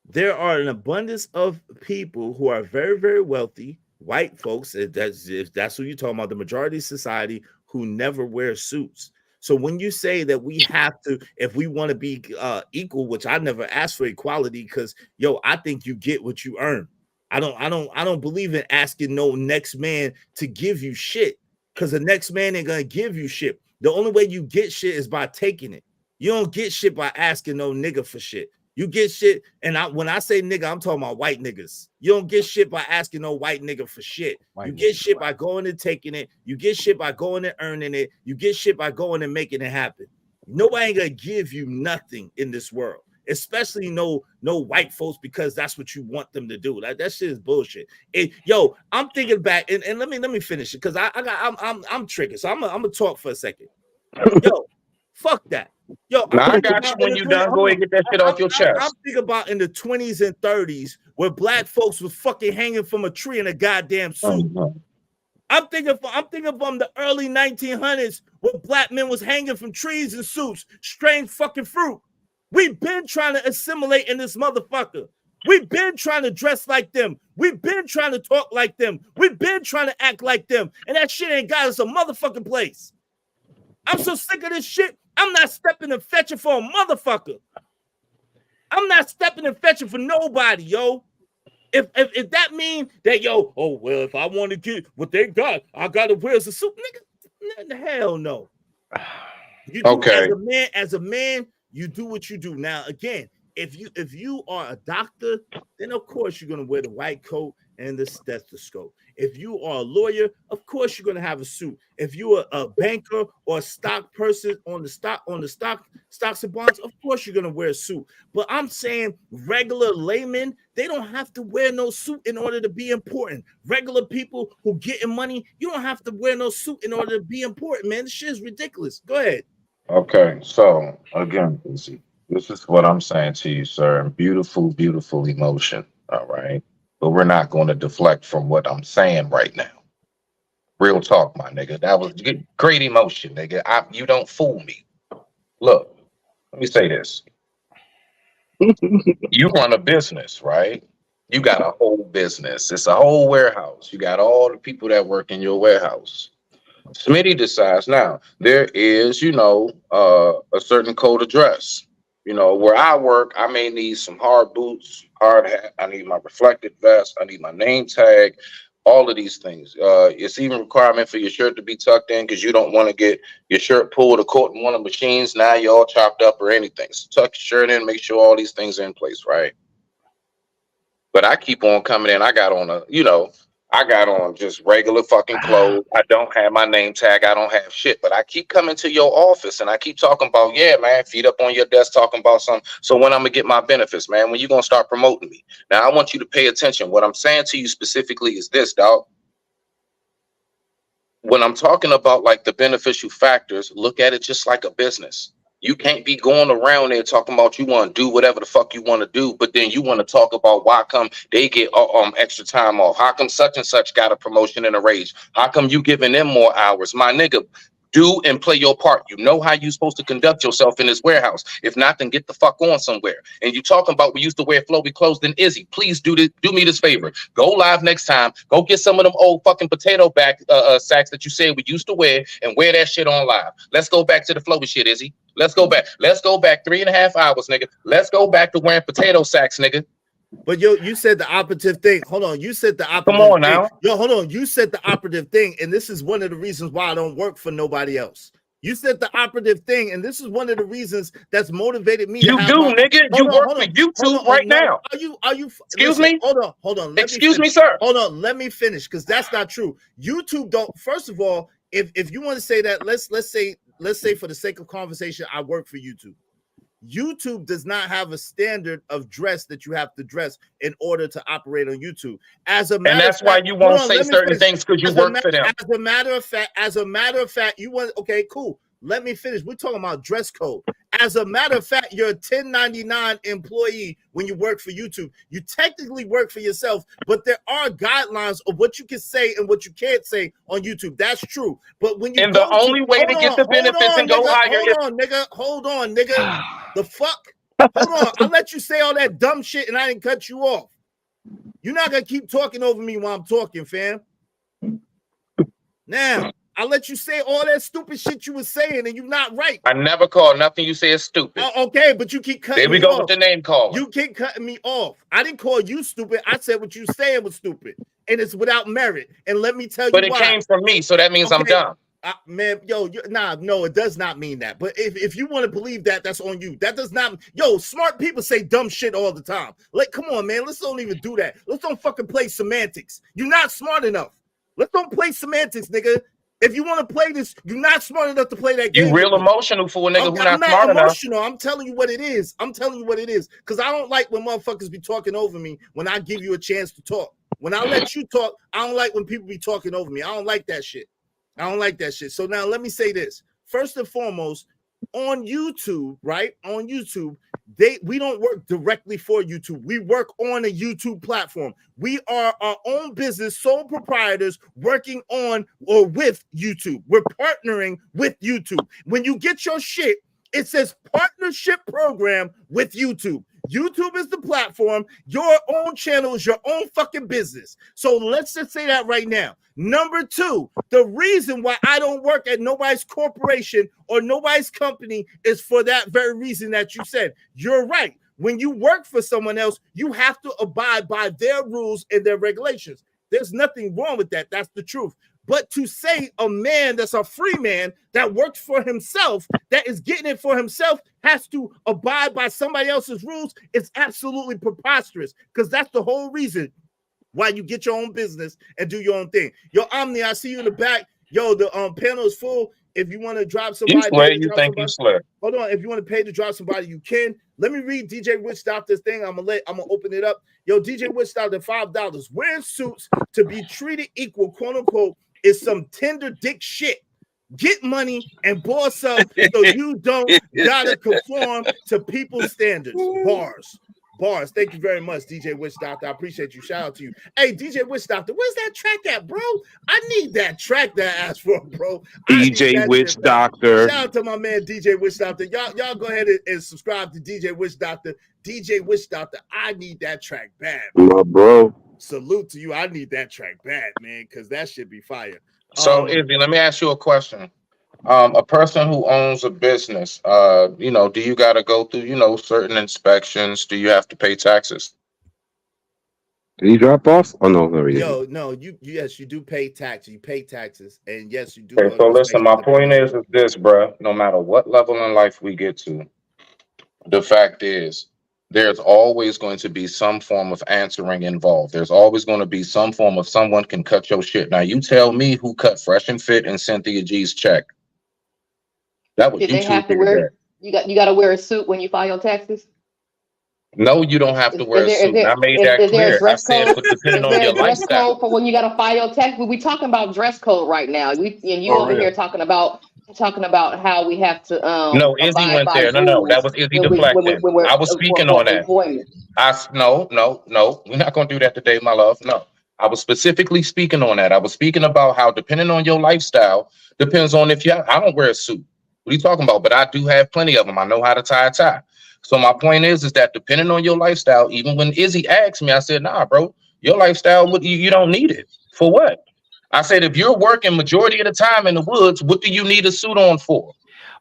There are an abundance of people who are very, very wealthy, white folks, if that's who you're talking about, the majority of society who never wear suits. So when you say that we have to, if we want to be equal, which I never asked for equality, because I think you get what you earn. I don't believe in asking no next man to give you shit, because the next man ain't gonna give you shit. The only way you get shit is by taking it. You don't get shit by asking no nigga for shit. You get shit, and when I say nigga, I'm talking about white niggas. You don't get shit by asking no white nigga for shit. You get shit by going and taking it. You get shit by going and earning it. You get shit by going and making it happen. Nobody ain't gonna give you nothing in this world, especially no white folks, because that's what you want them to do. Like, that shit is bullshit. I'm thinking back, and let me finish it because I'm tricky. So I'm gonna talk for a second. Yo, fuck that. Yo, I got you when you done. Go ahead and get that shit off your chest. I'm thinking about in the 20s and 30s where black folks was fucking hanging from a tree in a goddamn suit. I'm thinking from the early 1900s where black men was hanging from trees and suits, straying fucking fruit. We've been trying to assimilate in this motherfucker. We've been trying to dress like them. We've been trying to talk like them. We've been trying to act like them. And that shit ain't got us a motherfucking place. I'm so sick of this shit. I'm not stepping and fetching for a motherfucker. I'm not stepping and fetching for nobody, yo. If that mean that, yo, oh, well, if I want to get what they got, I got to wear a suit, nigga. Hell no. You do as a man, you do what you do. Now, again, if you are a doctor, then of course you're gonna wear the white coat and the stethoscope. If you are a lawyer, of course you're gonna have a suit. If you're a banker or a stock person on the stocks and bonds, of course you're gonna wear a suit. But I'm saying regular laymen, they don't have to wear no suit in order to be important. Regular people who getting money, you don't have to wear no suit in order to be important, man. This shit is ridiculous. Go ahead. Okay, so again, this is what I'm saying to you, sir. Beautiful, beautiful emotion. All right. But we're not going to deflect from what I'm saying right now. Real talk, my nigga. That was great emotion, nigga. You don't fool me. Look, let me say this. You run a business, right? You got a whole business. It's a whole warehouse. You got all the people that work in your warehouse. Smitty decides now there is, a certain code of dress. Where I work, I may need some hard boots, hard hat. I need my reflective vest. I need my name tag. All of these things. It's even a requirement for your shirt to be tucked in because you don't want to get your shirt pulled or caught in one of the machines. Now you're all chopped up or anything. So tuck your shirt in, make sure all these things are in place, right? But I keep on coming in. I got on just regular fucking clothes. I don't have my name tag. I don't have shit. But I keep coming to your office and I keep talking about, yeah, man, feet up on your desk talking about something. So when I'm going to get my benefits, man, when you going to start promoting me? Now, I want you to pay attention. What I'm saying to you specifically is this, dog. When I'm talking about like the beneficial factors, look at it just like a business. You can't be going around there talking about you want to do whatever the fuck you want to do, but then you want to talk about why come they get extra time off? How come such and such got a promotion and a raise? How come you giving them more hours? My nigga, do and play your part. You know how you're supposed to conduct yourself in this warehouse. If not, then get the fuck on somewhere. And you talking about we used to wear flowy clothes, then Izzy, please do me this favor. Go live next time. Go get some of them old fucking potato sacks that you said we used to wear and wear that shit on live. Let's go back to the flowy shit, Izzy. Let's go back. Let's go back 3.5 hours, nigga. Let's go back to wearing potato sacks, nigga. But you said the operative thing. Hold on. You said the operative Come on thing. now. Yo, hold on. You said the operative thing, and this is one of the reasons why I don't work for nobody else. You said the operative thing, and this is one of the reasons that's motivated me. You do, nigga. You work for YouTube right now. Are you? Excuse me? Hold on. Excuse me, sir. Hold on. Let me finish, because that's not true. YouTube don't. First of all, if you want to say that, let's say for the sake of conversation, I work for YouTube. YouTube does not have a standard of dress that you have to dress in order to operate on YouTube. As a matter and that's of fact, why you won't say certain things because you work for them. As a matter of fact, you want okay, cool. Let me finish. We're talking about dress code. As a matter of fact, you're a 1099 employee when you work for YouTube. You technically work for yourself, but there are guidelines of what you can say and what you can't say on YouTube. That's true. But when you the only way to get the benefits and go higher, hold on, nigga. The fuck? Hold on. I let you say all that dumb shit and I didn't cut you off. You're not gonna keep talking over me while I'm talking, fam. Now, I let you say all that stupid shit you were saying, and you're not right. I never call nothing you say is stupid. Okay, but you keep cutting me off. There we go with the name calling. You keep cutting me off. I didn't call you stupid. I said what you saying was stupid, and it's without merit. And let me tell you why. But it came from me, so that means I'm dumb. Man, no, it does not mean that. But if you want to believe that, that's on you. That does not. Yo, smart people say dumb shit all the time. Like, come on, man. Let's don't even do that. Let's don't fucking play semantics. You're not smart enough. Let's don't play semantics, nigga. If you want to play this, you're not smart enough to play that game. You real emotional for a nigga who's not smart emotional. enough. I'm telling you what it is. Because I don't like when motherfuckers be talking over me when I give you a chance to talk. When I let you talk, I don't like when people be talking over me. I don't like that shit. So now let me say this. First and foremost, on YouTube, right? On YouTube, we don't work directly for YouTube. We work on a YouTube platform. We are our own business, sole proprietors working on or with YouTube. We're partnering with YouTube. When you get your shit It says partnership program with YouTube. YouTube is the platform. Your own channel is your own fucking business. So let's just say that right now. Number two, the reason why I don't work at nobody's corporation or nobody's company is for that very reason that you said. You're right. When you work for someone else, you have to abide by their rules and their regulations. There's nothing wrong with that. That's the truth. But to say a man that's a free man that works for himself, that is getting it for himself, has to abide by somebody else's rules, it's absolutely preposterous, because that's the whole reason why you get your own business and do your own thing. Yo, Omni, I see you in the back. Yo, the panel is full. If you want to drop somebody, You think you slip? Hold on. If you want to pay to drop somebody, you can. Let me read DJ Witch Doctor's thing. I'm gonna open it up. Yo, DJ Witch Doctor, $5. Wearing suits to be treated equal, quote unquote, is some tender dick shit. Get money and boss up so you don't gotta conform to people's standards. Bars. Thank you very much, DJ Witch Doctor. I appreciate you. Shout out to you. Hey, DJ Witch Doctor, where's that track at, bro? I need that track that I asked for, bro. DJ Witch Doctor. Shout out to my man DJ Witch Doctor. Y'all go ahead and subscribe to DJ Witch Doctor. DJ Witch Doctor, I need that track bad, man. My bro. Salute to you. I need that track bad, man, because that should be fire. So, Izzy, let me ask you a question. A person who owns a business, do you got to go through, certain inspections? Do you have to pay taxes? Did he drop off? Oh no, no, Yes, you do pay taxes. You pay taxes, and yes, you do. Okay, so listen, my point is this, bro. No matter what level in life we get to, the fact is, there's always going to be some form of answering involved. There's always going to be some form of someone can cut your shit. Now, you tell me who cut Fresh and Fit and Cynthia G's check. That was Did they have to wear? You got to wear a suit when you file your taxes? No, you don't have to wear a suit. I made that clear. I said, but depending on your dress lifestyle. code for when you got to file your tax? We talking about dress code right now. You over here talking about how we have to No, Izzy went there. No, that was Izzy deflecting. I was speaking on that. No, we're not gonna do that today, my love. No, I was specifically speaking on that. I was speaking about how depending on your lifestyle depends on if I don't wear a suit. What are you talking about? But I do have plenty of them. I know how to tie a tie. So my point is that depending on your lifestyle, even when Izzy asked me, I said, nah, bro, your lifestyle, you don't need it. For what? I said, if you're working majority of the time in the woods, what do you need a suit on for?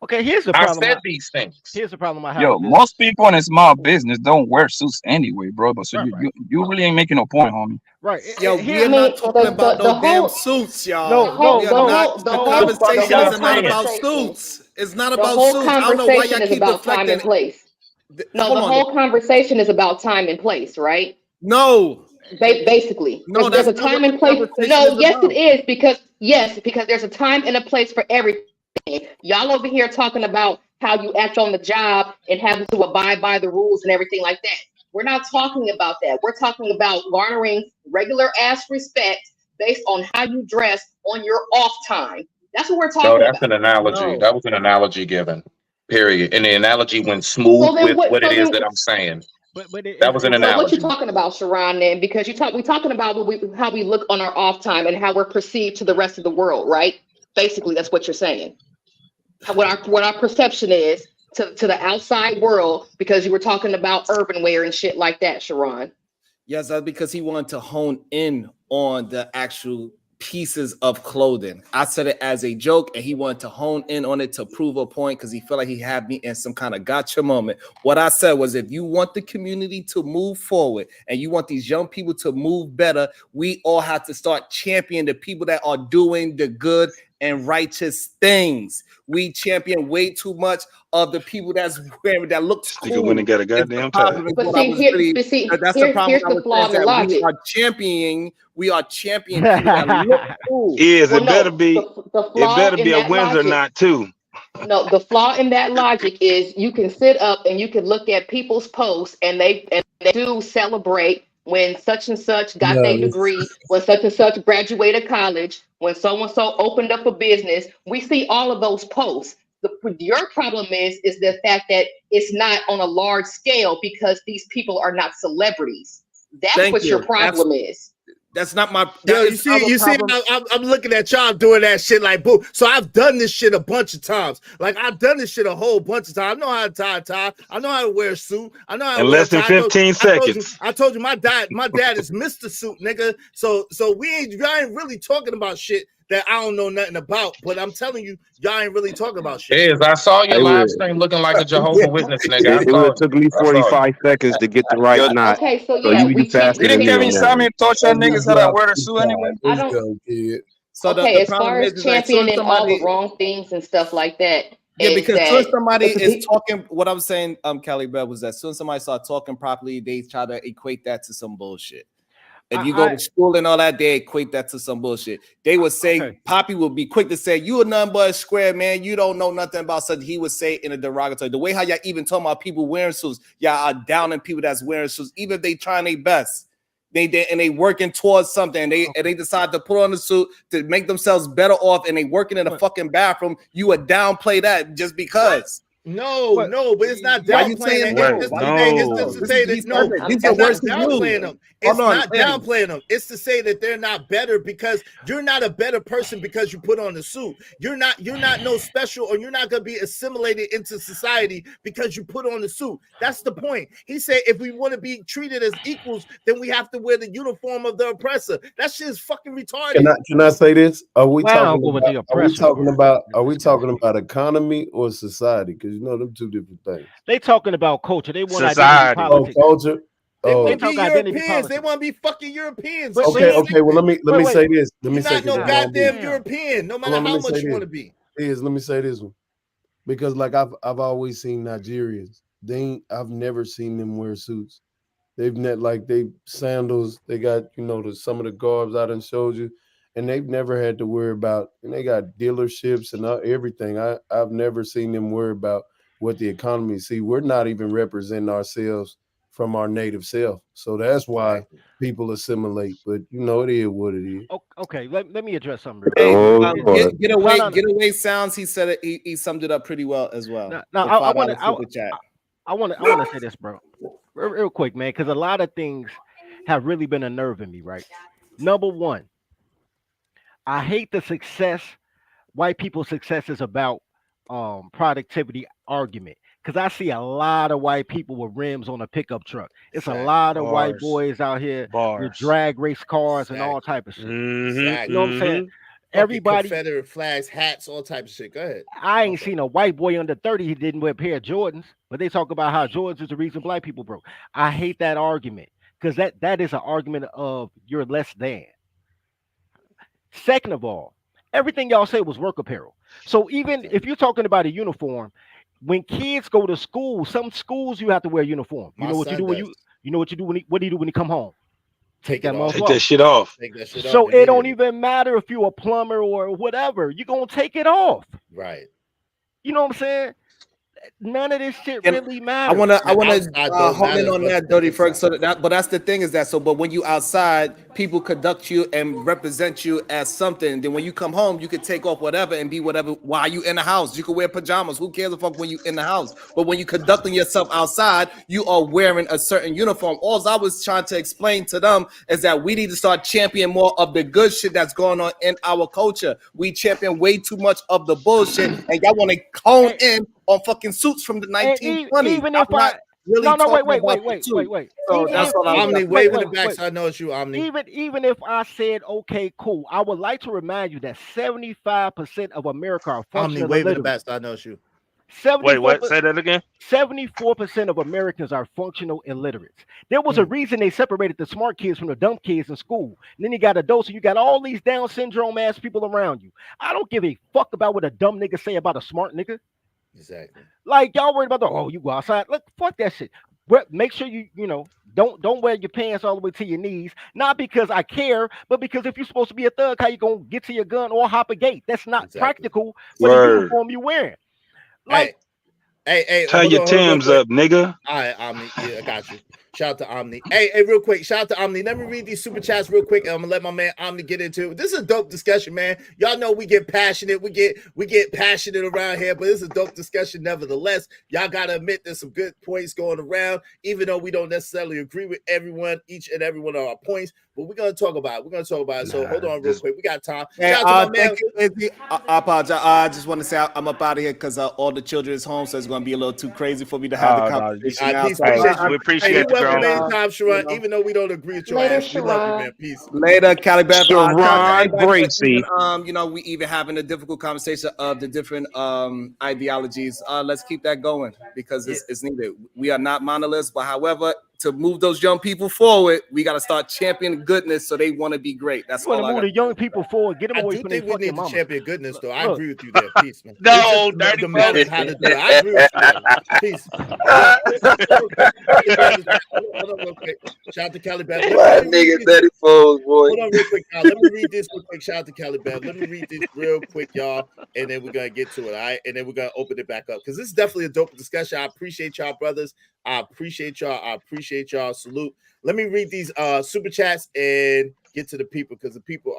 Okay, here's the problem. I said these things. Here's the problem I have. Yo, most people in a small business don't wear suits anyway, bro. But so you really ain't making no point, homie. Right. Yo, we're not talking about no damn suits, y'all. The conversation is not about suits. It's not about suits. I don't know why y'all keep deflecting. The whole conversation is about time and place, right? No. Basically, no, there's a time and place. No, it is because there's a time and a place for everything. Y'all over here talking about how you act on the job and having to abide by the rules and everything like that. We're not talking about that. We're talking about garnering regular ass respect based on how you dress on your off time. That's what we're talking about. No, that's an analogy. No. That was an analogy given. Period. And the analogy went smooth with what it is that I'm saying. But that was an analogy. So what you talking about, Sharon? Then because we're talking about how we look on our off time and how we're perceived to the rest of the world, right? Basically, that's what you're saying. What our perception is to the outside world, because you were talking about urban wear and shit like that, Sharon. Yes, that's because he wanted to hone in on the actual pieces of clothing. I said it as a joke, and he wanted to hone in on it to prove a point because he felt like he had me in some kind of gotcha moment. What I said was, if you want the community to move forward and you want these young people to move better, we all have to start championing the people that are doing the good and righteous things. We champion way too much of the people that looks cool. Went and got a goddamn tie. That's the problem. Here's the flaw in the logic. We are championing people that look cool. It better be a Windsor knot too. No, the flaw in that logic is you can sit up and you can look at people's posts and they do celebrate when such and such got their degree, when such and such graduated college, when so-and-so opened up a business. We see all of those posts. Your problem is the fact that it's not on a large scale because these people are not celebrities. That's what your problem is. That's not my. Yo, you see, I'm looking at y'all doing that shit like boo. So I've done this shit a bunch of times. Like I've done this shit a whole bunch of times. I know how to tie a tie. I know how to wear a suit. I know how to In wear less a tie. than 15 seconds. I told you my dad is Mr. Suit, nigga. So y'all ain't really talking about shit that I don't know nothing about. But I'm telling you, y'all ain't really talking about shit. I saw your live stream looking like a Jehovah Witness, nigga. It would have took me 45 seconds to get the right knot. Okay, so So yeah, you faster than Didn't me Kevin on that. Samuel taught y'all niggas how to wear the suit anyway? I don't. So Okay, the as problem far as is like, soon championing all the wrong things and stuff like that, yeah, is because that soon somebody is talking. What I'm saying, Kelly Bell, was that soon somebody start talking properly, they try to equate that to some bullshit. If you go to school and all that, they equate that to some bullshit. They would say, Poppy would be quick to say, "You a nothing but a square man. You don't know nothing about something." He would say in a derogatory. The way how y'all even talking about people wearing suits, y'all are downing people that's wearing suits, even if they trying their best. They working towards something. And they decide to put on the suit to make themselves better off, and they working in a fucking bathroom. You would downplay that just because. No, but it's not Why you downplaying saying it. no? It's to say that no, These it's are not words to downplaying use. them. It's Hold on, not Eddie. downplaying them. It's to say that they're not better because you're not a better person because you put on the suit. You're not no special, or you're not gonna be assimilated into society because you put on the suit. That's the point. He said if we want to be treated as equals, then we have to wear the uniform of the oppressor. That shit is fucking retarded. Can I say this? Are we Well, I don't talking go with the about? oppressor Are we talking about economy or society? Because you know them two different things. They talking about culture. They want identity Society. politics. Oh, culture. They Oh. want to be talk identity Europeans. They politics. want to be fucking Europeans. Okay. Well, let me say this. Let me You're say not no this. goddamn European, no matter Hold on, how let me much say you want to this. be. Let me say this one, because like I've always seen Nigerians. I've never seen them wear suits. They've they sandals. They got some of the garbs I done showed you, and they've never had to worry about. And they got dealerships and everything. I've never seen them worry about what the economy. See, we're not even representing ourselves from our native self, so that's why people assimilate. But it is what it is. Okay, let me address something real Hey, quick. get away sounds. He said it. He summed it up pretty well as well. Now, The I $5 want super chat. to say this, bro, real quick, man, because a lot of things have really been unnerving me. Right, number one, I hate the success. White people's success is about productivity argument. Because I see a lot of white people with rims on a pickup truck. It's a lot of white boys out here with drag race cars and all type of shit. Exactly. You know what I'm saying? Fucking Everybody, Confederate flags, hats, all type of shit. Go ahead. I ain't seen a white boy under 30 who didn't wear a pair of Jordans, but they talk about how Jordans is the reason black people broke. I hate that argument because that is an argument of you're less than. Second of all, everything y'all say was work apparel. So even if you're talking about a uniform, when kids go to school, some schools you have to wear a uniform. You know what you do when what do you do when you come home? Take that Take that shit off. So it don't even matter if you're a plumber or whatever. You're gonna take it off. Right. You know what I'm saying? None of this shit really matters. I want to hone in on that, Dirty Ferg. So but that's the thing is that but when you outside, people conduct you and represent you as something. Then when you come home, you could take off whatever and be whatever. While you in the house, you could wear pajamas. Who cares the fuck when you in the house? But when you conducting yourself outside, you are wearing a certain uniform. All I was trying to explain to them is that we need to start championing more of the good shit that's going on in our culture. We champion way too much of the bullshit, and y'all want to hone in on fucking suits from the 1920s. Even if wait. So that's what I'm Omni waving the back, so I know it's you, Omni. Even if I said okay, cool, I would like to remind you that 75% of America are functional Omni waving the illiterate. back, so I know it's you. Wait, what? Say that again. 74% of Americans are functional illiterates. There was a reason they separated the smart kids from the dumb kids in school. And then you got adults, and you got all these Down syndrome ass people around you. I don't give a fuck about what a dumb nigga say about a smart nigga. Exactly. Like y'all worried about you go outside. Look, fuck that shit. But make sure you don't wear your pants all the way to your knees. Not because I care, but because if you're supposed to be a thug, how you gonna get to your gun or hop a gate? That's not practical for the uniform you're wearing. Like, hey, tie your Timbs up, nigga. All right, Omni, yeah, I got you. Shout out to Omni. Hey, real quick. Shout out to Omni. Let me read these super chats real quick. And I'm gonna let my man Omni get into it. This is a dope discussion, man. Y'all know we get passionate. We get passionate around here, but this is a dope discussion nevertheless. Y'all gotta admit there's some good points going around, even though we don't necessarily agree with everyone, each and every one of our points. But we're gonna talk about it. So hold on real quick. We got time. Hey, Shout out to my man. thank you, Izzy. I apologize. I just want to say I'm up out of here because all the children is home, so it's going to be a little too crazy for me to have the conversation now. Peace. So We appreciate you welcome anytime, Sharon. Even though we don't agree with your Later, ass, we love you, man. Sharon. Peace. Later, Cali Beth. Sharon Bracy. We even having a difficult conversation of the different ideologies. Let's keep that going because it's needed. We are not monoliths, but however, to move those young people forward, we got to start championing goodness so they want to be great. That's all I move got. the young people forward. Get them I away do from think their we need fucking to mama. champion goodness, though. I agree with you there. Peace, man. No, It's just dirty the method how to do it. I agree with you there. Peace. Hold on real quick. Shout out to Cali Beth. What nigga 34, boy? Hold on real quick, y'all. Let me read this real quick. Shout out to Cali Beth. Let me read this real quick, y'all, and then we're gonna get to it. All right, and then we're gonna open it back up because this is definitely a dope discussion. I appreciate y'all, brothers. I appreciate y'all. Salute. Let me read these super chats and get to the people because the people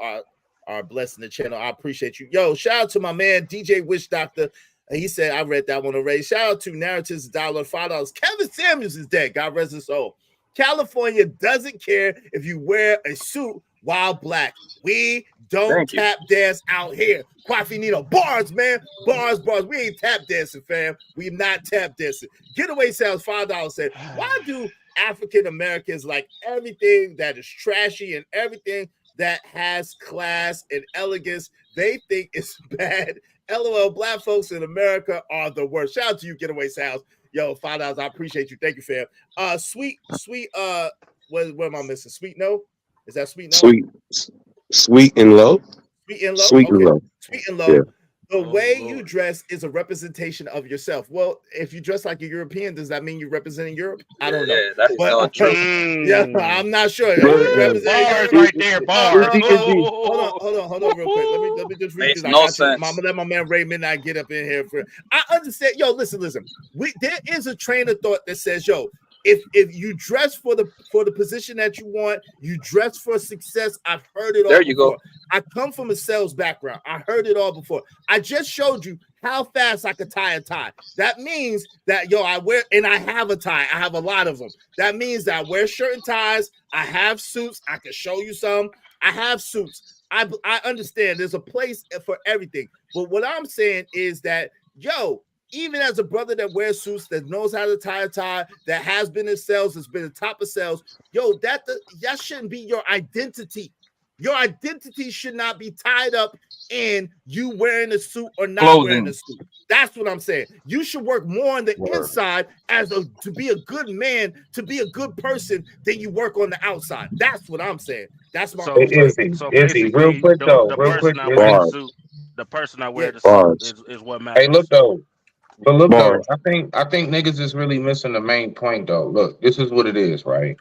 are blessing the channel. I appreciate you. Yo, shout out to my man DJ Wish Doctor. He said I read that one already. Shout out to Narratives $5. Kevin Samuels is dead. God rest his soul. California doesn't care if you wear a suit while black. We don't tap dance out here. Quafinito, bars, man. Bars. We ain't tap dancing, fam. We not tap dancing. Getaway Sounds $5 said, why do African Americans like everything that is trashy and everything that has class and elegance? They think it's bad. LOL, black folks in America are the worst. Shout out to you, Getaway Sounds. Yo, $5. I appreciate you. Thank you, fam. Sweet, what am I missing? Sweet No? Is that Sweet No? Sweet and low. Sweet and low? Sweet and low. Sweet and low. Yeah. The way you dress is a representation of yourself. Well, if you dress like a European, does that mean you're representing Europe? I don't know. Yeah, that is not true. Yeah, I'm not sure. Bars right there, bars. Hold on, real quick. Let me just read Makes this. no I'm sense. gonna let my man Ray Midnight get up in here for. I understand. Yo, listen. There is a train of thought that says, yo, if you dress for the position that you want, you dress for success. I've heard it all. There you before. go. I come from a sales background. I heard it all before. I just showed you how fast I could tie a tie. That means that, I wear, and I have a tie. I have a lot of them. That means that I wear shirt and ties. I have suits. I can show you some. I have suits. I understand there's a place for everything. But what I'm saying is that, even as a brother that wears suits, that knows how to tie a tie, that has been in sales, that's been at the top of sales, that shouldn't be your identity. Your identity should not be tied up in you wearing a suit or not wearing a suit. That's what I'm saying. You should work more on the inside to be a good man, to be a good person, than you work on the outside. That's what I'm saying. That's my basically, real quick though. The person I wear the suit is what matters. Hey, look though. But look though, I think niggas is really missing the main point though. Look, this is what it is, right?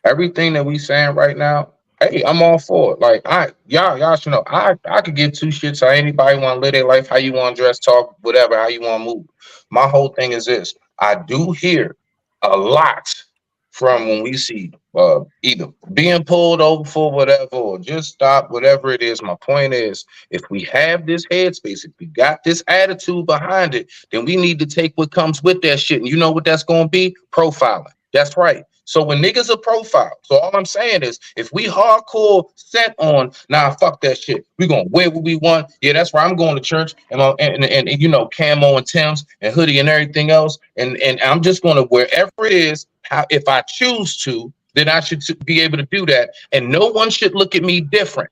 Everything that we saying right now, hey, I'm all for it. Like y'all should know I could give two shits how anybody want to live their life, how you want to dress, talk, whatever, how you want to move. My whole thing is this: I do hear a lot from when we see either being pulled over for whatever or just stop, whatever it is. My point is, if we have this headspace, if we got this attitude behind it, then we need to take what comes with that shit. And you know what that's going to be? Profiling. That's right. So when niggas are profiled, so all I'm saying is, if we hardcore set on, fuck that shit. We gonna wear what we want. Yeah, that's right. I'm going to church and camo and Timbs and hoodie and everything else. And I'm just gonna wherever it is. If I choose to, then I should be able to do that. And no one should look at me different.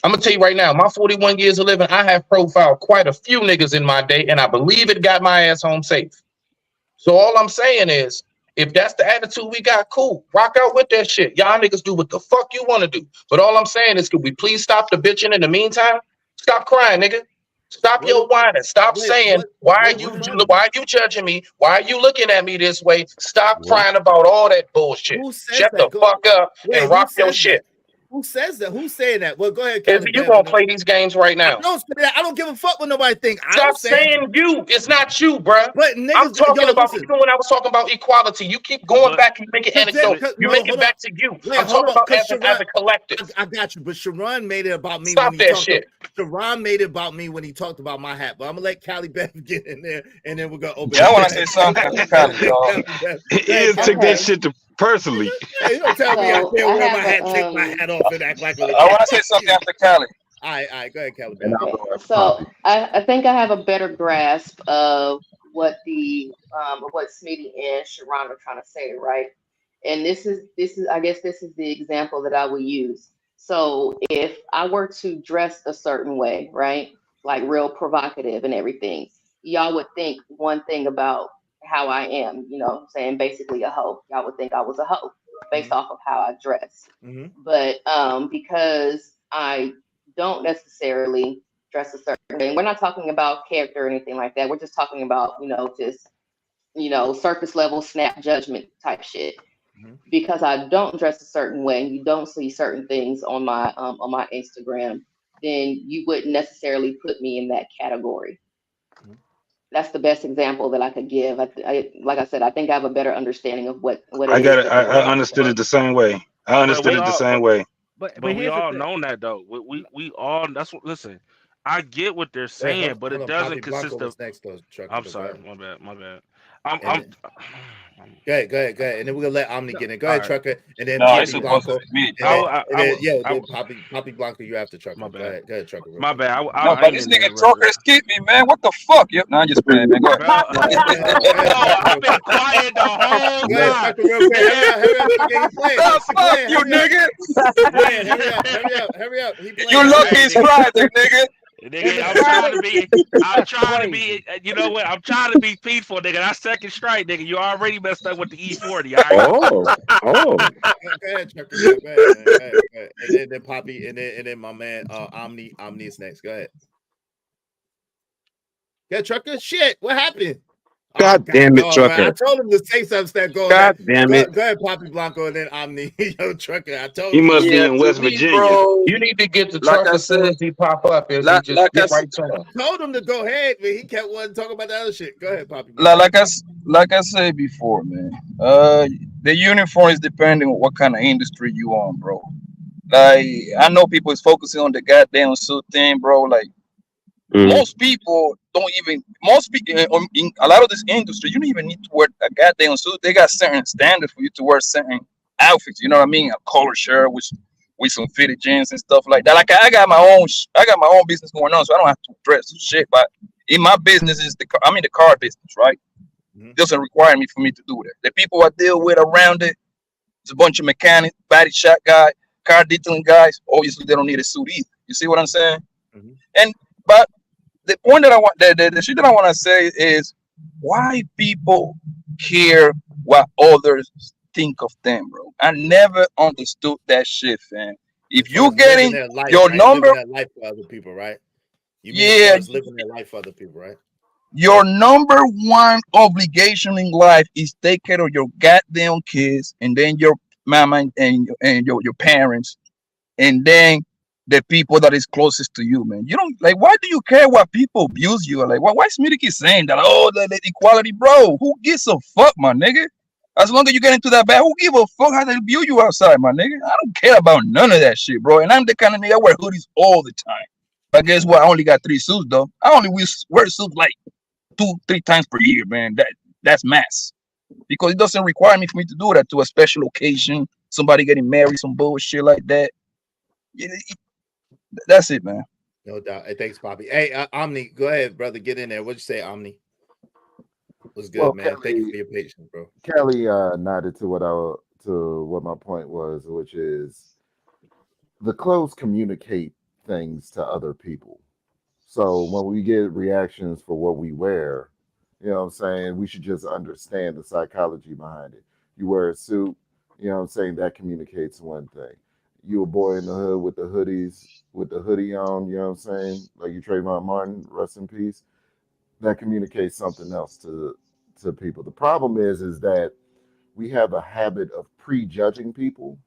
I'm gonna tell you right now, my 41 years of living, I have profiled quite a few niggas in my day, and I believe it got my ass home safe. So all I'm saying is, if that's the attitude we got, cool. Rock out with that shit. Y'all niggas do what the fuck you want to do. But all I'm saying is, could we please stop the bitching in the meantime? Stop crying, nigga. Stop your whining. Stop saying, why are you judging me? Why are you looking at me this way? Stop crying about all that bullshit. Shut the fuck up and rock your shit. Who says that? Who's saying that? Well, go ahead, If Kelly. you gonna play these games right now, I don't say that. I don't give a fuck what nobody think. I stop don't say it. saying you. It's not you, bruh. But niggas, I'm talking about listen. even when I was talking about equality. You keep going back and making anecdote. You make it back to you. I'm talking about as a collective. I got you. But Sharon made it about me Stop when he that talked. shit. Sharon made it about me when he talked about my hat. But I'm gonna let Cali Beth get in there, and then we're gonna open. Yeah, I want to say something to Cali, dog. He took that shit to personally. Yeah, you don't tell me I So can't I wear my have hat, a, take my hat off, and act like a I want to say something after Cali. All right, go ahead, Cali. And I'll go after So Poppy. I think I have a better grasp of what what Smitty and Sharon are trying to say, right? And this is I guess this is the example that I will use. So if I were to dress a certain way, right? Like real provocative and everything, y'all would think one thing about how I am, you know what I'm saying? Basically a hoe. Y'all would think I was a hoe based off of how I dress. But because I don't necessarily dress a certain way. We're not talking about character or anything like that. We're just talking about, just, surface level snap judgment type shit. Because I don't dress a certain way and you don't see certain things on my Instagram, then you wouldn't necessarily put me in that category. That's the best example that I could give. Like I said, I think I have a better understanding of what it I is got it. that I they're understood it the same way. I understood it the same way. But we here's the all thing. known that though. We all that's what. Listen, I get what they're saying, but it doesn't consist of. Next, Chuck, I'm go sorry, ahead. my bad. Go ahead, and then we're gonna let Omni get in. Go ahead, All right. Trucker, and then No, Poppy it's supposed Blanco, to be me. then Poppy Blanco, you after Trucker. My bad. Go ahead, Trucker. My bad. No, I but ain't this in there. nigga Trucker skipped me, man. What the fuck? Yep, no, I'm just playing, man. Go ahead. I've been quiet the whole Go ahead, time. Trucker, real quick. Hurry up, Trucker. He playing. Oh, fuck you, nigga. Hurry up. He playing. You lucky it's Friday, nigga. Nigga, I'm trying to be, you know what? I'm trying to be peaceful, nigga. That's second strike, nigga. You already messed up with the E40, all right? Oh. Go ahead, Trucker. Go ahead, man. Go ahead. And then Poppy, and then my man Omni is next. Go ahead. Yeah, Trucker. Shit, what happened? God damn it, Trucker. Man. I told him to say something. That going. God damn it. Go ahead, Poppy Blanco, and then Omni. Yo, Trucker. I told He you. must be in West Virginia. Bro, You need to get the like truck I as soon as said, he pop up. Is he like just I get said, right to him? I told him to go ahead, but he kept wanting to talk about the other shit. Go ahead, Poppy. Blanco. like I said before, man. The uniform is depending on what kind of industry you on, bro. Like I know people is focusing on the goddamn suit thing, bro. Like most people don't even in a lot of this industry, you don't even need to wear a goddamn suit. They got certain standards for you to wear certain outfits. You know what I mean? A collar shirt with some fitted jeans and stuff like that. Like I got my own business going on, so I don't have to dress shit. But in my business I'm in the car business, right? It doesn't require me for me to do that. The people I deal with around it's a bunch of mechanics, body shop guy, car detailing guys. Obviously, they don't need a suit either. You see what I'm saying? And but the point that I want, the shit that I want to say is why people care what others think of them, bro. I never understood that shit, fam. If you getting their life, your right? number, Living their life for other people, right? You mean as far as living their life for other people, right? your number one obligation in life is take care of your goddamn kids, and then your mama and your parents, and then the people that is closest to you, man. You don't like. Why do you care what people abuse you? Like, why Smitty keep saying that? Oh, the equality, bro. Who gives a fuck, my nigga? As long as you get into that bad, who give a fuck how they view you outside, my nigga? I don't care about none of that shit, bro. And I'm the kind of nigga I wear hoodies all the time. But guess what? I only got 3 suits though. I only wear suits like 2-3 times per year, man. That's mass. Because it doesn't require me for me to do that to a special occasion, somebody getting married, some bullshit like that. That's it, man. No doubt. Hey, thanks, Poppy. Hey, Omni, go ahead, brother. Get in there. What'd you say, Omni? What's good, Well, man? Thank you for your patience, bro. Kelly nodded to what my point was, which is the clothes communicate things to other people. So when we get reactions for what we wear, you know what I'm saying, we should just understand the psychology behind it. You wear a suit, you know what I'm saying, that communicates one thing. You a boy in the hood with the hoodies, with the hoodie on, you know what I'm saying, like you Trayvon Martin, rest in peace. That communicates something else to people. The problem is that we have a habit of prejudging people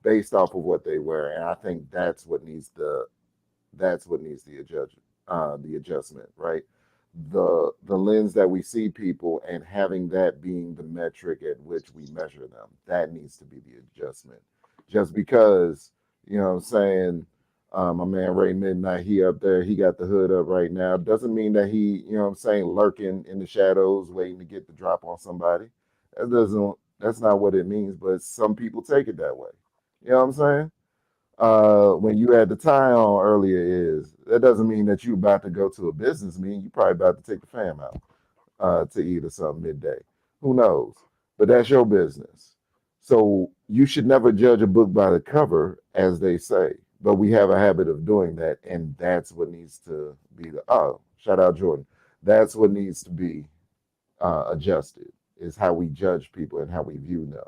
based off of what they wear, and I think that's what needs the adjustment, right? The lens that we see people and having that being the metric at which we measure them, that needs to be the adjustment. Just because, you know what I'm saying, my man Ray Midnight, he up there, he got the hood up right now, doesn't mean that he, you know what I'm saying, lurking in the shadows waiting to get the drop on somebody. That's not what it means, but some people take it that way. You know what I'm saying? When you had the tie on earlier, that doesn't mean that you about to go to a business meeting. You probably about to take the fam out to eat or something midday. Who knows? But that's your business. So you should never judge a book by the cover, as they say. But we have a habit of doing that, and that's what needs to be shout out Jordan. That's what needs to be adjusted, is how we judge people and how we view them.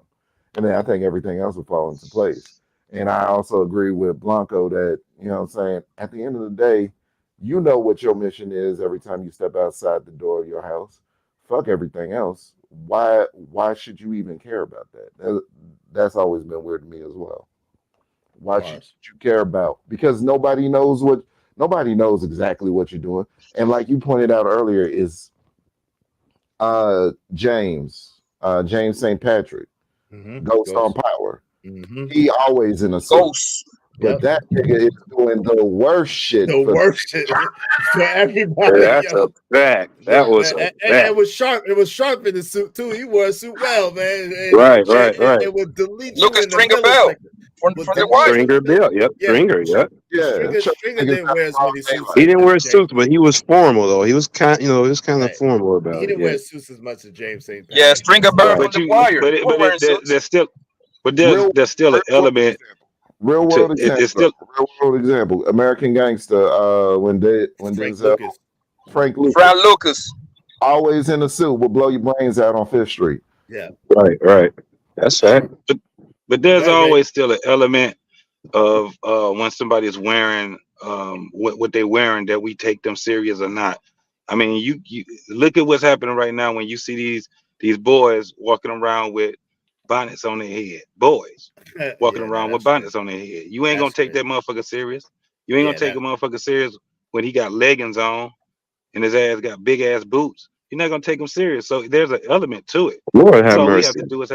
And then I think everything else will fall into place. And I also agree with Blanco that, you know what I'm saying, at the end of the day, you know what your mission is every time you step outside the door of your house. Fuck everything else. Why should you even care about that? That's always been weird to me as well. Why should you care about? Because nobody knows exactly what you're doing. And like you pointed out earlier, is James St. Patrick, Ghost on Power. He always in a suit. Ghost. But that nigga is doing the worst shit. The worst shit for everybody. That's a fact. That was a and fact. it was sharp. It was sharp in the suit too. He wore a suit well, man. And Right. It would delete you in the millisecond. From the wire. Stringer Bill. Yep. Stringer. Yep. Stringer didn't wear as many suits. He didn't wear as James. suits, but he was formal though. He was kind of formal about it. He didn't Yeah. wear suits as much as James St. Patrick. Yeah, Stringer Bell from the wire. There's still an element. Real world It's example. Real world example. American Gangster. When Denzel, Frank Lucas, always in a suit, will blow your brains out on Fifth Street. Yeah. Right. That's fact. But there's always still an element of when somebody's wearing what they're wearing, that we take them serious or not. I mean, you look at what's happening right now when you see these boys walking around with bonnets on their head. Boys walking around with bonnets on their head. You ain't gonna take that motherfucker serious. You ain't gonna take a motherfucker serious when he got leggings on and his ass got big ass boots. You're not gonna take him serious. So there's an element to it. Lord have so mercy. We have to do is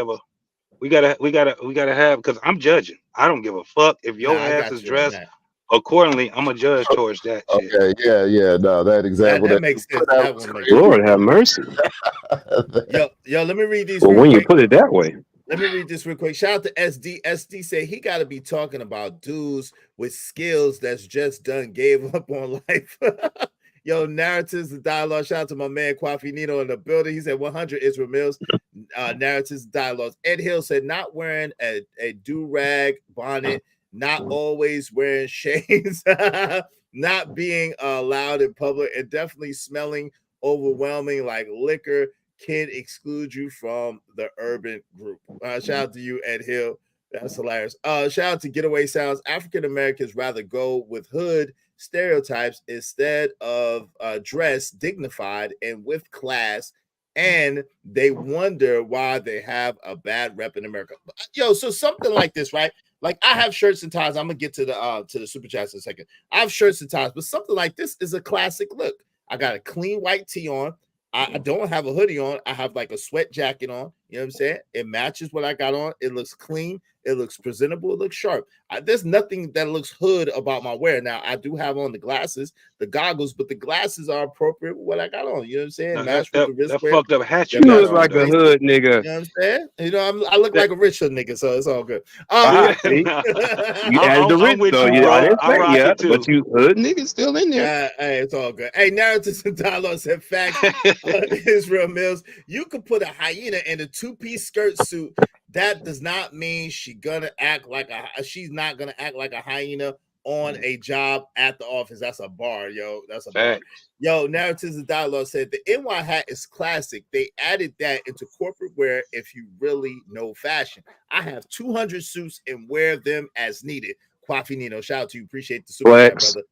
we gotta have, because I'm judging. I don't give a fuck if your ass is dressed accordingly. I'm a judge towards that shit. Okay, yeah, no, that example that makes sense. That one makes Lord have mercy. Yo, let me read these. Well, real when quick. you put it that way. Let me read this real quick. Shout out to SD. SD said he got to be talking about dudes with skills that's just done gave up on life. Yo, narratives and dialogue. Shout out to my man Kwafi Nino in the building. He said 100 Israel Mills. Narratives and dialogues. Ed Hill said not wearing a do-rag bonnet, not always wearing shades, not being loud in public, and definitely smelling overwhelming like liquor can exclude you from the urban group. Shout out to you, Ed Hill. That's hilarious. Shout out to Getaway Sounds. African Americans rather go with hood stereotypes instead of dress dignified and with class, and they wonder why they have a bad rep in America. Yo, so something like this, right? Like I have shirts and ties. I'm gonna get to the super chats in a second. I have shirts and ties, but something like this is a classic look. I got a clean white tee on. I don't have a hoodie on. I have like a sweat jacket on. You know what I'm saying? It matches what I got on. It looks clean. It looks presentable. It looks sharp. There's nothing that looks hood about my wear. Now, I do have on the glasses, the goggles, but the glasses are appropriate with what I got on. You know what I'm saying? No, Match with the wristwear. fucked up hat you look like a hood nigga. You know what I'm saying? You know, I look like a rich hood nigga, so it's all good. You added the rich though. I didn't say yet, but you hood nigga still in there. Hey, it's all good. Hey, narratives and dialogues and facts. Israel Mills, you could put a hyena in a two-piece skirt suit. That does not mean she's not gonna act like a hyena on a job at the office. That's a bar, yo. That's a bar. Yo, narratives and dialogue said the NY hat is classic. They added that into corporate wear if you really know fashion. I have 200 suits and wear them as needed. Kwafi Nino, shout out to you. Appreciate the super chat, brother.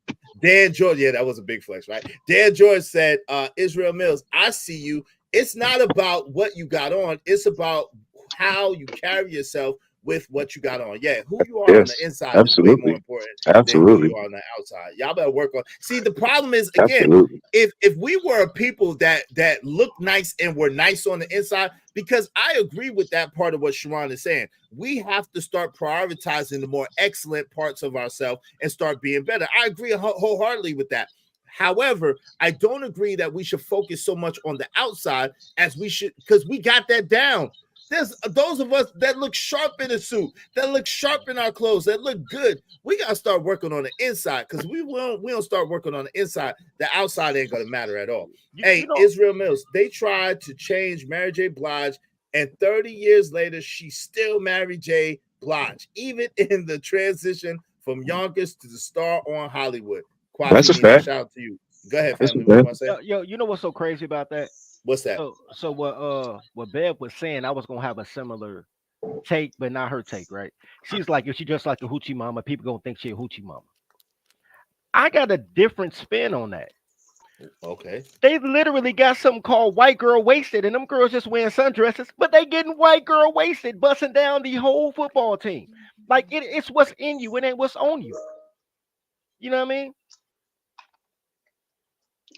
Dan George, yeah, that was a big flex, right? Dan George said, Israel Mills, I see you. It's not about what you got on. It's about how you carry yourself with what you got on. Yeah, who you are on the Yes, inside is way more absolutely, important than who you absolutely, are on the outside. Y'all better work on. See, the problem is again, absolutely. if we were people that look nice and were nice on the inside, because I agree with that part of what Sharon is saying. We have to start prioritizing the more excellent parts of ourselves and start being better. I agree wholeheartedly with that. However, I don't agree that we should focus so much on the outside as we should, because we got that down. There's those of us that look sharp in a suit, that look sharp in our clothes, that look good. We gotta start working on the inside, because we don't start working on the inside, the outside ain't gonna matter at all. Hey, Israel Mills, they tried to change Mary J. Blige, and 30 years later, she still Mary J. Blige, even in the transition from Yonkers to the star on Hollywood. That's a Quasi Media, fact. shout out to you. Go ahead, That's a family. What you fact. want to say? Yo, you know what's so crazy about that? What's that? So what Bev was saying, I was gonna have a similar take, but not her take, right? She's like, if she just like a hoochie mama, people gonna think she a hoochie mama. I got a different spin on that. Okay. They literally got something called white girl wasted, and them girls just wearing sundresses, but they getting white girl wasted, busting down the whole football team. Like it's what's in you, it ain't what's on you. You know what I mean?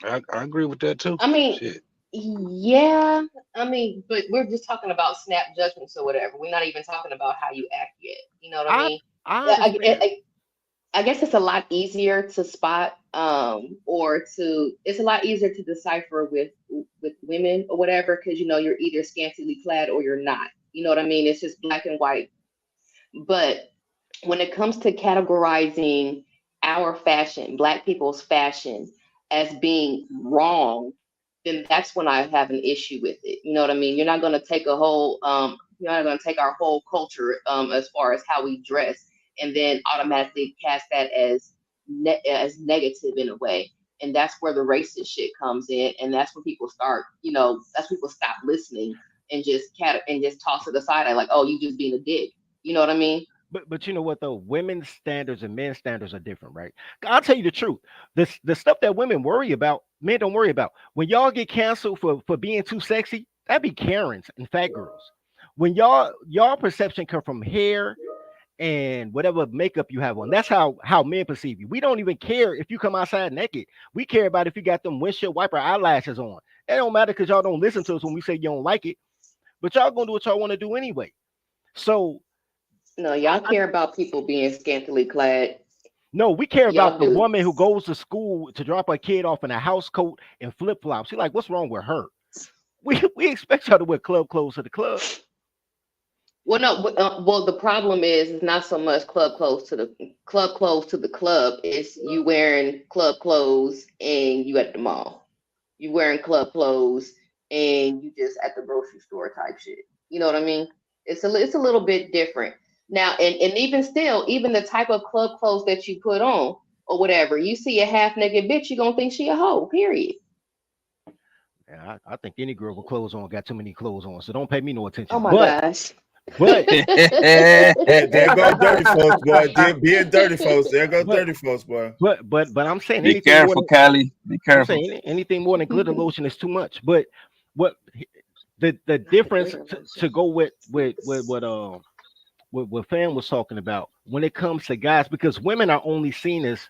I agree with that too. I mean, Shit. yeah, I mean, but we're just talking about snap judgments or whatever. We're not even talking about how you act yet. You know what I mean? I Yeah, understand. I guess it's a lot easier to spot, it's a lot easier to decipher with women or whatever, because you know you're either scantily clad or you're not. You know what I mean? It's just black and white. But when it comes to categorizing our fashion, Black people's fashion, as being wrong, then that's when I have an issue with it. You know what I mean? You're not going to take you're not going to take our whole culture as far as how we dress, and then automatically cast that as as negative in a way. And that's where the racist shit comes in, and that's when people start, that's when people stop listening and just toss it aside, like, oh, you just being a dick. You know what I mean? But you know what though? Women's standards and men's standards are different, right? I'll tell you the truth. The stuff that women worry about, men don't worry about. When y'all get canceled for being too sexy, that be Karens and fat girls. When y'all perception come from hair and whatever makeup you have on, that's how men perceive you. We don't even care if you come outside naked. We care about if you got them windshield wiper eyelashes on. It don't matter because y'all don't listen to us when we say you don't like it, but y'all gonna do what y'all want to do anyway. So no, y'all care about people being scantily clad. no, we care about Y'all the do. woman who goes to school to drop her kid off in a house coat and flip flops. She's like, what's wrong with her? We expect y'all to wear club clothes to the club. Well, no. Well, the problem is it's not so much club clothes to the club. It's you wearing club clothes and you at the mall. You wearing club clothes and you just at the grocery store type shit. You know what I mean? It's a little bit different now. And even still, even the type of club clothes that you put on or whatever, you see a half naked bitch, you gonna think she a hoe. Period. Yeah, I think any girl with clothes on got too many clothes on, so don't pay me no Oh attention. my But gosh. There go dirty folks, boy. Being dirty folks. There go but dirty folks, boy. but I'm saying Be anything more careful, than Callie. Be I'm careful. saying anything more than glitter lotion is too much. But what the difference to go with what Fan was talking about when it comes to guys, because women are only seen as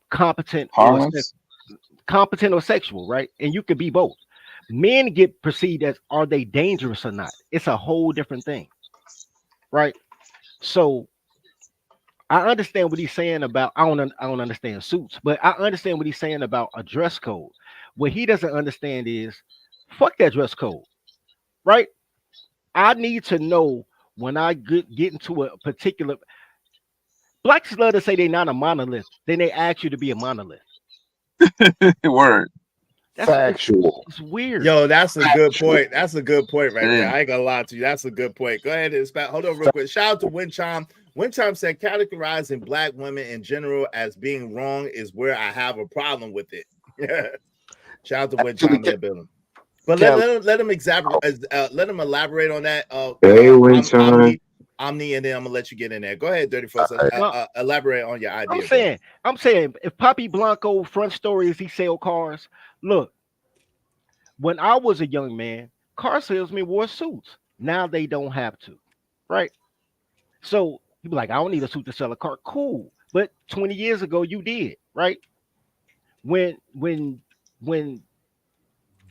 competent or Harmless. sexual, right? And you could be both. Men get perceived as, are they dangerous or not? It's a whole different thing, right? So I understand what he's saying about I don't understand suits, but I understand what he's saying about a dress code. What he doesn't understand is fuck that dress code, right? I need to know when I get into a particular. Blacks love to say they're not a monolith. Then they ask you to be a monolith. Word. Factual. It's weird. Yo, that's a good Factual. point. That's a good point right there. Yeah. I ain't gonna lie to you. That's a good point. Go ahead and hold on real quick. Shout out to Winchime. Winchime said categorizing black women in general as being wrong is where I have a problem with it. Shout out to Winchime in the building. But let him elaborate on that. Hey, Winchime. Omni, and then I'm gonna let you get in there. Go ahead, Dirty Folks. Elaborate on your idea. I'm saying, if Poppy Blanco front story is he sell cars. Look, when I was a young man, car salesmen wore suits. Now they don't have to. right? So you be like, I don't need a suit to sell a car. Cool. But 20 years ago you did, right? When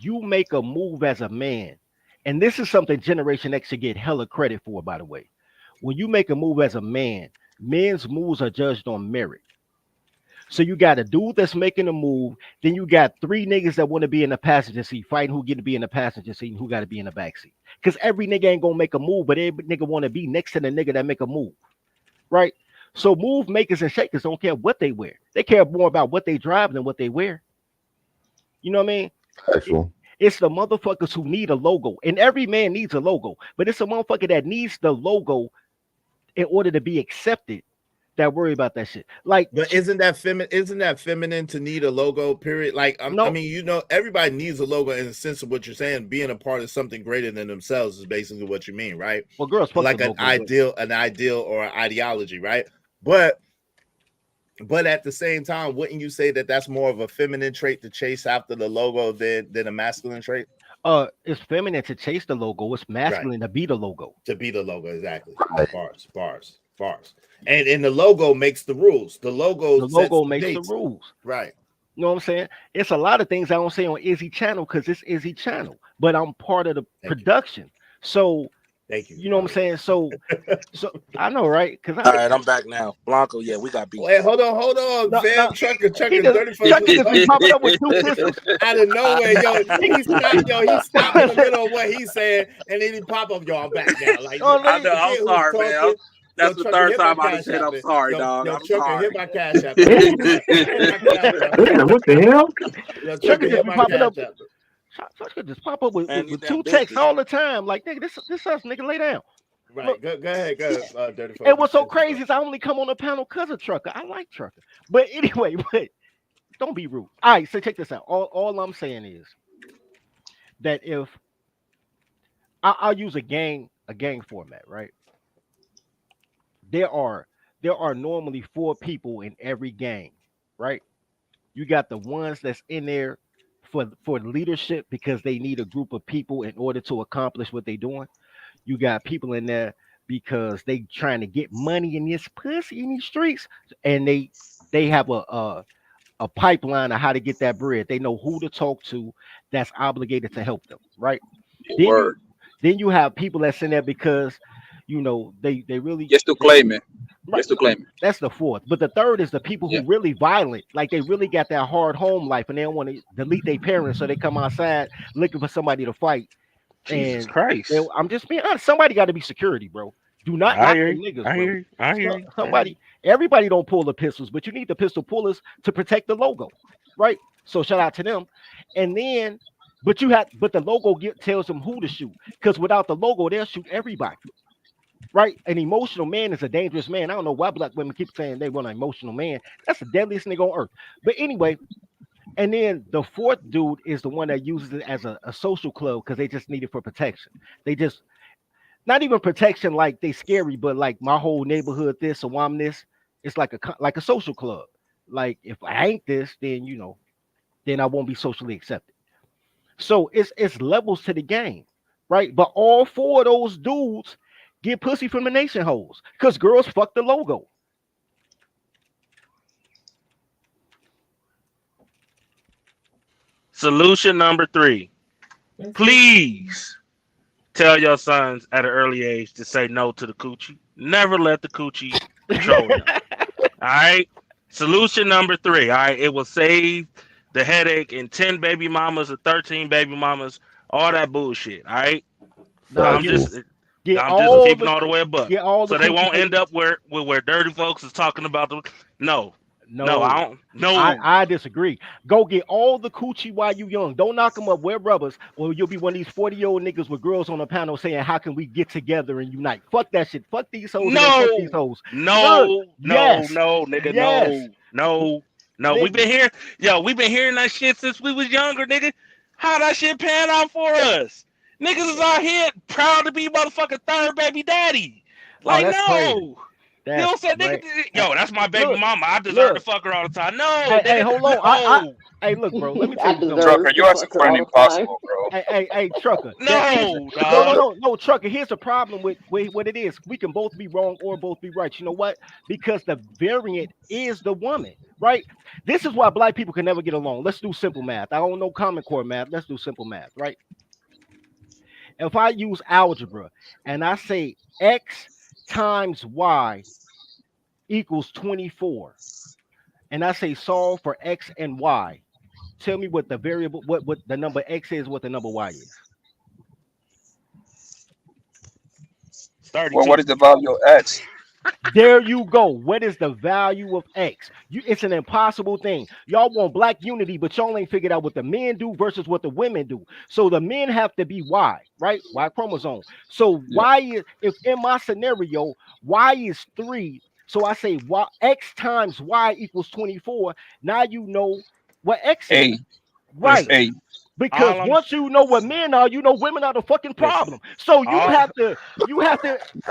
you make a move as a man, and this is something Generation X should get hella credit for, by the way. When you make a move as a man, men's moves are judged on merit. So you got a dude that's making a move, then you got three niggas that want to be in the passenger seat, fighting who get to be in the passenger seat and who got to be in the back seat. Because every nigga ain't gonna make a move, but every nigga want to be next to the nigga that make a move, right? So move makers and shakers don't care what they wear. They care more about what they drive than what they wear. You know what I mean? Actual. It's the motherfuckers who need a logo, and every man needs a logo, but it's a motherfucker that needs the logo in order to be accepted that worry about that shit. Like, but isn't that feminine to need a logo? Period. Like, I mean, you know, everybody needs a logo in the sense of what you're saying. Being a part of something greater than themselves is basically what you mean, right? Well, girls, like an ideal or an ideology, right? But at the same time, wouldn't you say that that's more of a feminine trait to chase after the logo than a masculine trait? It's feminine to chase the logo. It's masculine to be the logo. To be the logo, exactly. Bars. And the logo makes the rules. The logo makes the rules. Right. You know what I'm saying? It's a lot of things I don't say on Izzy channel because it's Izzy channel, but I'm part of the production. So thank you. You know what I'm saying? So I know, right? Because all right, I'm back now. Blanco, yeah, we got beat. Wait, hold on, fam. Trucker, 30 just be popping up with two pistols out of nowhere, yo. He stopped in the middle of what he's saying, and then he pop up, yo. I'm back now. Like, I know, I'm sorry, man. That's the third time I said I'm sorry, dog. Yo, I'm Trucker, sorry. hit my cash app. Damn, what the hell? Yo, Trucker, hit my cash app. Trucker just pop up with two texts all the time. Like, nigga, this us, nigga, lay down. Right. Look, go ahead. Dirty folk. And what's so crazy is I only come on the panel because of Trucker. I like Trucker. But anyway, don't be rude. All right, so check this out. All I'm saying is that if I'll use a gang format, right? There are normally 4 people in every gang, right? You got the ones that's in there for leadership because they need a group of people in order to accomplish what they're doing. You got people in there because they trying to get money in this pussy in these streets, and they have a pipeline of how to get that bread. They know who to talk to that's obligated to help them, right? Then you have people that's in there because you know they really just to claim it. Just to claim it. That's the 4th. But the 3rd is the people who really violent, like they really got that hard home life and they don't want to delete their parents, so they come outside looking for somebody to fight. Jesus Christ. I'm just being honest. Somebody got to be security, bro. Do not knock them niggas, bro. I hear you. Everybody don't pull the pistols, but you need the pistol pullers to protect the logo, right? So shout out to them. And then, but the logo tells them who to shoot, because without the logo, they'll shoot everybody. Right? An emotional man is a dangerous man. I don't know why black women keep saying they want an emotional man. That's the deadliest nigga on earth. But anyway, and then the 4th dude is the one that uses it as a social club because they just need it for protection. They just not even protection like they scary, but like my whole neighborhood this, so I'm this. It's like a social club. Like if I ain't this, then then I won't be socially accepted. So it's levels to the game, right? But all 4 of those dudes get pussy from the nation hoes because girls fuck the logo. Solution number 3. Please tell your sons at an early age to say no to the coochie. Never let the coochie control them. All right. Solution number 3. All right. It will save the headache in 10 baby mamas or 13 baby mamas, all that bullshit. All right. I'm just keeping all the way above. So they won't end up where dirty folks is talking about the No, I don't. No, I disagree. Go get all the coochie while you young. Don't knock them up. Wear rubbers, or you'll be one of these 40-year-old niggas with girls on the panel saying, "How can we get together and unite?" Fuck that shit. Fuck these hoes. Fuck these hoes. No, nigga, no. Nigga. We've been hearing that shit since we was younger, nigga. How that shit pan out for us? Niggas is out here proud to be motherfucking 3rd baby daddy. Like, no. Crazy. You know what I'm saying, nigga? Yo, that's my baby mama. I deserve to fuck her all the time. No, hey, hold on. Hey, look, bro. Let me tell I you something. Trucker, deserve you the asking fucker for an all the time. impossible, bro. Hey, Trucker. No, No, dog. no, no, no, Trucker. Here's the problem with what it is. We can both be wrong or both be right. You know what? Because the variant is the woman, right? This is why black people can never get along. Let's do simple math. I don't know Common Core math. Let's do simple math, right? If I use algebra and I say x times y equals 24, and I say solve for x and y, tell me what the variable, what the number x is, what the number y is. It's Well, what 32. is the value of X? There you go. What is the value of X? It's an impossible thing. Y'all want black unity, but y'all ain't figured out what the men do versus what the women do. So the men have to be Y, right? Y chromosome. So Yeah. Y is, if in my scenario, Y is 3. So I say Y, X times Y equals 24. Now you know what X is. A. It's Right. A. Because All I'm once you know what men are, you know women are the fucking listen. problem. So All you have to,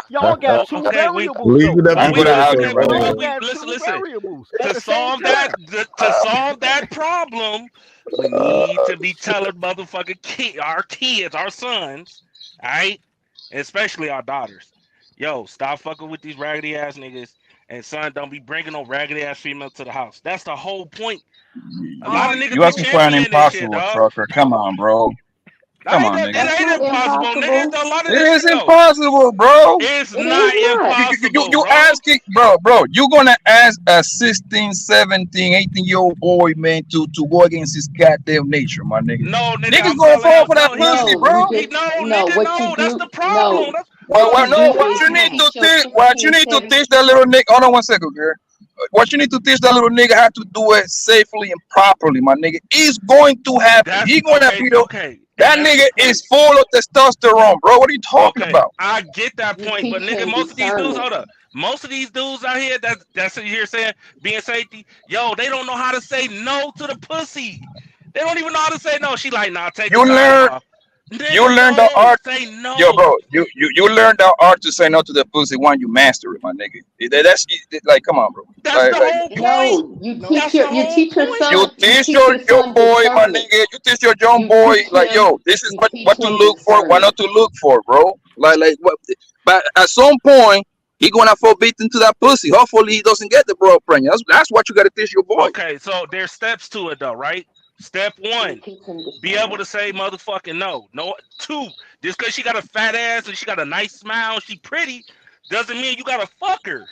y'all got two okay. variables Leave though. it up to I'm We good at Beyonce, okay, algebra, my but Y'all nigga. nigga. got two listen. variables at To the same solve time. that problem, we need to be telling motherfucking our kids, our sons, all right, especially our daughters. Yo, stop fucking with these raggedy ass niggas, and son, don't be bringing no raggedy ass female to the house. That's the whole point. A lot of niggas You be asking for an championing this shit, impossible, dog. Trucker. Come on, bro. Come on, It nigga. That's ain't not impossible, nigga. impossible. A lot of It this is shit, no, impossible, bro. it's It is not not. impossible, You bro. asking, bro, you gonna ask a 16, 17, 18-year-old boy, man, to go against his goddamn nature, my nigga. No, nigga, Niggas I'm gonna telling fall him. for that No, pussy, No, bro. you just no. What you No. That's do? the problem. No. That's Well, What you no, do what is you you need to teach your teach, what you 16, need to 17. teach that little nigga. Hold on one second, girl. What you need to teach that little nigga how to do it safely and properly, my nigga. It's going to happen. that's He gonna be the okay, and that that's the nigga point. is full of testosterone, bro. What are you talking Okay, about? I get that You point, but teach nigga, him most of these dudes, discernment. hold up, most of these dudes out here that's here saying being safety, yo, they don't know how to say no to the pussy. They don't even know how to say no. She like, nah, take the You time learn off. You Nigga, learn the no, art, say yo, no. bro. You learn the art to say no to the pussy when you master it, my nigga. That's like, come on, bro. That's Like, the like whole point. No, you No, teach That's the your whole point. you you teach teach your your son boy, my discernment. nigga. You teach your young You boy, teach like, him yo, this is you teach what to him look for, what discernment. not to look for, bro. Like what? But at some point, he gonna fall victim to that pussy. Hopefully, he doesn't get the bro pregnant. That's what you gotta teach your boy. Okay, so there's steps to it though, right? Step You one, teach him be able discernment. to say motherfucking no. No, two, just because she got a fat ass and she got a nice smile, she pretty, doesn't mean you gotta fuck her.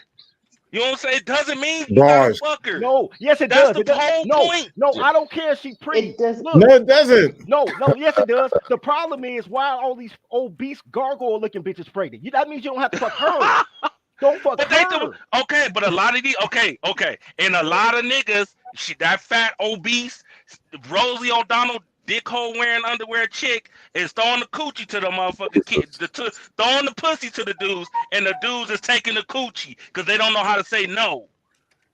You know what I'm saying? It doesn't mean you gotta Bars. fuck her. no, yes, it That's does. the It does. whole No, point. no, I don't care if she pretty. It does. No, Look, it doesn't. no, yes, it does. The problem is why are all these obese gargoyle looking bitches pregnant? That means you don't have to fuck her. Don't fuck But they do her. okay, but a lot of these okay, and a lot of niggas, that fat obese Rosie O'Donnell dick hole wearing underwear chick is throwing the coochie to the motherfucking kid, throwing the pussy to the dudes, and the dudes is taking the coochie because they don't know how to say no.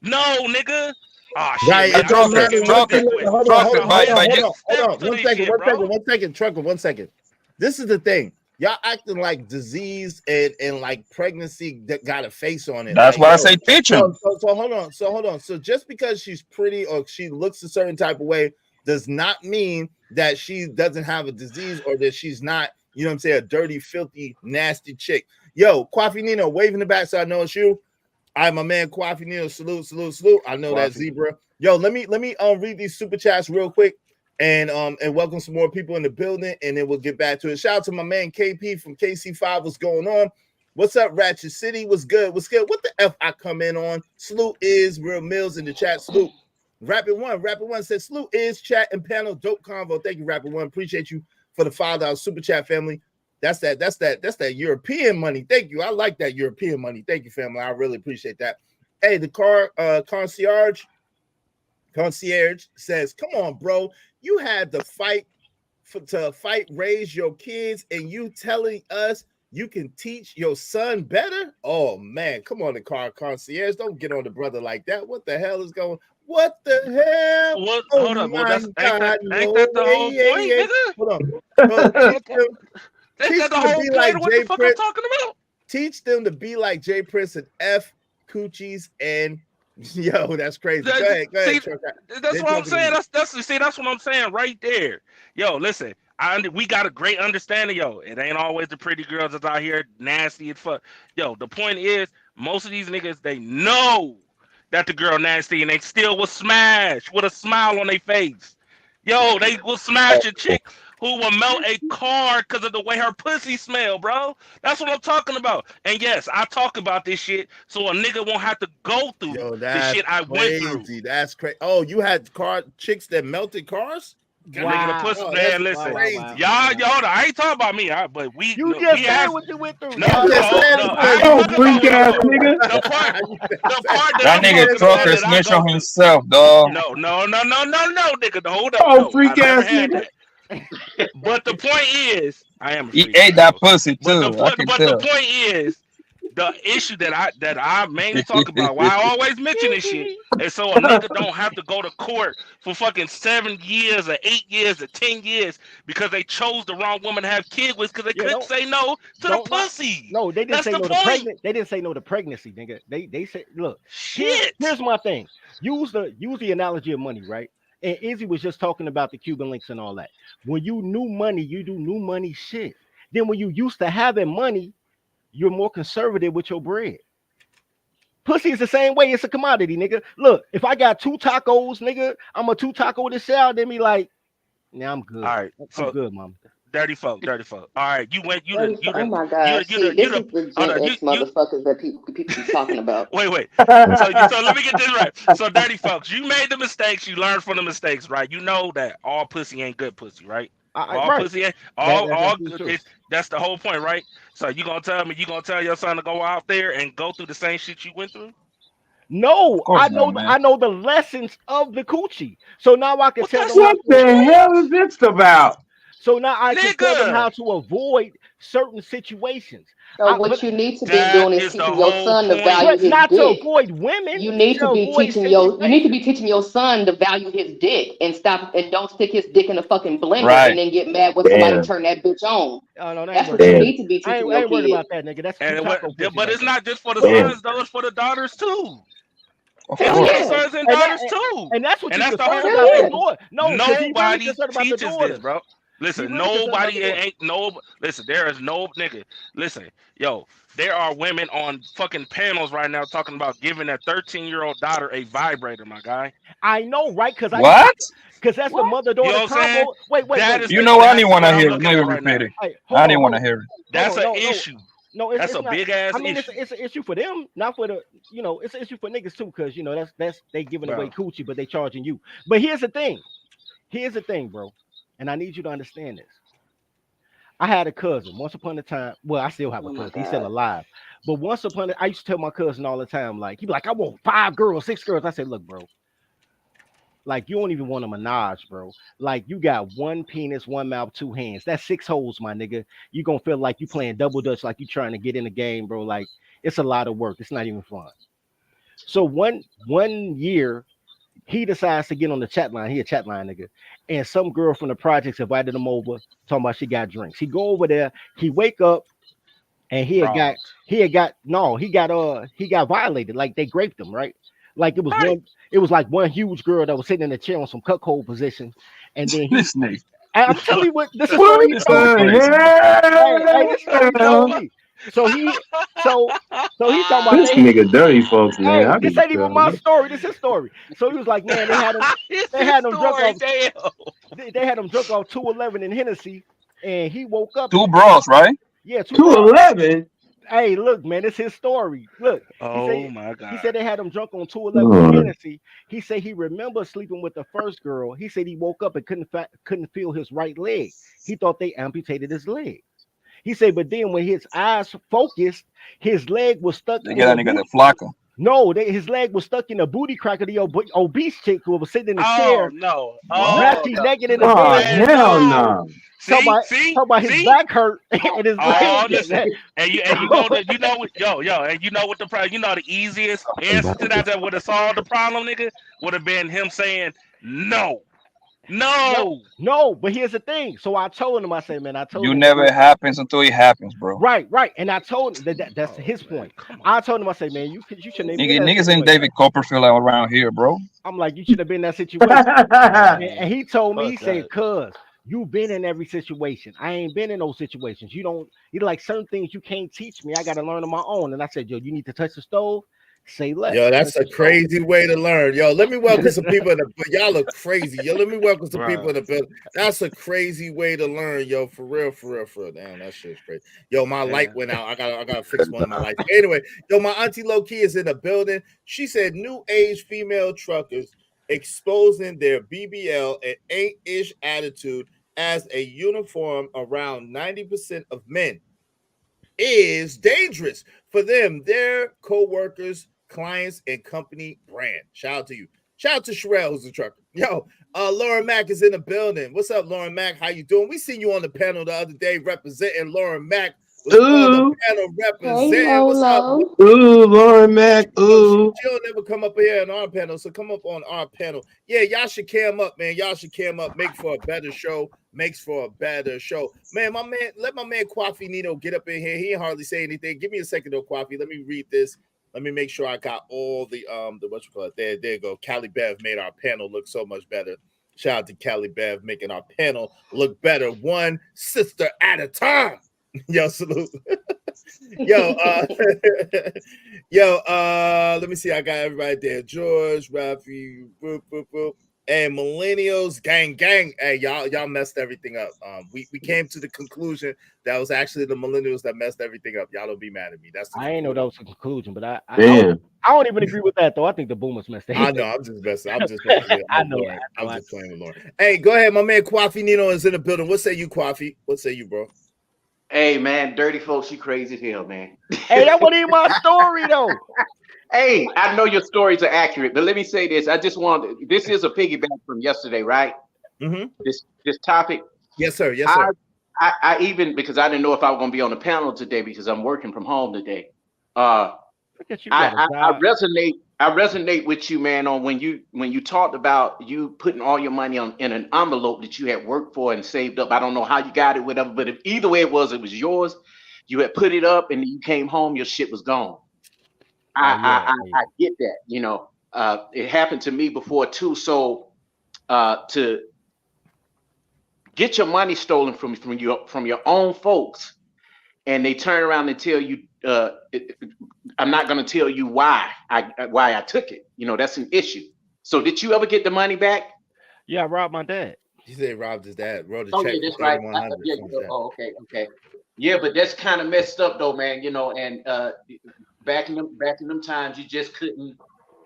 No, nigga. Ah, shit, Right. man. It I just don't Trucker, can't matter get my what you trucker, dick let. wet. Hold on, hold trucker. on, No, hold By on, it's hold just on, hold steps on. to One this second, shit, one bro. second, one second, Trucker, 1 second. This is the thing. Y'all acting like disease and like pregnancy that got a face on it. that's Like, why I yo, say teach him. so hold on. So hold on. So just because she's pretty or she looks a certain type of way does not mean that she doesn't have a disease or that she's not, you know what I'm saying, a dirty, filthy, nasty chick. Yo, Kwafi Nino, wave in the back so I know it's you. All right, my man Kwafi Nino, salute. I know that zebra. Yo, let me read these super chats real quick and welcome some more people in the building, and then we'll get back to it. Shout out to my man KP from KC5. What's going on? What's up, Ratchet City? What's good? What's good? What the F I come in on? Salute is Real Mills in the chat. Salute. Rapid One says salute is chat and panel dope convo. Thank you, Rapid One. Appreciate you for the $5 super chat, family. That's that European money. Thank you. I like that European money. Thank you, family. I really appreciate that. Hey, the concierge says, "Come on, bro. You had to fight raise your kids, and you telling us you can teach your son better? Oh man, come on, the concierge. Don't get on the brother like that. What the hell is going? What the hell? What? Oh Hold up. Well, my God, ain't no that the whole way. point, nigga? Hold on. Ain't Teach that the them to whole be point like of what the Jay fuck I'm Prince. talking about? Teach them to be like Jay Prince and F coochies and Yo, that's crazy. Go ahead, See, that's what I'm saying. That's what I'm saying right there. Yo, listen, we got a great understanding. Yo, it ain't always the pretty girls that's out here nasty as fuck. Yo, the point is, most of these niggas, they know that the girl nasty, and they still will smash with a smile on their face. Yo, they will smash a chick who will melt a car because of the way her pussy smell, bro. That's what I'm talking about. And yes, I talk about this shit so a nigga won't have to go through the shit I went through. That's crazy. Oh, you had chicks that melted cars? Nigga, the pussy, man, listen. Y'all, I ain't talking about me, but we. You just said what you went through. No, I ain't talking freak ass about nigga. the part That nigga trucker snitch on himself, dog. No, nigga. Hold up. Oh, No, freak I never ass had nigga. that. But the point is, I am a He freak, ate that bro. pussy too. I can But tell. the point is, the issue that I mainly talk about, why I always mention this shit, is so a nigga don't have to go to court for fucking 7 years or 8 years or 10 years because they chose the wrong woman to have kids with because they couldn't say no to the pussy. No, they didn't That's say the no point. to pregnant. They didn't say no to pregnancy, nigga. They said, look, here's my thing. Use the analogy of money, right? And Izzy was just talking about the Cuban links and all that. When you new money, you do new money shit. Then when you used to having money, you're more conservative with your bread. Pussy is the same way. It's a commodity, nigga. Look, if I got 2 tacos, nigga, I'm a 2 taco to sell. Then be like, nah, I'm good. All right, I'm good, mom. Dirty folk. All right, you Oh my God! See, this is the Gen X motherfuckers that people be talking about. Wait. So let me get this right. So, dirty folks, you made the mistakes. You learned from the mistakes, right? You know that all pussy ain't good pussy, right? All right. pussy ain't all good. That's the whole point, right? So you gonna tell your son to go out there and go through the same shit you went through? No, I know the lessons of the coochie. So now I can tell them What the hell is this about? So now I can tell them how to avoid certain situations. So what you need to be doing is teaching your son to value his not dick. to avoid women. You need to be teaching your son to value his dick and don't stick his dick in a fucking blender and then get mad when somebody turn that bitch on. That's what you need to be teaching your I ain't worried kid. about that, nigga. That's but it's not just for the sons, though. It's for the daughters too. It's for the sons and daughters too. And that's what and you're that's the concerned whole about. point. No, nobody concerned about the teaches this, bro. Listen, nobody ain't no. Listen, there is no nigga. Listen, yo, there are women on fucking panels right now talking about giving a 13-year-old daughter a vibrator, my guy. I know, right? Because Because that's the mother-daughter combo. Wait. You know, I didn't want to hear it. Let me repeat it. I didn't want to hear it. That's an issue. No, that's a big ass issue. I mean, it's an issue for them, not for the. It's an issue for niggas too, because that's they giving away coochie, but they charging you. But here's the thing, bro. And I need you to understand this. I had a cousin once upon a time. Well, I still have a cousin. He's still alive. But once upon I used to tell my cousin all the time, like, he'd be like, I want 5 girls, 6 girls. I said, look, bro, like, you don't even want a menage, bro. Like, you got 1 penis, 1 mouth, 2 hands. That's 6 holes, my nigga. You gonna feel like you playing double dutch, like you trying to get in the game, bro. Like, it's a lot of work. It's not even fun. So one year, he decides to get on the chat line. He a chat line nigga. And some girl from the projects invited him over, talking about she got drinks. He go over there, he wake up, and he got violated. Like, they raped him, right? Like, it was like one huge girl that was sitting in a chair on some cuckold position. And then I'm telling you what this is what he told me. Hey, this is what he told me. So he's talking about this nigga dirty folks, man. Hey, this ain't even my story. This is his story. So he was like, man, they had him drunk off. They had him drunk off 211 in Hennessy, and he woke up. 2 bros, right? Yeah, 211. Hey, look, man, it's his story. Look, my God. He said they had him drunk on 211 in Hennessy. He said he remembers sleeping with the first girl. He said he woke up and couldn't feel his right leg. He thought they amputated his leg. He said, but then when his eyes focused, his leg was stuck. They got the flaca. No, his leg was stuck in the booty crack of the obese chick who was sitting in the chair. No. Naked in the bed. Hell no. Talking about his back hurt and his leg. Listen. And you know what the problem? You know the easiest answer to that would have solved the problem, nigga, would have been him saying no. No, but here's the thing. So I told him, I said, man, I told You him, never happens until it happens, bro. right. And I told him that's his point. I told him, I said, man, you shouldn't even been in that Niggas ain't situation. David Copperfield around here, bro. I'm like, you should have been in that situation. And he told me, he said, cuz you've been in every situation. I ain't been in those situations. You like certain things you can't teach me. I got to learn on my own. And I said, yo, you need to touch the stove. Say less. Yo, that's Touch a the stove. crazy way to learn. Yo, let me welcome some people in the y'all look crazy. Yo, let me welcome some people in the building. That's a crazy way to learn, yo. For real. Damn, that shit's crazy. Yo, my light went out. I gotta fix one of my lights. Anyway, yo, my auntie Low Key is in the building. She said new age female truckers exposing their BBL and ain't-ish attitude as a uniform around 90% of men is dangerous for them, their co-workers, clients, and company brand. Shout out to you. Shout out to Sherelle, who's a trucker. Yo, Lauren Mack is in the building. What's up, Lauren Mack? How you doing? We seen you on the panel the other day representing. Lauren Mack was on the panel representing. What's up? Ooh, Lauren Mack. Ooh. She'll never come up here on our panel, so come up on our panel. Yeah, y'all should cam up, man. Y'all should cam up. Make for a better show. Makes for a better show. Man, let my man Kwafi Nino get up in here. He ain't hardly say anything. Give me a second though, Kwafi. Let me read this. Let me make sure I got all the what you call it. There you go. Callie Bev made our panel look so much better. Shout out to Callie Bev making our panel look better, one sister at a time. Yo, salute. Yo, let me see. I got everybody there. George, Rafi, boop, boop, boop. And millennials, gang. Hey, y'all messed everything up. We came to the conclusion that was actually the millennials that messed everything up. Y'all don't be mad at me. That's the I ain't know that was the conclusion, but I Damn. I don't even agree with that though. I think the boomers messed it. I know. I'm just messing. I'm just playing with I know. Lauren. I'm just playing with Lauren. Hey, go ahead. My man Kwafi Nino is in the building. What say you, Kwafi? What say you, bro? Hey man, dirty folks, you crazy as hell, man. Hey, that wasn't even my story though. Hey, I know your stories are accurate, but let me say this. I just want this is a piggyback from yesterday, right? Mm-hmm. This topic. Yes, sir. Yes, sir. I even because I didn't know if I was gonna be on the panel today because I'm working from home today. I resonate with you, man, on when you talked about you putting all your money in an envelope that you had worked for and saved up. I don't know how you got it, whatever, but if either way it was yours. You had put it up and you came home, your shit was gone. I get that, you know. It happened to me before too. So to get your money stolen from your own folks, and they turn around and tell you, I'm not going to tell you why I took it. You know, that's an issue. So did you ever get the money back? Yeah, I robbed my dad. He said robbed his dad. Wrote a Oh, check yeah, that's for right. $3,100. Okay. Yeah, but that's kind of messed up though, man. You know, and back in them times, you just couldn't.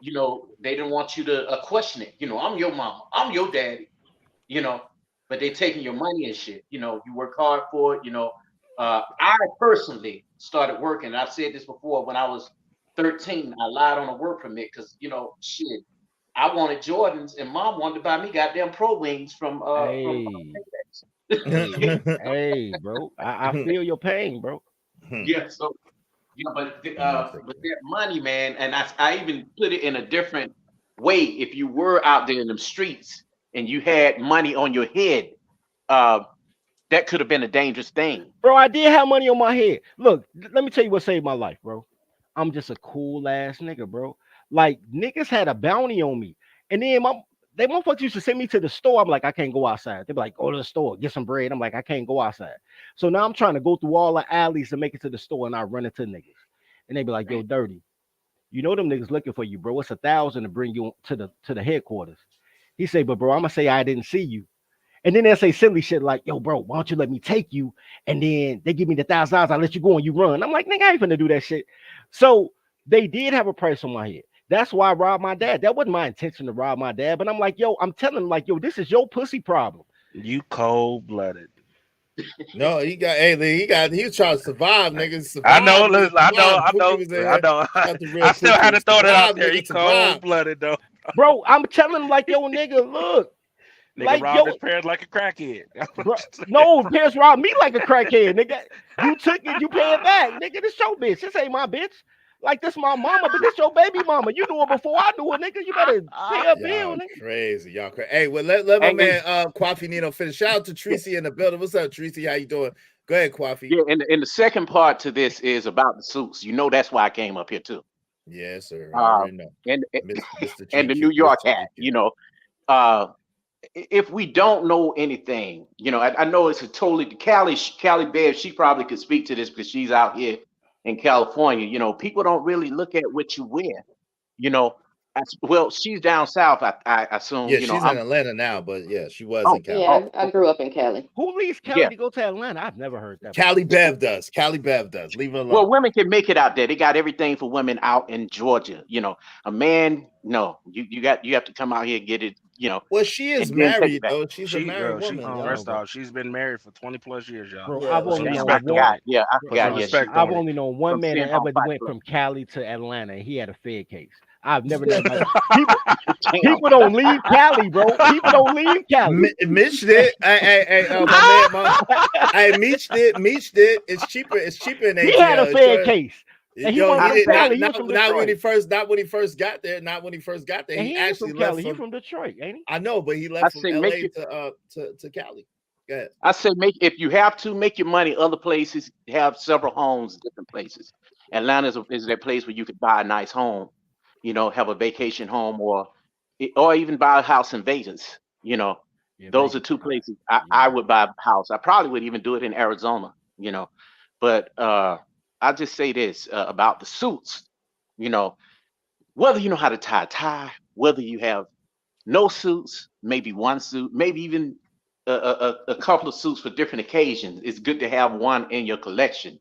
You know, they didn't want you to question it. You know, I'm your mama, I'm your daddy. You know, but they taking your money and shit. You know, you work hard for it. You know, I personally started working. I've said this before. When I was 13, I lied on a work permit because shit. I wanted Jordans, and mom wanted to buy me goddamn Pro Wings from Hey, bro, I feel your pain, bro. Yeah, so but that money, man, and I even put it in a different way. If you were out there in them streets and you had money on your head, that could have been a dangerous thing. Bro, I did have money on my head. Look, let me tell you what saved my life, bro. I'm just a cool ass nigga, bro. Like niggas had a bounty on me, and then they motherfuckers used to send me to the store. I'm like, I can't go outside. They be like, go to the store, get some bread. I'm like, I can't go outside. So now I'm trying to go through all the alleys to make it to the store, and I run into niggas, and they be like, yo, dirty. You know them niggas looking for you, bro. It's $1,000 to bring you to the headquarters. He say, but bro, I'm gonna say I didn't see you. And then they say silly shit like, yo, bro, why don't you let me take you? And then they give me the $1,000, I let you go and you run. I'm like, nigga, I ain't finna do that shit. So they did have a price on my head. That's why I robbed my dad. That wasn't my intention to rob my dad. But I'm like, yo, I'm telling him, like, yo, this is your pussy problem. You cold-blooded. No, he was trying to survive, niggas. I know. I still had to throw that out there. He cold-blooded though. Bro, I'm telling him, like, yo, nigga, look. Nigga like, robbed his parents like a crackhead. Bro, no, parents robbed me like a crackhead, nigga. You took it, you pay it back, nigga. This your bitch. This ain't my bitch. Like this my mama, but this your baby mama. You knew her before I knew her, nigga. You better pay her bill, Y'all nigga. crazy, y'all crazy. Hey, well, let my man Kwafi Nino finish. Shout out to Tracy in the building. What's up, Tracy? How you doing? Go ahead, Kwafi. Yeah, and the second part to this is about the suits. You know, that's why I came up here too. Yes, sir. I already know. And Mr. and the New York hat. You know, if we don't know anything, you know, I know it's a totally Callie Bear. She probably could speak to this because she's out here in California. You know, people don't really look at what you wear. You know, well, she's down south. I assume. Yeah, You know, she's in Atlanta now, but yeah, she was Oh, in Cali. Yeah, I grew up in Cali. Who leaves Cali Yeah. to go to Atlanta? I've never heard that. Cali Bev does. Cali Bev does. Leave her alone. Well, women can make it out there. They got everything for women out in Georgia. You know, a man, no, you have to come out here and get it. You know, Well, she is and then take it married back. though. She's a married woman. y'all. First off, she's been married for 20+ years, y'all. Bro, Put I've some only known respect on one. it. Yeah, I Put forgot. some Yeah, respect I've on it. only known one From man that San Juan ever Fight went Club. from Cali to Atlanta, and he had a Fed case. I've never known nobody. People don't leave Cali, bro. People don't leave Cali. Mitch did. My man, hey, Mitch did. Mitch did. It's cheaper. It's cheaper in ATL. He had a Fed Jordan. case. And he Yo, wasn't he from did Cali. He not, was from not when Detroit. not when he first got there. Not when he first got there. And He he ain't actually from left Cali. He from. from Detroit, ain't he? I know, but he I left from say LA make it. to Cali. Go ahead. I say if you have to make your money other places, have several homes, different places. Atlanta is that place where you could buy a nice home, you know, have a vacation home, or even buy a house in Vegas. You know, those are two places I would buy a house. I probably would even do it in Arizona. You know, but I'll just say this about the suits. You know, whether you know how to tie a tie, whether you have no suits, maybe one suit, maybe even a couple of suits for different occasions. It's good to have one in your collection.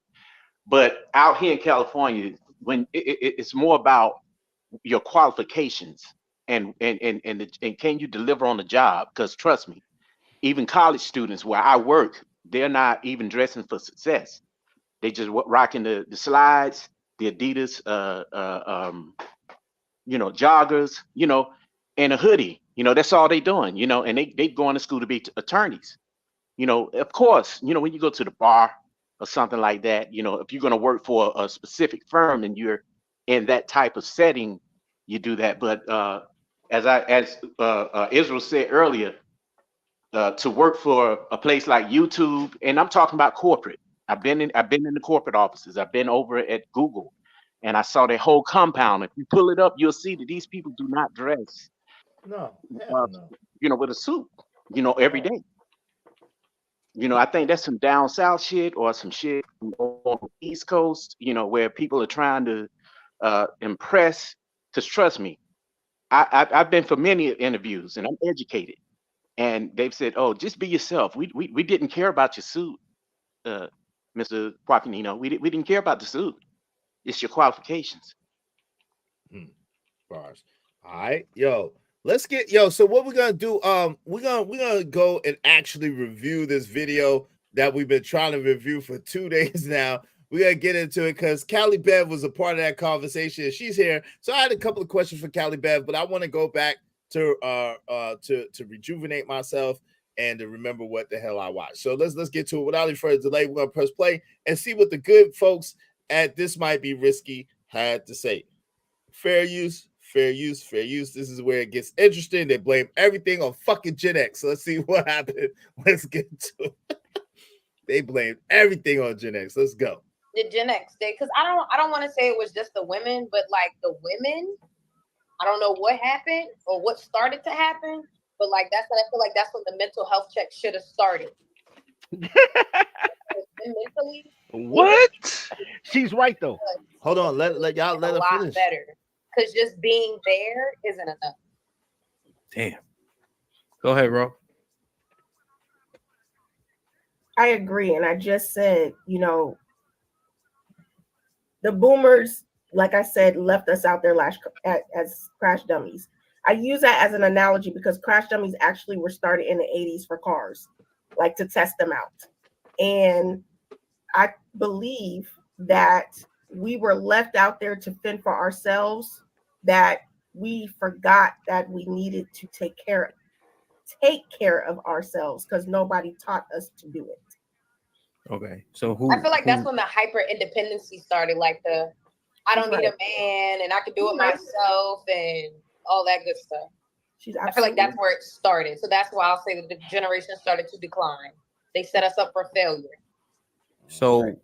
But out here in California, when it's more about your qualifications and can you deliver on the job? Because trust me, even college students where I work, they're not even dressing for success. They just rocking the slides, the Adidas, you know, joggers, you know, and a hoodie. You know, that's all they doing, you know, and they going to school to be attorneys. You know, of course, you know, when you go to the bar or something like that, you know, if you're going to work for a specific firm and you're in that type of setting, you do that. But as Israel said earlier, to work for a place like YouTube, and I'm talking about corporate. I've been in the corporate offices. I've been over at Google, and I saw their whole compound. If you pull it up, you'll see that these people do not dress, No, hell no. you know, with a suit, you know, every day. You know, I think that's some down south shit or some shit on the East Coast, you know, where people are trying to impress. Because trust me, I've been for many interviews and I'm educated. And they've said, "Oh, just be yourself. We didn't care about your suit, Mr. Quaquinino. We didn't care about the suit. It's your qualifications." Bars. All right, yo. Let's get so what we're gonna do, we're gonna go and actually review this video that we've been trying to review for 2 days now. We're gonna get into it because Callie Bev was a part of that conversation. She's here. So I had a couple of questions for Callie Bev, but I want to go back to rejuvenate myself and to remember what the hell I watched. So let's get to it without any further delay. We're gonna press play and see what the good folks at This Might Be Risky had to say. Fair use. Fair use, fair use. This is where it gets interesting. They blame everything on fucking Gen X. So let's see what happened. Let's get to it. They blame everything on Gen X. Let's go. The Gen X day, because I don't want to say it was just the women, but like the women, I don't know what happened or what started to happen, but like I feel like that's when the mental health check should have started. Mentally, what? She's right though. Hold on, let y'all let her finish. Better. Because just being there isn't enough. Damn. Go ahead, Ro. I agree. And I just said, you know, the boomers, like I said, left us out there as crash dummies. I use that as an analogy because crash dummies actually were started in the 80s for cars, like to test them out. And I believe that we were left out there to fend for ourselves, that we forgot that we needed to take care of ourselves because nobody taught us to do it. Okay, so I feel like that's when the hyper independency started, like the I don't need a man and I can do it myself and all that good stuff. I feel like that's where it started. So that's why I'll say that the generation started to decline. They set us up for failure. So,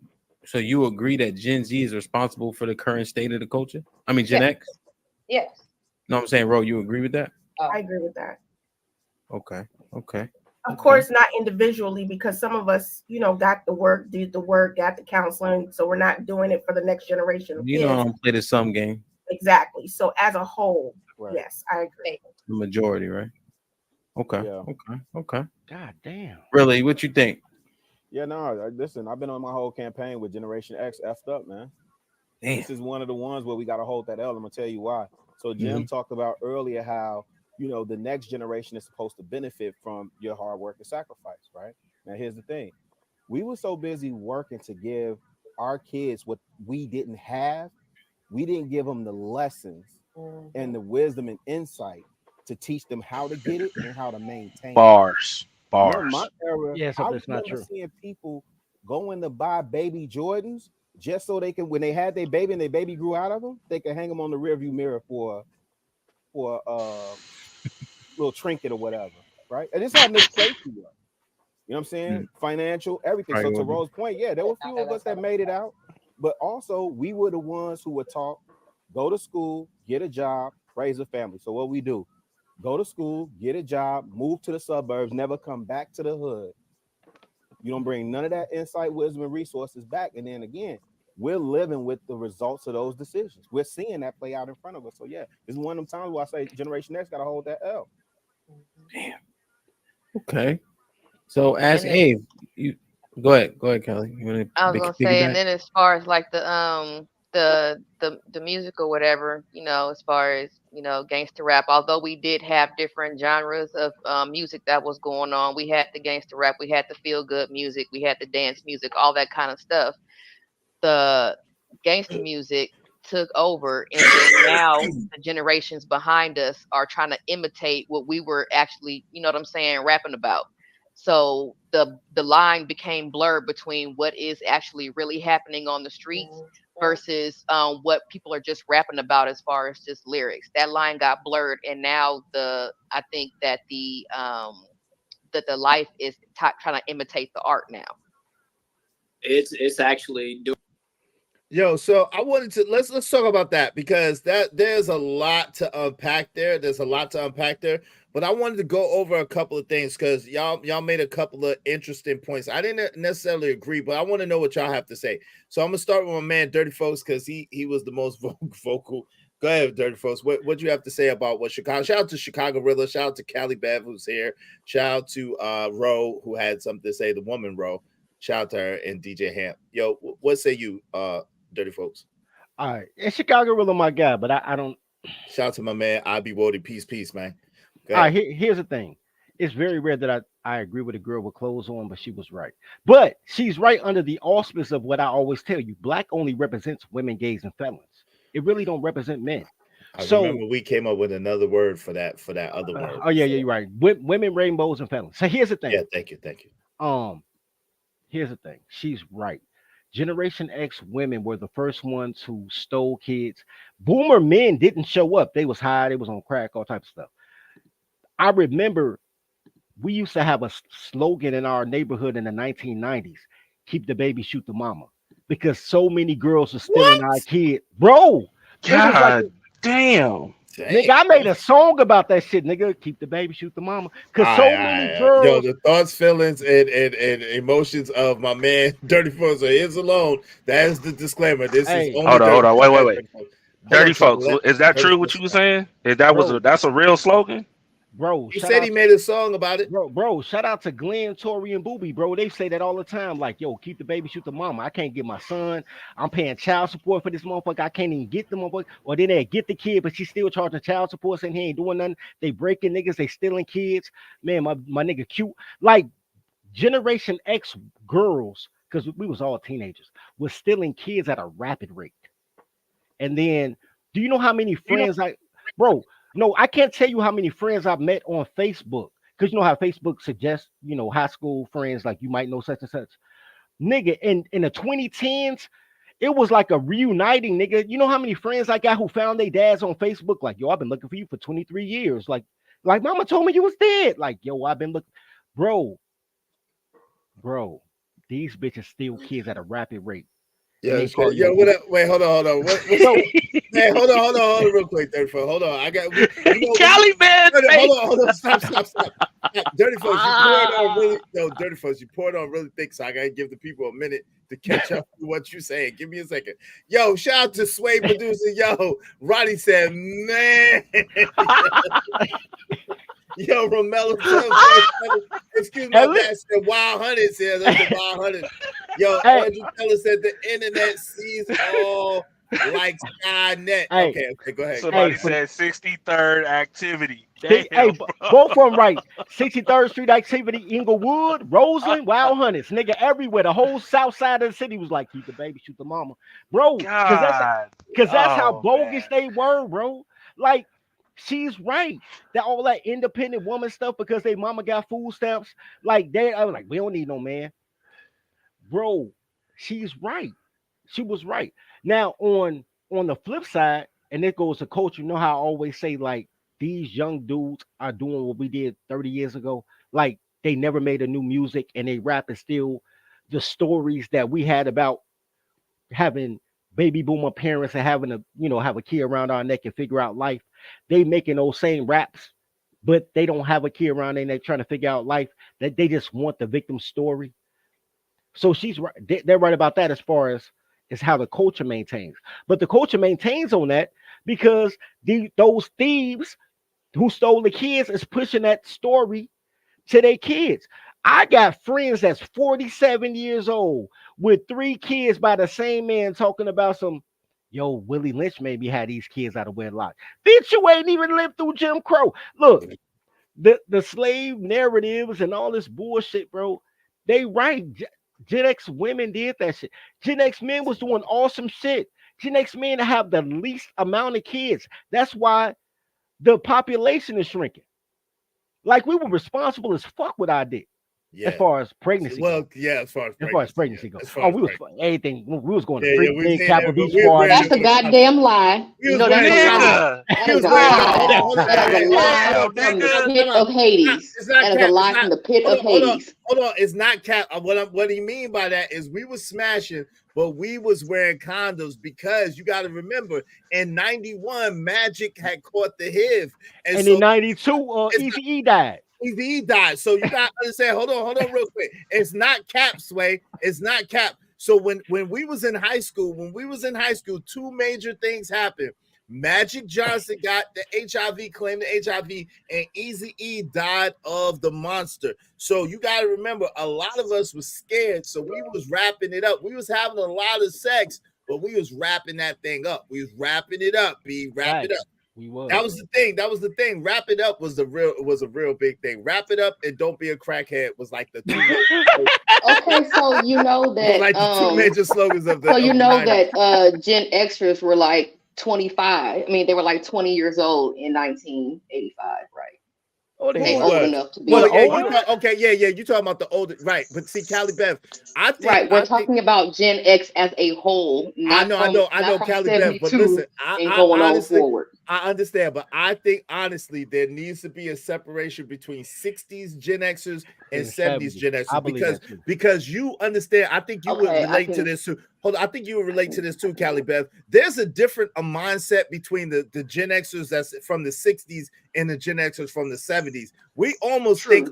so you agree that Gen Z is responsible for the current state of the culture? I mean, Gen X? Yes. No, I'm saying, Ro, you agree with that? I agree with that. Okay. Okay. Of course, not individually, because some of us, got the work, did the work, got the counseling. So we're not doing it for the next generation of You kids. know, I don't play the sum game. Exactly. So as a whole, yes, I agree. The majority, right? Okay. Yeah. Okay. God damn. Really? What you think? Yeah, no, listen, I've been on my whole campaign with Generation X effed up, man. Damn. This is one of the ones where we got to hold that L. I'm going to tell you why. So Jim talked about earlier how, the next generation is supposed to benefit from your hard work and sacrifice, right? Now, here's the thing. We were so busy working to give our kids what we didn't have. We didn't give them the lessons and the wisdom and insight to teach them how to get it and how to maintain Bars. it. Remember my era, Yeah, I something that's not remember true. seeing people going to buy baby Jordans just so they can, when they had their baby and their baby grew out of them, they could hang them on the rearview mirror for little trinket or whatever, right? And this is how misplaced we were. You know what I'm saying? Financial, everything. Right, So to Wendy. Rose's point, yeah, there were a few of us that made it out, but also we were the ones who were taught, go to school, get a job, raise a family. So what we do, go to school, get a job, move to the suburbs, never come back to the hood. You don't bring none of that insight, wisdom, and resources back. And then again, we're living with the results of those decisions. We're seeing that play out in front of us. So yeah, this is one of them times where I say Generation X got to hold that L. Damn. Okay. So ask And then Abe. You go ahead, Kelly. You want I was to gonna say, and piggyback? then as far as like the music or whatever, as far as gangster rap, although we did have different genres of music that was going on. We had the gangster rap, we had the feel good music, we had the dance music, all that kind of stuff. The gangster music took over, and then now the generations behind us are trying to imitate what we were actually, what I'm saying, rapping about. So the line became blurred between what is actually really happening on the streets versus what people are just rapping about as far as just lyrics. That line got blurred, and now I think that the life is trying to imitate the art now. It's actually doing. Yo, so I wanted to let's talk about that because there's a lot to unpack there. There's a lot to unpack there, but I wanted to go over a couple of things because y'all made a couple of interesting points. I didn't necessarily agree, but I want to know what y'all have to say. So I'm gonna start with my man Dirty Folks because he was the most vocal. Go ahead, Dirty Folks. What do you have to say about what Chicago? Shout out to Chicago Rilla. Shout out to Callie Bev who's here. Shout out to Ro who had something to say. The woman Ro. Shout out to her and DJ Hamp. Yo, what say you, Dirty Folks? All right, and Chicago Rilla, my guy, but I don't. Shout out to my man. I be Wody. Peace, man. All right, here's the thing. It's very rare that I agree with a girl with clothes on, but she was right. But she's right under the auspice of what I always tell you: black only represents women, gays, and felons. It really don't represent men. I remember we came up with another word for that other word. Oh yeah, you're right. Women, rainbows, and felons. So here's the thing. Yeah, thank you. Here's the thing. She's right. Generation X women were the first ones who stole kids. Boomer men didn't show up. They was high. They was on crack, all types of stuff. I remember we used to have a slogan in our neighborhood in the 1990s: "Keep the baby, shoot the mama," because so many girls are stealing our kid, bro. God damn. Nigga, I made a song about that shit, nigga. Keep the baby, shoot the mama. Because so many girls. Yo, the thoughts, feelings, and emotions of my man Dirty Folks are his alone. That is the disclaimer. This is only Hold on. Wait. Dirty Folks. Folks. Is that true what you were saying? That's a real slogan? Bro, he said he made a song about it. Bro, shout out to Glenn, Tori, and Booby, bro. They say that all the time. Like, yo, keep the baby, shoot the mama. I can't get my son. I'm paying child support for this motherfucker. I can't even get the motherfucker. Or then they get the kid, but she's still charging child support, saying he ain't doing nothing. They breaking niggas, they stealing kids. Man, my nigga cute. Like, Generation X girls, because we was all teenagers, was stealing kids at a rapid rate. And then, do you know how many friends bro? No, I can't tell you how many friends I've met on Facebook, because you know how Facebook suggests, high school friends, like you might know such and such. Nigga, in the 2010s, it was like a reuniting, nigga. You know how many friends I got who found their dads on Facebook? Like, yo, I've been looking for you for 23 years. Like mama told me you was dead. Like, yo, I've been looking, bro. These bitches steal kids at a rapid rate. And they call you. What up? Wait, hold on. What's man, hold on, real quick, Dirty Folks. Hold on. I got Cali man. Hold on. Stop. Dirty Folks, you poured on really Dirty Folks, you poured on really thick, so I gotta give the people a minute to catch up to what you're saying. Give me a second. Yo, shout out to Sway producer. Yo, Roddy said, man. Yo, Romello, excuse my dad said Wild Hunters here. That's the Wild Hunters. Yo, Andrew Teller said the internet sees all like Skynet. Okay, go ahead. Somebody said 63rd activity. Hey, both of them right. 63rd Street activity, Inglewood, Roseland, Wild Hunters, nigga, everywhere. The whole south side of the city was like, keep the baby, shoot the mama, bro. Because that's how bogus they were, bro. Like, she's right. That all that independent woman stuff because they mama got food stamps. Like I was like, we don't need no man, bro. She's right. She was right. Now on the flip side, and it goes to culture. You know how I always say like these young dudes are doing what we did 30 years ago. Like they never made a new music and they rap is still the stories that we had about having baby boomer parents and having have a kid around our neck and figure out life. They making those same raps, but they don't have a kid around and they're trying to figure out life. That they just want the victim story. So she's right. They're right about that as far as how the culture maintains. But the culture maintains on that because those thieves who stole the kids is pushing that story to their kids. I got friends that's 47 years old with 3 kids by the same man talking about some, yo, Willie Lynch maybe had these kids out of wedlock. Bitch, you ain't even lived through Jim Crow. Look, the slave narratives and all this bullshit, bro, they right. Gen X women did that shit. Gen X men was doing awesome shit. Gen X men have the least amount of kids. That's why the population is shrinking. Like we were responsible as fuck with our dick. Yeah. As far as pregnancy. Well, yeah, as far as pregnancy goes. We was everything. We was going to we free Capitol Beach party. That's a goddamn lie. You know that's a lie. That is a lie. That is a lie from the pit of Hades. That is a lie from the pit of Hades. Hold on, it's not cap. What do you mean by that is we was smashing, but we was wearing condoms because you got to remember in '91 Magic had caught the HIV, and so, in '92 Eazy-E died. Eazy-E died. So you got to understand. Hold on, real quick. It's not cap, Sway. It's not cap. So when we was in high school, 2 major things happened. Magic Johnson got the HIV, claimed the HIV, and Eazy-E died of the monster. So you got to remember, a lot of us was scared. So we was wrapping it up. We was having a lot of sex, but we was wrapping that thing up. We was wrapping it up. Wrap it up. We was. That was the thing. Wrap it up was a real big thing. Wrap it up and don't be a crackhead was like the 2 okay, so you know that like the 2 major slogans of the. So you know that Gen Xers were like 25. I mean, they were like 20 years old in 1985, right? Oh, they old enough to be. Well, yeah, you talking about the older, right? But see, Cali Bev, I think we're talking about Gen X as a whole. I know, Cali Bev, but listen, going honestly, on forward. I understand, but I think honestly there needs to be a separation between 60s Gen Xers and 70s Gen Xers because you understand. I think you would relate to this too. Hold on, I think you would relate to this too, Cali Bev. There's a different mindset between the Gen Xers that's from the 60s and the Gen Xers from the 70s. We almost think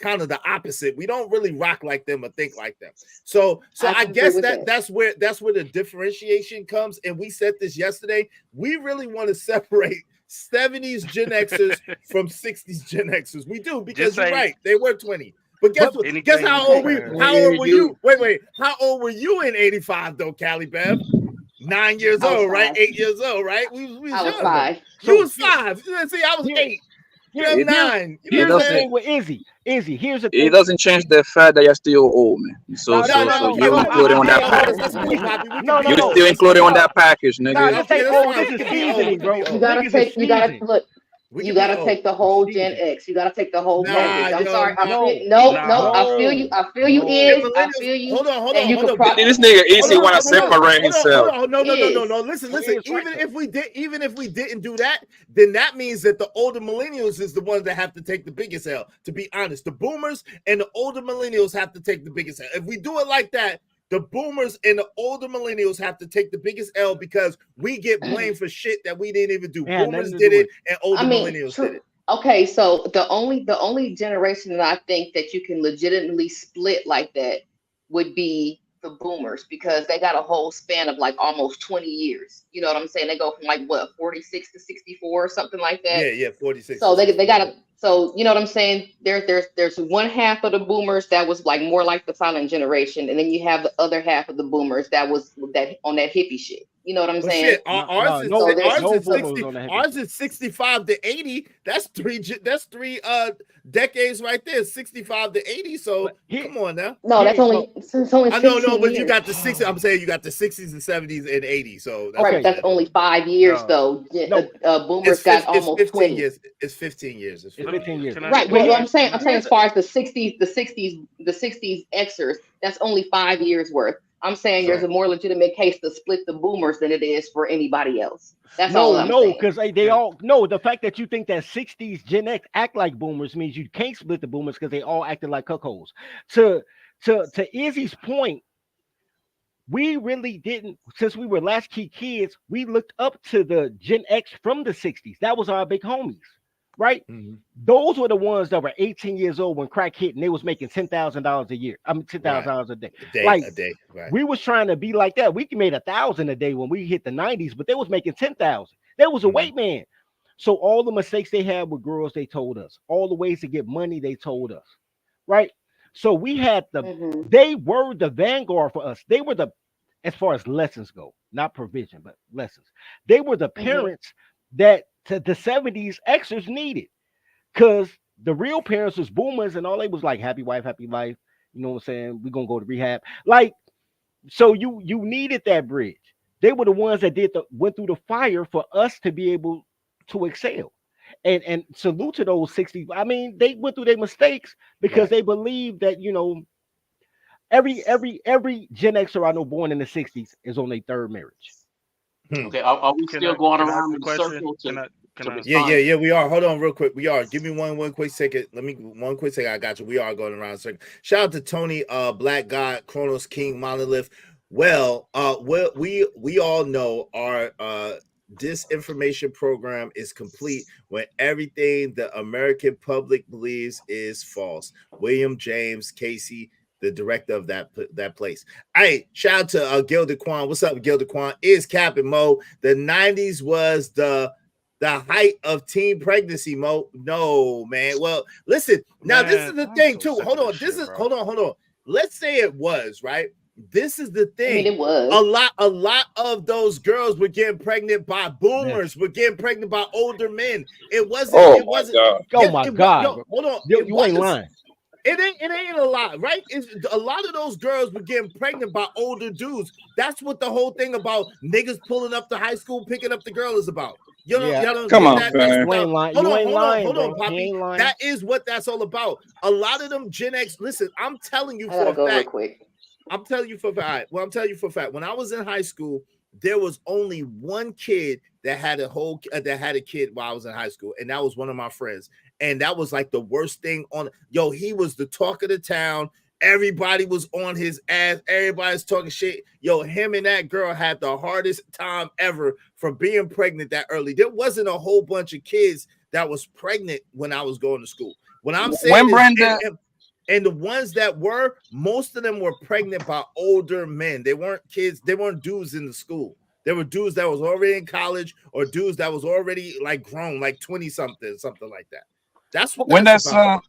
kind of the opposite. We don't really rock like them or think like them. So I guess that's where the differentiation comes. And we said this yesterday. We really want to separate 70s Gen Xers from 60s Gen Xers. We do because you're right. They were 20. But guess how old were you? Wait. How old were you in 85 though, Cali Bev? 9 years old, right? 8 years old, right? I was 5. You was 5. See, I was 8. You're 9. Here's the thing with Izzy. Here's the thing. It doesn't change the fact that you're still old, man. So you're included on that package. You're still included on that package, nigga. This ain't old. This is seasoning, bro. You gotta look. You got to take the whole Gen X. You got to take the whole package. I'm sorry. I feel you. I feel you. I feel you. Hold on. And you could This nigga easy want to separate himself. No. Listen. Even if we didn't do that, then that means that the older millennials is the ones that have to take the biggest L. To be honest, the boomers and the older millennials have to take the biggest L. If we do it like that, the boomers and the older millennials have to take the biggest L because we get blamed for shit that we didn't even do. Boomers did it and older millennials did it. Okay, so the only generation that I think that you can legitimately split like that would be the boomers, because they got a whole span of like almost 20 years. You know what I'm saying? They go from like what, 46 to 64 or something like that. Yeah, 46. So they got to. So you know what I'm saying? There's one half of the boomers that was like more like the silent generation, and then you have the other half of the boomers that was on that hippie shit. You know what I'm saying? Shit, ours is 65 to 80. That's three decades right there. 65 to 80. So come on now. No, it's only I know, but years. you got the 60s. I'm saying you got the 60s and 70s and 80s. So that's only 5 years though. Boomers got almost 15 20 years. It's 15 years. It's 15 years. Right, but what I'm saying as far as the 60s Xers, that's only 5 years worth. I'm saying there's a more legitimate case to split the boomers than it is for anybody else. That's all I'm saying. Because they all know the fact that you think that 60s Gen X act like boomers means you can't split the boomers because they all acted like cuckolds. To Izzy's point, we really didn't, since we were latchkey kids, we looked up to the Gen X from the 60s. That was our big homies, right? Mm-hmm. Those were the ones that were 18 years old when crack hit, and they was making $10,000 a year. I mean, $10,000 a day. A day. Right. We was trying to be like that. We made $1,000 a day when we hit the 90s, but they was making 10,000. There was a weight man. So all the mistakes they had with girls, they told us. All the ways to get money, they told us, right? So we had they were the vanguard for us. They were as far as lessons go, not provision, but lessons. They were the parents that the 70s Xers needed, because the real parents was boomers and all they was like happy wife, happy life. You know what I'm saying? We're gonna go to rehab. Like, so you needed that bridge. They were the ones that went through the fire for us to be able to excel. And salute to those 60s. I mean, they went through their mistakes because they believed that, you know, every Gen Xer I know born in the 60s is on their third marriage. Okay, are we still going around in the circle to Yeah, we are. Hold on real quick. We are. Give me one quick second. One quick second. I got you. We are going around the circle. Shout out to Tony, Black God, Chronos King, Monolith. Well, we all know our disinformation program is complete when everything the American public believes is false. William James Casey, the director of that place. Hey, shout out to Gil DeQuan. What's up, Gil DeQuan? Is Captain Mo. The 90s was the height of teen pregnancy, Mo. No, man. Well, listen, now this is the thing, too. Hold on. Hold on. Let's say it was, right? This is the thing. I mean, it was a lot of those girls were getting pregnant by boomers, were getting pregnant by older men. It wasn't. Oh my God. Hold on. You ain't lying. It ain't a lot, right? A lot of those girls were getting pregnant by older dudes. That's what the whole thing about niggas pulling up to high school, picking up the girl is about. You know, y'all don't come on, that. man. Hold on, Poppy. That is what that's all about. A lot of them Gen X. Listen, I'm telling you for a fact. I'm telling you for a fact. Well, I'm telling you for a fact. When I was in high school, there was only one kid that had a kid while I was in high school, and that was one of my friends. And that was like the worst thing on. Yo, he was the talk of the town. Everybody was on his ass. Everybody's talking shit. Yo, him and that girl had the hardest time ever from being pregnant that early. There wasn't a whole bunch of kids that was pregnant when I was going to school. When I'm saying and the ones that were, most of them were pregnant by older men. They weren't kids. They weren't dudes in the school. There were dudes that was already in college or dudes that was already like grown, like 20-something, something like that. That's what when that song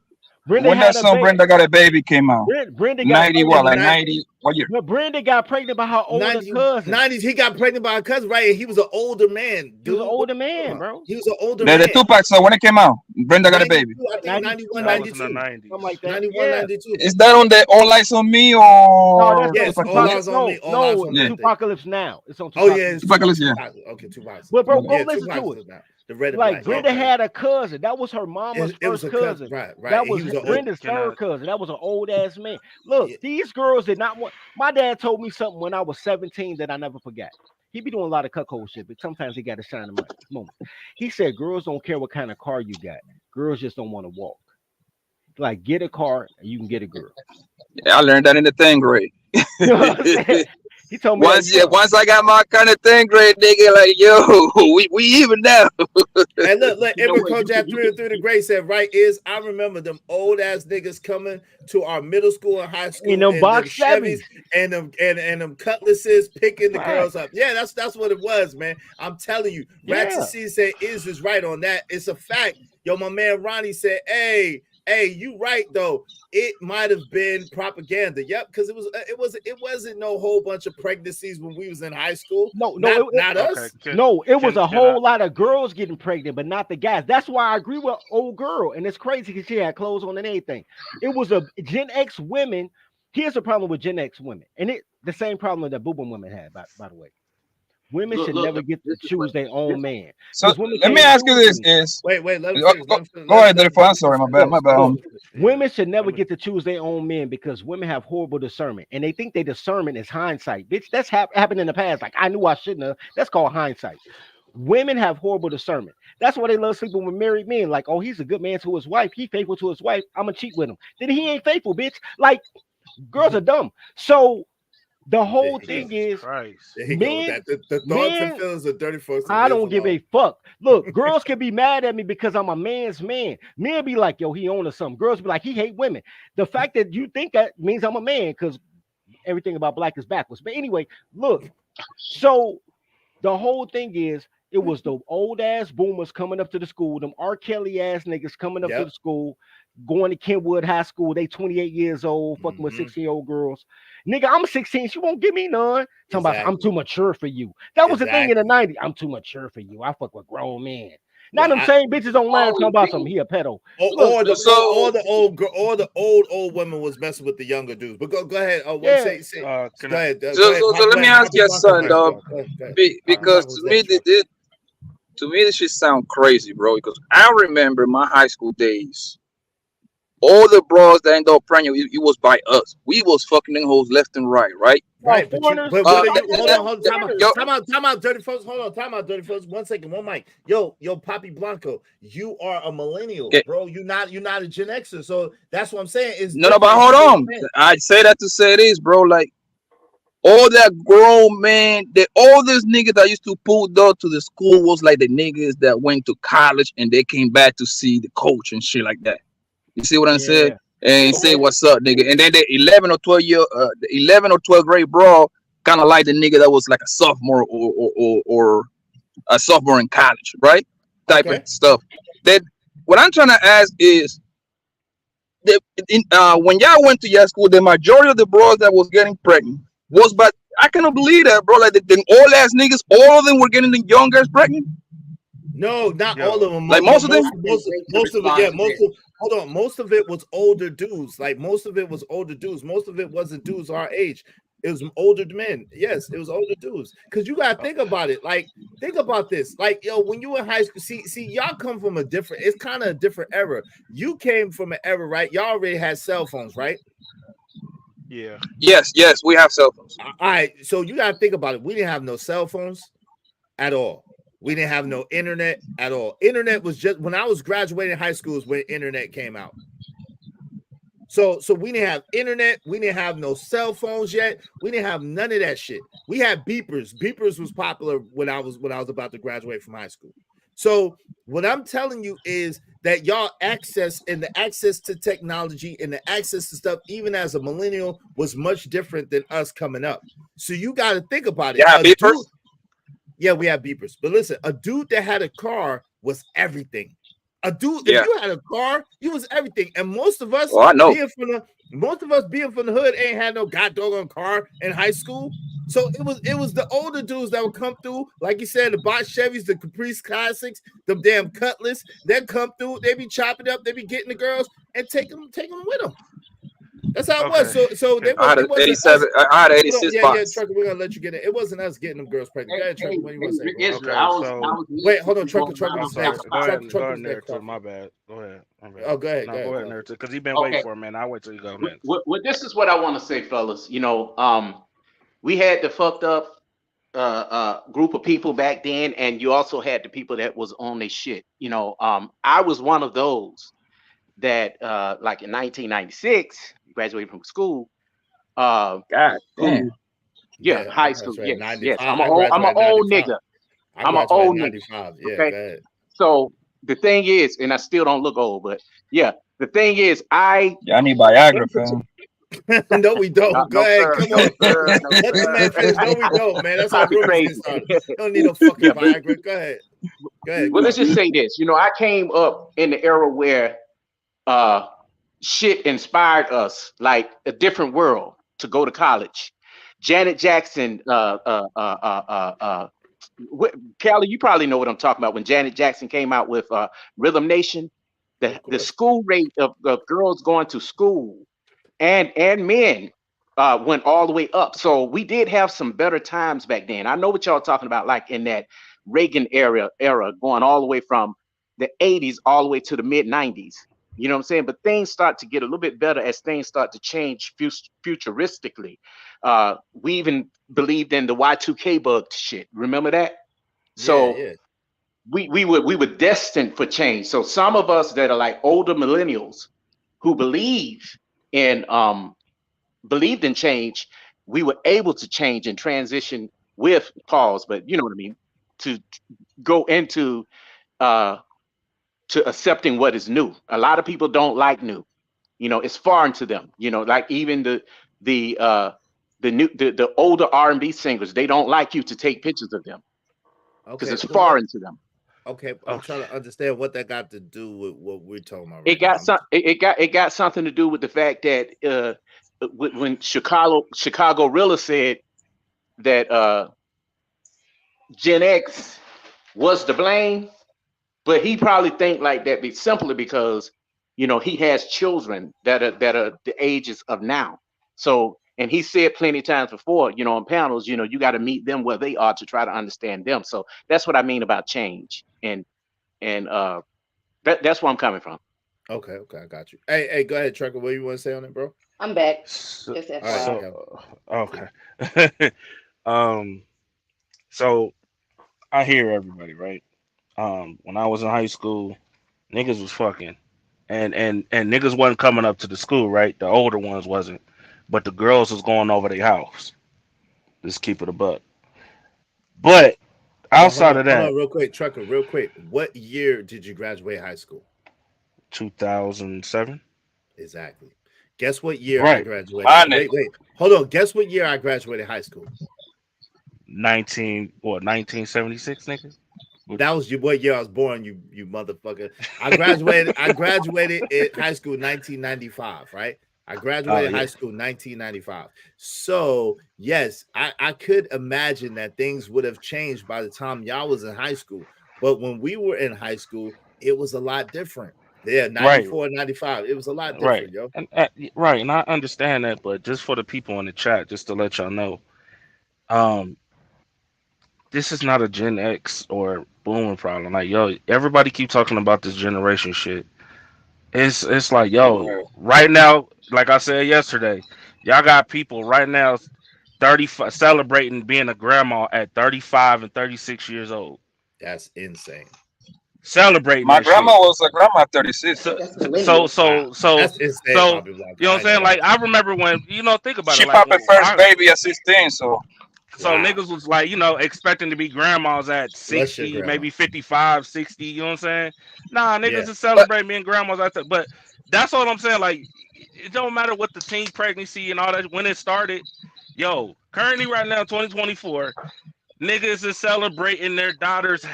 Brenda Got a Baby came out. Brenda got 90 what? Like 90 what year? But Brenda got pregnant by her older cousin. 90s, he got pregnant by her cousin, right? And he was an older man. Dude. He was an older man, bro. He was an older man. The Tupac song when it came out. Brenda Got a Baby. I think 91, 92. Something like that. 91, 92. Is that on the All Eyes on Me or no, yes, All Eyes on Me? Tupacalypse Now. It's on Tupacalypse. Yeah. Tupacalypse, yeah. Okay, Tupac. But bro, go listen to it. The red and Like black. Brenda Okay. had a cousin. That was her mama's It was first a cousin. right. That He was was an old. Brenda's third cousin. That was an old ass man. Look, these girls did not want. My dad told me something when I was 17 that I never forgot. He be doing a lot of cuckold shit, but sometimes he got to shine a moment. He said, "Girls don't care what kind of car you got. Girls just don't want to walk. Like, get a car and you can get a girl." Yeah, I learned that in the 10th grade. You know what I'm saying? He told me once, that. once I got my kind of 10th grade, nigga, like, yo, we even now. And look, You know Edward what, Coach at 3 and 3 the Great said, right is I remember them old ass niggas coming to our middle school and high school In them and box Chevys and them cutlasses picking the Right. girls up. Yeah, that's what it was, man. I'm telling you. Ratchet Yeah. C said is right on that. It's a fact. Yo, my man Ronnie said, hey, you right though. It might have been propaganda. Yep, because it wasn't no whole bunch of pregnancies when we was in high school. No, not it, us. no, it was a whole lot of girls getting pregnant, but not the guys. That's why I agree with old girl, and it's crazy because she had clothes on and anything. It was a Gen X women. Here's the problem with Gen X women, and the same problem that Boomer women had, by the way. Women should never get to choose their own man. So Women let me can't ask you choose this: me. Wait, let me go, finish. go ahead, Derek. I'm sorry, my bad, homie. Women should never get to choose their own men because women have horrible discernment, and they think their discernment is hindsight. Bitch, that's happened in the past. Like, I knew I shouldn't have. That's called hindsight. Women have horrible discernment. That's why they love sleeping with married men. Like, oh, he's a good man to his wife. He faithful to his wife. I'm gonna cheat with him. Then he ain't faithful, bitch. Like, girls are dumb. So the whole thing is, there you go. men, That the thoughts and feelings of dirty folks. I don't give a fuck. Look, girls can be mad at me because I'm a man's man. Men be like, yo, he own us something. Girls be like, he hate women. The fact that you think that means I'm a man because everything about black is backwards. But anyway, look. So the whole thing is, it was the old ass boomers coming up to the school, them R. Kelly ass niggas coming up to the school, going to Kenwood High School. They 28 years old, fucking with 16-year-old girls. Nigga, I'm 16. She won't give me none. Talking about I'm too mature for you. That was the thing in the 90s. I'm too mature for you. I fuck with grown men. Now them same bitches online talking about something. He a pedo. Or the old women was messing with the younger dudes. But go ahead. Go ahead. So let me ask your son, dog, because to me this shit sound crazy, bro. Because I remember my high school days. All the bros that end up pregnant, it was by us. We was fucking them hoes left and right, right? Right, but what are you? Hold on, time out, dirty folks. Hold on, time out, dirty folks. 1 second, one mic. Yo, Papi Blanco, you are a millennial, bro. You're not a Gen Xer, so that's what I'm saying. Is no, but hold on. I say that to say this, bro. Like all that grown man, the oldest niggas that used to pull up to the school was like the niggas that went to college and they came back to see the coach and shit like that. You see what I'm saying? And say what's up, nigga. And then the 11 or 12 grade bro kind of like the nigga that was like a sophomore or a sophomore in college, right? Type of stuff. That what I'm trying to ask is, when y'all went to your school, the majority of the bros that was getting pregnant was, but I cannot believe that, bro. Like the old ass niggas, all of them were getting the young girls pregnant. No, not all of them. Like most of them. Hold on. Most of it was older dudes. Like most of it was older dudes. Most of it wasn't dudes our age. It was older men. Yes, it was older dudes. Because you gotta think about it. Like, think about this. Like, yo, when you were in high school, see, y'all come from it's kind of a different era. You came from an era, right? Y'all already had cell phones, right? Yeah. Yes, we have cell phones. All right. So you gotta think about it. We didn't have no cell phones at all. We didn't have no internet at all. Internet was just when I was graduating high school is when internet came out. So we didn't have internet. We didn't have no cell phones yet. We didn't have none of that shit. We had beepers. Beepers was popular when I was about to graduate from high school. So what I'm telling you is that y'all access to technology and the access to stuff, even as a millennial, was much different than us coming up. So you got to think about it. Yeah, beepers. Yeah, we have beepers. But listen, a dude that had a car was everything. A dude, if you had a car, you was everything. And most of us, being from the hood, ain't had no goddamn car in high school. So it was the older dudes that would come through, like you said, the Bosch Chevys, the Caprice Classics, the damn Cutlass. They come through, they be chopping up, they be getting the girls and take them with them. That's how it was. So they I had it an wasn't 87. us. I had an Hold on. 86 Yeah, box. Trucker, we're gonna let you get it. It wasn't us getting them girls pregnant. Go ahead, Trucker. What do you want to say, bro? Israel, Okay, I so was Wait, hold on, Trucker. going Trucker around was I'm sorry. next. Go ahead, Trucker and was next. narrative. My bad. Go ahead. My bad. Oh, go ahead. No, Go go ahead. ahead, narrative. Because he been Okay. waiting for it, man. I'll wait till you go next. Well, this is what I want to say, fellas. We had the fucked up group of people back then, and you also had the people that was on their shit. I was one of those that, like in 1996, graduated from school. God damn. Who? Yeah, high I school. graduated in Yes, yes. 95. I graduated I'm an in old 95. nigga. I I'm an graduated old in nigga. 95. Yeah, Okay. go ahead. So the thing is, and I still don't look old, but yeah, the thing is, I Yeah, I need Viagra, fam. No, we don't. Go no ahead. sir, Come no on. sir, no Let the man sir. finish. No, we don't, man. That's how I'd be rumors get crazy. started. You don't need no fucking Yeah, but Viagra. Go ahead. Go ahead, well, let's Carl. just say this. I came up in the era where uh shit inspired us, like a different world, to go to college. Janet Jackson, Callie, you probably know what I'm talking about. When Janet Jackson came out with Rhythm Nation, Of the course. school rate of girls going to school and men went all the way up. So we did have some better times back then. I know what y'all talking about, like in that Reagan era, going all the way from the 80s all the way to the mid 90s. You know what I'm saying? But things start to get a little bit better as things start to change futuristically. We even believed in the Y2K bug shit. Remember that? Yeah, So yeah. we were destined for change. So some of us that are like older millennials who believed in change, we were able to change and transition with pause, but you know what I mean, to go into uh to accepting what is new. A lot of people don't like new. It's foreign to them. Like even the older R&B singers, they don't like you to take pictures of them because Okay, it's but what? foreign to them. Okay, I'm trying to understand what that got to do with what we're talking about It right now. got some. It got something to do with the fact that when Chicago Rilla said that Gen X was to blame, but he probably think like that simply because he has children that are the ages of now. So, and he said plenty of times before, on panels, you got to meet them where they are to try to understand them. So that's what I mean about change, and that's where I'm coming from. Okay, I got you. Hey, go ahead, Trucker. What you want to say on it, bro? I'm back. So, Just All right, FYI. okay. So I hear everybody, right? When I was in high school, niggas was fucking, and niggas wasn't coming up to the school, right? The older ones wasn't, but the girls was going over their house. Just keep it a buck. But Well, hold outside on, of that, real quick, Trucker, real quick. What year did you graduate high school? 2007, Exactly. Guess what year I right? graduated? My nigga. Wait. Hold on. Guess what year I graduated high school? 1976, nigga. That was what year I was born, you motherfucker. I graduated in high school 1995, right? I graduated Yeah. high school 1995. So yes, I could imagine that things would have changed by the time y'all was in high school. But when we were in high school, it was a lot different. Yeah, Right, 94, 95. It was a lot right, different, yo. and right, and I understand that, but just for the people in the chat, just to let y'all know, um, this is not a Gen X or Boomer problem. Like, yo, everybody keep talking about this generation shit. It's like, yo, Right. right now, like I said yesterday, y'all got people right now 35 celebrating being a grandma at 35 and 36 years old. That's insane. Celebrating My that grandma shit. was a grandma at 36. So That's so millennial. so Wow. so That's insane, so Bobby Blanco. you know what I I'm ain't gonna saying? lie Like to I remember when think about it, She like popped her when first I baby at 16, so you. so Wow. niggas was like, expecting to be grandmas at Bless your 60, grandma. maybe 55, 60, you know what I'm saying? Nah, Yeah. niggas is celebrating being grandmas at that. But that's all I'm saying. Like, it don't matter what the teen pregnancy and all that, when it started. Yo, currently right now, 2024, niggas is celebrating their daughters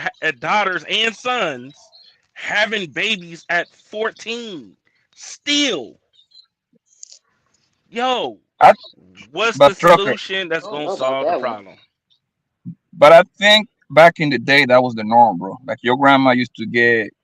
and sons having babies at 14. Still, yo, I what's the but trucker. solution I that's don't gonna know about solve the that one. problem? But I think back in the day that was the norm, bro. Like your grandma used to get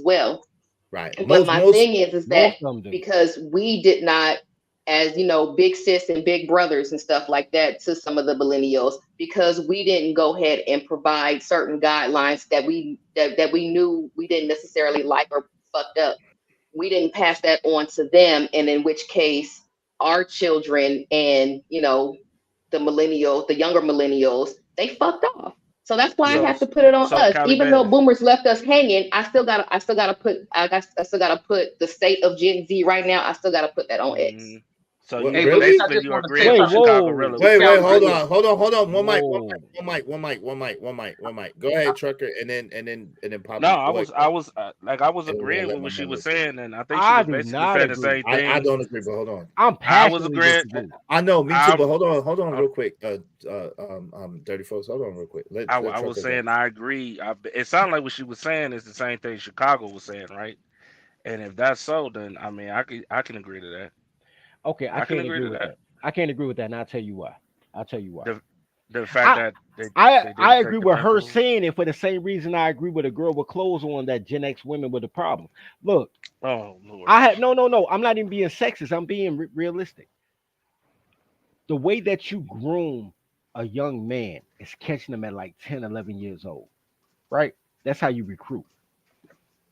as well. Right. But my thing is that most of them do. because we did not, as you know, big sis and big brothers and stuff like that to some of the millennials, because we didn't go ahead and provide certain guidelines that we knew we didn't necessarily like or fucked up. We didn't pass that on to them, and in which case our children and the younger millennials, they fucked off. So that's why I So, have to put it on so us. Cali Even though Bev. boomers left us hanging, I still gotta put the state of Gen Z right now. I still gotta put that on X. Mhm. So What, you Hey, but really? I basically just you want to agree say with something Chicago to Rilla. Wait, Cali hold right on. One mic. Whoa. Go ahead, Trucker, and then No, Poppy. Go ahead. I was And then we're gonna agreeing let with my what she man was go too. saying, and I think she I was do basically not saying the agree. same I thing. don't agree, but hold on. I I'm was passionately agreeing. disagree. I know, me too, I'm, but hold on uh, real quick. Dirty folks, hold on real quick. Let I was Trucker go. saying I agree. It sounded like what she was saying is the same thing Chicago was saying, right? And if that's so, then I mean I can agree to that. Okay, I I can can't agree agree to with that. that. I can't agree with that, and I'll tell you why. I'll tell you why. The fact I that I they I didn't agree take the with her principles. saying it for the same reason I agree with a girl with clothes on that Gen X women with a problem. Look, Oh Lord. I had no. I'm not even being sexist. I'm being realistic. The way that you groom a young man is catching them at like 10, 11 years old, right? That's how you recruit.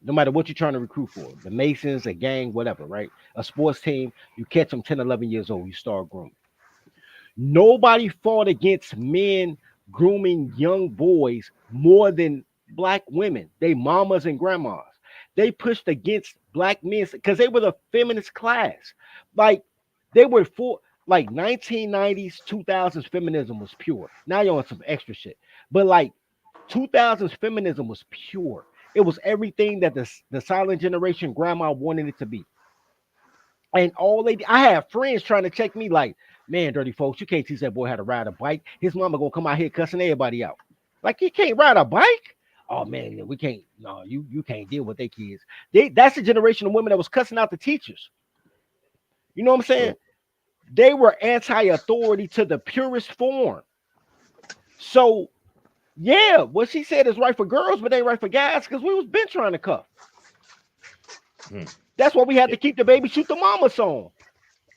No matter what you're trying to recruit for, the Masons, a gang, whatever, right? A sports team, you catch them 10, 11 years old, you start grooming. Nobody fought against men grooming young boys more than black women, they mamas and grandmas. They pushed against black men because they were the feminist class. Like they were for like 1990s, 2000s feminism was pure. Now you're on some extra shit. But like 2000s feminism was pure. It was everything that the silent generation grandma wanted it to be. And I have friends trying to check me like, man, dirty folks, you can't teach that boy how to ride a bike. His mama gonna come out here cussing everybody out. Like you can't ride a bike. Oh man, we can't. No, you can't deal with their kids. That's the generation of women that was cussing out the teachers. You know what I'm saying? They were anti-authority to the purest form. So yeah, what she said is right for girls, but ain't right for guys because we was been trying to cuff. That's why we had to keep the baby shoot the mama song.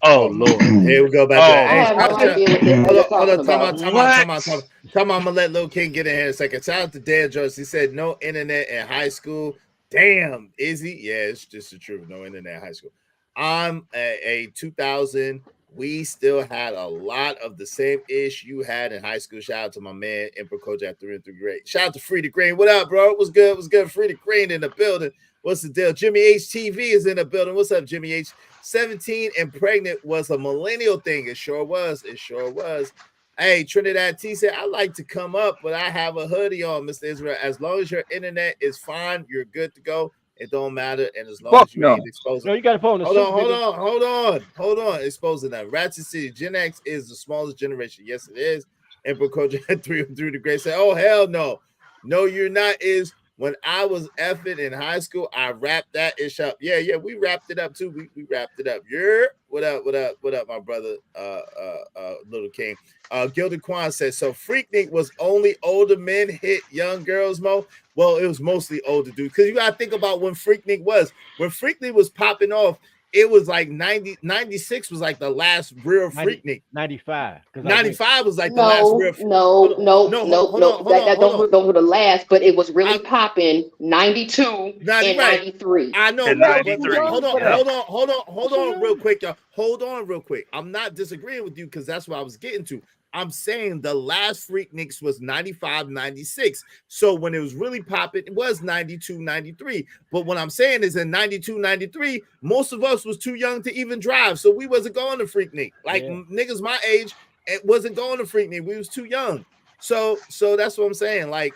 Oh Lord. Here we go back to that. Oh I Hey, have no shout out idea what to, they're hold talking on, about. time out. I'm gonna let Lil King get in here in a second. Shout out to Dan Jones. He said no internet in high school. Damn, is he? Yeah, it's just the truth. No internet in high school. I'm a 2000. We still had a lot of the same ish you had in high school. Shout out to my man, Emperor Coach at 3 and 3 grade. Shout out to Free the Green. What up, bro? What's good? What's good? Free the Green in the building. What's the deal? Jimmy H TV is in the building. What's up, Jimmy H? 17 and pregnant was a millennial thing. It sure was. It sure was. Hey, Trinidad T said, I like to come up, but I have a hoodie on, Mr. Israel. As long as your internet is fine, you're good to go. It don't matter. And as long Fuck as you no. ain't exposing. No, you got to put on the suit, nigga. Hold on. Exposing that. Ratchet City. Gen X is the smallest generation. Yes, it is. Emperor Coach had 3 through the grade said, oh, hell no. No, you're not. Is when I was effing in high school, I wrapped that ish up. Yeah, we wrapped it up too. We wrapped it up. Yeah. What up, my brother, Little King. Gilded Quan says, so Freaknik was only older men hit young girls, Mo. Well, it was mostly older dudes. Because you gotta think about when Freaknik was. When Freaknik was popping off, it was like 96 was like the last real Freaknik. 95. 95 was like the last real. No. Hold on. Those were the last, but it was really popping 92 and 93. I know, And but 93. hold on, real quick, y'all. Hold on, real quick. I'm not disagreeing with you because that's what I was getting to. I'm saying the last Freakniks was 95, 96. So when it was really popping, it was 92, 93. But what I'm saying is in 92, 93, most of us was too young to even drive. So we wasn't going to Freaknik. Like niggas my age, it wasn't going to Freaknik. We was too young. So that's what I'm saying. Like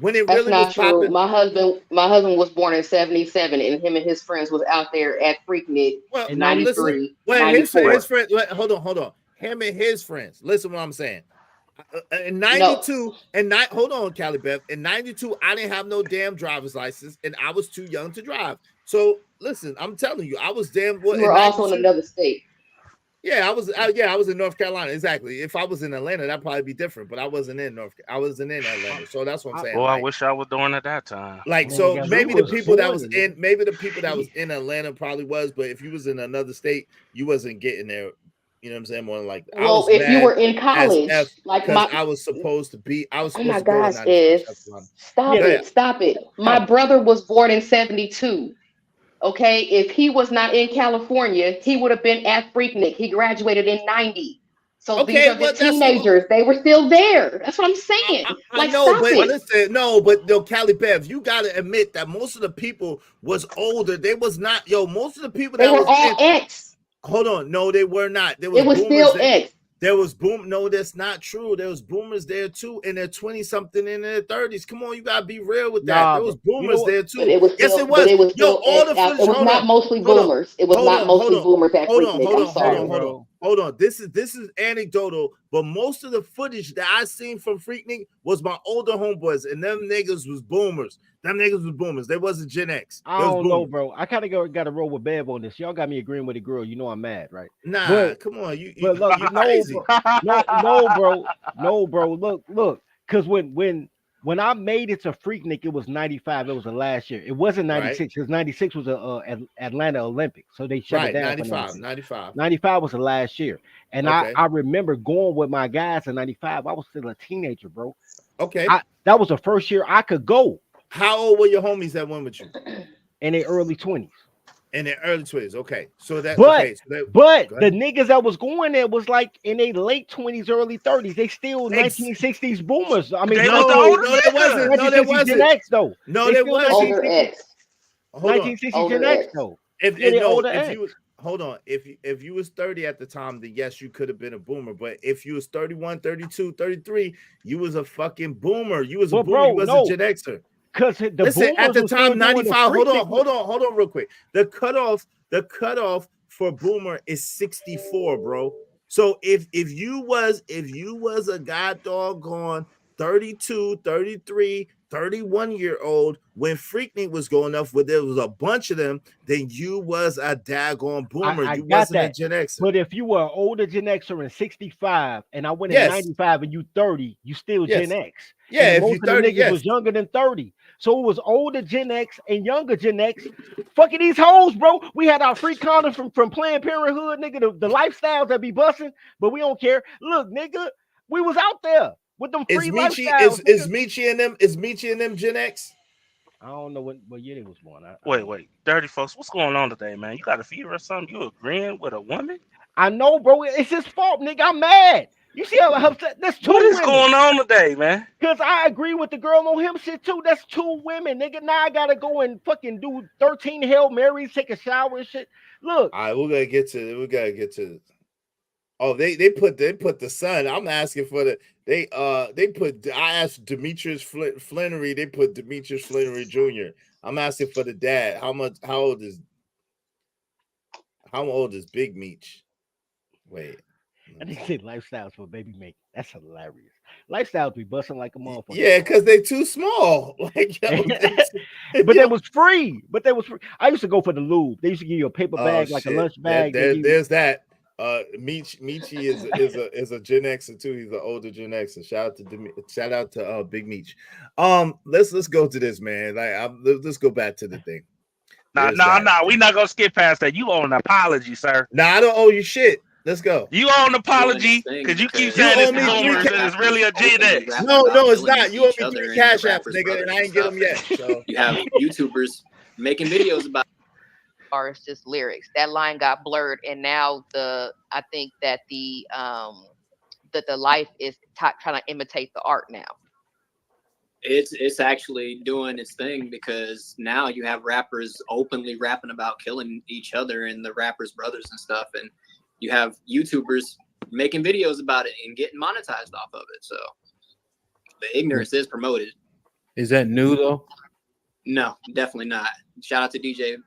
when it That's really was not true. popping. My husband was born in 77, and him and his friends was out there at Freaknik Well, 93, listen, 94. his friends. Hold on. Him and his friends. Listen, what I'm saying. In 92, hold on, Cali Bev. In 92, I didn't have no damn driver's license, and I was too young to drive. So listen, I'm telling you, I was damn. You were also in another state. Yeah, I was. I was in North Carolina. Exactly. If I was in Atlanta, that'd probably be different. But I wasn't in I wasn't in Atlanta, so that's what I'm saying. Well, I wish I was doing at that time. Like, so maybe the people that was in Atlanta probably was, but if you was in another state, you wasn't getting there You know what I'm saying? More like I Well, was if you mad were in as F college, like because my I was supposed to be. I was oh supposed my to go in gosh, '96. is stop Go it, ahead. stop it. My brother was born in 72. Okay, if he was not in California, he would have been at Freaknik. He graduated in 90. So these Okay, are the well that's teenagers. They were still there. That's what I'm saying. I Like, know, stop but it. listen, no, but no, Cali Bev, you gotta admit that most of the people was older. They was not, most of the people They that were was all in. X. Hold on, no, they were not. There was It was boomers still there. X. There was boom. No, that's not true. There was boomers there too, in their 20 something, in their 30s. Come on, you gotta be real with that. Nah, There was bro. You know boomers what? there But too. it was Yes, still, it was. Yo, all X the out. It footage. was not mostly Hold on, boomers. It was hold not on, hold mostly on, boomers at hold on, Freaknik. hold I'm on, hold sorry. on, hold on, hold on. This is anecdotal, but most of the footage that I seen from Freaknik was my older homeboys, and them niggas was boomers. Them niggas was boomers. They wasn't Gen X. I They was don't know, boomers. bro. I kind of got to roll with Bev on this. Y'all got me agreeing with the girl. You know I'm mad, right? Nah, come on, But look, you know, crazy. no, bro, no, bro. Look, because when I made it to Freaknik, it was 95. It was the last year. It wasn't Right. 96 because 96 was a Atlanta Olympics, so they shut it Right, down for 95, 96. 95. 95 was the last year, and Okay. I remember going with my guys in 95. I was still a teenager, bro. Okay. That was the first year I could go. How old were your homies that went with you? In their early 20s. In their early 20s. Okay. So that But okay. So that, but go the ahead. niggas that was going there was like in their late 20s, early 30s. They still 1960s boomers. I mean, They was the older no, there wasn't. No, there 1960s Gen wasn't. X though. No, They there still wasn't. Older 1960 X. Hold on. 1960 Gen X though. Yeah, they older if X. you hold on, if you was 30 at the time, then yes, you could have been a boomer. But if you was 31, 32, 33, you was a fucking boomer. You was a But boomer. You bro, wasn't no, Gen Xer. because the Listen, at boomers the was still time, doing the 95. Freaknik. Hold on, real quick. The cutoff for boomer is 64, bro. So if you was a god doggone 32, 33, 31-year-old when Freaknik was going up, where there was a bunch of them, then you was a daggone boomer. I You got wasn't a that. Gen Xer. But if you were an older Gen Xer in 65 and I went in Yes. 95 and you 30, you still Yes. Gen X. Yeah, And if most you of the 30, niggas yes. was younger than 30. So it was older Gen X and younger Gen X. Fucking these hoes, bro. We had our free condoms from Planned Parenthood, nigga, the lifestyles that be busting, but we don't care. Look, nigga, we was out there with them free lifestyles. Is Michi and them Gen X? I don't know what year they was born. Wait, dirty folks, what's going on today, man? You got a fever or something? You agreeing with a woman? I know, bro. It's his fault, nigga. I'm mad. You see how upset? That's two What is women. going on today, man? Because I agree with the girl on him shit too. That's two women, nigga. Now I gotta go and fucking do 13 Hail Marys, take a shower and shit. Look. All right, we gotta get to oh, they put the son. I'm asking for the I asked Demetrius Flannery, they put Demetrius Flannery Jr. I'm asking for the dad. How old is Big Meech? Wait. I think say lifestyles for baby make. That's hilarious. Lifestyles be busting like a motherfucker. Yeah, because they too small. Like, yo, but that was free. I used to go for the lube. They used to give you a paper bag, like a lunch bag. There's that. Michi is a Gen Xer too. He's an older Gen Xer. Shout out to Big Meech. Let's go to this, man. Let's go back to the thing. Nah. We're not gonna skip past that. You owe an apology, sir. Nah, I don't owe you shit. Let's go. You owe an apology because you keep saying it's boomers and it's really a Gen X. No, it's not. You owe me 3 cash apps, nigga, and I ain't get them yet. So you have YouTubers making videos about. As far as just lyrics, that line got blurred, and now I think that the life is trying to imitate the art now. It's actually doing its thing because now you have rappers openly rapping about killing each other and the rappers' brothers and stuff, and you have YouTubers making videos about it and getting monetized off of it. So the ignorance is promoted. Is that new though? No, definitely not. Shout out to DJ.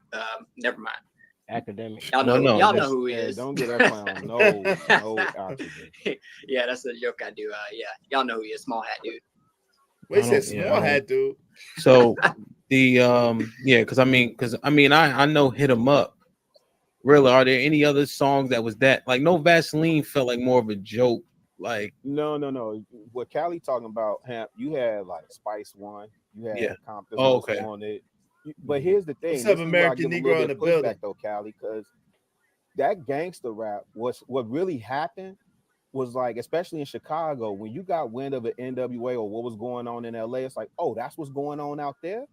Never mind. Academic. Y'all know who he is. Don't get that clown. No accident. Yeah, that's a joke I do. Yeah, y'all know who he is. Small hat dude. Wait, said small hat dude. So the because I know Hit 'Em Up. Really, are there any other songs that was that like No Vaseline felt like more of a joke? Like no. What Cali talking about? You had like Spice One. You had Compton on it. But here's the thing. What's up, American Negro in the building? Though, Cali, because that gangster rap was what really happened was like, especially in Chicago, when you got wind of an NWA or what was going on in LA, it's like, oh, that's what's going on out there.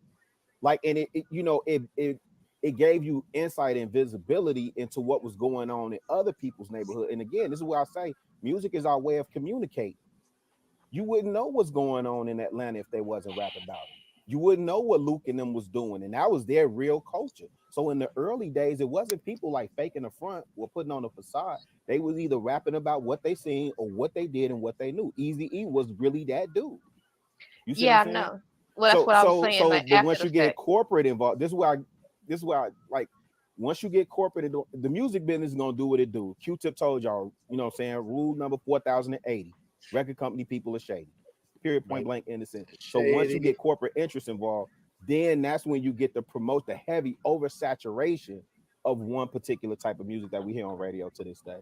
Like, and it gave you insight and visibility into what was going on in other people's neighborhood. And again, this is where I say music is our way of communicating. You wouldn't know what's going on in Atlanta if they wasn't rapping about it. You wouldn't know what Luke and them was doing, and that was their real culture. So in the early days, it wasn't people like faking the front or putting on a facade. They was either rapping about what they seen or what they did and what they knew. Eazy-E was really that dude. You see Yeah, what I I'm saying? know. Well, that's what I was saying. Like But after once the you get fact. corporate involved, this is why I like. Once you get corporate, the music business is gonna do what it do. Q-Tip told y'all, you know what I'm saying? Rule number 4080. Record company people are shady. Period, point blank, in the sentence. So once you Shady. get corporate interest involved, then that's when you get to promote the heavy oversaturation of one particular type of music that we hear on radio to this day.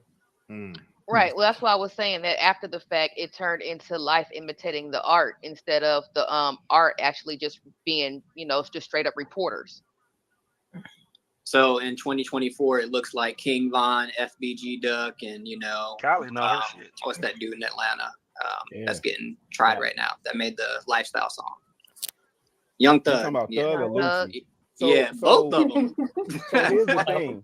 Right. Well, that's why I was saying that after the fact, it turned into life imitating the art instead of the art actually just being, just straight up reporters. So in 2024, it looks like King Von, FBG Duck, and Cali know her shit. what's that dude in Atlanta Yeah. that's getting tried right now that made the lifestyle song? Young You talking Thug. about Yeah. Thug or Lucci? Yeah, both of them. So here's the thing.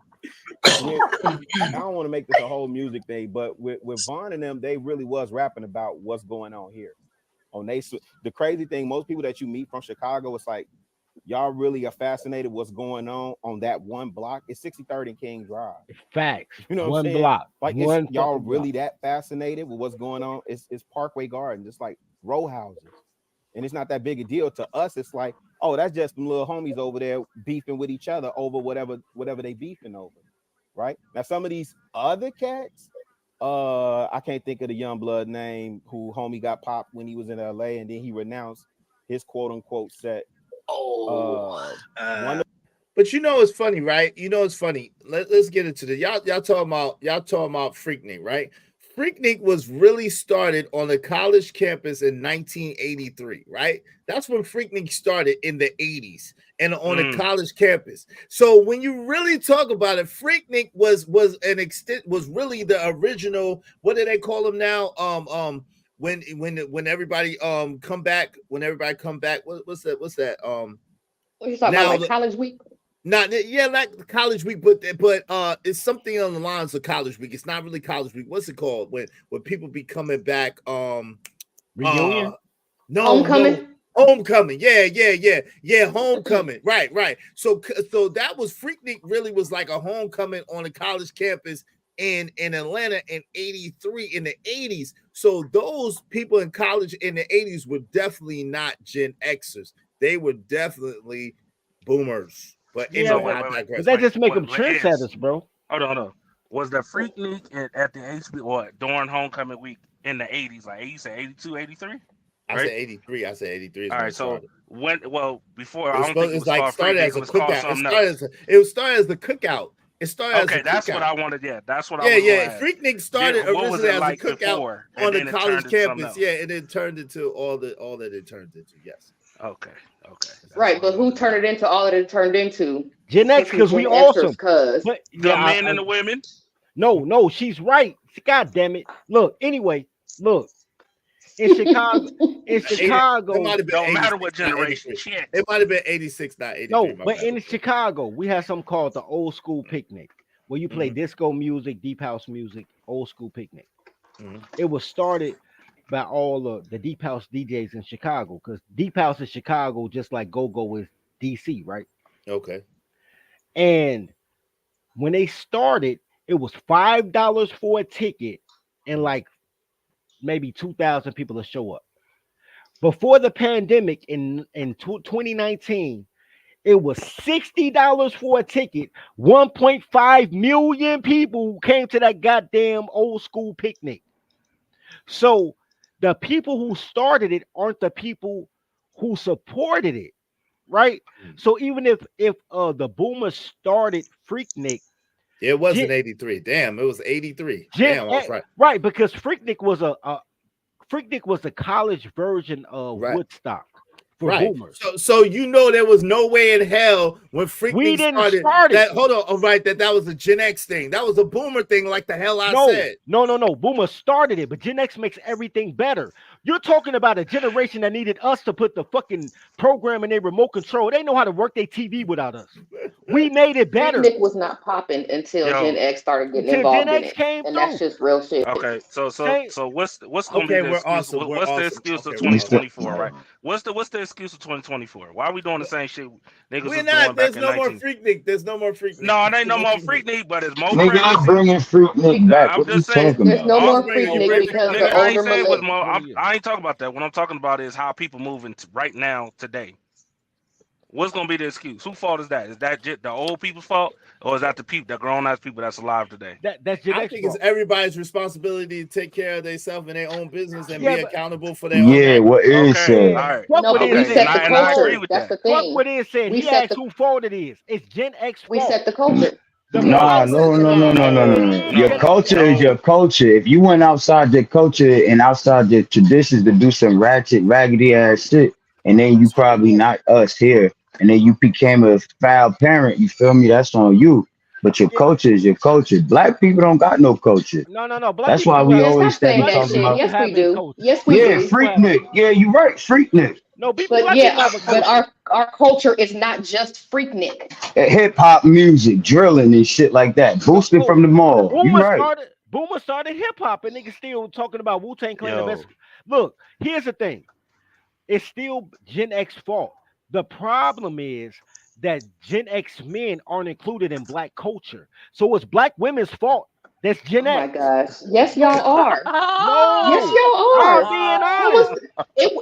I don't want to make this a whole music thing, but with Vaughn and them, they really was rapping about what's going on here. The crazy thing, most people that you meet from Chicago, it's like y'all really are fascinated what's going on that one block. It's 63rd and King Drive. Facts. You know what I'm One saying? block. Like, One y'all fucking really block. that fascinated with what's going on? It's Parkway Garden, just like row houses. And it's not that big a deal to us. It's like, oh, that's just some little homies over there beefing with each other over whatever they beefing over, right? Now, some of these other cats, I can't think of the young blood name who homie got popped when he was in LA, and then he renounced his quote unquote set. But it's funny, right? It's funny. Let's get into the y'all talking about Freaknik, right? Freaknik was really started on a college campus in 1983, right? That's when Freaknik started in the 80s and on a college campus. So when you really talk about it, Freaknik was really the original. What do they call them now? When everybody come back, what's that? What you talking about, like College Week? Not like the College Week, but it's something on the lines of College Week. It's not really College Week. What's it called when people be coming back? Reunion? Homecoming? Homecoming. Yeah. Homecoming. Right. So that was Freaknik. Really was like a homecoming on a college campus in Atlanta in 83 in the 80s. So those people in college in the 80s were definitely not Gen Xers. They were definitely boomers. But anyway, I digress. But that just make them Wait, yes. trendsetters, bro. Hold on. Was the Freaknik at the HB or during homecoming week in the 80s? Like you said 82, 83? I said 83. I said 83. All right, so before I don't think it was called started Freaknik, as a it was called cookout. something else. It was started as the cookout. It started Okay, as a that's cookout. what I wanted. Yeah, that's what I was. Yeah. Freaknik started What was originally it as like a cookout before, and on then the it college turned into something campus. else? Yeah, and it turned into all that it turned into. Yes. Okay. Right, but who turned it into all that it turned into? Gen X, because we awesome. Cause the men and the women. No, she's right. God damn it. Look, anyway, in Chicago, It might have been don't matter 86, what not generation 83. shit. It might have been 86, not 83. No, but in Chicago, we have something called the old school picnic, where you play disco music, deep house music, old school picnic. It was started by all of the deep house DJs in Chicago, because deep house in Chicago, just like go-go is DC, right? Okay. And when they started, it was $5 for a ticket and like maybe 2,000 people to show up. Before the pandemic in 2019, it was $60 for a ticket. 1.5 million people came to that goddamn old school picnic. So the people who started it aren't the people who supported it, right? So even if the boomers started Freaknik, it wasn't 83. Damn, it was 83. Damn, I was right. Right, because Freaknik was a college version of Woodstock. for boomers. So you know there was no way in hell when We Freaknik didn't started start it. that. Hold on, all right, that was a Gen X thing. That was a boomer thing, like the hell I said. No. Boomer started it, but Gen X makes everything better. You're talking about a generation that needed us to put the fucking program in their remote control. They know how to work their TV without us. We made it better. Freaknik was not popping until Gen X started getting involved in it, and that's just real shit. Okay, so what's gonna Okay, be the we're excuse? awesome. We're What's the awesome. excuse of Okay, we're 2024? awesome. Right? What's the excuse of 2024? Why are we doing the same shit niggas We're was not. doing There's back in no more 19? Freaknik. There's no more Freaknik. No, it ain't no more Freaknik, but it's more Nigga, I'm pregnancy. bringing Freaknik back. I'm What are you just saying. talking There's no about? more Freaknik because Nigga, the I ain't older saying it was millennials. more. I ain't talking about that. What I'm talking about is how people moving right now today. What's gonna be the excuse? Whose fault is that? Is that the old people's fault, or is that the grown ass people that's alive today? That's Gen I X think it's fault. everybody's responsibility to take care of themselves and their own business and be accountable for their Yeah, own. what is Okay, said. all right. Fuck what No, but it we said. set the And I agree culture. with That's that. the Fuck thing. what it said. We He set asked the who fault it is. It's Gen X we fault. set the culture. The Nah, problem no, is no, no, no, no, no, no. it ain't Your Gen X culture fault. is your culture. If you went outside your culture and outside your traditions to do some ratchet, raggedy ass shit, and then you probably not us here, and then you became a foul parent, you feel me? That's on you. But your culture is your culture. Black people don't got no culture. No. Black That's people why do we have. Man, always stop saying steady Black that talking shit. people about, do Yes, we have a do. culture. Yes, we yeah, do. People have a Freaknik. culture. Yeah, you right, Freaknik. No, people. But Black people yeah, have a but culture. our culture is not just Freaknik. Hip hop music, drilling and shit like that. Boosted No, from the mall. You right. Boomer started hip hop, and niggas still talking about Wu-Tang Clan. The Yo, best. Look, here's the thing. It's still Gen X fault. The problem is that Gen X men aren't included in black culture. So it's black women's fault. That's Gen Oh my X. gosh. Yes, y'all are. Yes, No, y'all I'm are. being That honest. was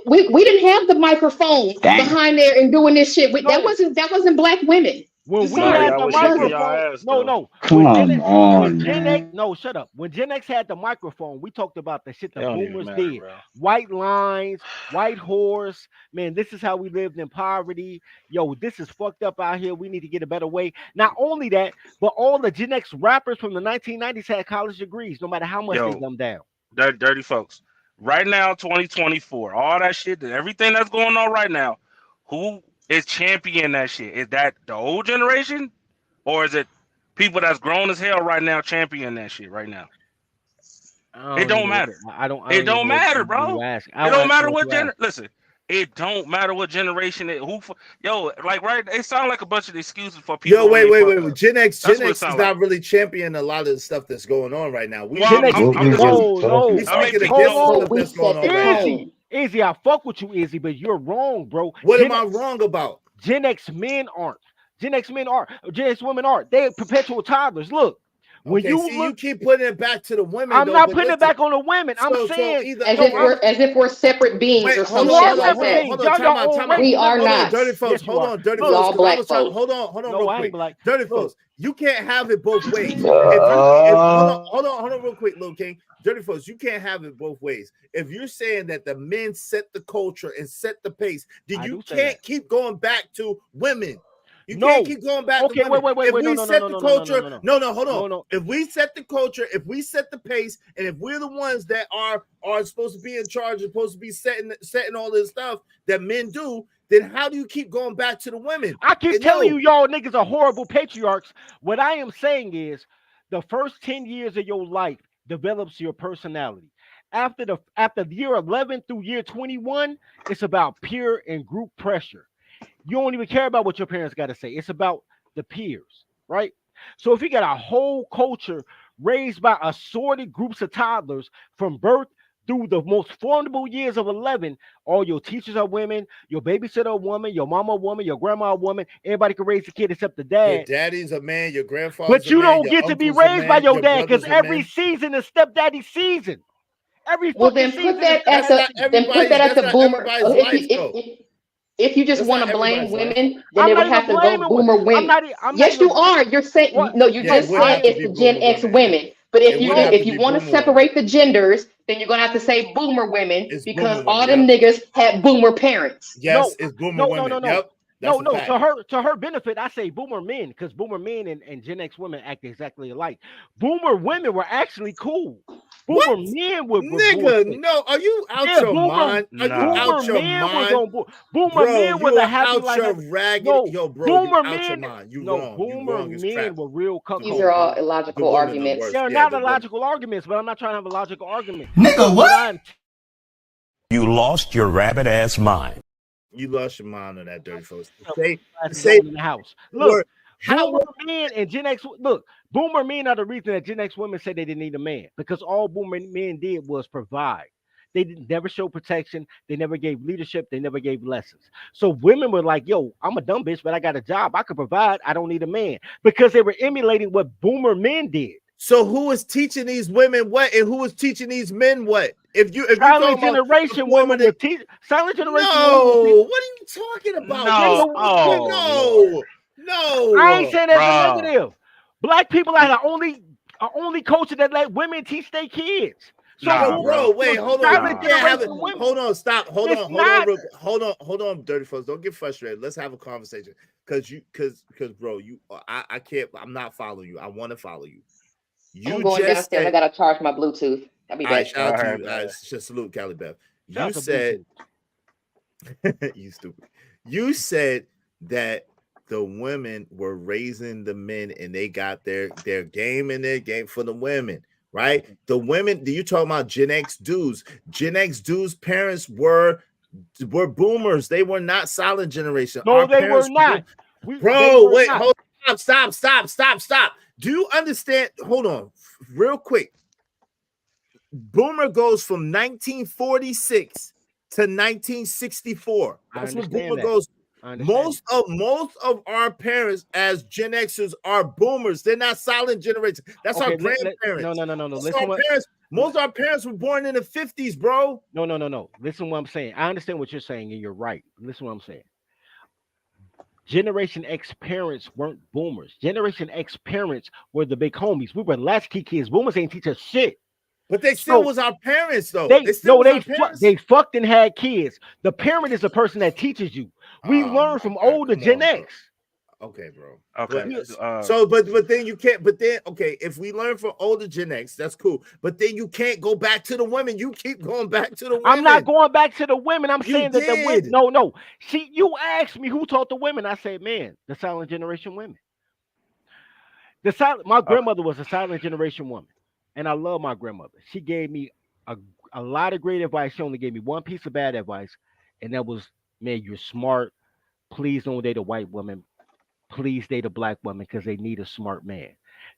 we didn't have the microphone Damn. behind there and doing this shit. That No, wasn't black women. when we sorry, had Sorry, y'all the was it shaking wasn't. y'all microphone, ass though. Come When on, Gen X, man. no, shut up. When Gen X had the microphone, we talked about the shit It the don't even boomers matter, did. bro. White lines, white horse. Man, this is how we lived in poverty. Yo, this is fucked up out here. We need to get a better way. Not only that, but all the Gen X rappers from the 1990s had college degrees, no matter how much they Yo, dumbed down. dirty folks. Right now, 2024, all that shit, everything that's going on right now, who is championing that shit? Is that the old generation, or is it people that's grown as hell right now championing that shit right now? I It don't don't even. matter. I don't. I It don't even don't know what matter, you bro. ask. I It don't don't even know matter what what you ask. listen. It don't matter what generation it. Yo, like right? It sound like a bunch of excuses for people Yo, when they fuck wait. up. Gen X That's what it is sound like. not really championing a lot of the stuff that's going on right now. We Well, Gen X, What I'm we just really no. talking we about? speaking Hold against the on. stuff But we that's going set on the right now. tone. Izzy, I fuck with you, Izzy, but you're wrong, bro. What Gen am I X, wrong about? Gen X men aren't. Gen X men are. Gen X women aren't. They're perpetual toddlers. Look, when Okay, you see, you look, keep putting it back to the women I'm though. not But putting it listen, back on the women. I'm so saying, either As no, if we're separate beings wait, or some we shit are like separate that. beings. Y'all time your out. own race. We are Hold on, not. dirty folks. Yes, you Hold are. on, dirty We Look, folks. all Because I black was trying. folk. Hold on, no, real I ain't quick. black. Dirty Look, folks, you can't have it both ways. If hold on, real quick, Lil King. Dirty folks, you can't have it both ways. If you're saying that the men set the culture and set the pace, then I you do say can't that. keep going back to women. You No. can't keep going back to Okay, women. wait. If No, we no, no, set no, the no, no, no, culture, no, no, hold on. no. If we set the culture, if we set the pace, and if we're the ones that are supposed to be in charge, supposed to be setting all this stuff that men do, then how do you keep going back to the women? I keep And telling you, y'all niggas are horrible patriarchs. What I am saying is, the first 10 years of your life develops your personality. After the year 11 through year 21, it's about peer and group pressure. You don't even care about what your parents got to say. It's about the peers, right? So if you got a whole culture raised by assorted groups of toddlers from birth through the most formidable years of 11, all your teachers are women, your babysitter a woman, your mama a woman, your grandma a woman, everybody can raise a kid except the your dad. daddy's a man, your grandfather's But a you man, don't your get to be uncle's a raised by man, your your dad because brother's a every man. season is stepdaddy's season. Every Well, fucking then put season is that at That's not the everybody's. boomer. Everybody's life, though. If you just That's want not to blame everybody's life. women, then I'm it not would even have to go blaming what boomer women. I'm not Yes, you even are. You're saying what no. You Yeah, it just would said have to it's be the Gen boomer X women. women. But It would have if to you be want to boomer women. separate the genders, then you're gonna have to say boomer women It's because boomer all women. them niggas had boomer parents. Yes, it's boomer women. Yep, that's a fact. To her benefit, I say boomer men because boomer men and Gen X women act exactly alike. Boomer women were actually cool. Boomer What? men were Nigga, bullshit. no. Are you out Yeah, your boomer, mind? Are you Nah, out boomer your men was mind? on boomer Bro, men was you a are happy out life. your ragged. No, Yo, bro, you boomer out your men. mind. You No, wrong. You boomer wrong as men crap. were real The These cuckolds, are women, all bro. the illogical women are arguments. worse. They're Yeah, not the women. illogical arguments, but I'm not trying to have a logical argument. Nigga, what? I'm You lost your rabbit ass mind. You lost your mind on that, dirty folks. To glasses say on in the house. the Look, word. How? boomer men and Gen X. Look, boomer men are the reason that Gen X women say they didn't need a man, because all boomer men did was provide. They never show protection. They never gave leadership. They never gave lessons. So women were like, "Yo, I'm a dumb bitch, but I got a job. I could provide. I don't need a man," because they were emulating what boomer men did. So who is teaching these women what, and who is teaching these men what? If you Silent talking about generation women performing, were teaching. Silent generation women were teaching. no, what are you talking about? What is no. Oh Lord, I ain't no? saying that's a bro. negative. Black people are the only culture that let women teach their kids. So Yo, Nah, boomer, bro, bro. wait, so hold on. We silent Nah, can't have it. generation bro. women. Hold on, stop. Hold It's on, not. hold on, dirty folks. Don't get frustrated. Let's have a conversation. Because bro, I can't, I'm not following you. I want to follow you. I'm You going just downstairs. I said, gotta charge my Bluetooth. I'll be all right, back. shout All out to right, you. man. Just salute Cali Bev. Shout You out to said, Bluetooth. you stupid. You said that the women were raising the men and they got their game in their game for the women, right? The women, do you talking about Gen X dudes? Gen X dudes' parents were boomers. They were not silent generation. No, Our they were parents were, not. They bro, were wait, not. hold stop. Do you understand? Hold on, real quick. Boomer goes from 1946 to 1964. I That's when Boomer understand that. goes. I understand Most of our parents as Gen Xers are boomers. They're not silent generation. That's our Okay, grandparents. no. Most of Listen our what. parents, most of our parents were born in the 50s, bro. No. Listen what I'm saying. I understand what you're saying, and you're right. Listen what I'm saying. Generation X parents weren't boomers. Generation X parents were the big homies. We were latchkey kids. Boomers ain't teach us shit. But they still So was our parents, though. they They still no was they our parents. they fucked and had kids. The parent is the person that teaches you. We Oh learn my from God, older come Gen on, bro. X. Okay, bro. But Okay. but then you can't. But then okay, if we learn from older Gen X, that's cool. But then you can't go back to the women. You keep going back to the women. I'm not going back to the women. I'm You saying that the women. did. No. See, you asked me who taught the women. I said, man, the silent generation women. My Okay. grandmother was a silent generation woman, and I love my grandmother. She gave me a, a lot of great advice. She only gave me one piece of bad advice, and that was, man, you're smart. Please don't date a white woman. Please date a black woman because they need a smart man.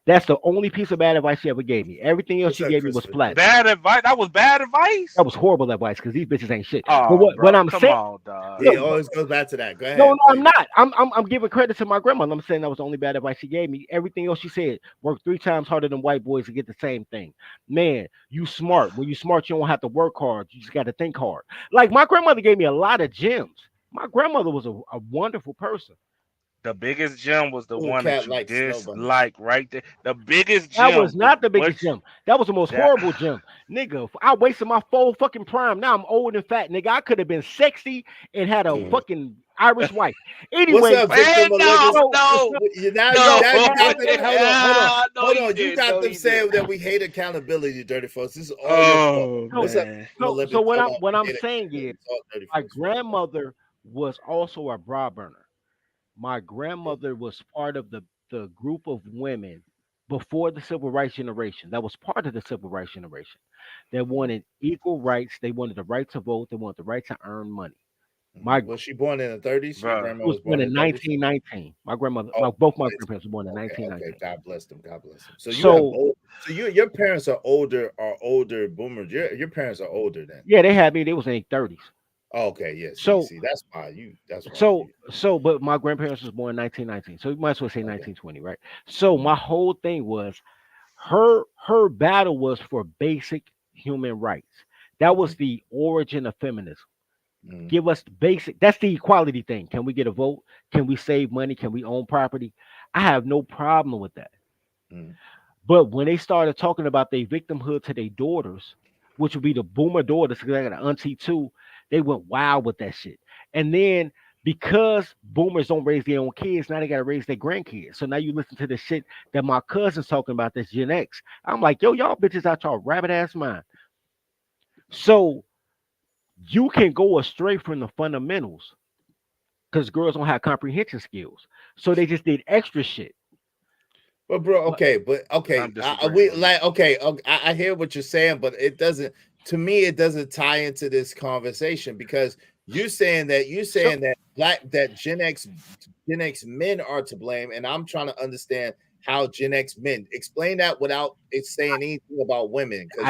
That's the only piece of bad advice she ever gave me. Everything else What's she up, gave me was Christopher? platinum. Bad advice. That was bad advice. That was horrible advice because these bitches ain't shit. But Oh, what bro, I'm come saying, on, dog. Yeah, look, it always goes back to that. Go no, ahead, I'm please. not. I'm giving credit to my grandmother. I'm saying that was the only bad advice she gave me. Everything else she said, work 3 times harder than white boys to get the same thing. Man, you smart. When you smart, you don't have to work hard. You just got to think hard. Like my grandmother gave me a lot of gems. My grandmother was a wonderful person. The biggest gem was the Little one that cat you like snow bunny. dislike right there. The biggest That was gem was not the what biggest gem. That was the most that. horrible gem. Nigga, I wasted my full fucking prime. Now I'm old and fat. Nigga, I could have been sexy and had a fucking Irish wife. What's Anyway, up, Victor Man, Malicious? no, so, no, so Now you no. got them. No, Hold he on. You did. got No, them he did. saying that we hate accountability, dirty folks. This is all your fault. Oh so, What's up, man. Olympus? what Hold I'm on. what We I'm hate saying accountability. is It's all dirty my folks' fault. grandmother was also a bra burner. My grandmother was part of the group of women before the civil rights generation. That was part of the civil rights generation. They wanted equal rights. They wanted the right to vote. They wanted the right to earn money. My Was she born in the 30s? Your Bro. grandma was was born born in in the 30s? 1919. My grandmother, Oh, both my it's, grandparents were born in okay. 1919. God bless them. God bless them. So you have So old. So your parents are older boomers. Your parents are older then. yeah, they had me. They was in their 30s. Oh, okay, yeah. So That's why you. That's why so you. so, but my grandparents was born in 1919. So you might as well say Okay. 1920, right? So my whole thing was her battle was for basic human rights. That was the origin of feminism. Give us the basic. That's the equality thing. Can we get a vote? Can we save money? Can we own property? I have no problem with that. But when they started talking about their victimhood to their daughters, which would be the boomer daughters, because I got an auntie too, they went wild with that shit. And then because boomers don't raise their own kids, now they gotta raise their grandkids. So now you listen to the shit that my cousin's talking about, this Gen X. I'm like, yo, y'all bitches out y'all rabbit ass mind. So you can go astray from the fundamentals because girls don't have comprehension skills. So they just did extra shit. But bro, okay, I'm we disagreeing. like okay, I hear what you're saying, but it doesn't. To me, it doesn't tie into this conversation because you're saying that Gen X men are to blame, and I'm trying to understand how Gen X men explain that without it saying anything about women. Because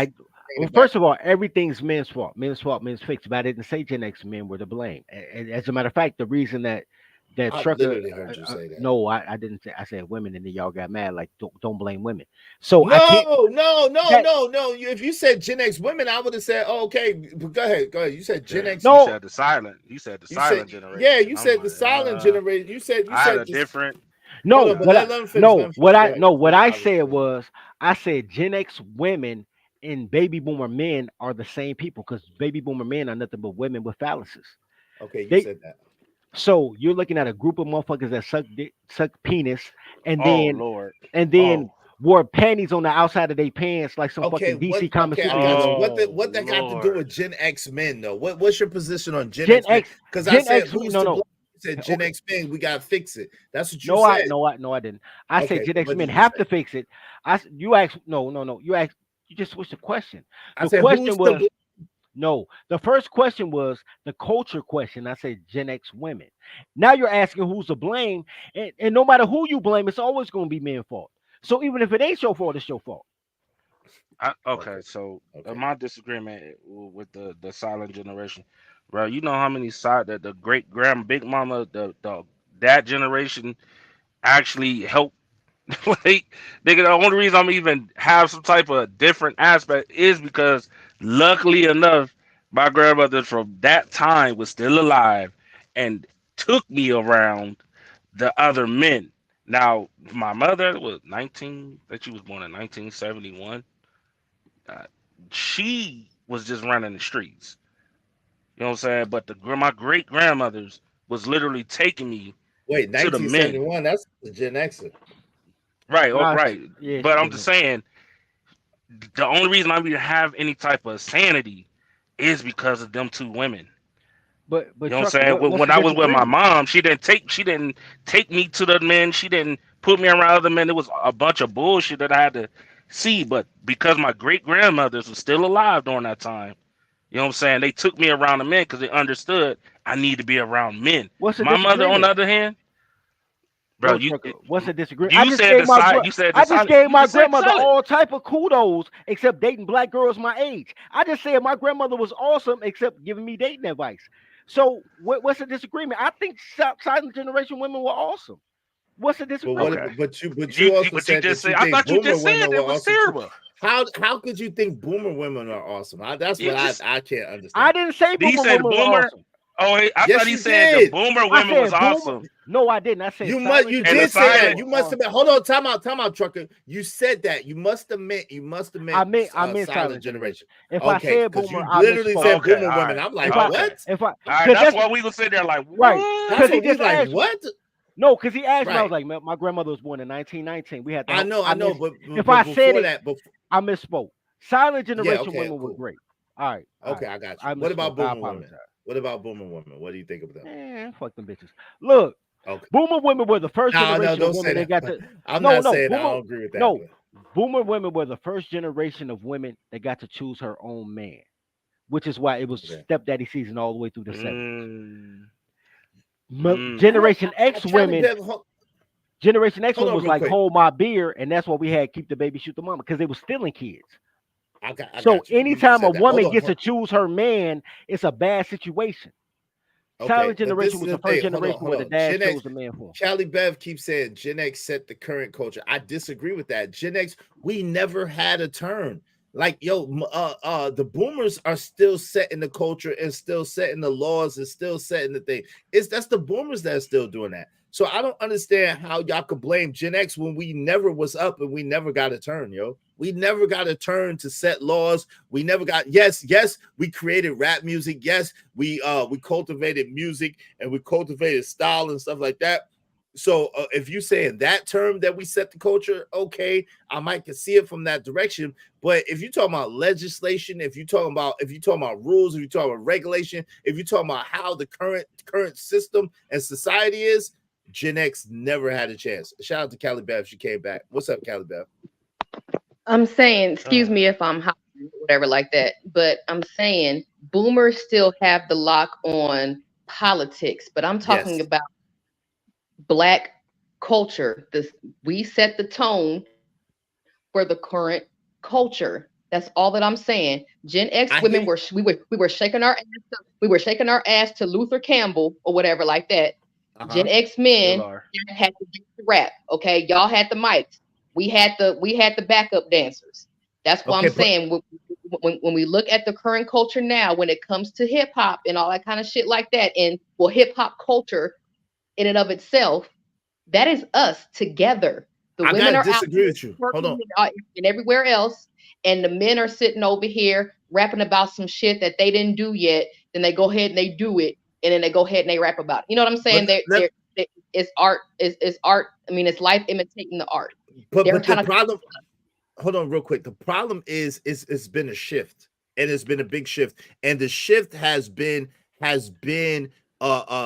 Well, first of all, everything's men's fault. Men's fault, men's fixed. But I didn't say Gen X men were to blame. As a matter of fact, the reason that I trucker, literally heard you say that. no, I didn't say. I said women, and then y'all got mad. Like, don't blame women. So I can't. No. If you said Gen X women, I would have said, oh, okay. But go ahead. You said Gen X. You said the silent. You said the You said silent generation. yeah. You I'm said the like, silent generation. You said I had a this. different. No, Hold on, but let him finish. Let him finish. Go ahead. what I I was- said was I said Gen X women and baby boomer men are the same people because baby boomer men are nothing but women with phalluses. Okay, you They said that. so you're looking at a group of motherfuckers that suck dick, suck penis, and Oh then Lord. wore panties on the outside of their pants like some Okay, fucking DC comic okay, I got you. superhero. What that got to do with Gen X men though? What's your position on Gen Gen X men? X, Because I Gen said X, who's no, to blame? no. You said Gen Okay. X men, we gotta fix it. That's what you No, said. I didn't. I said Okay, Gen so X what men did you have say? to fix it. You asked no. You just switched the question. I The said who's question to was blame? no. The first question was the culture question. I said Gen X women. Now you're asking who's to blame, and no matter who you blame, it's always going to be men's fault. So even if it ain't your fault, it's your fault. Okay, so my disagreement with the silent generation, bro. You know how many side that the great grand big mama the that generation actually helped. Like, nigga, the only reason I'm even have some type of different aspect is because luckily enough, my grandmother from that time was still alive and took me around the other men. Now, my mother was 19, that she was born in 1971. Uh, she was just running the streets. You know what I'm saying? But my great grandmothers was literally taking me Wait, to the men. 1971. That's the Gen Xer. Right, Nah, right. yeah, she But I'm did just it. saying, the only reason I even have any type of sanity is because of them two women. But You know what trucker, I'm saying? what's When the I was with my disagreement? mom, she didn't take me to the men. She didn't put me around other men. It was a bunch of bullshit that I had to see. But because my great grandmothers were still alive during that time, you know what I'm saying? They took me around the men because they understood I need to be around men. What's the My mother, on the disagreement? other hand, bro, No, you trucker. What's the disagreement? you said the side. You said the I just silent. gave You my just said the grandmother silent. all type of kudos except dating black girls my age. I just said my grandmother was awesome except giving me dating advice. So what's the disagreement? I think silent generation women were awesome. What's the But what? disagreement? But you also But you said just that said. you I think thought you Boomer just said women were it was awesome too. terrible. How could you think Boomer women are awesome? That's You what just I can't understand. I didn't say he boomer said women were boomer. awesome. Oh, I Yes, thought he you said the did. boomer I women was said boomer. awesome. No, I didn't. I said You And the did generation say women that. silent. You were must have awesome. been. Hold on, time out, trucker. You said that. You must have meant. I meant Silent silent generation. generation. If I Okay, said because boomer, you I literally misspoke. said Okay, Boomer all women. right, I'm like, okay, what? If I all right. because That's that's why we was sitting there like, right. That's Because he what we what? just like. asked me. What? No, because he asked me. I was Right. like, my grandmother was born in 1919. We had to I help. know. I But missed. If I said before it, that, before I misspoke. Silent yeah. generation Okay. women were Cool. great. All right. Okay, I got you. I What misspoke. about I Boomer women? apologize. What about Boomer women? What do you think of them? Fuck them bitches. Look, Okay. boomer women were the first No, generation of don't say women that that. got to. I'm No, not no, saying I boomer. don't agree with that, No, but boomer women were the first generation of women that got to choose her own man, which is why it was okay. stepdaddy season all the way through the 70s. Mm, mm. Generation X Callie women, Bev, Generation X hold women on was real like quick. hold my beer, and that's why we had keep the baby, shoot the mama, because they were stealing kids. I So got you. You anytime a said that. Hold woman on. gets to choose her man, it's a bad situation. Okay, Silent but this generation is was the the first thing. Hold generation where the on. dad Gen X, chose the man for him. Callie Bev keeps saying Gen X set the current culture. I disagree with that. Gen X, we never had a turn. Like the boomers are still setting the culture and still setting the laws and still setting the thing. That's the boomers that are still doing that. So I don't understand how y'all could blame Gen X when we never was up and we never got a turn, yo. We never got a turn to set laws. We never got yes, we created rap music. Yes, we cultivated music and we cultivated style and stuff like that. So if you say in that term that we set the culture, okay, I might can see it from that direction. But if you're talking about legislation, if you're talking about rules, if you're talking about regulation, if you're talking about how the current system and society is, Gen X never had a chance. Shout out to Cali Bev, she came back. What's up, Cali Bev? I'm saying, excuse me if I'm hot, whatever like that, but I'm saying boomers still have the lock on politics, but I'm talking about Black culture. We set the tone for the current culture. That's all that I'm saying. Gen X women we were shaking our ass to Luther Campbell or whatever like that. Gen X men had to rap. Okay, y'all had the mics. We had the backup dancers. That's what I'm saying. When we look at the current culture now, when it comes to hip hop and all that kind of shit like that, and hip hop culture in and of itself, that is us together. The women are out with you. Hold on. And everywhere else, and the men are sitting over here rapping about some shit that they didn't do yet. Then they go ahead and they do it, and then they go ahead and they rap about it. You know what I'm saying? It's art. It's art. I mean, it's life imitating the art. But the problem. Hold on, real quick. The problem is it's been a shift, and it's been a big shift, and the shift has been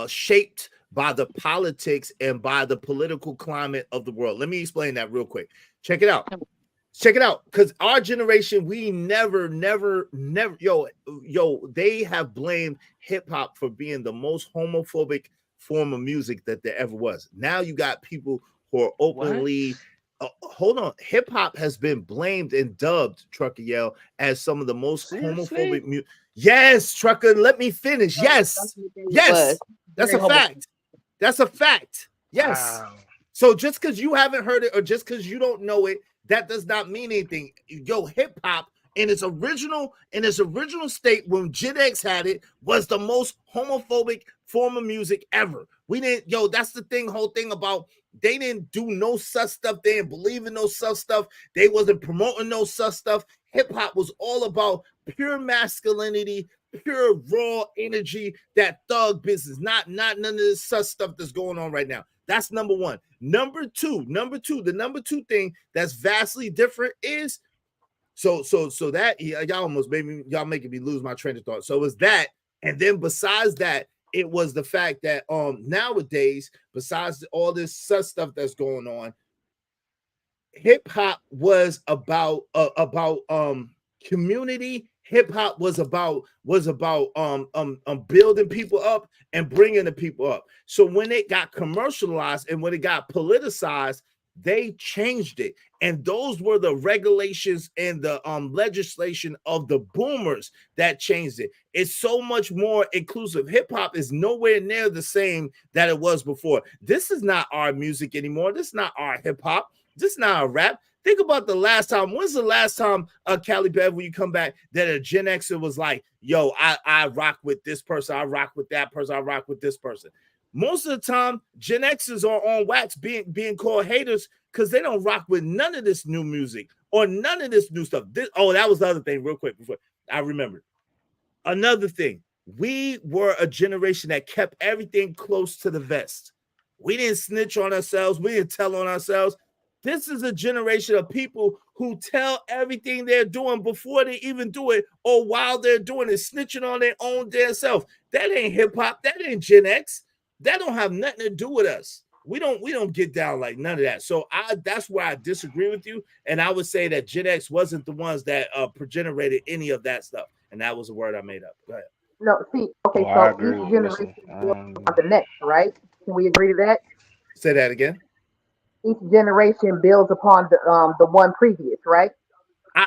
shaped by the politics and by the political climate of the world. Let me explain that real quick. Check it out. Because our generation, we never, they have blamed hip hop for being the most homophobic form of music that there ever was. Now you got people who are openly. Hold on. Hip hop has been blamed and dubbed, Trucker Yell, as some of the most homophobic music. Yes, Trucker, let me finish. Yes. That's a fact. That's a fact. Yes. Wow. So just because you haven't heard it or just because you don't know it, that does not mean anything. Yo, hip hop in its original state when Gen X had it was the most homophobic form of music ever. We didn't, that's the whole thing about they didn't do no such stuff. They didn't believe in no such stuff. They wasn't promoting no such stuff. Hip hop was all about pure masculinity, pure raw energy, that thug business, not none of this such stuff that's going on right now. That's number one. Number two, the number two thing that's vastly different is so that y'all almost y'all making me lose my train of thought. So it was that, and then besides that, it was the fact that nowadays, besides all this such stuff that's going on, hip hop was about community. Hip hop was about building people up and bringing the people up. So when it got commercialized and when it got politicized, they changed it, and those were the regulations and the legislation of the boomers that changed it. It's so much more inclusive. Hip hop is nowhere near the same that it was before. This is not our music anymore. This is not our hip hop. This is not our rap. Think about the last time. When's the last time, Cali Bev, when you come back, that a Gen Xer was like, yo, I rock with this person, I rock with that person, I rock with this person. Most of the time, Gen Xers are on wax being called haters because they don't rock with none of this new music or none of this new stuff. That was the other thing, real quick, before I remember. Another thing, we were a generation that kept everything close to the vest. We didn't snitch on ourselves. We didn't tell on ourselves. This is a generation of people who tell everything they're doing before they even do it or while they're doing it, snitching on their own damn self. That ain't hip hop. That ain't Gen X. That don't have nothing to do with us. We don't get down like none of that. So that's where I disagree with you. And I would say that Gen X wasn't the ones that generated any of that stuff. And that was a word I made up. Go ahead. No, see, okay, so each generation builds on the next, right? Can we agree to that? Say that again. Each generation builds upon the one previous, right?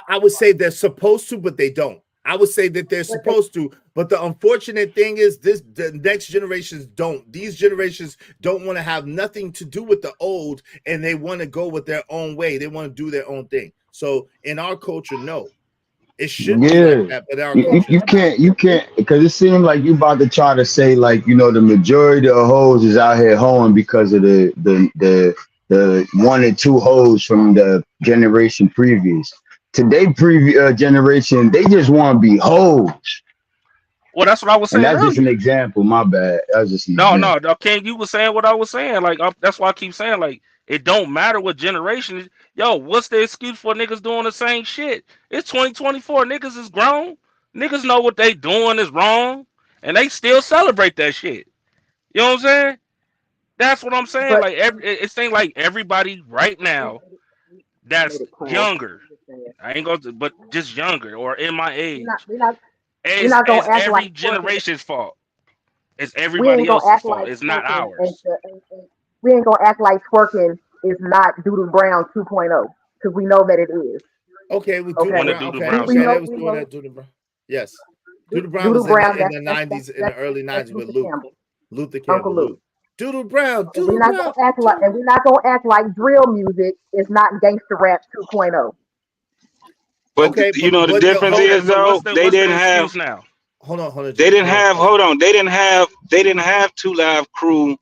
I would say they're supposed to, but they don't. I would say that they're supposed to, but the unfortunate thing is the next generations don't. These generations don't want to have nothing to do with the old, and they want to go with their own way. They want to do their own thing. So in our culture, no. It should be like that, but our culture You can't because it seems like you about to try to say like the majority of hoes is out here hoeing because of the one or two hoes from the generation previous. Today previous generation, they just want to be hoes. Well, that's what I was And saying that's just earlier. an example. My bad. That's just an No, example. no, King, you was saying what I was saying. Like that's why I keep saying like it don't matter what generation. Yo, what's the excuse for niggas doing the same shit? It's 2024. Niggas is grown. Niggas know what they doing is wrong, and they still celebrate that shit. You know what I'm saying? That's what I'm saying. But Like it seems like everybody right now made that's it clear. younger. I ain't going to, but just younger or in my We're age. not we're not we're It's not gonna act like every twerking. generation's fault. It's We ain't everybody gonna else's act fault. like It's not twerking ours. and we ain't gonna act like twerking is not Doodle Brown 2.0 because we know that it is. Okay, with Okay, Doodle When the Brown. Doodle Okay, Brown we okay, they know song. was we doing know that. Doodle Brown. Yes, Doodle Brown was Doodle in Brown. the '90s, in the early That's '90s with Luther Luke, Campbell, Luther Uncle Campbell. Luke. Doodle Brown, And we're Doodle not Brown. gonna act like drill music is not gangster rap 2.0. But Okay, you know the but difference Okay, is so though they what's the didn't have excuse now? hold on, they Jay. didn't Hold on, have hold on. hold on they didn't have Two Live Crew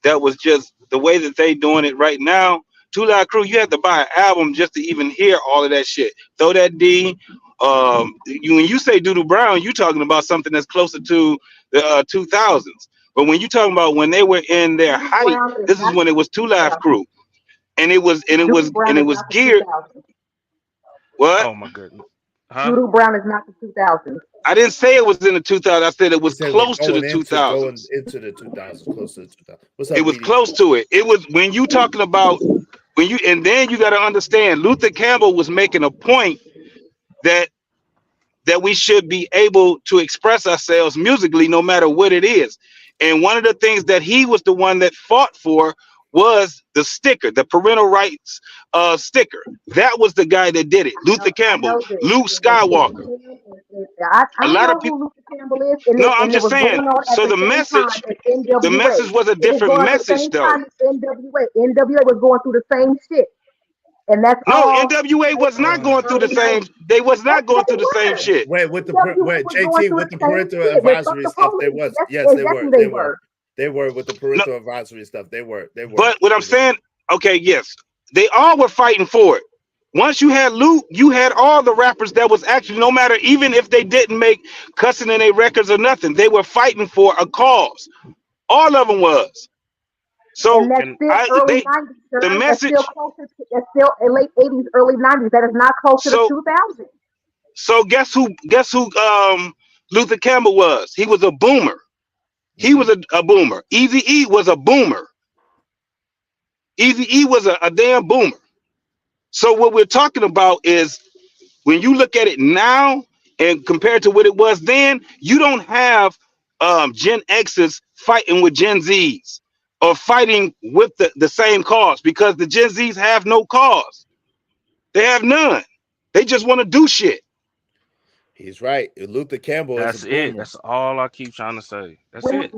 that was just the way that they doing it right now. Two Live Crew, you have to buy an album just to even hear all of that shit. Throw that D. When you say Doodle Brown, you talking about something that's closer to the 2000s. But when you talking about when they were in their Doodle height, Brown is this is not when it was Two Live 2000. Crew, and it was Doodle Brown is not the geared. 2000s. What? Oh my goodness. Huh? Doodle Brown is not the 2000s. I didn't say it was in the 2000s. I said it He was said we're close to the going 2000s. into the 2000s, close to the 2000s. What's It up, was BD? close to it. It was when you talking about when you and then you got to understand Luther Campbell was making a point that we should be able to express ourselves musically no matter what it is. And one of the things that he was the one that fought for was the sticker, the parental rights sticker. That was the guy that did it. Luther I Campbell, know this. Luke And Skywalker. I A lot of know people. who Luther Campbell is, and No, I'm it just was saying. going on at So the same time as the NWA. message was a It was different going on at the message same though. time as NWA. NWA was going through the same shit, and that's No, all. NWA was not going through the Early 90s. same. They was Yes, not going they through the same were. shit. Wait, NWA was going JT through with the the same parental shit with Fuck advisory the stuff? They Police. was. That's Yes, they exactly were. they They were. were. They were with the No, parental advisory stuff. They were. They were. but what I'm They were. saying, okay, yes, they all were fighting for it. Once you had Luke, you had all the rappers that was actually no matter even if they didn't make cussing in their records or nothing, they were fighting for a cause. All of them was. So And that's still early 90s, the sir. That's still message. closer to, that's still late 80s, early 90s. That is not close to the So 2000s. so guess who? Guess who? Luther Campbell was. He was a boomer. He was a boomer. Easy E was a boomer. Easy E was a damn boomer. So what we're talking about is when you look at it now and compared to what it was then, you don't have Gen X's fighting with Gen Z's or fighting with the same cause because the Gen Z's have no cause. They have none. They just want to do shit. He's right. Luther Campbell is a That's it. boomer. That's all I keep trying to say. That's When it.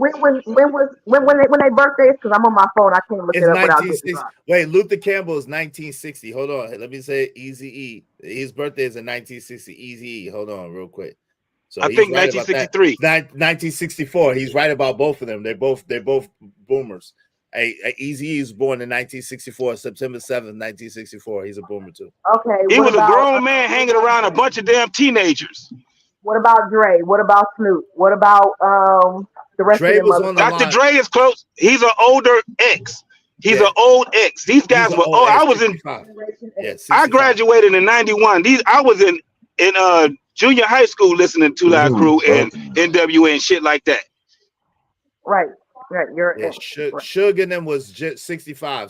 they birthdays? Because I'm on my phone, I can't look It's it up without getting 1960. dropped. Wait, Luther Campbell is 1960. Hold on. Let me say Easy E. His birthday is in 1960. Easy E. Hold on, real quick. So I he's think right about that. 1963. 1964. He's right about both of them. They're both boomers. Easy E was born in 1964, September 7th, 1964. He's a boomer too. Okay, He what was a about grown man hanging around a bunch of damn teenagers. what about Dre? What about Snoop? What about the rest Dre of them was on the Dr. line. Dre is close. He's an older ex. He's Yeah, an old ex. These he's guys an were. old Oh, I age, was in. 65. Generation Yeah, X? I 65. graduated in '91. I was in junior high school listening to What Live are we Crew and talking about? NWA and shit like that. Right. You're Yeah, Suge and them was 65.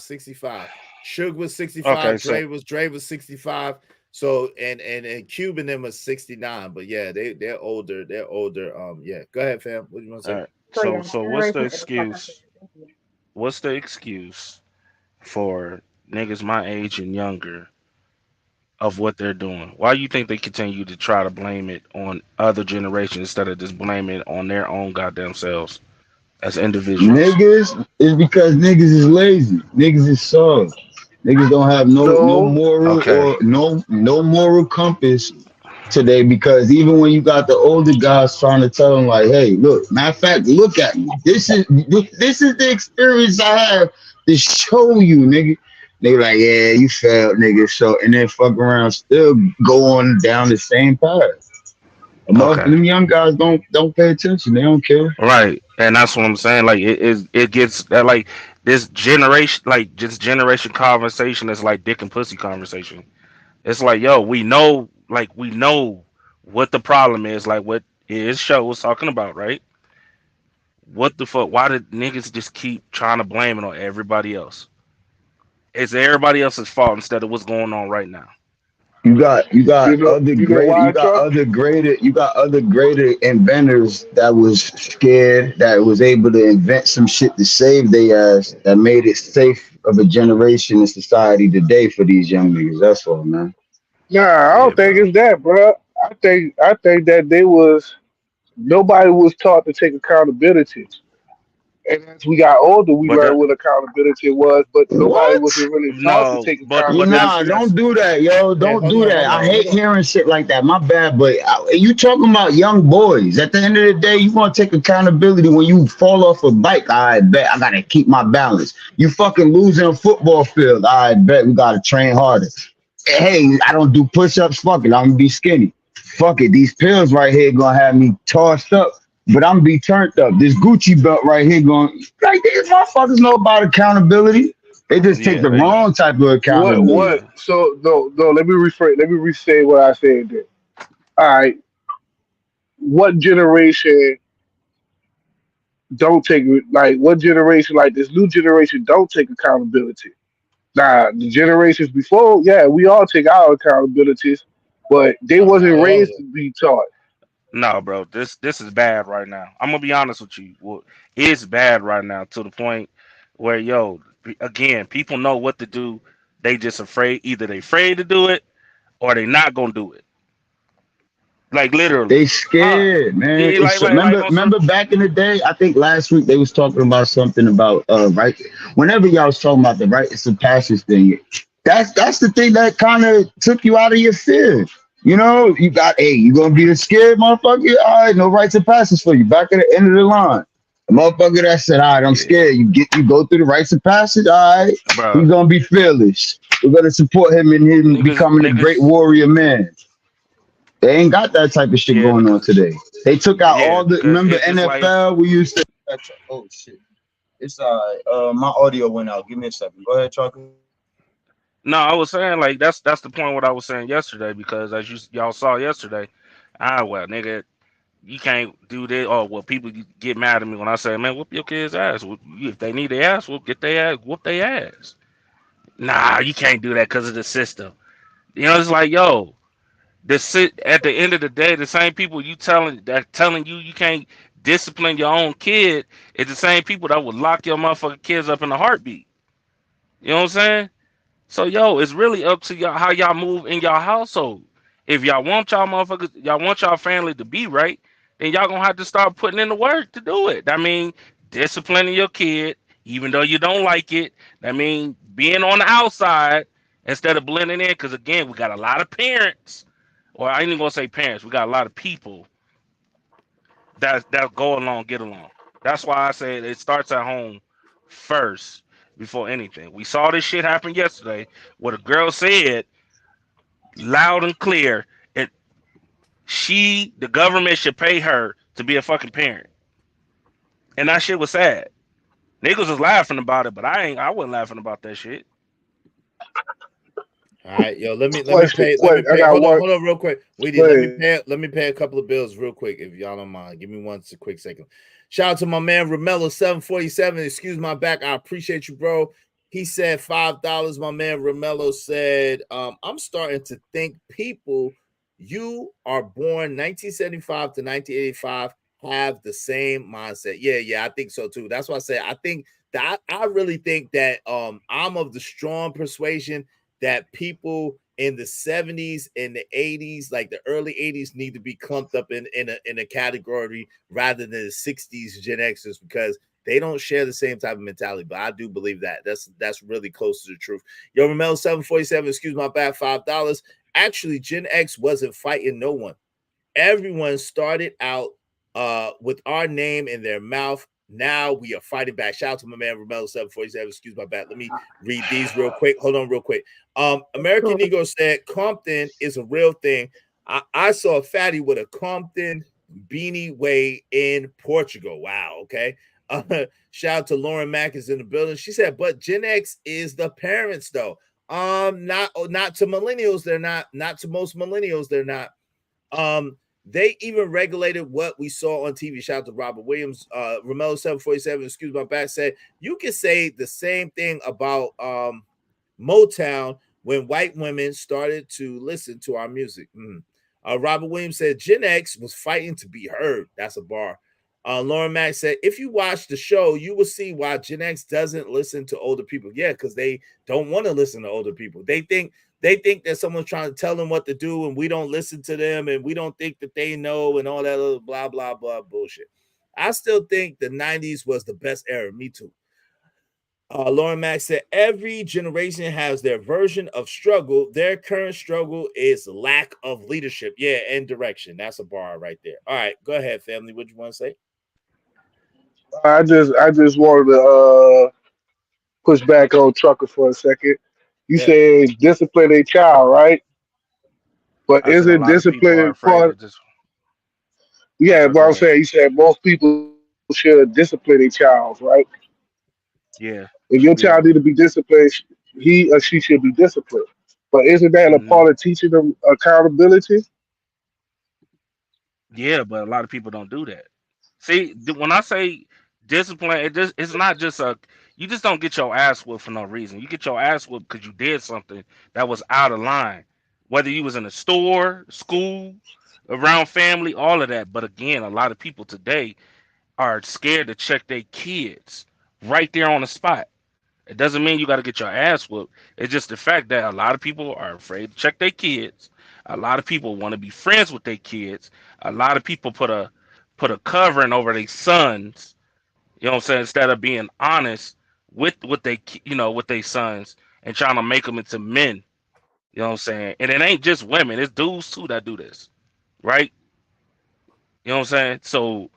Suge was 65. Okay, so Dre was 65. So and Cube and them was 69. But yeah, they're older. They're older. Yeah. Go ahead, fam. What do you want to all say? right. So yeah, So what's the Generation X, like I said. excuse? Thank you. What's the excuse for niggas my age and younger of what they're doing? Why you think they continue to try to blame it on other generations instead of just blaming it on their own goddamn selves as individuals? Niggas is because niggas is lazy. Niggas is soft. Niggas don't have no No, moral Okay. or no moral compass today, because even when you got the older guys trying to tell them like, hey, look, matter of fact, look at me. This is the experience I have to show you, nigga. They like, yeah, you failed, nigga. So and then fuck around, still go on down the same path. Okay. Them young guys don't pay attention. They don't care. Right. And that's what I'm saying. Like it gets that like this generation conversation is like dick and pussy conversation. It's like, yo, we know what the problem is, like what his show was talking about, right? What the fuck? Why did niggas just keep trying to blame it on everybody else? It's everybody else's fault instead of what's going on right now. You got You know why, Chuck? you got other greater inventors that was scared, that was able to invent some shit to save their ass, that made it safe of a generation in society today for these young niggas. That's all, man. Nah, I Yeah, don't think bro. it's that, bro. I think that nobody was taught to take accountability. And as we got older, we But learned what accountability was, but nobody What? wasn't really taught to no, take You but nah, accountability. don't do that, yo. Hey, Don't hold do on, that. hold I on, hold hate on. hearing shit like that. My bad, but you talking about young boys. At the end of the day, you want to take accountability when you fall off a bike. I bet I gotta keep my balance. You fucking losing a football field. I bet we gotta train harder. Hey, I don't do push-ups. Fuck it, I'm gonna be skinny. Fuck it, these pills right here gonna have me tossed up, but I'm gonna be turned up. This Gucci belt right here going like these motherfuckers know about accountability. They just take yeah, the they wrong type of What? yeah. accountability. So no. Let me rephrase. Let me re-say what I said. Then. All right. What generation don't take like what generation like this new generation don't take accountability? Nah, the generations before, yeah, we all take our accountabilities, but they Not wasn't all of raised them. to be taught. No, bro. This is bad right now. I'm gonna be honest with you. Well, it's bad right now to the point where again, people know what to do. They just afraid. Either they afraid to do it or they not gonna do it. Like literally. They scared, man. Yeah, It's like remember on some. remember back in the day. I think last week they was talking about something about right. Whenever y'all was talking about the rites of passage thing, that's the thing that kind of took you out of your fear. You know, you got you gonna be the scared motherfucker. All right, no rites of passage for you. Back at the end of the line, the motherfucker that said, "All right, I'm Yeah, scared." You go through the rites of passage. All right, bro. he's gonna be fearless. We're gonna support him in him becoming a great Niggas. warrior man. They ain't got that type of shit Yeah, going on because today. They took out yeah, all the because remember it's like NFL. We used to. Oh shit! It's my audio went out. Give me a second. Go ahead, Chuck. no. I was saying like that's the point what I was saying yesterday because as y'all saw yesterday, well, nigga, you can't do this. Or well, people get mad at me when I say, man, whoop your kids' ass. If they need their ass, get their ass, whoop their ass. Nah, you can't do that because of the system. You know, it's like, yo, at the end of the day, the same people telling you you can't discipline your own kid is the same people that would lock your motherfucking kids up in a heartbeat. You know what I'm saying? So yo, it's really up to y'all how y'all move in y'all household. If y'all want y'all family to be right, then y'all gonna have to start putting in the work to do it. I mean, disciplining your kid, even though you don't like it. I mean, being on the outside instead of blending in. Because again, we got a lot of parents, or I ain't even gonna say parents. We got a lot of people that go along, get along. That's why I say it starts at home first before anything. We saw this shit happen yesterday. What a girl said loud and clear, it the government should pay her to be a fucking parent, and that shit was sad. Niggas was laughing about it, but I wasn't laughing about that shit. All right, yo, let me Question, pay I got one. hold on real quick. Go Weedy, ahead. let me pay a couple of bills real quick if y'all don't mind. Give me one quick second. Shout out to my man Romello 747. Excuse my back. I appreciate you, bro. He said $5. My man Romello said, I'm starting to think people you are born 1975 to 1985 have the same mindset. Yeah, I think so too. That's why I say I think that I really think that I'm of the strong persuasion that people in the 70s and the 80s, like the early 80s, need to be clumped up in a category rather than the 60s Gen Xers because they don't share the same type of mentality. But I do believe that. That's really close to the truth. Yo, Ramel 747, excuse my bad, $5. actually Gen X wasn't fighting no one. Everyone started out with our name in their mouth. Now we are fighting back. Shout out to my man Romelo 747. Excuse my bad. Let me read these real quick. Hold on, real quick. American Negro said Compton is a real thing. I saw a fatty with a Compton beanie way in Portugal. Wow. Okay. Shout out to Lauren Mack is in the building. She said, but Gen X is the parents though. Not to millennials. They're not. Not to most millennials. They're not. They even regulated what we saw on TV. Shout out to Robert Williams. Romelo 747, excuse my back, said you can say the same thing about Motown when white women started to listen to our music. Robert Williams said Gen X was fighting to be heard. That's a bar. Lauren Mack said, if you watch the show, you will see why Gen X doesn't listen to older people. Yeah, because they don't want to listen to older people. They think that someone's trying to tell them what to do, and we don't listen to them, and we don't think that they know, and all that other blah, blah, blah bullshit. I still think the 90s was the best era. Me too. Lauren Mack said, every generation has their version of struggle. Their current struggle is lack of leadership. Yeah, and direction. That's a bar right there. All right, go ahead, family. What you want to say? I just wanted to push back on Trucker for a second. You Yeah. said discipline a child, right? But I said a isn't lot of people are discipline afraid to part? just. I'm Yeah, sorry. but Go I'm ahead. saying you said most people should discipline a child, right? Yeah, If your should be. child need to be disciplined, he or she should be disciplined. But isn't that a Hmm. part of teaching them accountability? Yeah, but a lot of people don't do that. See, when I say discipline, it's not just a. You just don't get your ass whooped for no reason. You get your ass whooped because you did something that was out of line. Whether you was in a store, school, around family, all of that. But again, a lot of people today are scared to check their kids right there on the spot. It doesn't mean you got to get your ass whooped. It's just the fact that a lot of people are afraid to check their kids. A lot of people want to be friends with their kids. A lot of people put a covering over their sons. You know what I'm saying? Instead of being honest with they with their sons and trying to make them into men. You know what I'm saying? And it ain't just women. It's dudes too that do this, right? You know what I'm saying? So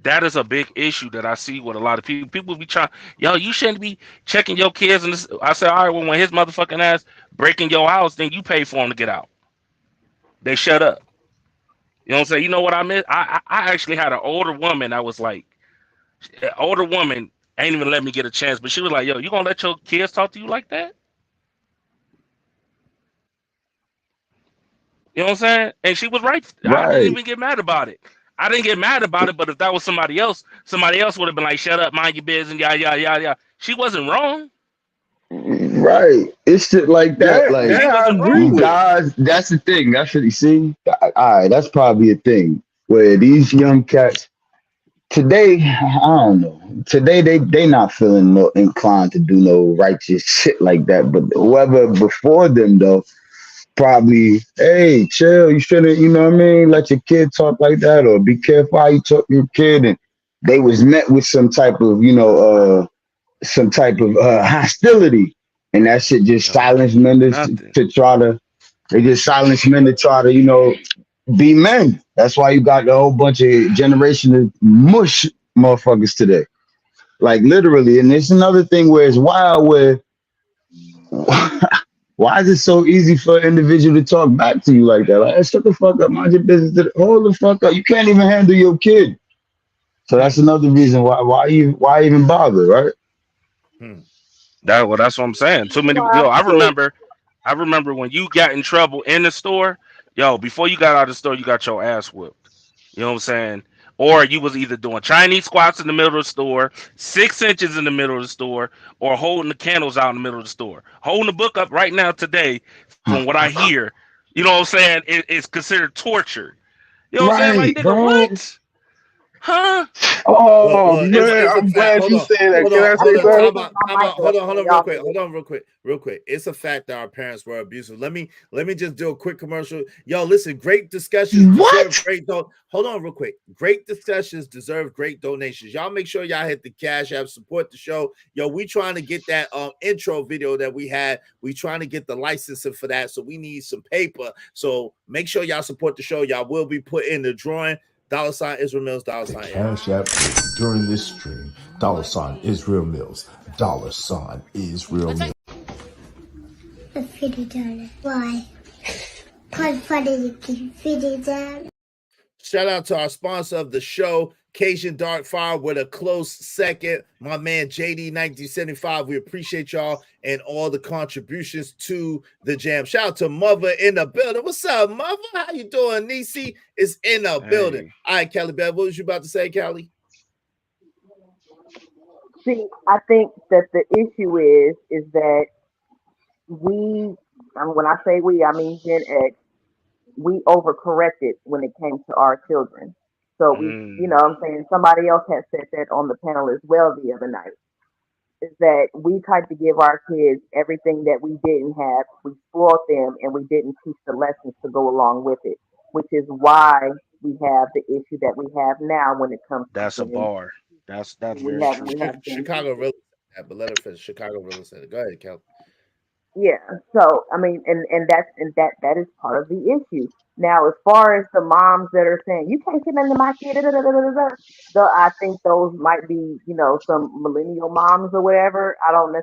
that is a big issue that I see with a lot of people. People be trying, yo, you shouldn't be checking your kids. And this, I said, all right, well, when his motherfucking ass breaking your house, then you pay for him to get out. They shut up. You know what I'm saying? You know what I meant? I actually had an older woman that was like, an older woman ain't even let me get a chance, but she was like, yo, you gonna let your kids talk to you like that? You know what I'm saying? And she was right. I didn't Right, even get mad about it. I didn't get mad about it, but if that was somebody else would have been like, shut up, mind your business, yeah, yeah, yeah, yeah. She wasn't wrong. right. It's shit like that. That Like She that I wasn't agree you wrong. with. guys, that's the thing. That's what you see. All right, that's probably a thing where these young cats today, I don't know. Today they not feeling no inclined to do no righteous shit like that. But whoever before them though, probably, hey, chill. You shouldn't, you know what I mean? Let your kid talk like that, or be careful how you talk to your kid. And they was met with some type of, some type of hostility, and that shit just No, silenced men nothing. to try to. They just silence men to try to, be men. That's why you got the whole bunch of generation of mush motherfuckers today. Like literally. And there's another thing where it's wild where why is it so easy for an individual to talk back to you like that? Like, hey, shut the fuck up, mind your business. Hold the fuck up. You can't even handle your kid. So Hmm. that's another reason why even bother, right? Hmm. That's what I'm saying. Too many. Well, Yo, so I remember when you got in trouble in the store. Yo, before you got out of the store, you got your ass whooped. You know what I'm saying? Or you was either doing Chinese squats in the middle of the store, 6 inches in the middle of the store, or holding the candles out in the middle of the store. Holding the book up right now today, from what I hear, you know what I'm saying, it's considered torture. You know what I'm saying? Like, Right, nigga, bro. what? Huh? Oh Well, man, it's a I'm fact. glad Hold you on, said that. hold Can on, I hold say on. something? Time out. Hold on, real quick. It's a fact that our parents were abusive. Let me just do a quick commercial. Yo, listen, great discussions deserve great Hold on, real quick. Great discussions deserve great donations. Y'all make sure y'all hit the Cash App, support the show. Yo, we trying to get that intro video that we had. We trying to get the licensing for that, so we need some paper. So make sure y'all support the show. Y'all will be put in the drawing. $ Israel Mills, $ Cash App during this stream. $ Israel Mills. Israel Mills. $50. Why? $50. Shout out to our sponsor of the show, Cajun Dark Fire, with a close second. My man JD 1975. We appreciate y'all and all the contributions to the jam. Shout out to Mother in the building. What's up, Mother? How you doing? Nisi is in the building. All right, Kelly Bell, what was you about to say, Kelly? See, I think that the issue is that we, when I say we, I mean Gen X, we overcorrected when it came to our children. So we, you know what I'm saying, somebody else had said that on the panel as well the other night, is that we tried to give our kids everything that we didn't have. We spoiled them and we didn't teach the lessons to go along with it, which is why we have the issue that we have now when it comes to That's a Gen. bar. That's We very have true. Gen Chicago Z. really said that, but let her finish. Chicago really said it. Go ahead, Kelly. Yeah. So I mean, and that is part of the issue. Now, as far as the moms that are saying you can't get into my kid, I think those might be, you know, some millennial moms or whatever. I don't know.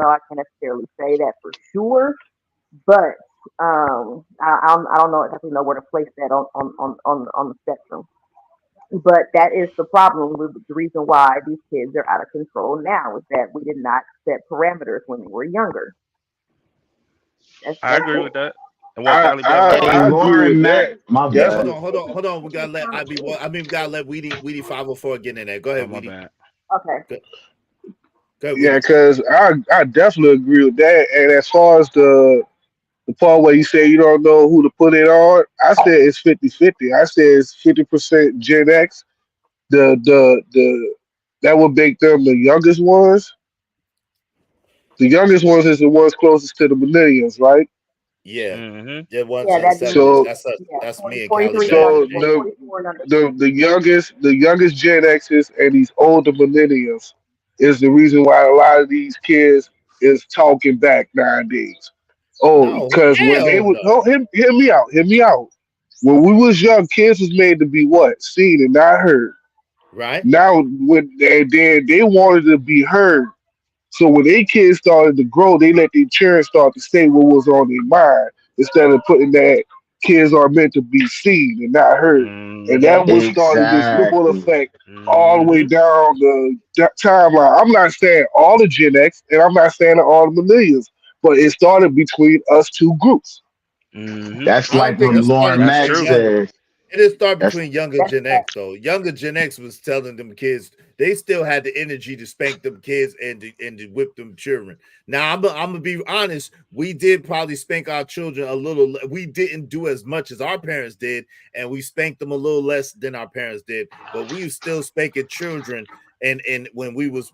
I can't necessarily say that for sure, but I don't know exactly know where to place that on the spectrum. But that is the problem with the reason why these kids are out of control now is that we did not set parameters when they were younger. I That's agree it. with that. And what Cali Bell got to Hey, say? agree Lauren with Matt, that. my Yeah, bad. hold on. We gotta let we gotta let Weedy 504 get in there. Go Oh, ahead, my Weedy. bad. Okay. Go ahead, Yeah, Weedy. because I definitely agree with that. And as far as the part where you say you don't know who to put it on, I said it's 50-50. I said it's 50% Gen X. The that would make them the youngest ones. The youngest ones is the ones closest to the millennials, right? Yeah. Mm-hmm. Yeah, ones Yeah, in the that'd be 70s. So That's us. yeah, That's 20, me and Cali 43 Bell and and under, so yeah, Jay. 44 and under. the youngest Gen X's and these older millennials is the reason why a lot of these kids is talking back nowadays. Oh, No, because when they hell would no. hear me out. When we was young, kids was made to be what? Seen and not heard. Right? Now when they wanted to be heard. So when their kids started to grow, they let their parents start to say what was on their mind instead of putting that kids are meant to be seen and not heard. And Mm-hmm. that was started this ripple Exactly. effect all the way Mm-hmm. down the timeline. I'm not saying all the Gen X and I'm not saying all the millennials, but it started between us two groups. Mm-hmm. That's I don't like think what it Yep. started Lauren That's Mack between true. younger. said. It didn't start That's between younger That's Gen that. X though. Younger Gen X was telling them kids they still had the energy to spank them kids and to whip them children. Now I'm gonna be honest. We did probably spank our children a little. We didn't do as much as our parents did, and we spanked them a little less than our parents did. But we was still spanking children. And when we was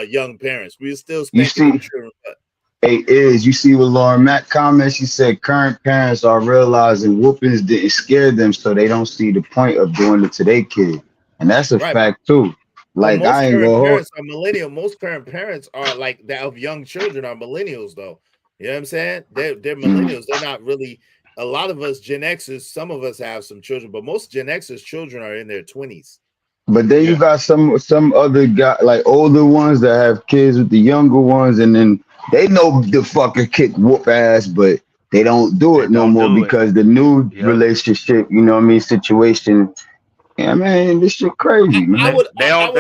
young parents, we were still you spanking them see. children. But Hey, is you see what Lauren Mack comments? She said current parents are realizing whoopings didn't scare them, so they don't see the point of doing it to their kid, and that's a right. fact too. But Like I most ain't current gonna hold. parents are millennial. Most current parents are like that of young children are millennials, though. You know what I'm saying? They're Mm. millennials. They're not really a lot of us Gen Xers, some of us have some children, but most Gen Xers children are in their 20s. But then you Yeah. got some other guy like older ones that have kids with the younger ones, and then they know the fucking kick whoop ass, but they don't do They it no don't more do it. because the new Yep. relationship, you know what I mean, situation. Yeah, man, this shit crazy, They, man. they don't.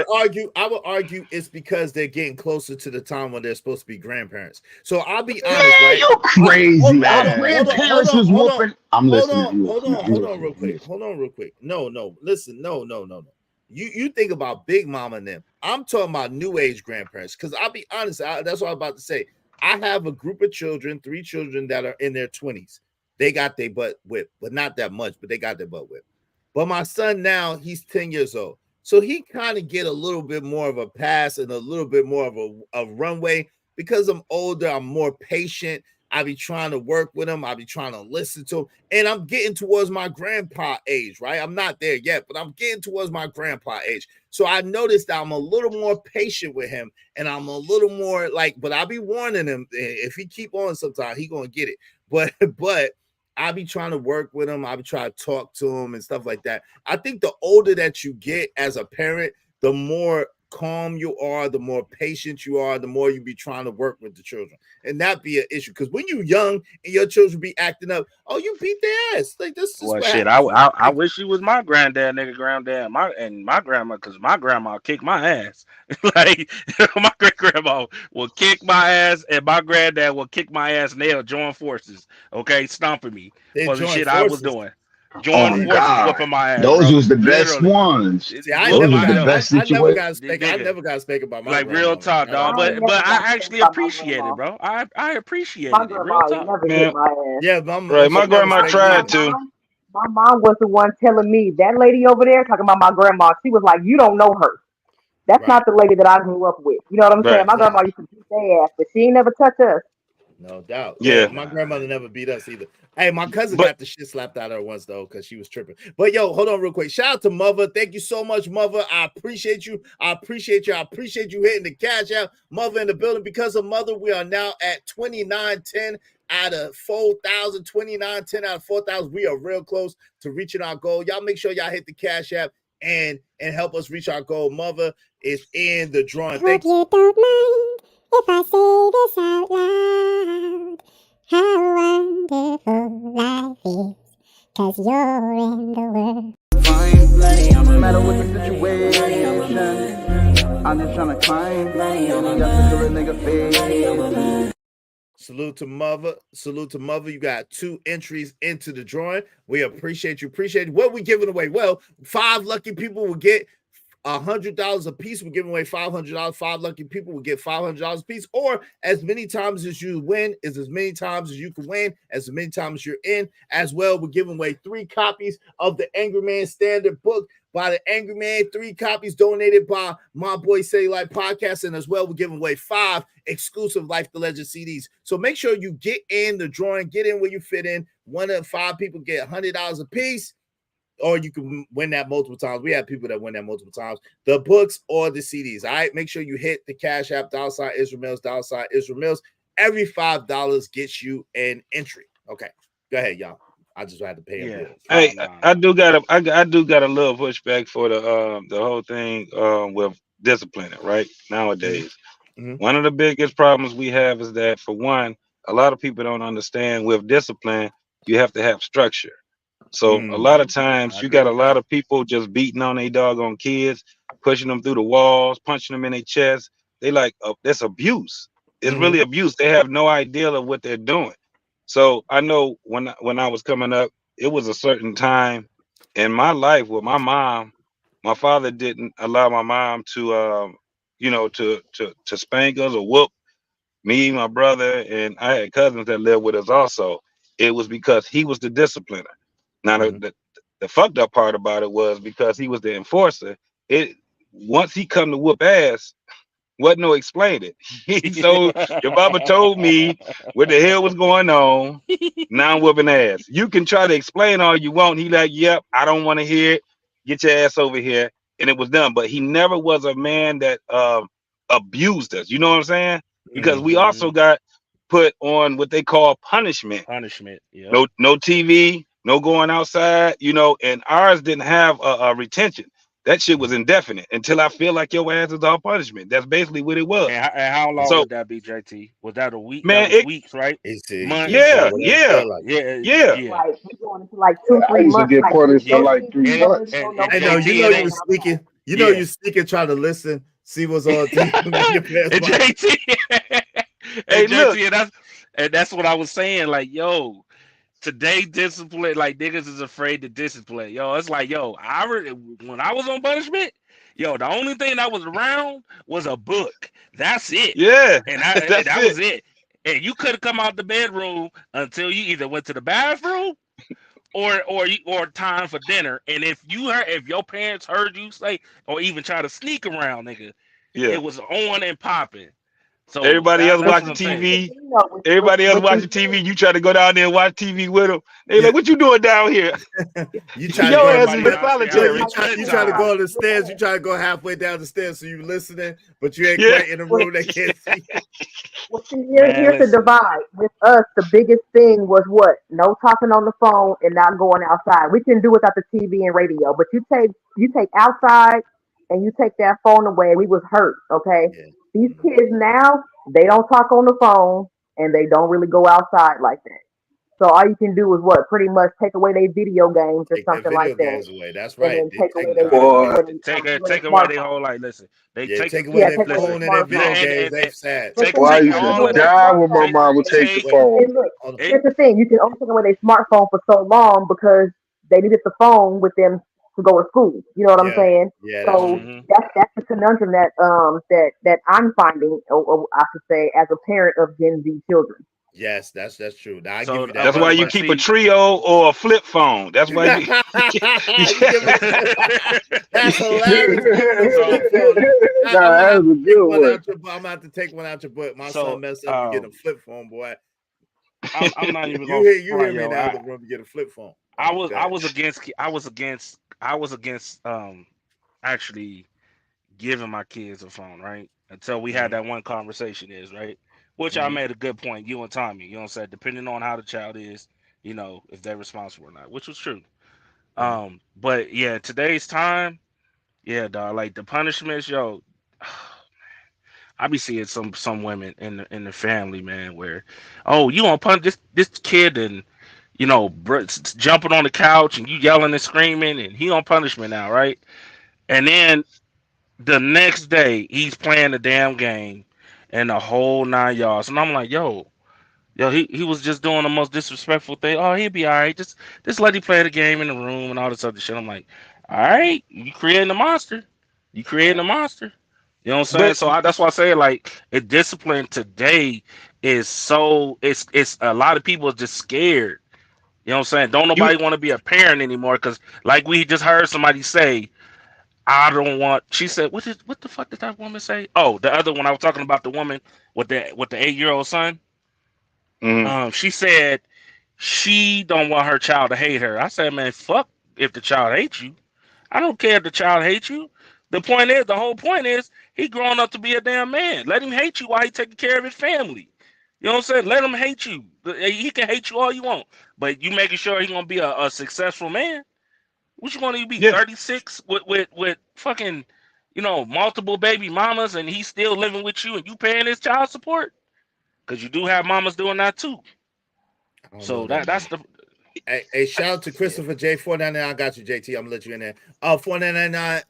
I would argue it's because they're getting closer to the time when they're supposed to be grandparents. So I'll be honest, Man, right? you crazy. Our Man. grandparents was whooping. I'm listening. I'm listening. I'm Hold on, listening. real I'm quick. listening. Hold on, real quick. No, listen, no. You think about Big Mama and them. I'm talking about new age grandparents. Because I'll be honest, that's what I'm about to say. I have a group of children, 3 children that are in their 20s. They got their butt whipped, but not that much, but they got their butt whipped. But my son now, he's 10 years old. So he kind of get a little bit more of a pass and a little bit more of a runway because I'm older, I'm more patient. I be trying to work with him. I be trying to listen to him. And I'm getting towards my grandpa age, right? I'm not there yet, but I'm getting towards my grandpa age. So I noticed that I'm a little more patient with him and I'm a little more like, but I'll be warning him if he keep on sometime, he gonna get it. But I be trying to work with him. I be trying to talk to him and stuff like that. I think the older that you get as a parent, the more calm you are, the more patient you are, the more you be trying to work with the children. And that be an issue. Because when you young and your children be acting up, oh, you beat their ass. Like this is Well, what shit, happens. I wish she was my granddad, nigga, granddad, my grandma, because my grandma kicked my ass. Like my great grandma will kick my ass, and my granddad will kick my ass, and they'll join forces, okay, stomping me They for the join shit I was forces. doing. Join Oh forces, God, whooping my ass, those bro. was the best Literally, ones. See, I Those never was the got yo, best I never situation. got spank. I nigga, never got spanked about my like real grandmother. talk, Not at dog. all. I ain't But never I got spanked actually by my appreciate it, grandma. bro. I My appreciated it, real grandma ain't talk. never hit Man, my ass. Yeah, right. she My never grandma spanked me My tried either. to. mom, my mom was the one telling me that lady over there talking about my grandma. She was like, "You don't know her. That's Right. not the lady that I grew up with." You know what I'm saying? Right. My Yeah. grandma used to beat their ass, but she ain't never touch us. No doubt. Yeah, Yeah. my Nah, grandmother never beat us either. Hey, my cousin But got the shit slapped out of her once though, because she was tripping. But yo, hold on real quick. Shout out to Mother. Thank you so much, Mother. I appreciate you. I appreciate you. I appreciate you hitting the cash out. Mother in the building. Because of Mother, we are now at 2910 out of 4,000. 2910 out of 4,000. We are real close to reaching our goal. Y'all make sure y'all hit the cash app and help us reach our goal. Mother is in the drawing. Hope you don't mind if I say this out loud. How wonderful life is, 'cause you're in the world. No matter what the situation, I'm just tryna climb. Just to do a nigga face. Salute to Mother. Salute to Mother. You got 2 entries into the drawing. We appreciate you. Appreciate you. What we giving away? Well, 5 lucky people will get $100 a piece. We're giving away $500. 5 lucky people will get $500 a piece, or as many times as you win is as many times as you can win, as many times you're in. As well, we're giving away 3 copies of the Angry Man Standard book by the Angry Man, 3 copies donated by my boy Say Life Podcast, and as well, we're giving away 5 exclusive Life the Legend CDs. So make sure you get in the drawing, get in where you fit in. 1 of 5 people get $100 a piece, or you can win that multiple times. We have people that win that multiple times. The books or the CDs. All right. Make sure you hit the Cash App, $ Israel Mills, $ Israel Mills. Every $5 gets you an entry. Okay. Go ahead, y'all. I just had to pay a yeah, bill. hey, nah. I do got a I do got a little pushback for the whole thing with disciplining right nowadays. Mm-hmm. One of the biggest problems we have is that, for one, a lot of people don't understand with discipline, you have to have structure. So a lot of times I you got a agree. lot of people just beating on their doggone kids, pushing them through the walls, punching them in their chest. They like that's abuse. It's Mm-hmm. really abuse. They have no idea of what they're doing. So I know when I was coming up, it was a certain time in my life with my mom. My father didn't allow my mom to to spank us or whoop me, my brother, and I had cousins that lived with us also. It was because he was the discipliner. Now the fucked up part about it was because he was the enforcer. It once he come to whoop ass, wasn't no explain it. So your mama told me what the hell was going on. Now I'm whooping ass. You can try to explain all you want. He like, yep, I don't want to hear it. Get your ass over here. And it was done. But he never was a man that abused us. You know what I'm saying? Because we also got put on what they call punishment. Punishment. Yep. No TV, no going outside, and ours didn't have a retention. That shit was indefinite until I feel like your ass is all punishment. That's basically what it was. And how long So, would that be, JT? Was that a week? That man, was weeks, right? Months. yeah, yeah, Yeah, yeah. yeah. Like we going into like Yeah, two, I three used to months. get Like punished for Yeah. like 3 months. And I know you JT know and you they sneaking. You know yeah. you sneaking trying to listen, see what's on TV when your pants And watch. JT Hey, and look, JT and that's what I was saying. Like, yo, today discipline, like niggas is afraid to discipline. Yo, it's like, yo, when I was on punishment, yo, the only thing that was around was a book. That's it. yeah, And that's that it. was it. And you couldn't come out the bedroom until you either went to the bathroom or time for dinner. And if your parents heard you say or even try to sneak around, nigga, Yeah. it was on and popping. So Everybody else that's what watching I'm saying. TV. Everybody else watching TV. You try to go down there and watch TV with them. They like, what you doing down here? You try to Your go ass Everybody is in downstairs having solitary. a good you try to time. go on the stairs. You try to go halfway down the stairs, so you listening, but you ain't Yeah. quite in the room. They can't see. Well, see, Man, here's the listen. divide. With us, the biggest thing was what? No talking on the phone and not going outside. We can do without the TV and radio, but you take outside and you take that phone away. We was hurt. Okay, Yeah. these kids now they don't talk on the phone and they don't really go outside like that. So all you can do is what? Pretty much take away their video games or Take their something like video that, games away. That's and right. then They take away take their nah, take Boy, away their, Take away their smartphone. whole like. Listen, they yeah, take take away Yeah, their take away listen. their phone and their video smartphone. And, games. and, They and sad. But take see, boy, I you take can used only to take all away of their that. die when my smartphone. mom would Wait, take the Take wait. phone. And look, Hold on. it. here's the thing: you can only take away their smartphone for so long because they needed the phone with them to go to school. You know what I'm Yeah, saying? yeah, that's So true. Hmm. that's the conundrum that I'm finding, or I should say, as a parent of Gen Z children. Yes, that's true. Now I give So, you that That's why one. you but keep a see, trio or a flip phone. That's why you. You give them that's hilarious. Give them a flip so phone. I'm gonna Nah, have that's to a take good one one. out your. I'm gonna have to take one out your butt. My son so messed up. You get a flip phone, boy. I'm not even You gonna hear you front, hear me in yo. the other room. You get a flip phone. I Oh, was I God. was against actually giving my kids a phone, right? Until we had Hmm. that one conversation is right. Which I Hmm. made a good point, you and Tommy, you know what I'm saying? Depending on how the child is, if they're responsible or not, which was true. Hmm. But yeah, today's time, yeah, dog, like the punishments, yo, I be seeing some women in the family, man, where, oh, you gonna punish this kid and jumping on the couch and you yelling and screaming and he on punishment now, right? And then the next day he's playing the damn game and the whole 9 yards, and I'm like, yo, he was just doing the most disrespectful thing. Oh, he'll be all right. Just let him play the game in the room and all this other shit. I'm like, all right, you creating a monster. You creating a monster. You know what I'm saying? But So that's why I say like discipline today is so it's a lot of people are just scared. You know what I'm saying? Don't you, nobody want to be a parent anymore because like we just heard somebody say, I don't want. She said, what the fuck did that woman say? Oh, the other one I was talking about, the woman with the 8-year-old son. mhm. She said she don't want her child to hate her. I said, man, fuck if the child hates you. I don't care if the child hates you. The whole point is he growing up to be a damn man. Let him hate you while he taking care of his family. You know what I'm saying? Let him hate you. He can hate you all you want, but you making sure he gonna be a successful man. Which one of you be Yeah. 36 with fucking, multiple baby mamas and he's still living with you and you paying his child support? Because you do have mamas doing that too. I don't know So that. that's the Hey, shout out to Christopher J. 499. I got you, JT. I'm gonna let you in there. 499.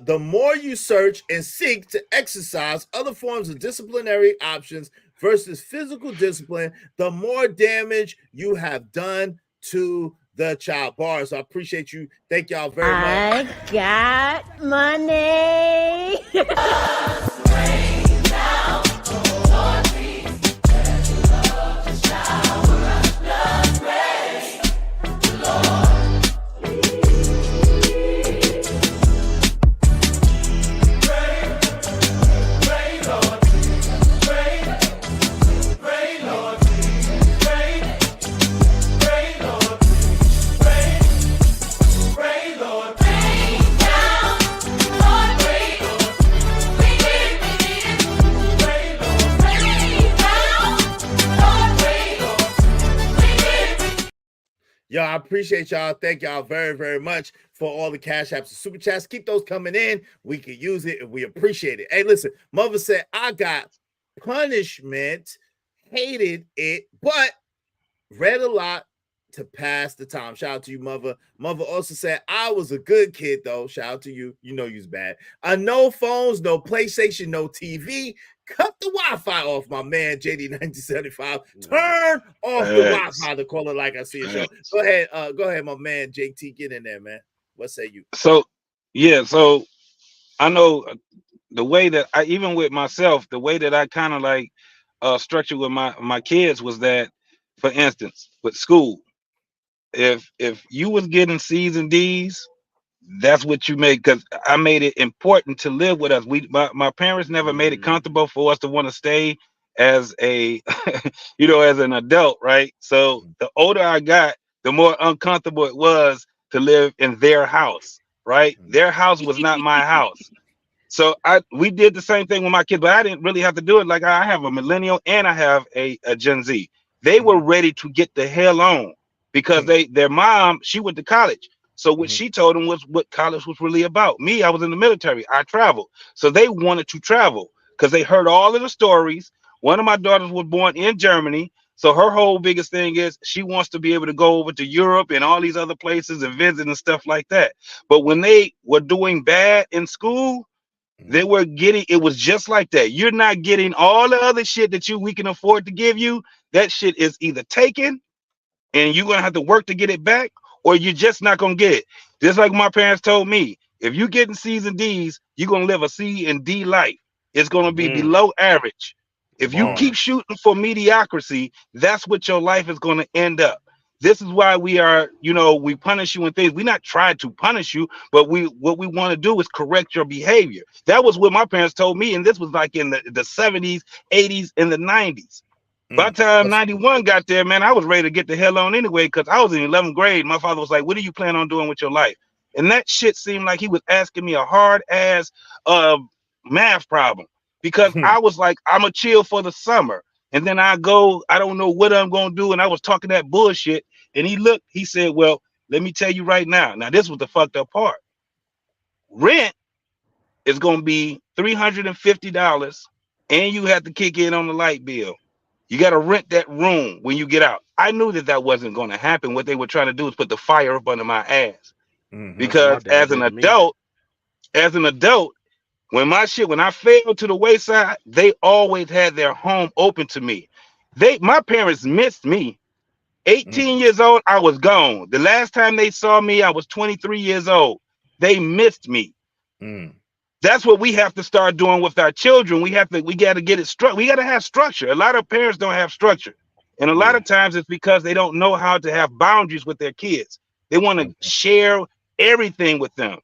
The more you search and seek to exercise other forms of disciplinary options versus physical discipline, the more damage you have done to the child. Bars. I appreciate you. Thank y'all very much. I got money. Yo, I appreciate y'all. Thank y'all very, very much for all the cash apps and super chats. Keep those coming in. We can use it and we appreciate it. Hey, listen, Mother said I got punishment, hated it, but read a lot to pass the time. Shout out to you, Mother. Mother also said I was a good kid, though. Shout out to you. You know you's bad. No phones, no PlayStation, no TV. Cut the Wi-Fi off, my man, JD1975. Turn off the Facts. Wi-Fi, to call it like I see a show. Facts. Go ahead, my man, JT. Get in there, man. What say you? So yeah, so I know the way that I even with myself, the way that I kind of like structured with my kids was that, for instance, with school, if you was getting C's and D's, that's what you made. Because I made it important to live with us. My parents never made it comfortable for us to want to stay as a as an adult, right? So the older I got, the more uncomfortable it was to live in their house, right? Their house was not my house. So we did the same thing with my kids, but I didn't really have to do it. Like I have a millennial and I have a Gen Z. They were ready to get the hell on because their mom, she went to college. So what she told them was what college was really about. Me, I was in the military. I traveled. So they wanted to travel because they heard all of the stories. One of my daughters was born in Germany. So her whole biggest thing is she wants to be able to go over to Europe and all these other places and visit and stuff like that. But when they were doing bad in school, they were getting, it was just like that. You're not getting all the other shit that we can afford to give you. That shit is either taken and you're gonna have to work to get it back, or you're just not gonna get it. Just like my parents told me, if you getting C's and D's, you're gonna live a C and D life. It's gonna be below average. If you keep shooting for mediocrity, that's what your life is gonna end up. This is why we are, we punish you and things. We not trying to punish you, but what we want to do is correct your behavior. That was what my parents told me, and this was like in the 70s, 80s, and the 90s. By the time 91 got there, man, I was ready to get the hell on anyway, because I was in 11th grade. My father was like, what do you plan on doing with your life? And that shit seemed like he was asking me a hard ass math problem, because I was like, I'm a chill for the summer. And then I go, I don't know what I'm going to do. And I was talking that bullshit. And he said, well, let me tell you right now. Now, this was the fucked up part. Rent is going to be $350, and you have to kick in on the light bill. You got to rent that room when you get out. I knew that wasn't going to happen. What they were trying to do is put the fire up under my ass. That's what my Because dad did to me. as an adult, when I fell to the wayside, they always had their home open to me. My parents missed me. 18 years old, I was gone. The last time they saw me, I was 23 years old. They missed me. That's what we have to start doing with our children. We got to get it struck. We got to have structure. A lot of parents don't have structure. And a lot of times it's because they don't know how to have boundaries with their kids. They want to share everything with them.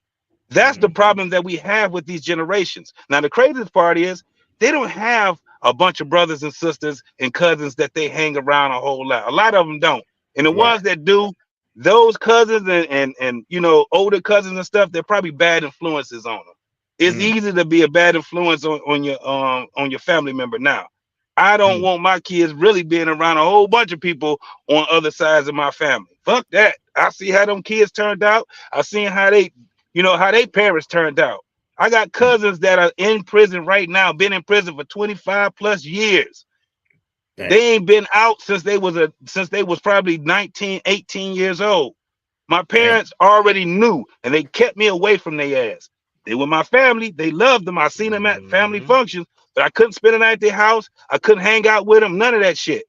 That's the problem that we have with these generations. Now, the craziest part is they don't have a bunch of brothers and sisters and cousins that they hang around a whole lot. A lot of them don't. And the ones that do, those cousins and older cousins and stuff, they're probably bad influences on them. It's easy to be a bad influence on your family member now. I don't want my kids really being around a whole bunch of people on other sides of my family. Fuck that. I see how them kids turned out. I seen how how their parents turned out. I got cousins that are in prison right now, been in prison for 25 plus years. They ain't been out since they was probably 19, 18 years old. My parents already knew, and they kept me away from their ass. They were my family. They loved them. I seen them at family functions, but I couldn't spend the night at their house. I couldn't hang out with them. None of that shit.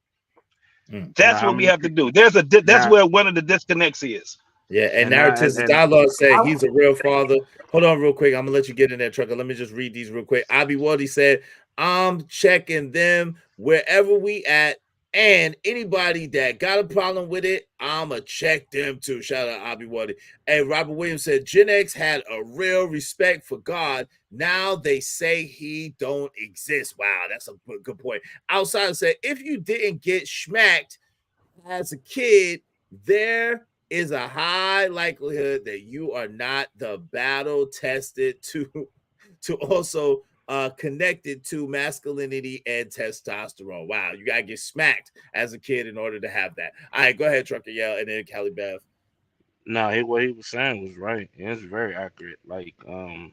That's what we have to do. That's where one of the disconnects is. Yeah, and narratives dialogue said he's a real father. Hold on real quick. I'm gonna let you get in there, trucker. Let me just read these real quick. Abby Wadi said, I'm checking them wherever we at. And anybody that got a problem with it, I'ma check them too. Shout out Abby Wadi. And Robert Williams said Gen X had a real respect for God. Now they say he don't exist. Wow, that's a good point. Outside said, if you didn't get smacked as a kid, there is a high likelihood that you are not the battle tested to also connected to masculinity and testosterone. Wow, you gotta get smacked as a kid in order to have that. All right, go ahead, Trucker Yell, and then Cali Bev. No, what he was saying was right. It's very accurate. Like, y'all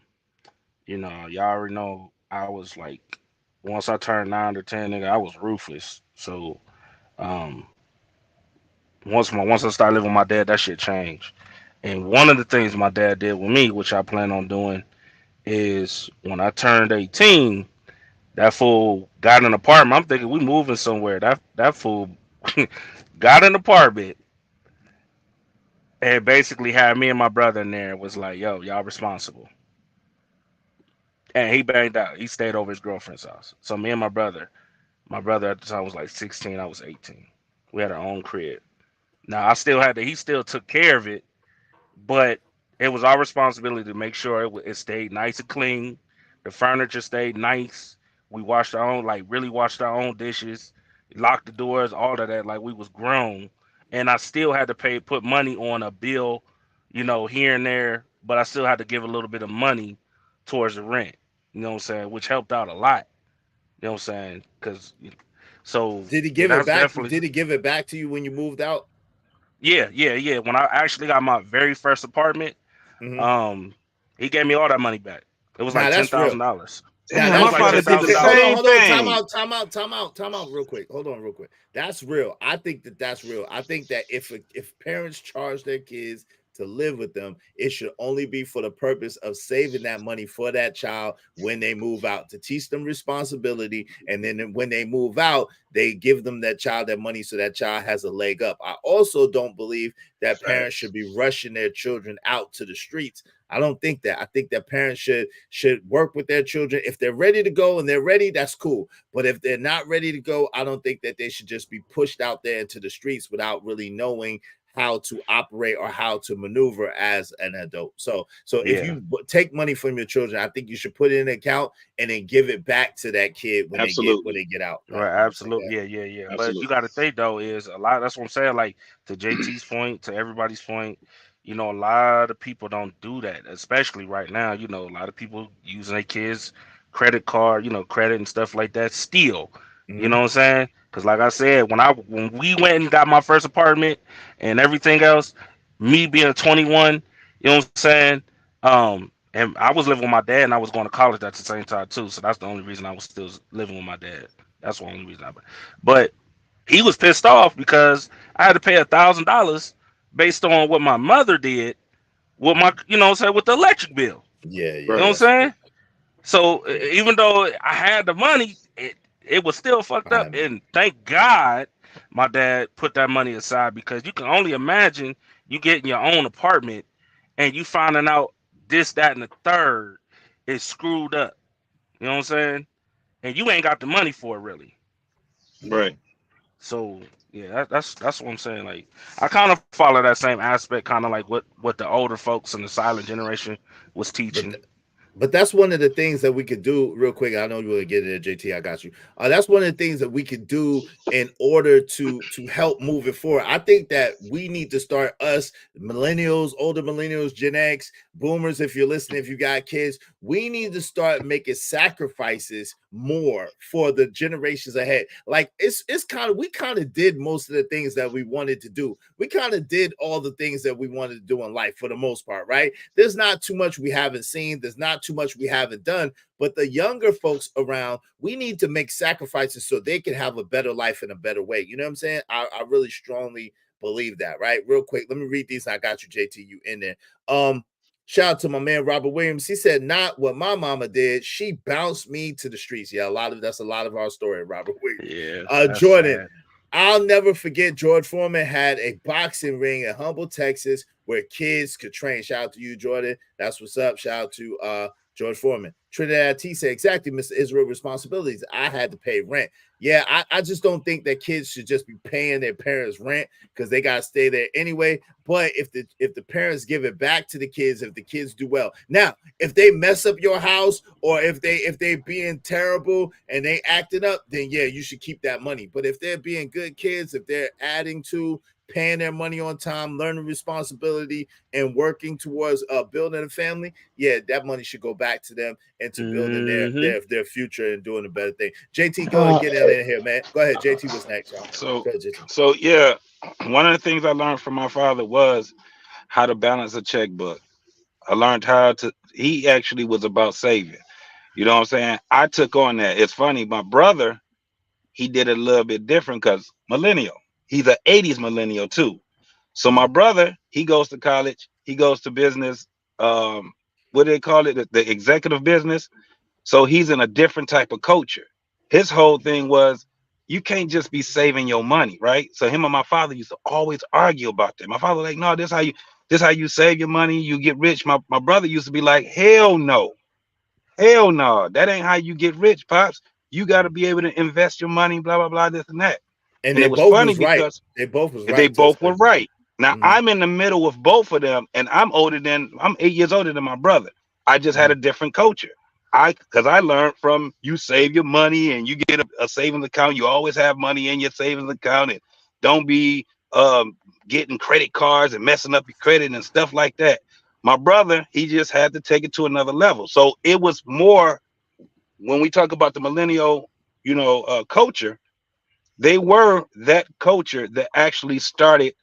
already know I was like, once I turned 9 or 10, nigga, I was ruthless. So, um, once I started living with my dad, that shit changed. And one of the things my dad did with me, which I plan on doing, is when I turned 18, that fool got an apartment. I'm thinking we moving somewhere. That fool got an apartment and basically had me and my brother in there and was like, yo, y'all responsible. And he banged out. He stayed over his girlfriend's house. So me and my brother at the time was like 16, I was 18. We had our own crib. Now I still had to. He still took care of it, but it was our responsibility to make sure it stayed nice and clean. The furniture stayed nice. We washed our own, like really washed our own dishes, locked the doors, all of that. Like we was grown, and I still had to put money on a bill, here and there. But I still had to give a little bit of money towards the rent. You know what I'm saying? Which helped out a lot. You know what I'm saying? So Did he yeah, give it that's back? definitely Did he give it back to you when you moved out? yeah. When I actually got my very first apartment, Mhm. um, he gave me all that money back. It was like Now ten that's real. thousand dollars. Now It Damn, my was that's like father real. ten did the thousand same Hold dollars. on, thing. time out, real quick. Hold on, real quick. That's real. I think that that's real. I think that if parents charge their kids to live with them, it should only be for the purpose of saving that money for that child when they move out, to teach them responsibility, and then when they move out, they give them that child that money so that child has a leg up. I also don't believe that parents should be rushing their children out to the streets. I don't think that. I think that parents should work with their children. If they're ready to go and they're ready, that's cool. But if they're not ready to go, I don't think that they should just be pushed out there into the streets without really knowing how to operate or how to maneuver as an adult. So if Yeah, you take money from your children, I think you should put it in an account and then give it back to that kid when Absolutely. they get out. right. You know what I'm saying? Absolutely. Yeah. But you Absolutely. got to think though, is a lot. That's what I'm saying. Like to JT's point, to everybody's point. A lot of people don't do that, especially right now. A lot of people using their kids' credit card, credit and stuff like that. Still, you know Mhm. what I'm saying? Because like I said, when we went and got my first apartment and everything else, me being 21, you know what I'm saying? And I was living with my dad, and I was going to college at the same time too. So that's the only reason I was still living with my dad. That's the only reason But he was pissed off because I had to pay $1,000 based on what my mother did with my, with the electric bill. You Yeah, know what I'm Right. that's saying? So even though I had the money, it was still fucked up. fine. And thank God my dad put that money aside, because you can only imagine you getting your own apartment and you finding out this, that, and the third is screwed up. You know what I'm saying? And you ain't got the money for it really. Right. So yeah, that's what I'm saying. Like I kind of follow that same aspect, kind of like what the older folks in the silent generation was But teaching. But that's one of the things that we could do real quick. I know you want to get it, JT. I got you. That's one of the things that we could do in order to help move it forward. I think that we need to start, us millennials, older millennials, Gen X, boomers. If you're listening, if you got kids, we need to start making sacrifices more for the generations ahead. Like it's kind of, we kind of did most of the things that we wanted to do. We kind of did all the things that we wanted to do in life for the most part, right? There's not too much we haven't seen. There's not too much we haven't done. But the younger folks around, we need to make sacrifices so they can have a better life in a better way. You know what I'm saying? I really strongly believe that, right? Real quick, let me read these. I got you, JT. You in there. Shout out to my man Robert Williams. He said, "Not what my mama did. She bounced me to the streets." Yeah, that's a lot of our story, Robert Williams. Yeah, that's Jordan, sad. I'll never forget George Foreman had a boxing ring in Humble, Texas, where kids could train. Shout out to you, Jordan. That's what's up. Shout out to George Foreman. Trinidad T said, exactly, Mr. Israel, responsibilities. I had to pay rent. Yeah, I just don't think that kids should just be paying their parents rent because they gotta stay there anyway. But if the parents give it back to the kids, if the kids do well. Now, if they mess up your house, or if they being terrible and they acting up, then yeah, you should keep that money. But if they're being good kids, if they're adding to, paying their money on time, learning responsibility, and working towards building a family, yeah, that money should go back to them and to building Hmm. their future and doing a better thing. JT, go and Uh, get in here, man. Go ahead, JT. What's next, y'all? So Go ahead, JT. so yeah, one of the things I learned from my father was how to balance a checkbook. I learned how to. He actually was about saving. You know what I'm saying? I took on that. It's funny. My brother, he did it a little bit different because millennial. He's an '80s millennial too. So my brother, he goes to college. He goes to business. What do they call it? The executive business. So he's in a different type of culture. His whole thing was, you can't just be saving your money, right? So him and my father used to always argue about that. My father like, no, this how you save your money, you get rich. My brother used to be like, hell no, hell no, that ain't how you get rich, pops. You got to be able to invest your money, blah blah blah, this and that. And And they it was both funny was right. because They both was they right to a both were certain degree. right. Now I'm in the middle of both of them, and I'm 8 years older than my brother. I just had a different culture. Because I learned from you save your money and you get a savings account. You always have money in your savings account, and don't be getting credit cards and messing up your credit and stuff like that. My brother, he just had to take it to another level. So it was more when we talk about the millennial, culture. They were that culture that actually started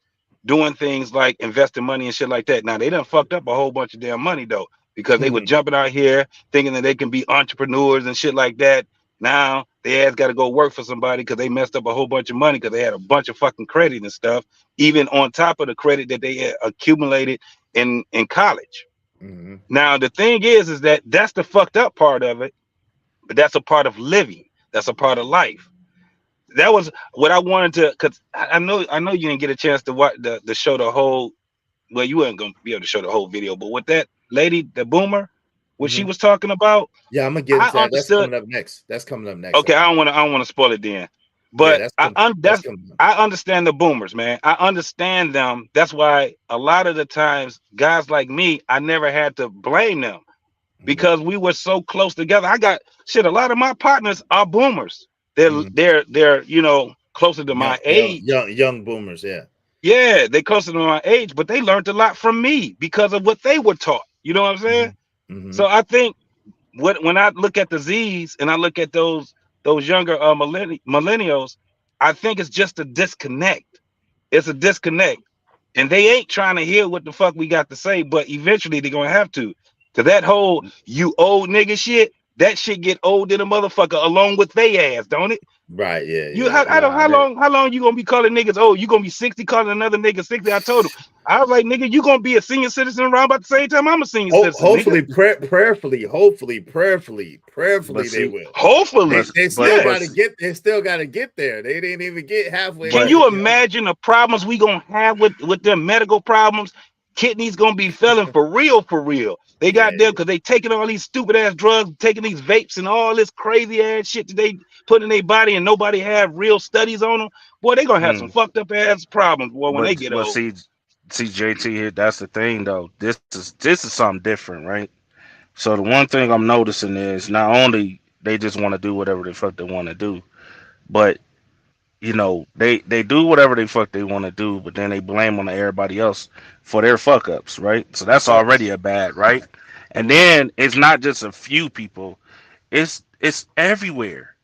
doing things like investing money and shit like that. Now they done fucked up a whole bunch of damn money though, because they were jumping out here thinking that they can be entrepreneurs and shit like that. Now they ass got to go work for somebody because they messed up a whole bunch of money because they had a bunch of fucking credit and stuff, even on top of the credit that they had accumulated in college. Now the thing is that that's the fucked up part of it, but that's a part of living. That's a part of life. That was what I wanted to, because I know you didn't get a chance to watch the show the whole. Well, you weren't gonna be able to show the whole video, but with that lady, the boomer, what she was talking about, Yeah, I'm gonna get I into that. That's understood. coming up next. That's coming up next. Okay, I don't want to spoil it then, Yeah, but that's coming up. I understand the boomers, man. I understand them. That's why a lot of the times, guys like me, I never had to blame them because we were so close together. I got shit. A lot of my partners are boomers. They're closer to my age. Young boomers. Yeah. Yeah, they closer to my age, but they learned a lot from me because of what they were taught. You know what I'm saying? So I think when I look at the Z's and I look at those younger millennials, I think it's just a disconnect. It's a disconnect, and they ain't trying to hear what the fuck we got to say, but eventually they're gonna have to. Cause that whole "you old nigga" shit, that shit get old in a motherfucker along with they ass, don't it? Right. Yeah. You how long you gonna be calling niggas old? You gonna be 60 calling another nigga 60? I told him. I was like, nigga, you gonna be a senior citizen around about the same time I'm a senior citizen, Hopefully, nigga. prayerfully, they see, will. Hopefully, They still yeah. got to get. They still got to get there. They didn't even get halfway Can there. you imagine the problems we gonna have with their medical problems? Kidneys gonna be failing for real, for real. They got them because they taking all these stupid ass drugs, taking these vapes and all this crazy ass shit that they put in their body, and nobody have real studies on them. Boy, they gonna have some mm, fucked up ass problems, boy, when they but get but old. see JT here. That's the thing though. This is something different, right? So the one thing I'm noticing is not only they just want to do whatever the fuck they want to do, but they do whatever they fuck they want to do, but then they blame on everybody else for their fuck ups, right? So that's already a bad, right? And then it's not just a few people; it's everywhere,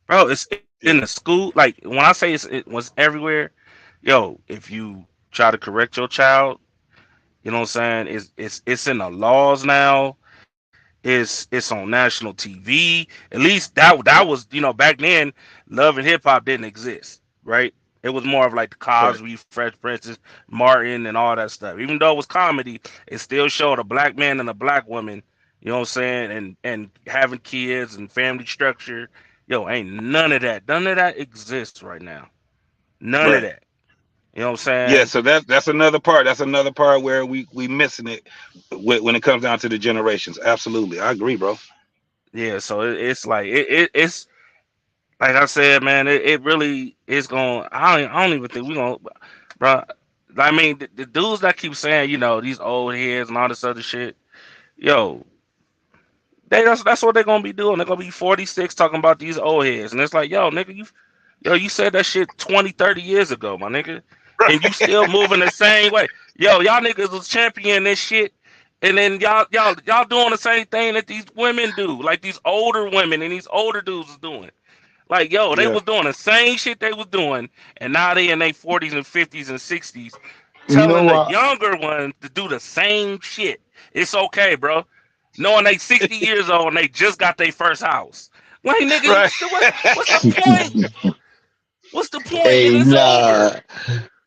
bro. It's in the school. Like when I say it was everywhere, yo, if you try to correct your child, you know what I'm saying? It's in the laws now. It's on national TV. At least that was back then. Love and hip hop didn't exist, right? It was more of like the Right. Cosby, Fresh Princes, Martin, and all that stuff. Even though it was comedy, it still showed a black man and a black woman. You know what I'm saying? And having kids and family structure. Yo, ain't none of that. None of that exists right now. None of Right. that. You know what I'm Yeah, saying? so that's another part. That's another part where we missing it when it comes down to the generations. Absolutely, I agree, bro. Yeah. So it's like it's like I said, man, it really is going. I don't even think we gonna, bro. I mean, the dudes that keep saying, these old heads and all this other shit, yo, that's what they're gonna be doing. They're gonna be 46 talking about these old heads, and it's like, yo, nigga, you said that shit 20, 30 years ago, my nigga, and you still moving the same way. Yo, y'all niggas was champion this shit. And then y'all doing the same thing that these women do, like these older women and these older dudes is doing. Like, yo, they Yeah. was doing the same shit they was doing, and now they in their 40s and 50s and 60s, You know telling the what? younger ones to do the same shit. It's okay, bro. Knowing they 60 years old and they just got their first house. Like, nigga, Right. so what's the point? What's the point? And Hey, it's nah. over.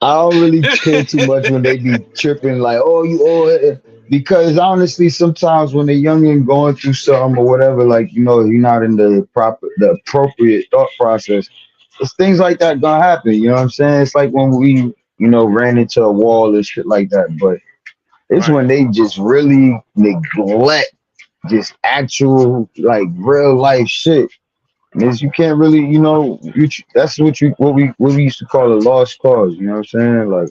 I don't really care too much when they be tripping like, oh, you old. Because honestly, sometimes when they're young and going through something or whatever, like, you're not in the appropriate thought process. It's things like that gonna happen. You know what I'm saying? It's like when we, ran into a wall and shit like that. But it's Right. when they just really neglect just actual like real life shit. Is you can't really, that's what we used to call a lost cause. You know what I'm saying? Like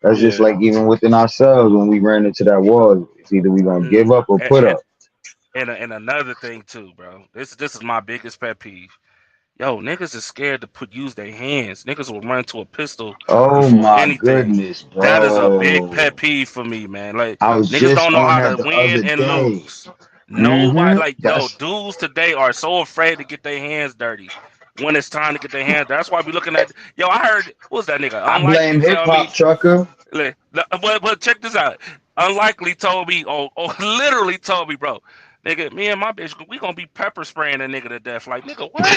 that's just Yeah. like even within ourselves when we ran into that wall. It's either we gonna give up or And, put up. and another thing too, bro. This is my biggest pet peeve. Yo, niggas is scared to use their hands. Niggas will run to a pistol Oh before my anything. goodness, That is a big bro! pet peeve for me, man. Like I was niggas just don't know on how that to the win other and day. lose. Nobody like yo, That's dudes today are so afraid to get their hands dirty when it's time to get their hands. That's why we looking at yo. I heard what was that nigga? I Unlikely blame hip tell hop me. trucker. But check this out. Unlikely told me, or literally told me, bro. Nigga, me and my bitch, we gonna be pepper spraying a nigga to death. Like, nigga, what?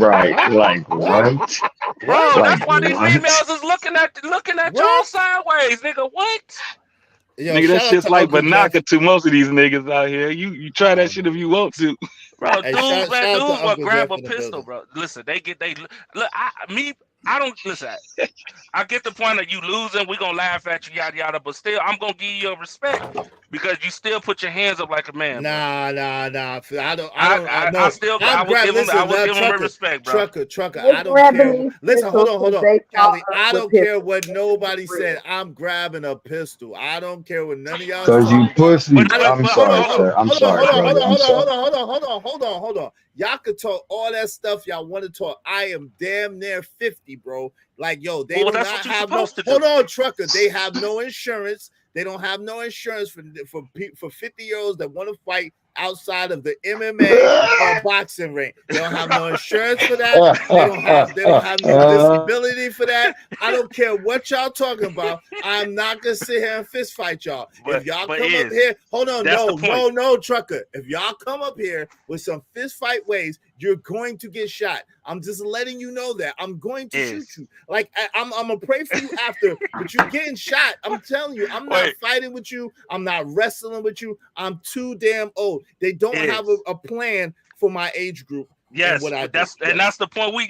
Right? What? Like What? what? Bro, What? Like that's why these what? females is looking at y'all What? sideways, nigga. What? Yo, Nigga, that shout out shit's to like Uncle Jeff. Banaka to most of these niggas out here. You try that Oh shit my if you want to. Bro, Hey, dudes, man, shout out to dudes will Uncle grab Jeff a in the pistol, building. bro. Listen, they look. I don't listen. I get the point of you losing. We gonna laugh at you, yada yada. But still, I'm gonna give you your respect because you still put your hands up like a man, bro. Nah. I I know. still I'm will grab. give him I Listen, will give him trucker, respect, bro. trucker. They're I don't grabbing care. these Listen, pistols hold because on, they saw Callie. us I with don't care pistols. what nobody For real. said. I'm grabbing a pistol. I don't care what none of y'all is Cause you talking about. pussy. I don't. I'm Hold on, sorry, hold on, sir. I'm hold on, sorry, hold on, hold brother. on, I'm hold on, sorry. hold on, hold on. Y'all could talk all that stuff y'all want to talk. I am damn near 50, bro. Like, yo, they Well, do that's not what you're have no. supposed to Hold do. on, trucker. They have no insurance. They don't have no insurance for 50-year-olds that want to fight outside of the MMA or boxing ring. They don't have no insurance for that. They don't have no disability for that. I don't care what y'all talking about. I'm not gonna sit here and fist fight y'all. If y'all But come up is here, hold on, that's the point. no, trucker. If y'all come up here with some fist fight ways, you're going to get shot. I'm just letting you know that I'm going to shoot you. Like I'm gonna pray for you after, but you're getting shot. I'm telling you, I'm not fighting with you. I'm not wrestling with you. I'm too damn old. They don't have a plan for my age group. And Yes, what I but do. that's the point. We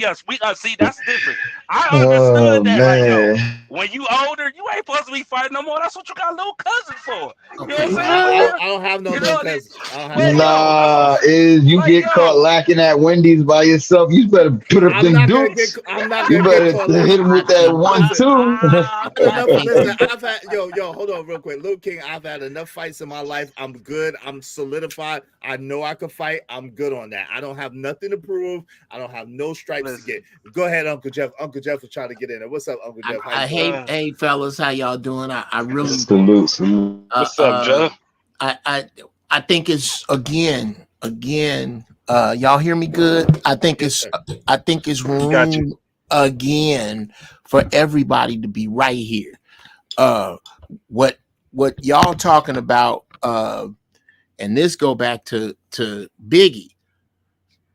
see that's different. I Oh understood that. Like, yo, man. when you older, you ain't supposed to be fighting no more. That's what you got little cousins for. You know what I'm No, saying? But I don't have no you little know, cousins. I don't have no man, little yo, cousins. Nah, is you like get caught yo, lacking at Wendy's by yourself, you better put up I'm them not gonna get. dukes. I'm not You gonna get better caught hit him with lacking. that one Listen, two. I've had enough. think Listen, I've had hold on real quick. Lil King, I've had enough fights in my life. I'm good. I'm solidified. I know I can fight. I'm good on that. I don't have nothing to prove. I don't have no stripes to get. Go ahead, Uncle Jeff. Uncle Jeff was trying to get in there. What's up, Uncle Jeff? How you doing? Hey fellas, how y'all doing? I really Salute. What's up, Joe? I think it's again, y'all hear me good? I think Yes, it's Got you. room again for everybody to be right here. What y'all talking about, and this go back to Biggie.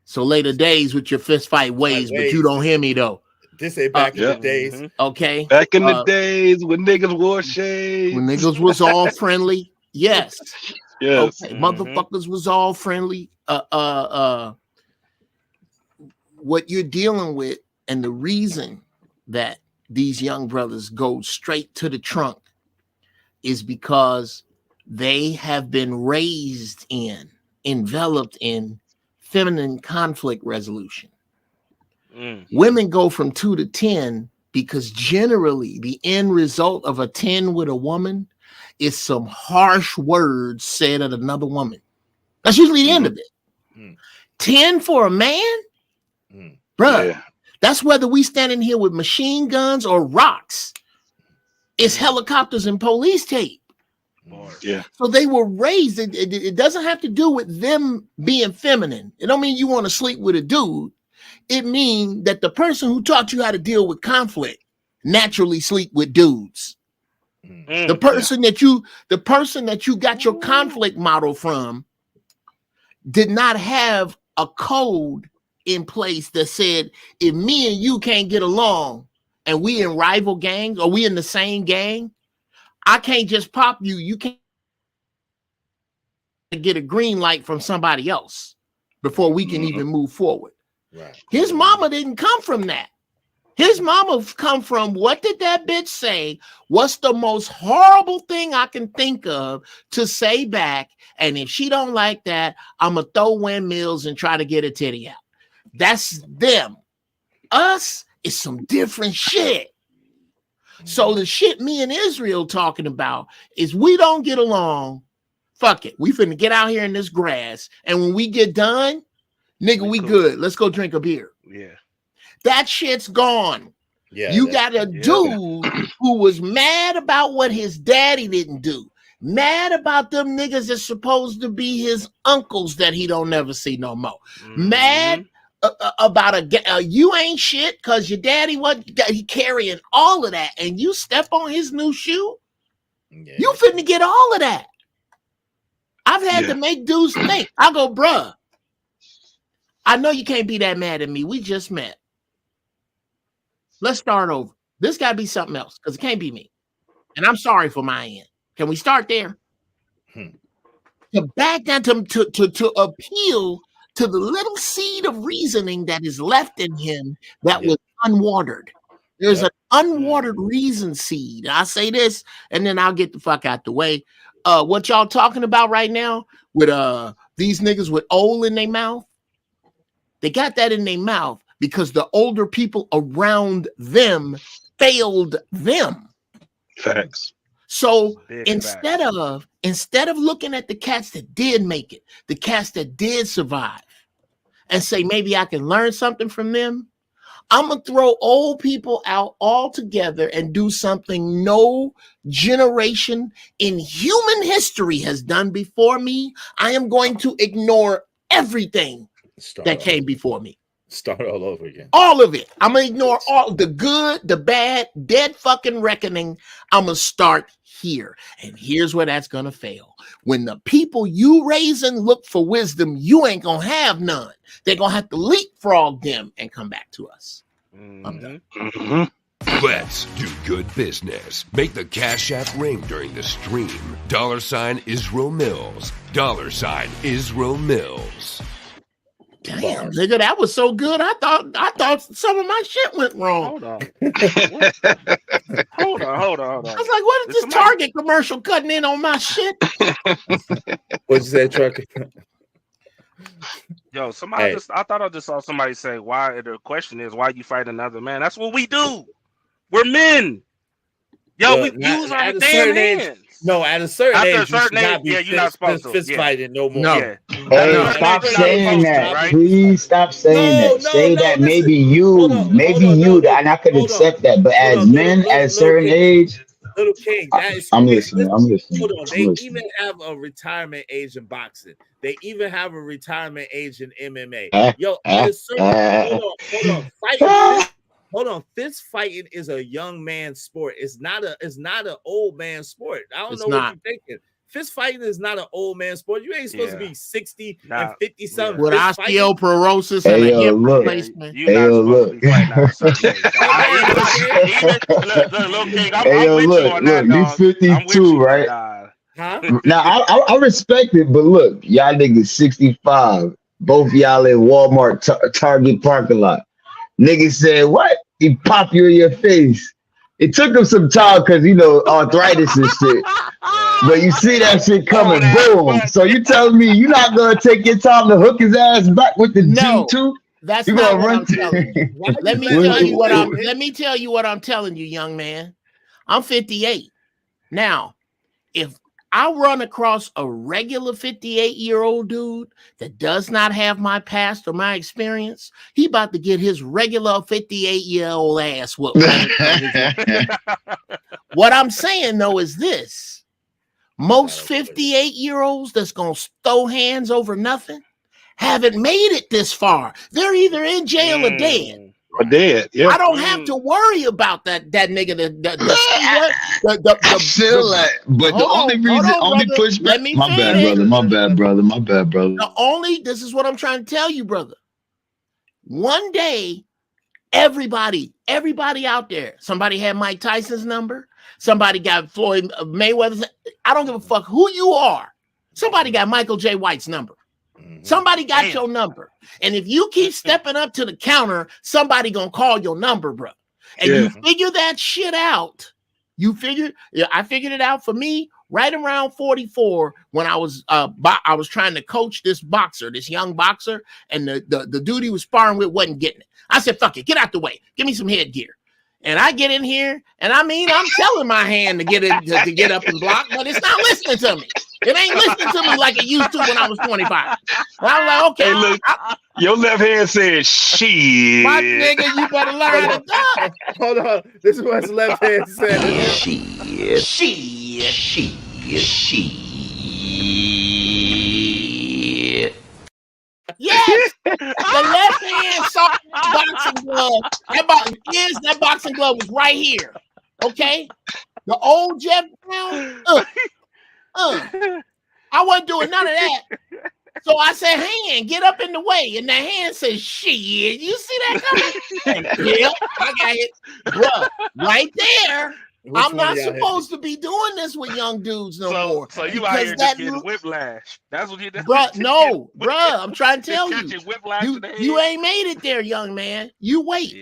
So later days with your fist fight ways, but you don't hear me though. This ain't back in the days. Okay. Back in the days when niggas wore shades. When niggas was all friendly. Yes. Yes. Okay. Motherfuckers was all friendly. What you're dealing with, and the reason that these young brothers go straight to the trunk is because they have been raised in, enveloped in feminine conflict resolution. Women go from 2 to 10 because generally the end result of a 10 with a woman is some harsh words said at another woman. That's usually the end of it. 10 for a man? Bruh, that's whether we standing here with machine guns or rocks. It's helicopters and police tape. Yeah. So they were raised. It doesn't have to do with them being feminine. It don't mean you want to sleep with a dude. It means that the person who taught you how to deal with conflict naturally sleep with dudes. The person that you got your conflict model from did not have a code in place that said, if me and you can't get along and we in rival gangs or we in the same gang, I can't just pop you. You can't get a green light from somebody else before we can even move forward. Right. His mama didn't come from that. His mama come from, what did that bitch say? What's the most horrible thing I can think of to say back? And if she don't like that, I'm going to throw windmills and try to get a titty out. That's them. Us is some different shit. So the shit me and Israel talking about is we don't get along. Fuck it. We finna get out here in this grass. And when we get done, nigga, we good. Let's go drink a beer. Yeah. That shit's gone. Yeah, you got a dude who was mad about what his daddy didn't do. Mad about them niggas that's supposed to be his uncles that he don't never see no more. Mad about a you ain't shit because your daddy he carrying all of that, and you step on his new shoe, you finna get all of that. I've had to make dudes think. I go, bruh, I know you can't be that mad at me. We just met. Let's start over. This gotta be something else because it can't be me. And I'm sorry for my end. Can we start there? To back down to appeal to the little seed of reasoning that is left in him that was unwatered. There's an unwatered reason seed. I say this, and then I'll get the fuck out the way. What y'all talking about right now with these niggas with oil in their mouth? They got that in their mouth because the older people around them failed them. Facts. So Big instead of looking at the cats that did make it, the cats that did survive, and say maybe I can learn something from them, I'm gonna throw old people out altogether and do something no generation in human history has done before me. I am going to ignore everything that came before me. Start all over again. All of it. I'm gonna ignore all the good, the bad, dead fucking reckoning. I'm gonna start here. And here's where that's gonna fail. When the people you raising look for wisdom, you ain't gonna have none. They're gonna have to leapfrog them and come back to us. I'm done. Let's do good business. Make the Cash App ring during the stream. $ Israel Mills. $ Israel Mills. Damn, nigga, that was so good. I thought some of my shit went wrong. Hold on. Hold on. I was like, what is this Target commercial cutting in on my shit? What'd you say, Trucker? Yo, I thought I just saw somebody say, why the question is why you fight another man? That's what we do. We're men. Yo, we use our damn hands. No, at a certain age, you're not supposed to fist fighting no more. No. Hey, stop saying that. Right? Please stop saying that. Say that maybe you, and I could accept that. But as men at a certain age, Little King, I'm listening. Hold on. They even have a retirement age in boxing. They even have a retirement age in MMA. Yo, at a certain hold on. Fist fighting is a young man's sport. It's not an old man sport. I don't know what you're thinking. Fist fighting is not an old man sport. You ain't supposed to be 60 and 50 something. With osteoporosis and a hip replacement. You're not supposed to be fighting out a certain age. Look, you 52, right? Huh? Now I respect it, but look, y'all niggas 65. Both y'all in Walmart Target parking lot. Niggas said, what? He pop you in your face. It took him some time because, arthritis and shit. But you see that shit coming, boom. So you telling me you're not going to take your time to hook his ass back with the G2? That's not what I'm telling you. Let me tell you what I'm telling you, young man. I'm 58. Now, if I run across a regular 58-year-old dude that does not have my past or my experience, he about to get his regular 58-year-old ass whooped. What I'm saying, though, is this. Most 58-year-olds that's going to throw hands over nothing haven't made it this far. They're either in jail or dead. Or dead, yeah. I don't have to worry about that nigga. But the only pushback. My bad, brother. This is what I'm trying to tell you, brother. One day, everybody out there, somebody had Mike Tyson's number. Somebody got Floyd Mayweather's. I don't give a fuck who you are. Somebody got Michael J. White's number. Somebody got your number. And if you keep stepping up to the counter, somebody gonna call your number, bro. And you figure that shit out. I figured it out for me right around 44, when I was trying to coach this young boxer, and the dude he was sparring with wasn't getting it. I said, fuck it, get out the way. Give me some headgear. And I get in here, and I mean, I'm telling my hand to get in to get up and block, but it's not listening to me. It ain't listening to me like it used to when I was 25. And I was like, okay, Hey, look, your left hand said, shit. my nigga, you better learn how to duck. Hold on. This is what his left hand said. Yes, the left hand saw that boxing glove. That boxing glove was right here. Okay, the old Jeff Brown. I wasn't doing none of that. So I said, hand, get up in the way. And the hand said, shit, you see that coming? Yeah, I got it. Bruh, right there. I'm not supposed to be doing this with young dudes no more. So you out here just getting whiplash. That's what you did. Bruh, no, bruh, I'm trying to tell you ain't made it there, young man. You wait,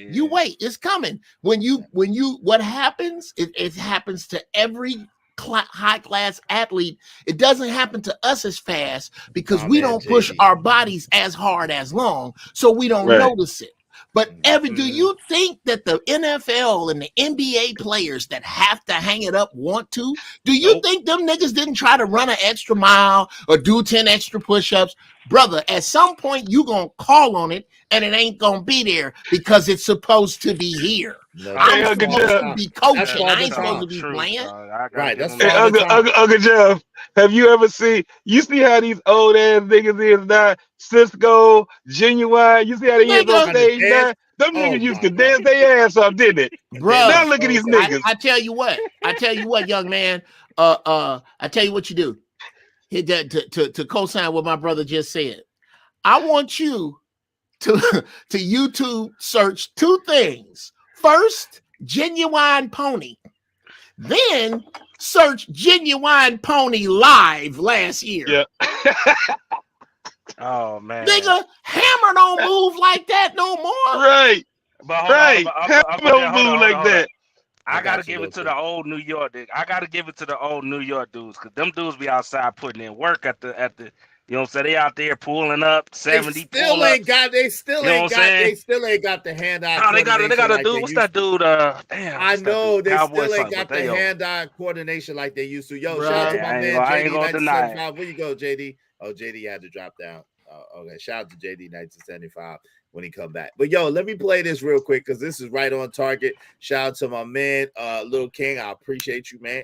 it's coming. What happens, it happens to every high class athlete. It doesn't happen to us as fast because we don't push our bodies as hard as long, so we don't notice it. But do you think that the NFL and the NBA players that have to hang it up want to? Do you think them niggas didn't try to run an extra mile or do 10 extra push-ups? Brother, at some point you gonna call on it and it ain't gonna be there because it's supposed to be here. I'm supposed to be coaching. I ain't supposed to be playing. Right, that's Uncle Jeff, have you ever seen how these old ass niggas is now? Cisco, Genuine, you see how they is on stage now? Them niggas used to dance their ass off, didn't it? Bro, now look at these niggas. I tell you what, young man. I tell you what you do. To co-sign what my brother just said. I want you to YouTube search two things. First, Genuine Pony. Then search Genuine Pony live last year. Yeah. Oh man. Nigga, Hammer don't move like that no more. Right. Hammer don't move like that. I gotta give it to the old New York dudes. I gotta give it to the old New York dudes, because them dudes be outside putting in work at the you know what I'm saying? They out there pulling up 70. They still ain't got the hand-eye. No, they got a dude. What's that dude? Damn. I know they still ain't got the hand-eye coordination like they used to. Yo, shout out to my man JD 1975. Where you go, JD? Oh, JD had to drop down. Okay, shout out to JD 1975 when he come back. But yo, let me play this real quick because this is right on target. Shout out to my man, Little King. I appreciate you, man.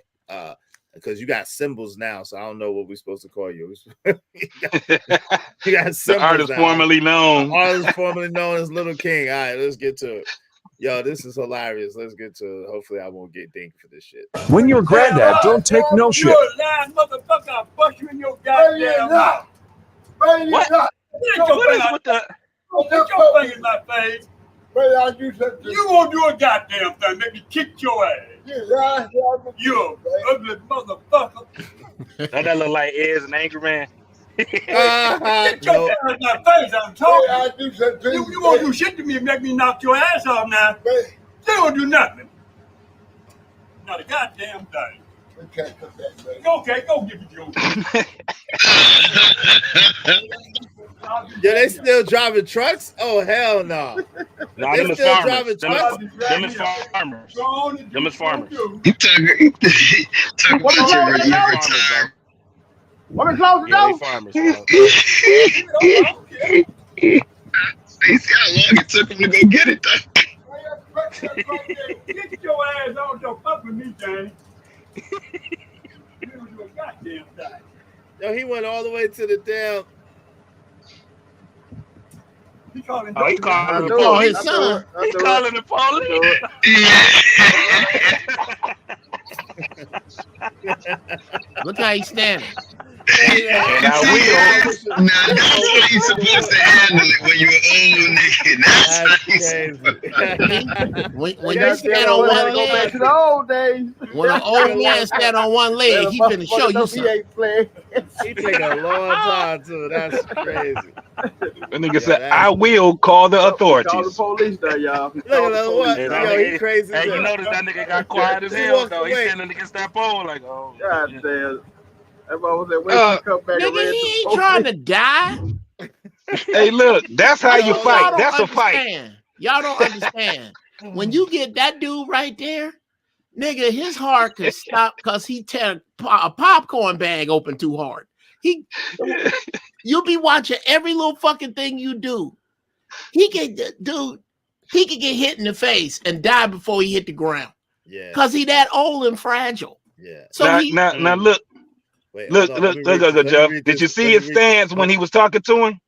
Because you got symbols now, so I don't know what we're supposed to call you. You got symbols. The artist now. formerly known. Artist formerly known as Little King. All right, let's get to it. Yo, this is hilarious. Let's get to it. Hopefully, I won't get dinged for this shit. When you're granddad, don't take no shit. You're a lying motherfucker. I'll bust you in your goddamn mouth. What? What is with the? Put your finger in my face. You won't do a goddamn thing. Make me kick your ass. You ugly motherfucker. Don't that look like Iz and Angry Man? Get your ass in my face. I'm talking. You won't do shit to me and make me knock your ass off now. You won't do nothing. Not a goddamn thing. Okay, go give it your. Yeah, they still driving trucks? Oh, hell no. No, they still driving trucks? Them is farmers. Them is farmers. You talking What is that? What is close Yeah, farmers. They see how long it took him to go get it, though. Get your ass on your fuck with me, Danny. You don't do a goddamn thing. Yo, he went all the way to the damn. He calling his son. He calling the police. Look how he's standing. And I will. Now that's how you supposed to handle it when you're an old nigga. That's how you supposed When you stand on one leg, to the old days. when an old man stand on one leg, he finna show you He something. ain't playing. He take a long time too. That's crazy. That nigga said, I will call the authorities. Call the police there, y'all. Look at that. What? Hey, Yo, he crazy. Hey, you notice that nigga got quiet as He hell walked though. He's away. standing against that pole like, oh. God damn. Everybody was at wait to come back and Nigga, ran he to ain't the trying to die. Hey, look, that's how you Y'all fight. don't That's a fight. understand. Y'all don't understand. When you get that dude right there, nigga, his heart could stop because he tear a popcorn bag open too hard. You'll be watching every little fucking thing you do. He could get hit in the face and die before he hit the ground. Yeah. Because he that old and fragile. Yeah. So now look. Wait, look, hold on, look, Jeff. Did you see his stance when he was talking to him?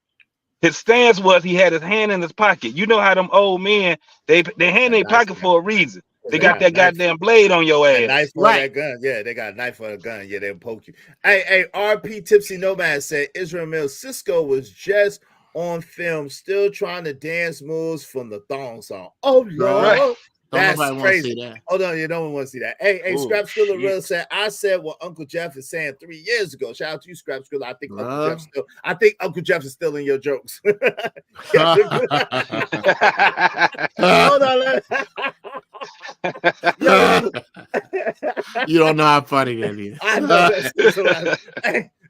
His stance was he had his hand in his pocket. You know how them old men, they hand in their pocket for a reason. They got that goddamn blade on your ass. Knife for that gun. Yeah, they got a knife for a gun. Yeah, they'll poke you. Hey, RP Tipsy Nomad said Israel Mills Cisco was just on film still trying to dance moves from the thong song. Oh Lord. Right. That's nobody crazy. want to see that. Hold on, you don't want to see that. Hey, Ooh, Scrap Skrilla real shit. said, I said what Uncle Jeff is saying 3 years ago. Shout out to you, Scrap Skrilla. I think Uncle Jeff is still in your jokes. Hold on. You don't know how funny that is. I know that's so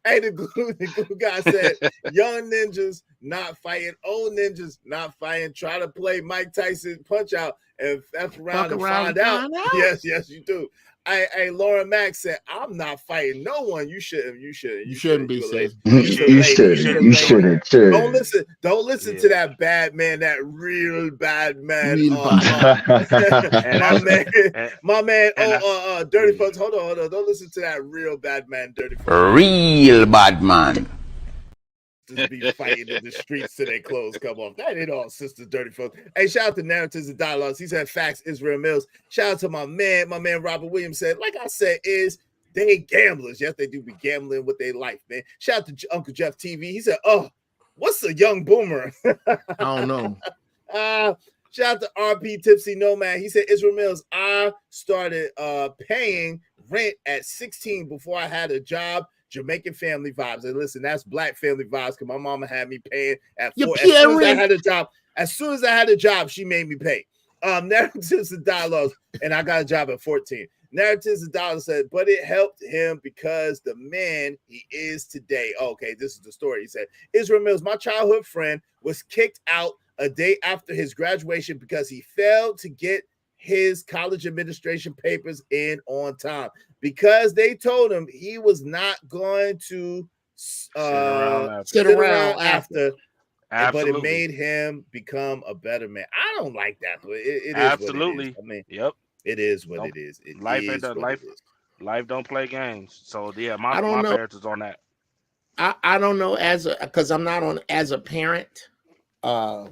Hey, the glue guy said, young ninjas not fighting, old ninjas not fighting. Try to play Mike Tyson Punch Out and F around and find out. Yes, you do. Hey, Lauren Mack said, I'm not fighting no one. You shouldn't be safe. You shouldn't. Don't listen to that bad man, that real bad man. My man, Dirty Folks. Hold on. Don't listen to that real bad man, Dirty Folks. Real bad man. Just be fighting in the streets till their clothes come off. That ain't all, sister Dirty Folks. Hey, shout out to Narratives and Dialogues. He said facts, Israel Mills. Shout out to my man Robert Williams said, like I said, they ain't gamblers. Yes, they do be gambling with their life, man. Shout out to Uncle Jeff TV. He said, oh, what's a young boomer? I don't know. Shout out to RP Tipsy Nomad. He said, Israel Mills, I started paying rent at 16 before I had a job. Jamaican family vibes. And listen, that's black family vibes because my mama had me paying at 4. As soon as I had a job, she made me pay. Narratives and Dialogues, and I got a job at 14. Narratives and Dialogues said, but it helped him because the man he is today. Okay, this is the story. He said, Israel Mills, my childhood friend, was kicked out a day after his graduation because he failed to get his college administration papers in on time because they told him he was not going to sit around after. But it made him become a better man. I don't like that, but it Absolutely. Is what it is. I mean, yep, it is what it is. Life don't play games. So yeah, my know. parents is on that. I don't know because I'm not on as a parent. I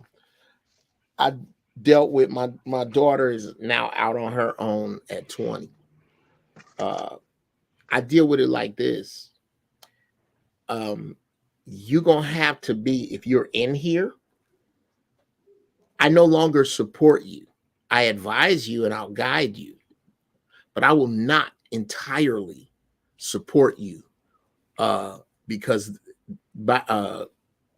dealt with my daughter is now out on her own at 20. I deal with it like this. You're gonna have to be, if you're in here, I no longer support you. I advise you and I'll guide you, but I will not entirely support you because by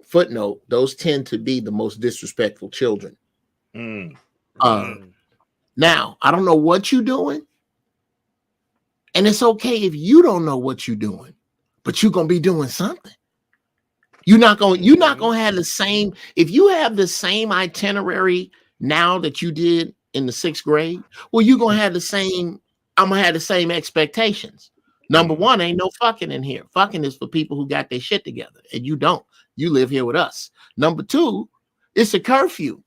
footnote, those tend to be the most disrespectful children. Now, I don't know what you're doing, and it's okay if you don't know what you're doing, but you're gonna be doing something. You're not gonna have the same. If you have the same itinerary now that you did in the 6th grade, well, you're gonna have the same. I'm gonna have the same expectations. Number one, ain't no fucking in here. Fucking is for people who got their shit together, and you don't. You live here with us. Number two, it's a curfew.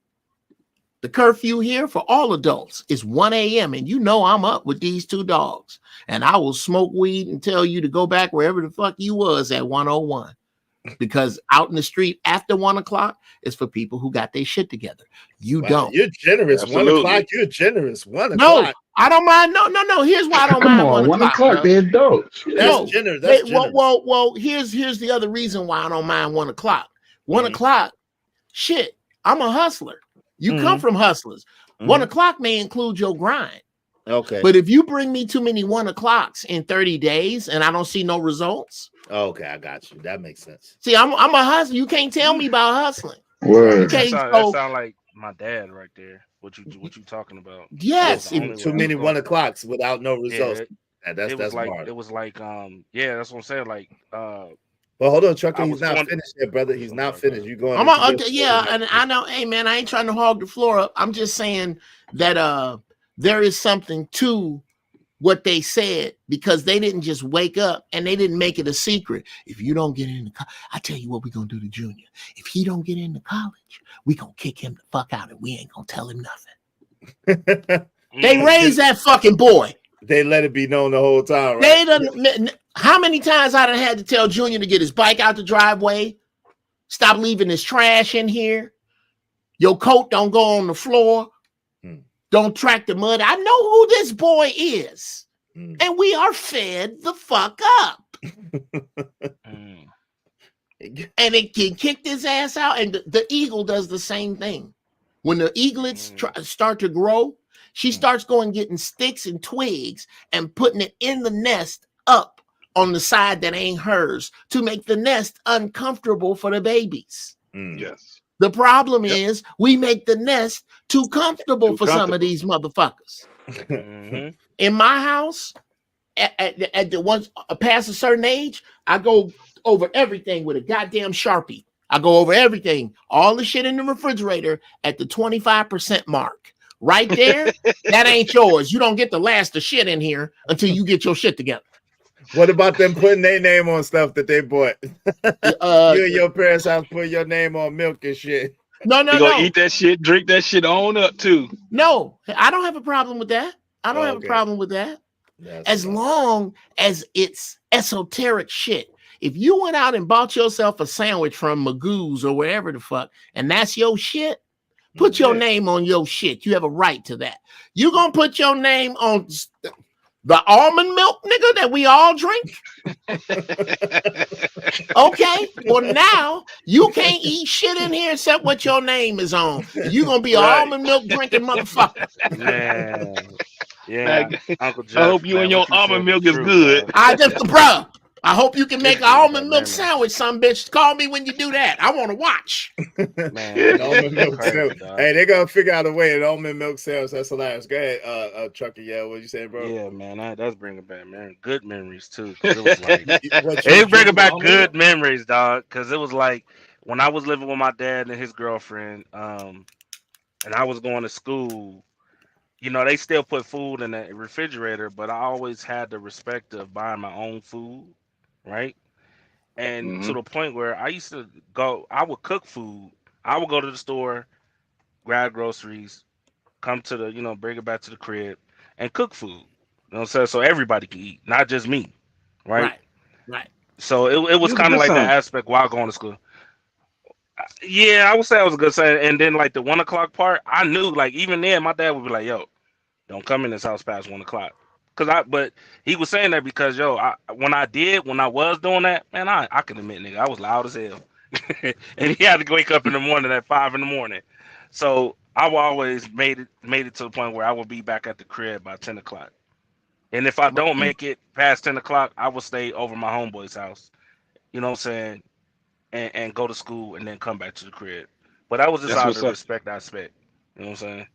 The curfew here for all adults is 1 a.m. And you know I'm up with these 2 dogs. And I will smoke weed and tell you to go back wherever the fuck you was at 101. Because out in the street after 1 o'clock is for people who got their shit together. You don't. You're generous. Absolutely. 1 o'clock, you're generous. 1 o'clock. No, I don't mind. No. Here's why I don't Come mind on, 1 o'clock, 1 o'clock, bro. they're adults. That's No, generous. That's generous. well. Here's the other reason why I don't mind 1 o'clock. 1 o'clock, shit. I'm a hustler. You come from hustlers. 1 o'clock may include your grind. Okay. But if you bring me too many 1 o'clocks in 30 days and I don't see no results. Okay, I got you. That makes sense. See, I'm a hustler. You can't tell me about hustling. Word. Okay, That sound like my dad right there. What you talking about? Yes. Too many 1 o'clocks without no results. Yeah, that's it was like hard. it was like yeah, that's what I'm saying. Like well, hold on, Chucky. He's not finished yet, brother. He's not finished. You going? And I know. Hey, man, I ain't trying to hog the floor up. I'm just saying that there is something to what they said because they didn't just wake up and they didn't make it a secret. If you don't get into college, I tell you what we're gonna do to Junior. If he don't get into college, we gonna kick him the fuck out and we ain't gonna tell him nothing. They raised that fucking boy. They let it be known the whole time, right? They done. How many times I done had to tell Junior to get his bike out the driveway, stop leaving his trash in here, your coat don't go on the floor, don't track the mud. I know who this boy is, and we are fed the fuck up. And it can kick his ass out, and the eagle does the same thing. When the eaglets start to grow, she starts going getting sticks and twigs and putting it in the nest up on the side that ain't hers to make the nest uncomfortable for the babies. Yes. The problem is we make the nest too comfortable for some of these motherfuckers. In my house, at the once past a certain age, I go over everything with a goddamn Sharpie. I go over everything, all the shit in the refrigerator at the 25% mark. Right there, that ain't yours. You don't get the last of shit in here until you get your shit together. What about them putting their name on stuff that they bought? You and your parents have to put your name on milk and shit. No. You gonna eat that shit, drink that shit on up too. No, I don't have a problem with that. I don't have a problem with that. As long as it's esoteric shit. If you went out and bought yourself a sandwich from Magoo's or wherever the fuck, and that's your shit, put your name on your shit. You have a right to that. You gonna put your name on the almond milk, nigga, that we all drink? Okay, well now you can't eat shit in here except what your name is on. You gonna be an almond milk drinking motherfucker. Man. Yeah, Uncle Jeff, I hope you and your almond milk is good. I just, bro. I hope you can make an almond milk sandwich, some bitch. Call me when you do that. I want to watch. Man, almond milk sandwich. Hey, they're gonna figure out a way. An almond milk sandwich. That's hilarious. Go ahead, Trucker. Yeah, what you say, bro? Yeah, man, that's bringing back, man, good memories too. It was like it bringing back good memories, dog. Because it was like when I was living with my dad and his girlfriend, and I was going to school. You know, they still put food in the refrigerator, but I always had the respect of buying my own food, right? And to the point where I used to go, I would cook food. I would go to the store, grab groceries, come to the, bring it back to the crib and cook food. You know what I'm saying? So everybody can eat, not just me, right? Right. So it was kind of like that aspect while going to school. Yeah, I would say I was a good son. And then like the 1 o'clock part, I knew like even then my dad would be like, "Yo, don't come in this house past 1 o'clock." But he was saying that because when I was doing that, man, I can admit, nigga, I was loud as hell, and he had to wake up in the morning at 5 in the morning. So I always made it to the point where I would be back at the crib by 10 o'clock. And if I don't make it past 10 o'clock, I will stay over my homeboy's house. You know what I'm saying? And go to school and then come back to the crib. But I was just out of the respect aspect. You know what I'm saying?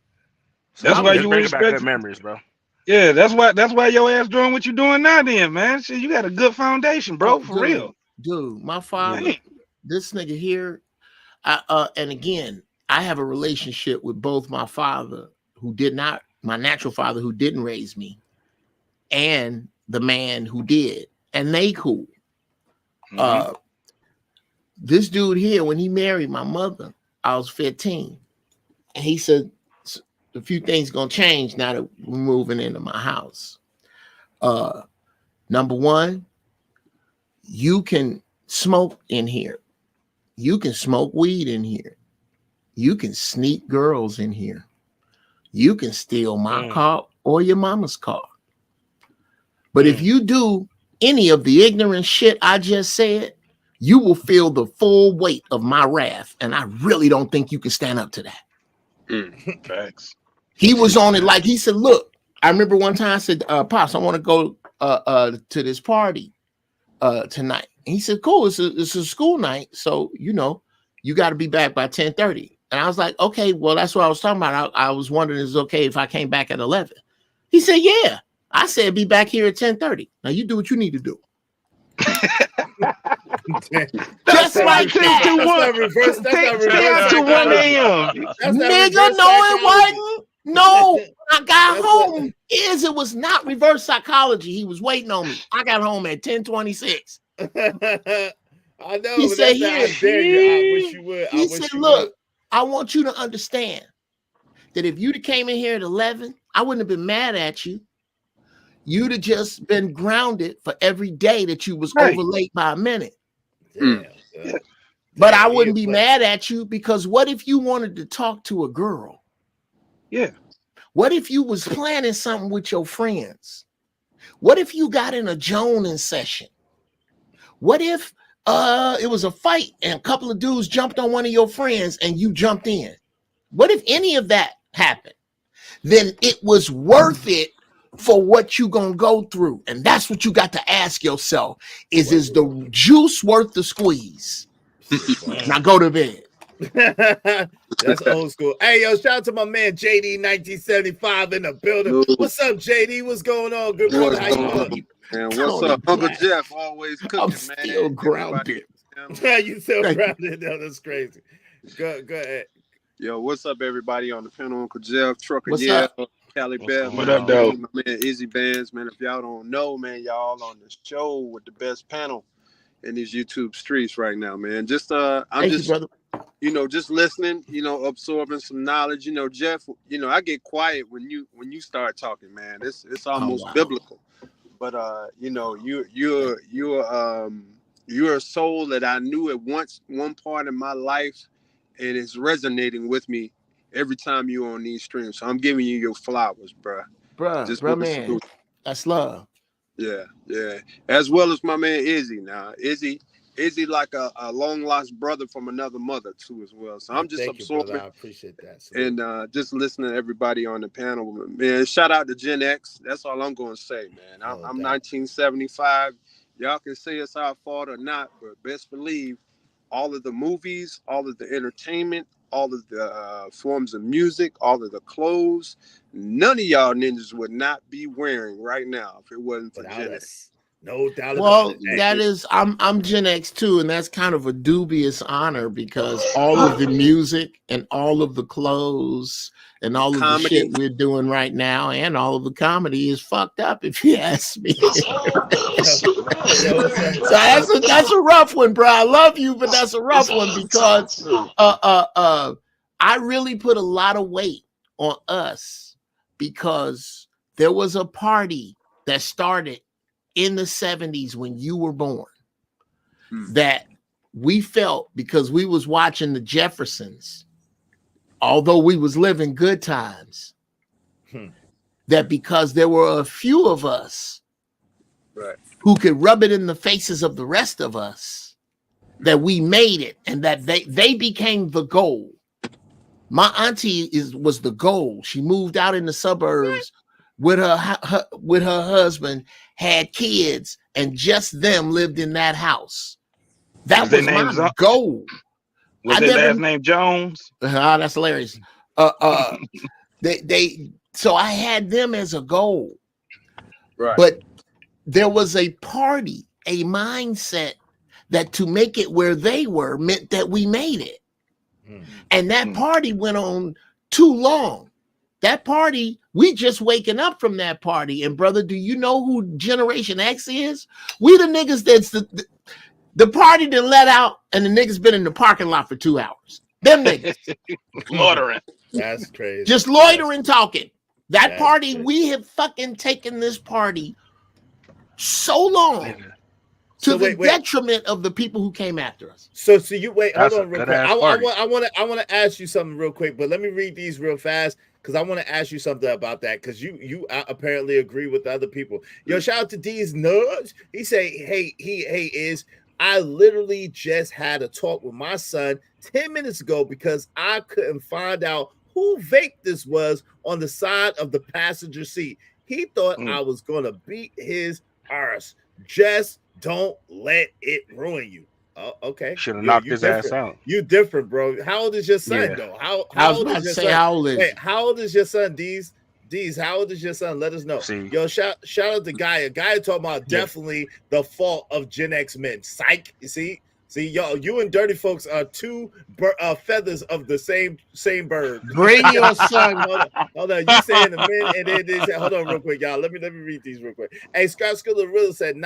So That's why you bring back respect good memories, bro. Yeah, that's why your ass doing what you doing now, then, man. Shit, you got a good foundation, bro, for real. Dude, my father, this nigga here, and again, I have a relationship with both my father, my natural father who didn't raise me, and the man who did, and they cool. This dude here, when he married my mother, I was 15. And he said, a few things gonna change now that we're moving into my house. Number one, you can smoke in here. You can smoke weed in here. You can sneak girls in here. You can steal my car. or your mama's car. But if you do any of the ignorant shit I just said, you will feel the full weight of my wrath. And I really don't think you can stand up to that. Facts. He was on it like he said, look, I remember one time I said, Pops, I want to go to this party tonight. And he said, cool, it's a school night. So, you know, you got to be back by 10:30. And I was like, okay, well, that's what I was talking about. I was wondering, is it okay if I came back at 11? He said, yeah. I said, be back here at 10:30. Now you do what you need to do. Just like that. That's not reverse. That's not reverse. To 1 a.m. Nigga, no, it wasn't. No, I got home. It was not reverse psychology. He was waiting on me. I got home at 10:26. I know. He said, here. I wish you would. He said, look, I want you to understand that if you'd have came in here at 11, I wouldn't have been mad at you. You'd have just been grounded for every day that you was over late by a minute. But I wouldn't be mad at you, because what if you wanted to talk to a girl? Yeah. What if you was planning something with your friends? What if you got in a Jonin session? What if it was a fight and a couple of dudes jumped on one of your friends and you jumped in? What if any of that happened? Then it was worth it for what you gonna go through. And that's what you got to ask yourself. Is the juice worth the squeeze? Now go to bed. That's old school. Hey, yo, shout out to my man JD 1975 in the building. What's up, JD? What's going on? Good brother. How you doing? Man, what's up? Uncle Jeff always cooking, I'm man. still grounded. You still grounded? No, that's crazy. Go ahead. Yo, what's up, everybody on the panel? Uncle Jeff, Trucker What's Yeah, up? Cali Beth. What up, though? My man Izzy Bands, man. If y'all don't know, man, y'all on the show with the best panel in these YouTube streets right now, man. Just I'm just just listening, absorbing some knowledge. Jeff, I get quiet when you start talking, man. It's almost biblical. But you're a soul that I knew at one part in my life, and it's resonating with me every time you're on these streams. So I'm giving you your flowers, bruh. Bruh, man. That's love. Yeah. As well as my man Izzy. Now, Izzy like a long lost brother from another mother too, as well. So I'm just absorbing. I appreciate that. And just listening to everybody on the panel, man. Shout out to Gen X. That's all I'm going to say, man. I'm 1975. Y'all can say it's our fault or not, but best believe all of the movies, all of the entertainment, all of the forms of music, all of the clothes, none of y'all ninjas would not be wearing right now if it wasn't for Gen X. No doubt Well, about it. that is, I'm Gen X too, and that's kind of a dubious honor, because all of the music and all of the clothes and all of the shit we're doing right now and all of the comedy is fucked up, if you ask me. So that's a rough one, bro. I love you, but that's a rough one, because I really put a lot of weight on us, because there was a party that started in the 70s when you were born that we felt, because we was watching the Jeffersons, although we was living good times, that because there were a few of us who could rub it in the faces of the rest of us, that we made it, and that they became the goal. My auntie was the goal. She moved out in the suburbs with her husband, had kids, and just them lived in that house. That was my goal. Was their last name Jones? That's hilarious. So I had them as a goal. Right. But there was a party, a mindset that to make it where they were meant that we made it. And that party went on too long. That party, we just waking up from that party. And brother, do you know who Generation X is? We the niggas that's the party done let out, and the niggas been in the parking lot for 2 hours. Them niggas. Loitering. That's crazy. Just loitering, talking. That party, we have fucking taken this party so long to the detriment of the people who came after us. So you wait, hold on real quick. I party. want to ask you something real quick, but let me read these real fast because I want to ask you something about that because you apparently agree with other people. Yo, shout out to D's Nudge. He say, hey, I literally just had a talk with my son 10 minutes ago because I couldn't find out who vape this was on the side of the passenger seat. He thought I was gonna beat his arse. Just don't let it ruin you. Oh, okay. Should have knocked his ass out. You different, bro. How old is your son, though? How old is your son? How old is Wait, how old is your son, D's? How old is your son? Let us know. Yo, shout out to Gaia. Gaia talking about definitely the fault of Gen X men. Psych. You see, y'all, you and dirty folks are two feathers of the same bird. Bring your son. Hold on. You saying the men, and then they say, hold on, real quick, y'all. Let me read these real quick. Hey, Scott Skiller really said,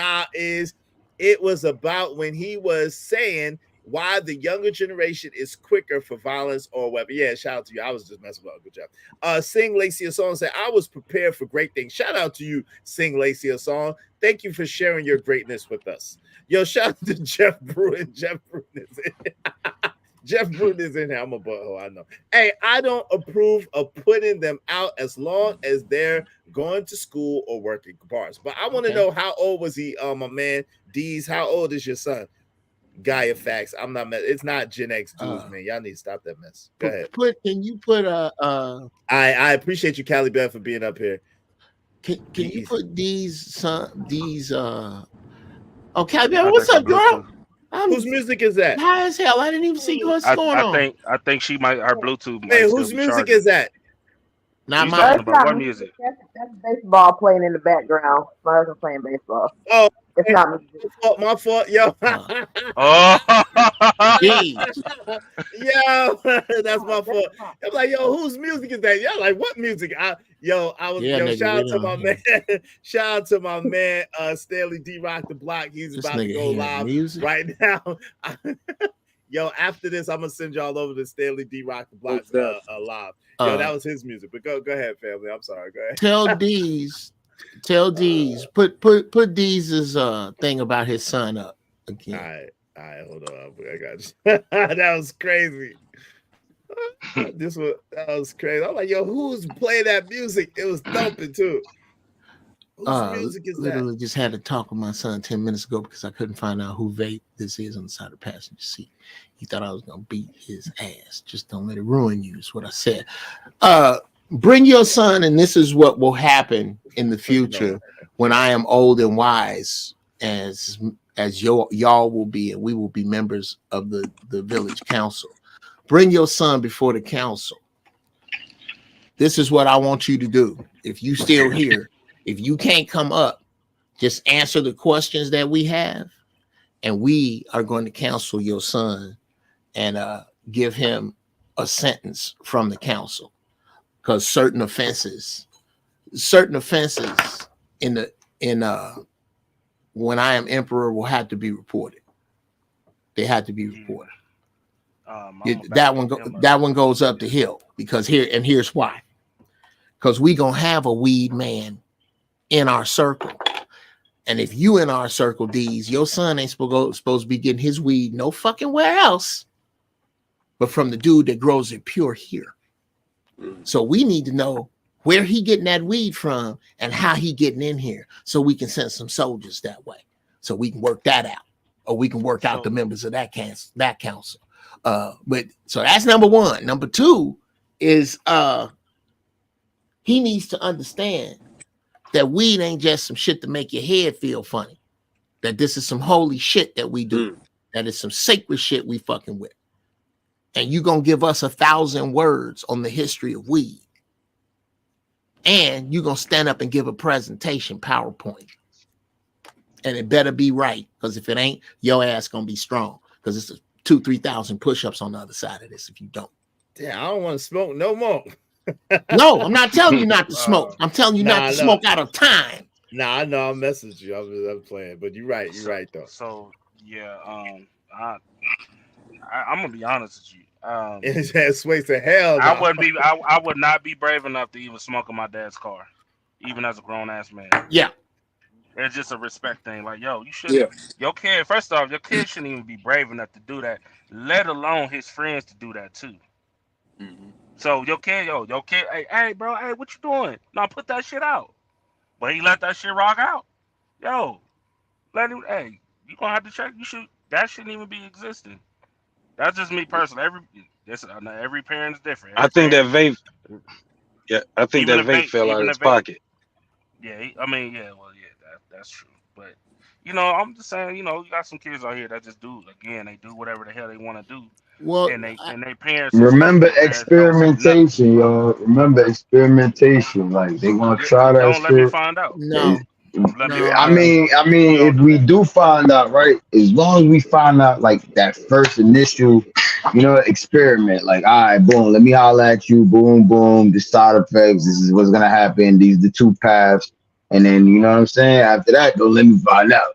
it was about when he was saying why the younger generation is quicker for violence or whatever. Yeah, shout out to you. I was just messing with. Good job. Sing Lacey a song said, I was prepared for great things. Shout out to you, Sing Lacey a song. Thank you for sharing your greatness with us. Yo, shout out to Jeff Bruin. Jeff Bruin is in. Jeff Bruin is in here. I'm a butthole, I know. Hey, I don't approve of putting them out as long as they're going to school or working bars. But I want to know, how old was he, my man? D's, how old is your son? Gaia facts. I'm not mess. It's not Gen X dudes, man. Y'all need to stop that mess. Go ahead. Can you put I appreciate you, Cali Bell, for being up here. Can you put these oh, Cali Bell, what's up, girl? Whose music is that? High as hell. I didn't even see what's going on. I think she might, her Bluetooth. Hey, whose music is that? Not mine. Talking about what music? That's baseball playing in the background. My husband playing baseball. Oh, it's not me. My fault, yo. Oh, yo, that's my fault. I'm like, yo, whose music is that? Y'all like, what music? Shout out to my man. Shout out to my man, Stanley D Rock the Block. He's about to go live right now. Yo, after this, I'm gonna send y'all over to Stanley D Rock the Block live. Yo, that was his music. But go ahead, family. I'm sorry. Go ahead. Tell D's. Put D's thing about his son up again. All right, hold on. I got you. That was crazy. That was crazy. I'm like, yo, who's playing that music? It was thumping too. Whose music is literally that? Just had to talk with my son 10 minutes ago because I couldn't find out who vape this is on the side of the passenger seat. He thought I was gonna beat his ass. Just don't let it ruin you, is what I said. Bring your son, and this is what will happen in the future when I am old and wise, as y'all will be, and we will be members of the village council. Bring your son before the council. This is what I want you to do. If you still here, if you can't come up, just answer the questions that we have, and we are going to counsel your son and give him a sentence from the council. Because certain offenses in when I am emperor will have to be reported. They have to be reported. That one goes up the hill because here's why. Because we gonna have a weed man in our circle, and if you in our circle, D's, your son ain't supposed to be getting his weed no fucking where else, but from the dude that grows it pure here. So we need to know where he getting that weed from and how he getting in here, so we can send some soldiers that way, so we can work that out, or we can work out the members of that council. But so that's number one. Number two is he needs to understand that weed ain't just some shit to make your head feel funny. That this is some holy shit that we do. That is some sacred shit we fucking with. And you gonna give us 1,000 words on the history of weed. And you gonna stand up and give a presentation, PowerPoint. And it better be right, because if it ain't, your ass gonna be strong. Because it's 2,000-3,000 push-ups on the other side of this if you don't. Yeah, I don't want to smoke no more. No, I'm not telling you not to smoke. I'm telling you not to smoke out of time. Nah, I know I'm messing with you. I'm playing, but you're right. You're right though. So yeah, I'm gonna be honest with you. His ass ways to hell. I would not be brave enough to even smoke in my dad's car, even as a grown ass man. Yeah. It's just a respect thing. Like, yo, you shouldn't. Your kid, first off, your kid shouldn't even be brave enough to do that, let alone his friends to do that too. So your kid, hey, bro, hey, what you doing? No, put that shit out. But he let that shit rock out. Yo, let him. Hey, you gonna have to check. You should. That shouldn't even be existing. That's just me personally. Every parent's different. I think that vape. Yeah, I think Even that the vape vape, fell out even of the his vape. pocket. Yeah, that's true. But I'm just saying, you got some kids out here that just do. Again, they do whatever the hell they want to do, Well, and they parents, Remember especially the parents, don't say nothing. experimentation, y'all. Remember experimentation. Like they gonna try that Don't let me shit. find out. no, Let me no, I find out. brother. mean, We if don't do we that. do find out, right? As long as we find out, like that first initial, experiment. Like, all right, boom, let me holler at you, boom, boom. The side effects. This is what's gonna happen. These the two paths, and then you know what I'm saying. After that, don't let me find out.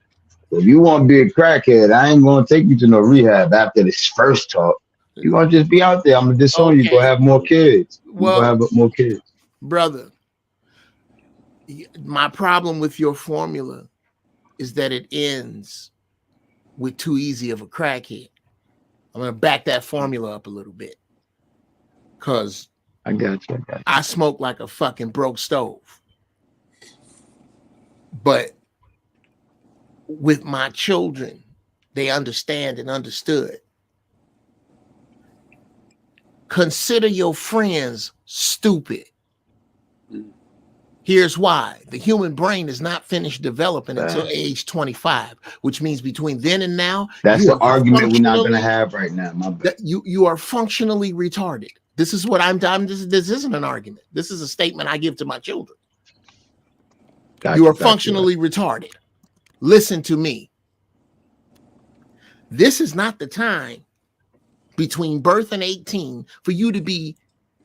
If you want to be a crackhead, I ain't gonna take you to no rehab after this first talk. You gonna just be out there. I'm gonna disown you. Go Okay. have more kids. You gonna Well, have more kids. brother, my problem with your formula is that it ends with too easy of a crackhead. I'm gonna back that formula up a little bit, cause I got you. I smoke like a fucking broke stove. But with my children, they understand and understood. Consider your friends stupid. Here's why. The human brain is not finished developing until age 25, which means between then and now, That's you the are argument we're not gonna functionally have right now. My bad. you are functionally retarded. This is what I'm this isn't an argument. This is a statement I give to my children. You are functionally retarded. Listen to me. This is not the time between birth and 18 for you to be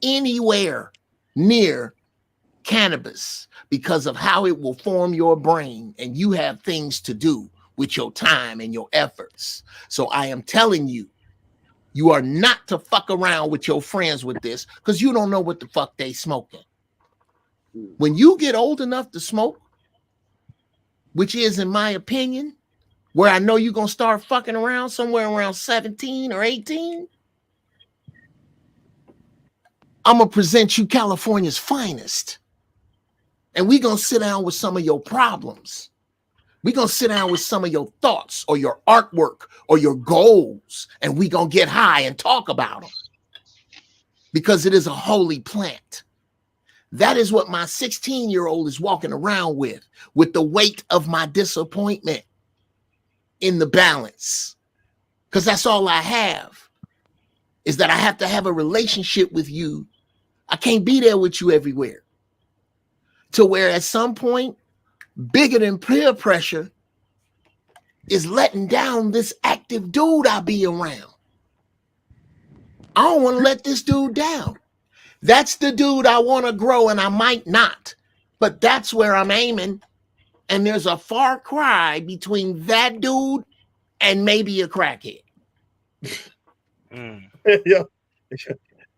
anywhere near cannabis because of how it will form your brain, and you have things to do with your time and your efforts. So I am telling you, you are not to fuck around with your friends with this because you don't know what the fuck they smoking. When you get old enough to smoke, which is, in my opinion, where I know you're going to start fucking around somewhere around 17 or 18, I'm going to present you California's finest. And we're going to sit down with some of your problems. We're going to sit down with some of your thoughts or your artwork or your goals, and we're going to get high and talk about them because it is a holy plant. That is what my 16-year-old is walking around with the weight of my disappointment in the balance. Because that's all I have, is that I have to have a relationship with you. I can't be there with you everywhere. To where at some point, bigger than peer pressure is letting down this active dude I be around. I don't want to let this dude down. That's the dude I want to grow, and I might not. But that's where I'm aiming. And there's a far cry between that dude and maybe a crackhead.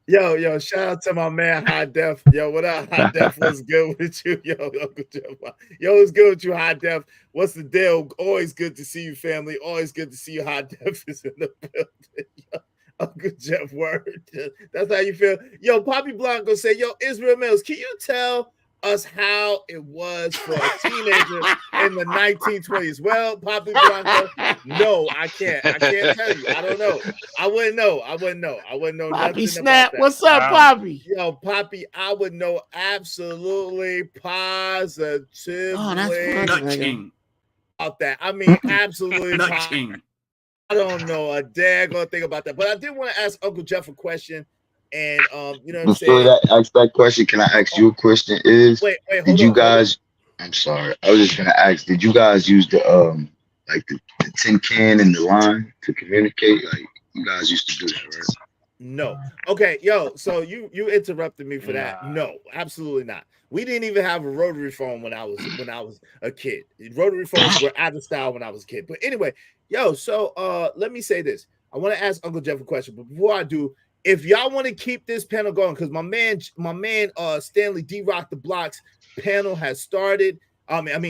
Yo, shout out to my man High Def. Yo, what up, High Def? What's good with you? Yo, Uncle Jeff. Yo, what's good with you, High Def? What's the deal? Always good to see you, family. Always good to see you. High Def is in the building. Yo, Uncle Jeff, word. That's how you feel. Yo, Poppy Blanco say, yo, Israel Mills, can you tell us how it was for a teenager in the 1920s? Well, Poppy Blanco, no, I can't. I can't tell you. I don't know. I wouldn't know. I wouldn't know Poppy nothing Snap, about that. what's up, Poppy? Yo, Poppy, I would know absolutely positively about that. I mean, absolutely positively. I don't know a daggone thing about that. But I did want to ask Uncle Jeff a question. And you know what I'm Before saying? that, ask that question. Can I ask you a question? Wait, Did you guys? I'm sorry. I was just gonna ask. Did you guys use the like the tin can and the line to communicate? Like you guys used to do that, right? No. Okay, yo. So you interrupted me for that. No, absolutely not. We didn't even have a rotary phone when I was a kid. Rotary phones were out of style when I was a kid. But anyway, yo. So let me say this. I want to ask Uncle Jeff a question, but before I do, if y'all want to keep this panel going, because my man Stanley D Rock the Blocks panel has started.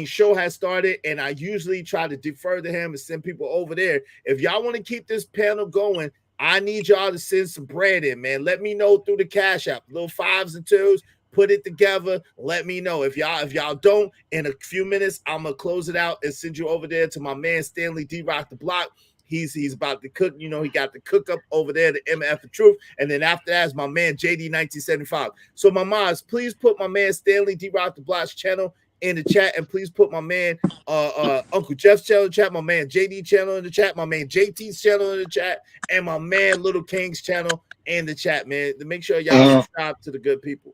show has started, and I usually try to defer to him and send people over there. If y'all want to keep this panel going, I need y'all to send some bread in, man. Let me know through the Cash App, little 5s and 2s. Put it together. Let me know. If y'all don't, in a few minutes, I'm gonna close it out and send you over there to my man Stanley D Rock the Block. He's about to cook. You know, he got the cook up over there, the MF of Truth. And then after that is my man JD 1975. So my moms, please put my man Stanley D Rock the Block's channel in the chat, and please put my man Uncle Jeff's channel in the chat, my man JD channel in the chat, my man JT's channel in the chat, and my man Little King's channel in the chat, man. To make sure y'all subscribe to the good people.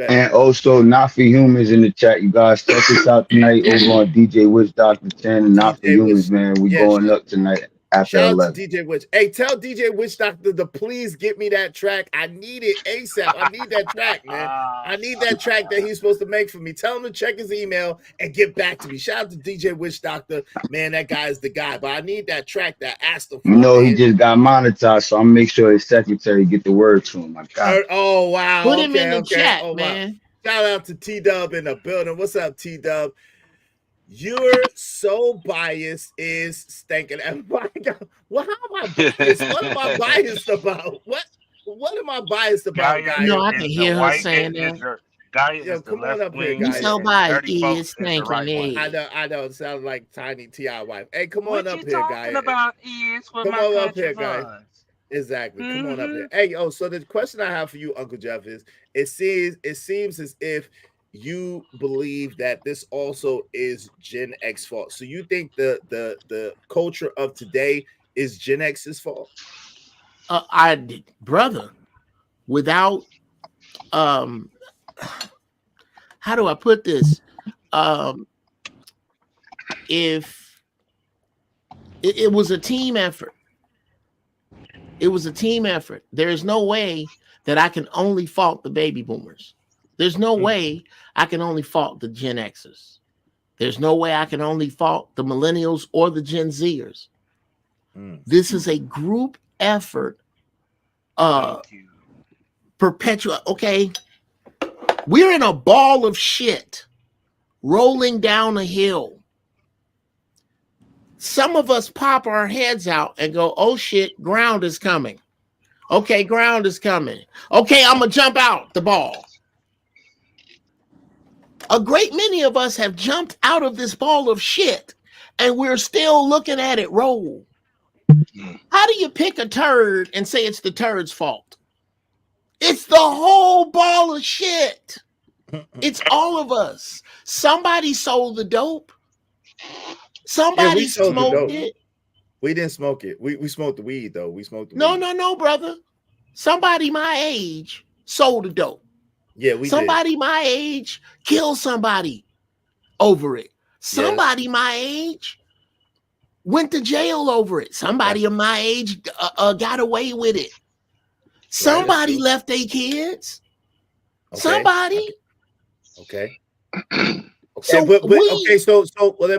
And also, Not for Humans in the chat. You guys check us out tonight over on DJ Witch Dr. 10 and Not for Humans, man. We going up tonight after Shout 11. out to DJ Witch. Hey, tell DJ Witch Doctor to please get me that track. I need it ASAP. I need that track, man. I need that track that he's supposed to make for me. Tell him to check his email and get back to me. Shout out to DJ Witch Doctor. Man, that guy is the guy. But I need that track that I asked him for. You know, he just got monetized, so I'm make sure his secretary get the word to him. I got it. Oh, wow. Put him in the chat, man. Shout out to T-Dub in the building. What's up, T-Dub? You're so biased is stinking. Well, how am I biased? What am I biased about? What am I biased about, guys? No, I can hear her saying that. Yo, come on up here, guys. You so biased is stinking egg. I know. It sounds like Tiny T.I. wife. Hey, come on up here, guys. What about is for come my on up here, country guys. Exactly. Come on up here. Hey, so the question I have for you, Uncle Jeff, is it seems as if you believe that this also is Gen X fault. So you think the culture of today is Gen X's fault? Brother, without how do I put this? If it was a team effort. It was a team effort. There is no way that I can only fault the baby boomers. There's no way I can only fault the Gen Xers. There's no way I can only fault the millennials or the Gen Zers. This is a group effort. Perpetual. Okay. We're in a ball of shit rolling down a hill. Some of us pop our heads out and go, oh shit, ground is coming. Okay, ground is coming. Okay, I'm going to jump out the ball. A great many of us have jumped out of this ball of shit and we're still looking at it roll. How do you pick a turd and say it's the turd's fault? It's the whole ball of shit. It's all of us. Somebody sold the dope. Somebody smoked it. We didn't smoke it. We smoked the weed, though. We smoked the weed. No, brother. Somebody my age sold the dope. Yeah, we Somebody did. My age killed somebody over it. Somebody my age went to jail over it. Somebody of my age got away with it. Somebody left their kids. Somebody. Okay. So let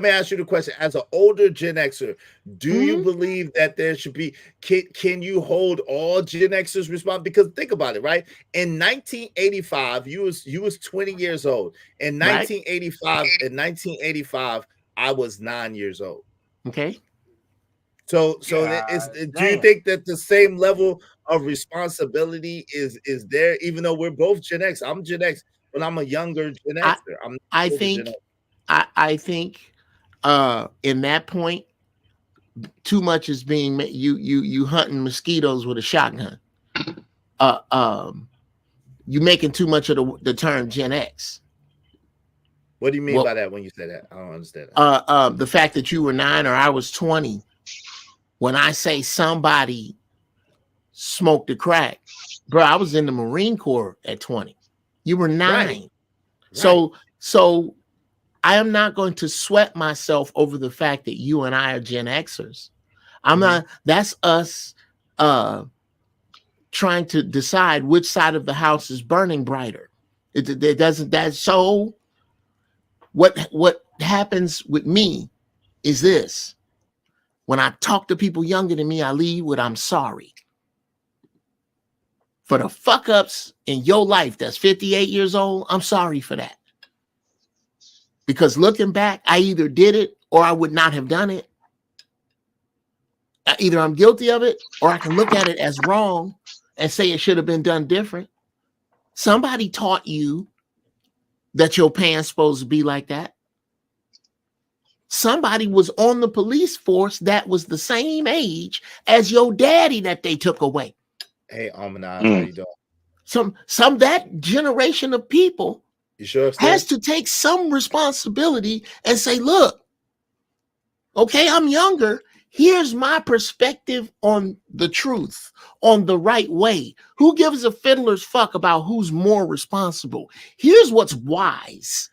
me ask you the question. As an older Gen Xer, do you believe that there should be, can you hold all Gen Xers responsible? Because think about it, right? In 1985, you was 20 years old. In 1985, I was 9 years old. Okay. So do you think that the same level of responsibility is there, even though we're both Gen X? I'm Gen X, but I'm a younger Gen Xer. I think in that point, too much is being you hunting mosquitoes with a shotgun. You making too much of the term Gen X. What do you mean by that when you say that? I don't understand that. The fact that you were 9 or I was 20. When I say somebody smoked the crack, bro, I was in the Marine Corps at 20. You were 9. Right. So I am not going to sweat myself over the fact that you and I are Gen Xers. I'm not. That's us trying to decide which side of the house is burning brighter. It doesn't. That's so. What happens with me is this. When I talk to people younger than me, I leave with I'm sorry. For the fuck ups in your life that's 58 years old, I'm sorry for that. Because looking back, I either did it or I would not have done it. Either I'm guilty of it or I can look at it as wrong and say it should have been done different. Somebody taught you that your pants supposed to be like that. Somebody was on the police force that was the same age as your daddy that they took away. Hey, Amanaz, how you doing? Some that generation of people has to take some responsibility and say, look, okay, I'm younger. Here's my perspective on the truth, on the right way. Who gives a fiddler's fuck about who's more responsible? Here's what's wise.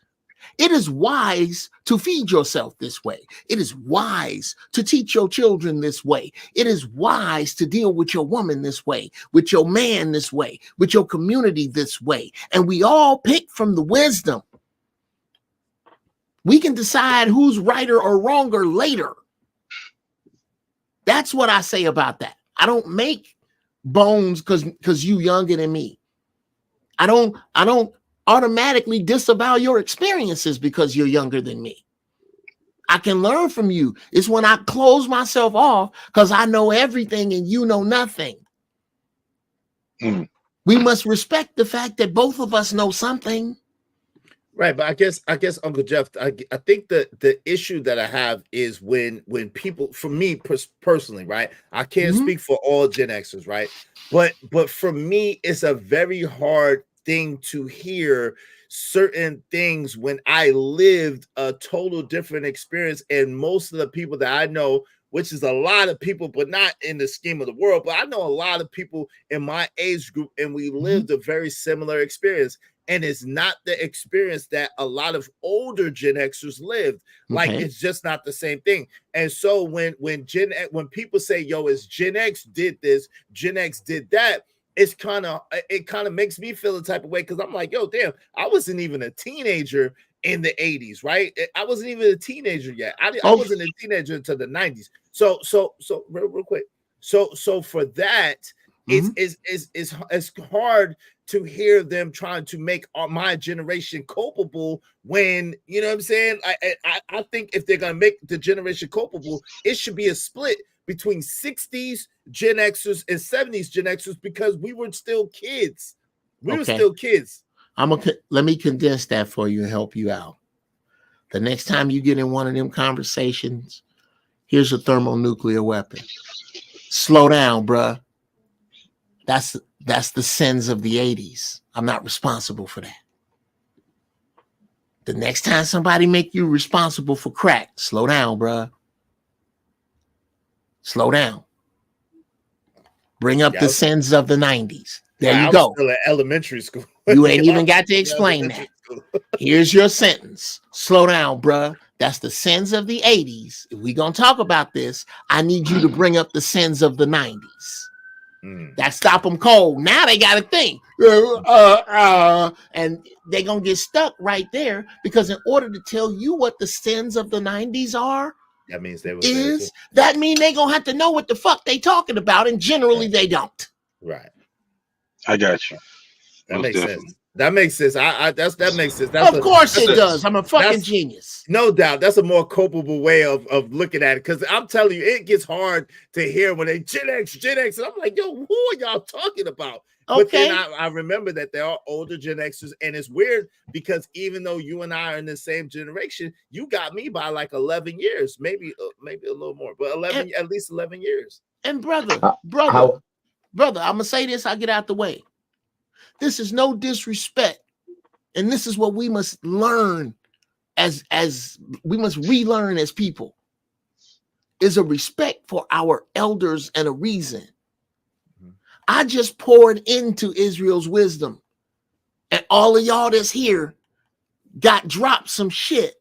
It is wise to feed yourself this way. It is wise to teach your children this way. It is wise to deal with your woman this way, with your man this way, with your community this way. And we all pick from the wisdom. We can decide who's righter or wronger later. That's what I say about that. I don't make bones because you younger than me. I don't automatically disavow your experiences because you're younger than me. I can learn from you. It's when I close myself off because I know everything and you know nothing. We must respect the fact that both of us know something. Right, but I guess Uncle Jeff, I think the issue that I have is when people, for me personally, right? I can't speak for all Gen Xers, right? But for me, it's a very hard thing to hear certain things when I lived a total different experience, and most of the people that I know, which is a lot of people, but not in the scheme of the world, but I know a lot of people in my age group, and we lived a very similar experience. And it's not the experience that a lot of older Gen Xers lived. Like, it's just not the same thing. And so when people say, yo, it's Gen X did this, Gen X did that, it kind of makes me feel the type of way, because I'm like, yo, damn, I wasn't even a teenager in the 80s, right? I wasn't even a teenager yet. I wasn't a teenager until the 90s. So real quick. So for that, it's hard to hear them trying to make my generation culpable when, you know what I'm saying? I think if they're gonna make the generation culpable, it should be a split between 60s Gen Xers and 70s Gen Xers, because we were still kids. We were still kids. Let me condense that for you and help you out. The next time you get in one of them conversations, here's a thermonuclear weapon. Slow down, bruh. That's the sins of the 80s. I'm not responsible for that. The next time somebody make you responsible for crack, slow down, bruh. Slow down. Bring up the sins of the 90s. There you go. I was still at elementary school. You ain't even got to explain that. Here's your sentence. Slow down, bruh. That's the sins of the 80s. If we're going to talk about this, I need you to bring up the sins of the 90s. That stop them cold. Now they got to think. And they're going to get stuck right there, because in order to tell you what the sins of the 90s are, that means they that mean they going to have to know what the fuck they talking about, and generally they don't. Right. I got you. That makes sense. That makes sense. That makes sense. Of course it does. I'm a fucking genius. No doubt. That's a more culpable way of looking at it. Because I'm telling you, it gets hard to hear when they Gen X. And I'm like, yo, who are y'all talking about? Okay. But then I remember that there are older Gen Xers, and it's weird because even though you and I are in the same generation, you got me by like 11 years, maybe a little more, but at least 11 years. And brother, I'm gonna say this. I'll get out the way. This is no disrespect, and this is what we must learn as we must relearn as people. Is a respect for our elders and a reason. I just poured into Israel's wisdom, and all of y'all that's here got dropped some shit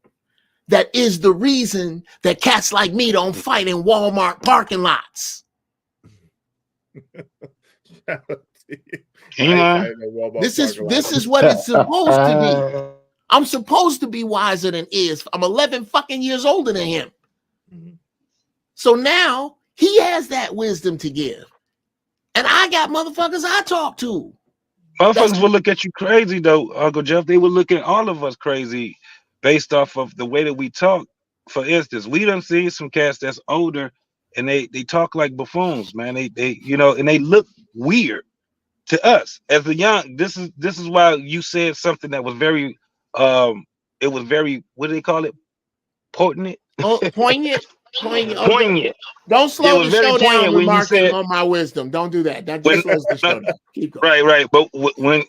that is the reason that cats like me don't fight in Walmart parking lots. This is what it's supposed to be. I'm supposed to be wiser than is. I'm 11 fucking years older than him. So now he has that wisdom to give. And I got motherfuckers I talk to. Motherfuckers will look at you crazy, though, Uncle Jeff. They would look at all of us crazy based off of the way that we talk. For instance, we done see some cats that's older and they talk like buffoons, man. They you know, and they look weird to us as a young. This is why you said something that was very it was very, what do they call it? Poignant. Oh, poignant. Poignant. Oh, Poignant. don't slow It was the very show down poignant when you remarking said on my wisdom. Don't do that. That just when slows the show down. Keep going. right. But when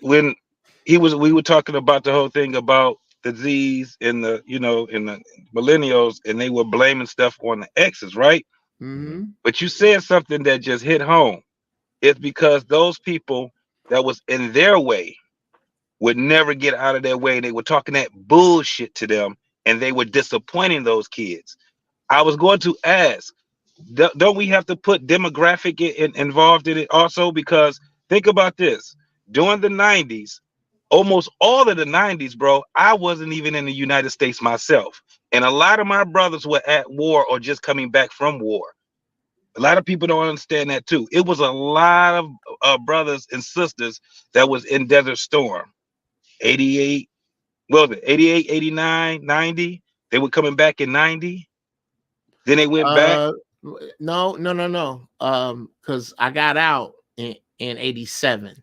we were talking about the whole thing about the Z's and the, you know, and the millennials, and they were blaming stuff on the X's, right? Mm-hmm. But you said something that just hit home. It's because those people that was in their way would never get out of their way. They were talking that bullshit to them, and they were disappointing those kids. I was going to ask, don't we have to put demographic involved in it also? Because think about this. During the 90s, almost all of the 90s, bro, I wasn't even in the United States myself. And a lot of my brothers were at war or just coming back from war. A lot of people don't understand that too. It was a lot of brothers and sisters that was in Desert Storm. 88, what was it? 88, 89, 90. They were coming back in 90. Then they went back. No. Because I got out in 87.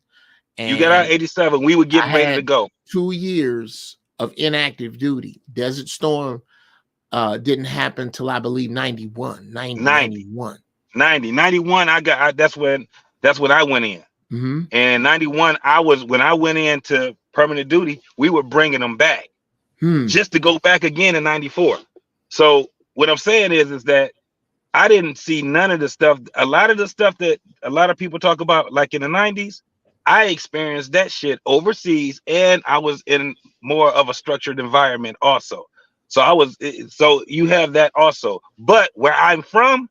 And you got out 87. We were getting ready to go. 2 years of inactive duty. Desert Storm didn't happen till I believe 91. 91. 91. That's when I went in. Mm-hmm. And 91, when I went into permanent duty, we were bringing them back just to go back again in 94. So what I'm saying is that I didn't see none of the stuff. A lot of the stuff that a lot of people talk about, like in the 90s, I experienced that shit overseas, and I was in more of a structured environment also. So you have that also. But where I'm from,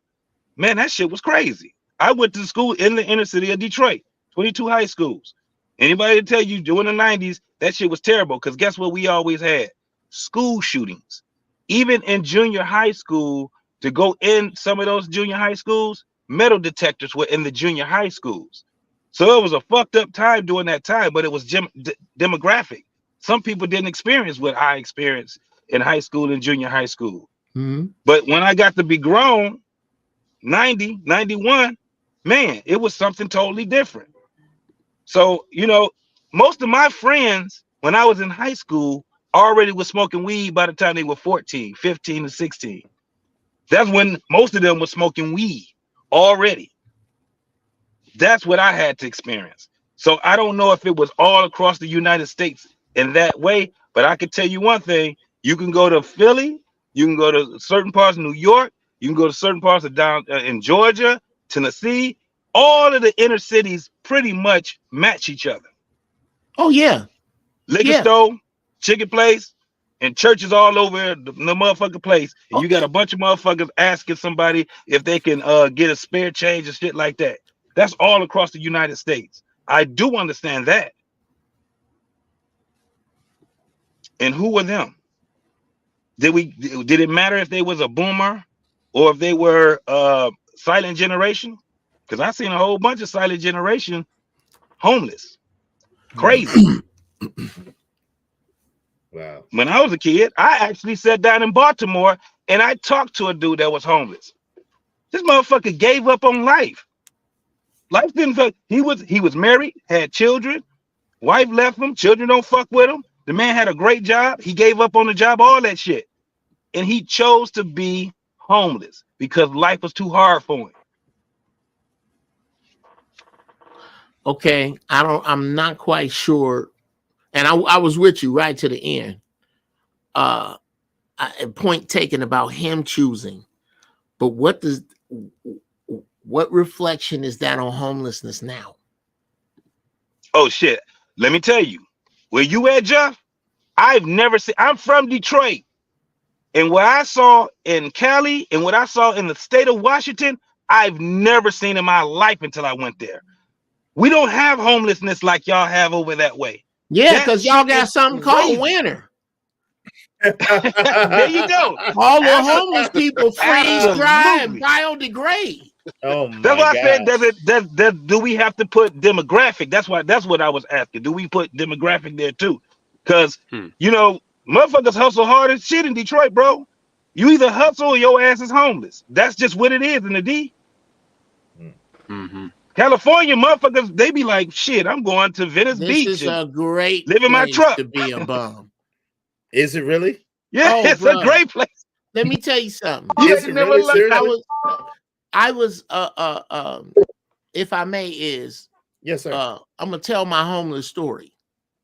man, that shit was crazy. I went to school in the inner city of Detroit, 22 high schools. Anybody to tell you during the 90s, that shit was terrible, because guess what we always had? School shootings. Even in junior high school, to go in some of those junior high schools, metal detectors were in the junior high schools. So it was a fucked up time during that time, but it was demographic. Some people didn't experience what I experienced in high school and junior high school. Mm-hmm. But when I got to be grown, 90, 91, man, it was something totally different. So, you know, most of my friends, when I was in high school, already was smoking weed by the time they were 14, 15, and 16. That's when most of them were smoking weed already. That's what I had to experience. So I don't know if it was all across the United States in that way, but I can tell you one thing. You can go to Philly, you can go to certain parts of New York, you can go to certain parts of down in Georgia, Tennessee. All of the inner cities pretty much match each other. Oh, yeah. Liquor store, chicken place, and churches all over the motherfucking place. And you got a bunch of motherfuckers asking somebody if they can get a spare change and shit like that. That's all across the United States. I do understand that. And who were them? Did it matter if they was a boomer or if they were silent generation? Because I seen a whole bunch of silent generation homeless. Crazy. Wow. When I was a kid, I actually sat down in Baltimore and I talked to a dude that was homeless. This motherfucker gave up on life. Life didn't fuck. He was married, had children, wife left him, children don't fuck with him. The man had a great job. He gave up on the job, all that shit. And he chose to be homeless because life was too hard for him. Okay, I'm not quite sure. And I was with you right to the end. Point taken about him choosing. But what reflection is that on homelessness now? Oh shit. Let me tell you. Where you at, Jeff? I've never seen. I'm from Detroit. And what I saw in Cali and what I saw in the state of Washington, I've never seen in my life until I went there. We don't have homelessness like y'all have over that way. Yeah, because y'all got something called winter. There you go. All the homeless people freeze, dry, and biodegrade. Oh my That's why I God. said, do we have to put demographic? That's what I was asking. Do we put demographic there too? Because you know, Motherfuckers hustle hard as shit in Detroit, bro. You either hustle or your ass is homeless. That's just what it is in the D. Mm-hmm. California motherfuckers, they be like, shit, I'm going to Venice This Beach is and a great live in my place truck. to be a bum. Is it really? Yeah, Oh, it's bro. a great place. Let me tell you something. Is it really? Seriously? I was if I may, yes, sir. I'm gonna tell my homeless story.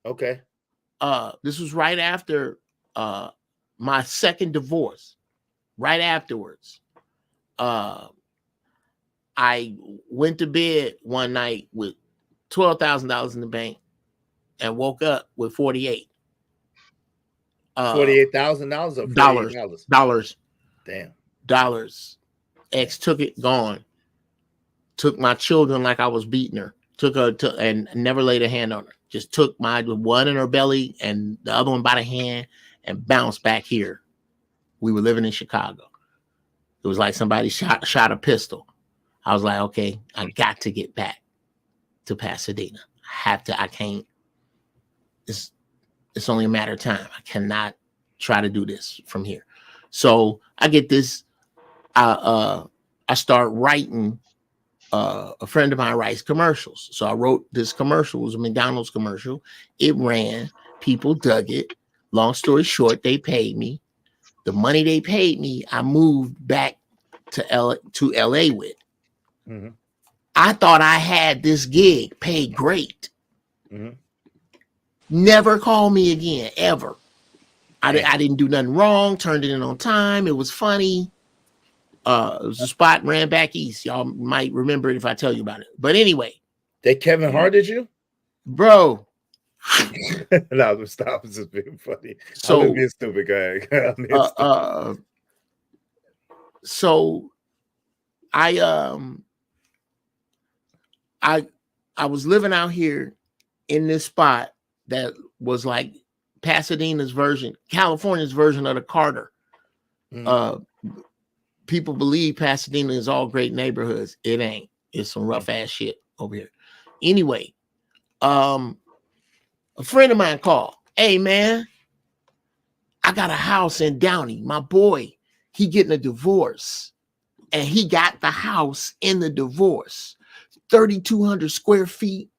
Okay. This was right after my second divorce. Right afterwards, I went to bed one night with $12,000 in the bank and woke up with 48. $48,000 or $48? Dollars. Damn. Dollars. Ex took it, gone. Took my children like I was beating her. Took her to and never laid a hand on her. Just took one in her belly and the other one by the hand and bounced back here. We were living in Chicago. It was like somebody shot a pistol. I was like, okay, I got to get back to Pasadena. I can't. It's only a matter of time. I cannot try to do this from here. So I get this. I start writing. A friend of mine writes commercials. So I wrote this commercial. It was a McDonald's commercial. It ran. People dug it. Long story short, they paid me. The money they paid me, I moved back to LA with. Mm-hmm. I thought I had this gig paid great. Mm-hmm. Never called me again, ever. I didn't do nothing wrong. Turned it in on time. It was funny. It was a spot, ran back east. Y'all might remember it if I tell you about it. But anyway. They Kevin Harted you? Bro. No, stop. It's just being funny. So, I'm being stupid, guy. So I was living out here in this spot that was like Pasadena's version, California's version of the Carter. People believe Pasadena is all great neighborhoods. It ain't. It's some rough ass shit over here. Anyway, a friend of mine called. Hey man, I got a house in Downey. My boy, he getting a divorce. And he got the house in the divorce. 3,200 square feet,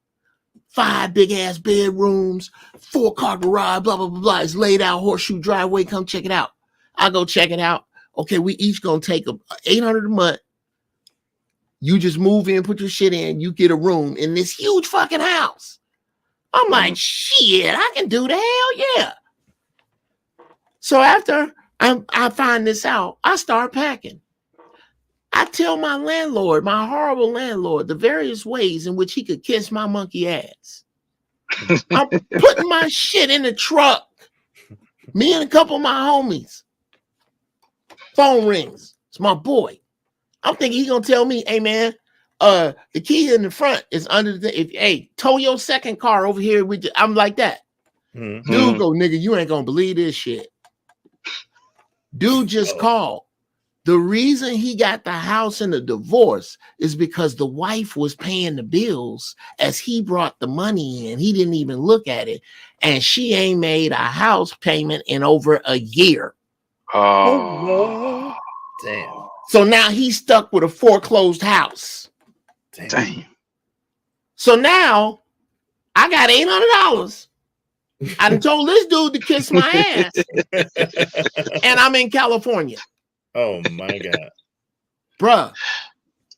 5 big ass bedrooms, 4-car garage, blah, blah, blah, blah. It's laid out, horseshoe driveway. Come check it out. I go check it out. Okay, we each gonna take $800 a month. You just move in, put your shit in, you get a room in this huge fucking house. I'm like, shit, I can do the hell yeah. So after I find this out, I start packing. I tell my landlord, my horrible landlord, the various ways in which he could kiss my monkey ass. I'm putting my shit in the truck. Me and a couple of my homies. Phone rings. It's my boy. I'm thinking he's gonna tell me, hey man, the key in the front is under the hey, tow your second car over here with you. I'm like that. Mm-hmm. Dude go, nigga, you ain't gonna believe this shit. Dude just called. The reason he got the house in the divorce is because the wife was paying the bills as he brought the money in. He didn't even look at it. And she ain't made a house payment in over a year. Oh, damn. So now he's stuck with a foreclosed house. Damn. So now I got $800. I done told this dude to kiss my ass. And I'm in California. Oh my God. Bruh,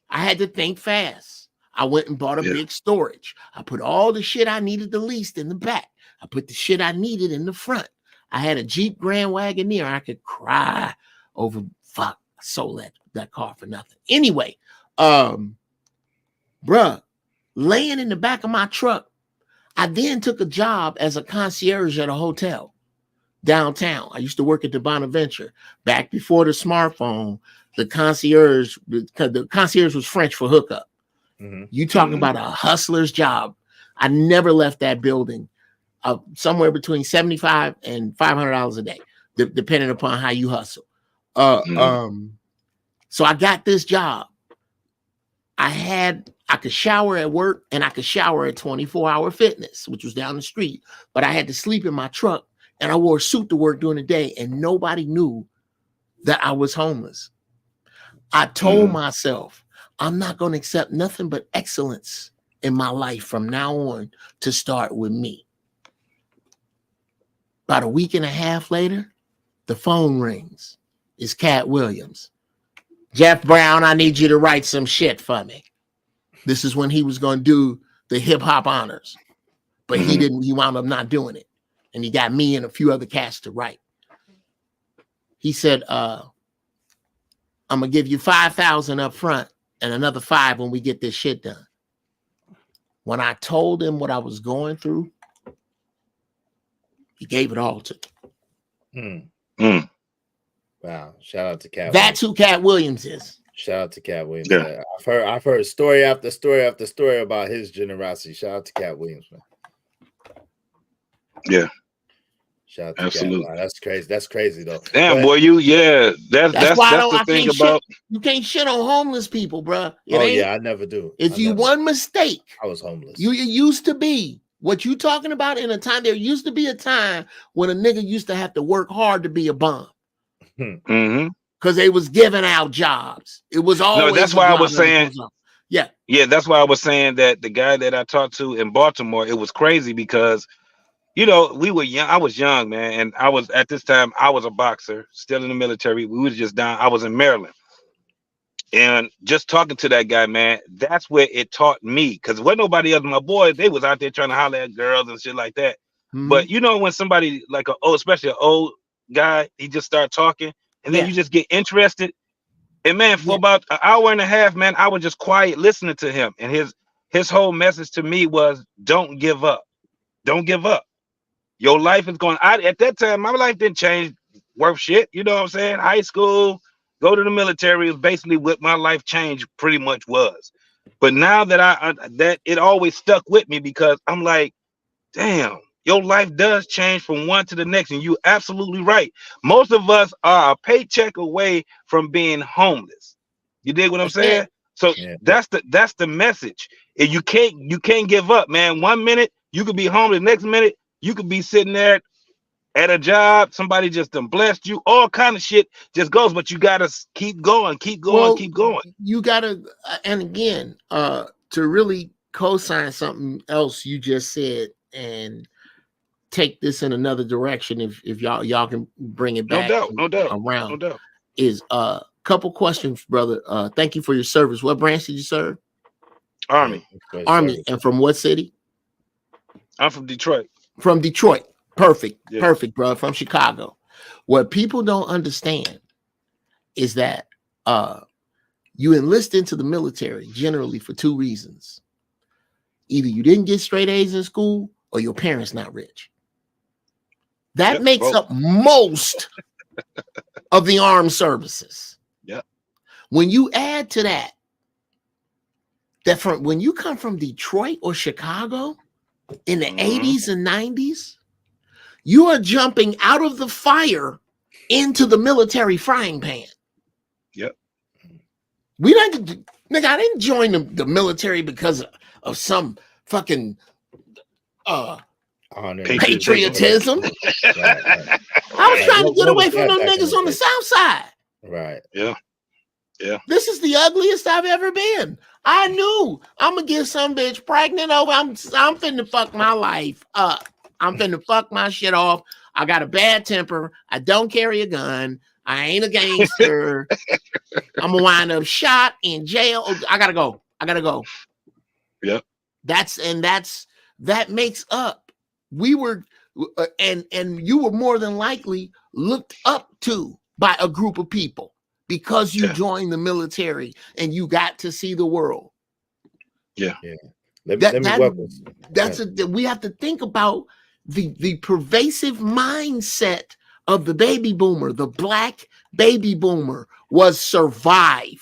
I had to think fast. I went and bought a big storage. I put all the shit I needed the least in the back. I put the shit I needed in the front. I had a Jeep Grand Wagoneer. I could cry over, fuck, I sold that car for nothing. Anyway, bruh, laying in the back of my truck, I then took a job as a concierge at a hotel downtown. I used to work at the Bonaventure. Back before the smartphone, the concierge was French for hookup. Mm-hmm. You talking about a hustler's job. I never left that building somewhere between $75 and $500 a day, depending upon how you hustle. So I got this job. I could shower at work and I could shower at 24 Hour Fitness, which was down the street, but I had to sleep in my truck and I wore a suit to work during the day, and nobody knew that I was homeless. I told myself, I'm not going to accept nothing but excellence in my life from now on to start with me. About a week and a half later, the phone rings. It's Cat Williams. Jeff Brown, I need you to write some shit for me. This is when he was going to do the hip hop honors, but he didn't. He wound up not doing it. And he got me and a few other cats to write. He said, I'm going to give you $5,000 up front and another $5,000 when we get this shit done. When I told him what I was going through, he gave it all to me. Wow! Shout out to Cat. That's who Cat Williams is. Shout out to Cat Williams. Yeah. I've heard story after story after story about his generosity. Shout out to Cat Williams, man. Yeah. Shout out to Absolutely. Cat. Wow, that's crazy. That's crazy though. Damn, boy, that's why the thing about. You can't shit on homeless people, bro. I never do. If you one mistake, I was homeless. You used to be what you talking about in a time. There used to be a time when a nigga used to have to work hard to be a bum. Because they was giving out jobs. It was always. No, that's why I was saying. Yeah. That's why I was saying that the guy that I talked to in Baltimore, it was crazy because, you know, we were young. I was young, man, and I was at this time. I was a boxer, still in the military. We was just down. I was in Maryland, and just talking to that guy, man, that's where it taught me. Because when nobody else, my boys, they was out there trying to holler at girls and shit like that. But you know, when somebody like especially an old guy, he just start talking, and then you just get interested. And man, for about an hour and a half, man, I was just quiet listening to him. And his whole message to me was, don't give up. Don't give up. Your life is going. At that time, my life didn't change worth shit. You know what I'm saying? High school, go to the military is basically what my life change pretty much was. But now that that it always stuck with me because I'm like, damn. Your life does change from one to the next, and you're absolutely right. Most of us are a paycheck away from being homeless. You dig what I'm saying? So that's the message. And you can't give up, man. 1 minute you could be homeless, next minute you could be sitting there at a job. Somebody just done blessed you. All kind of shit just goes, but you gotta keep going, keep going, keep going. You gotta, and again, to really co-sign something else you just said, and take this in another direction if y'all can bring it back no doubt around is a couple questions, brother. Thank you for your service. What branch did you serve? Army. And from what city? I'm from Detroit. From Detroit. Perfect. Bro. From Chicago. What people don't understand is that you enlist into the military generally for two reasons. Either you didn't get straight A's in school or your parents not rich. That makes up most of the armed services. Yeah. When you add to that from when you come from Detroit or Chicago in the 80s and 90s, you are jumping out of the fire into the military frying pan. Yep. Nigga, I didn't join the military because of some fucking patriotism. Right. I was trying to get away from them niggas on the south side. Right. Yeah. This is the ugliest I've ever been. I knew I'm gonna get some bitch pregnant over. I'm finna fuck my life up. I'm finna fuck my shit off. I got a bad temper. I don't carry a gun. I ain't a gangster. I'm gonna wind up shot in jail. I gotta go. Yep. That makes up. We were and you were more than likely looked up to by a group of people because you joined the military and you got to see the world. Yeah. We have to think about the pervasive mindset of the baby boomer. The black baby boomer was survive.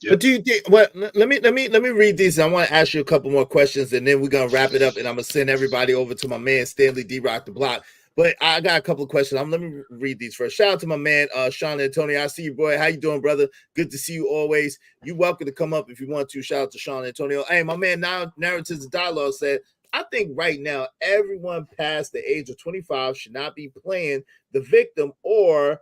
But do you think? Well, let me read these. I want to ask you a couple more questions, and then we're gonna wrap it up. And I'm gonna send everybody over to my man Stanley D Rock the Block. But I got a couple of questions. Let me read these first. Shout out to my man Sean Antonio. I see you, boy. How you doing, brother? Good to see you always. You welcome to come up if you want to. Shout out to Sean Antonio. Hey, my man, now Narratives of Dialogue said, I think right now everyone past the age of 25 should not be playing the victim or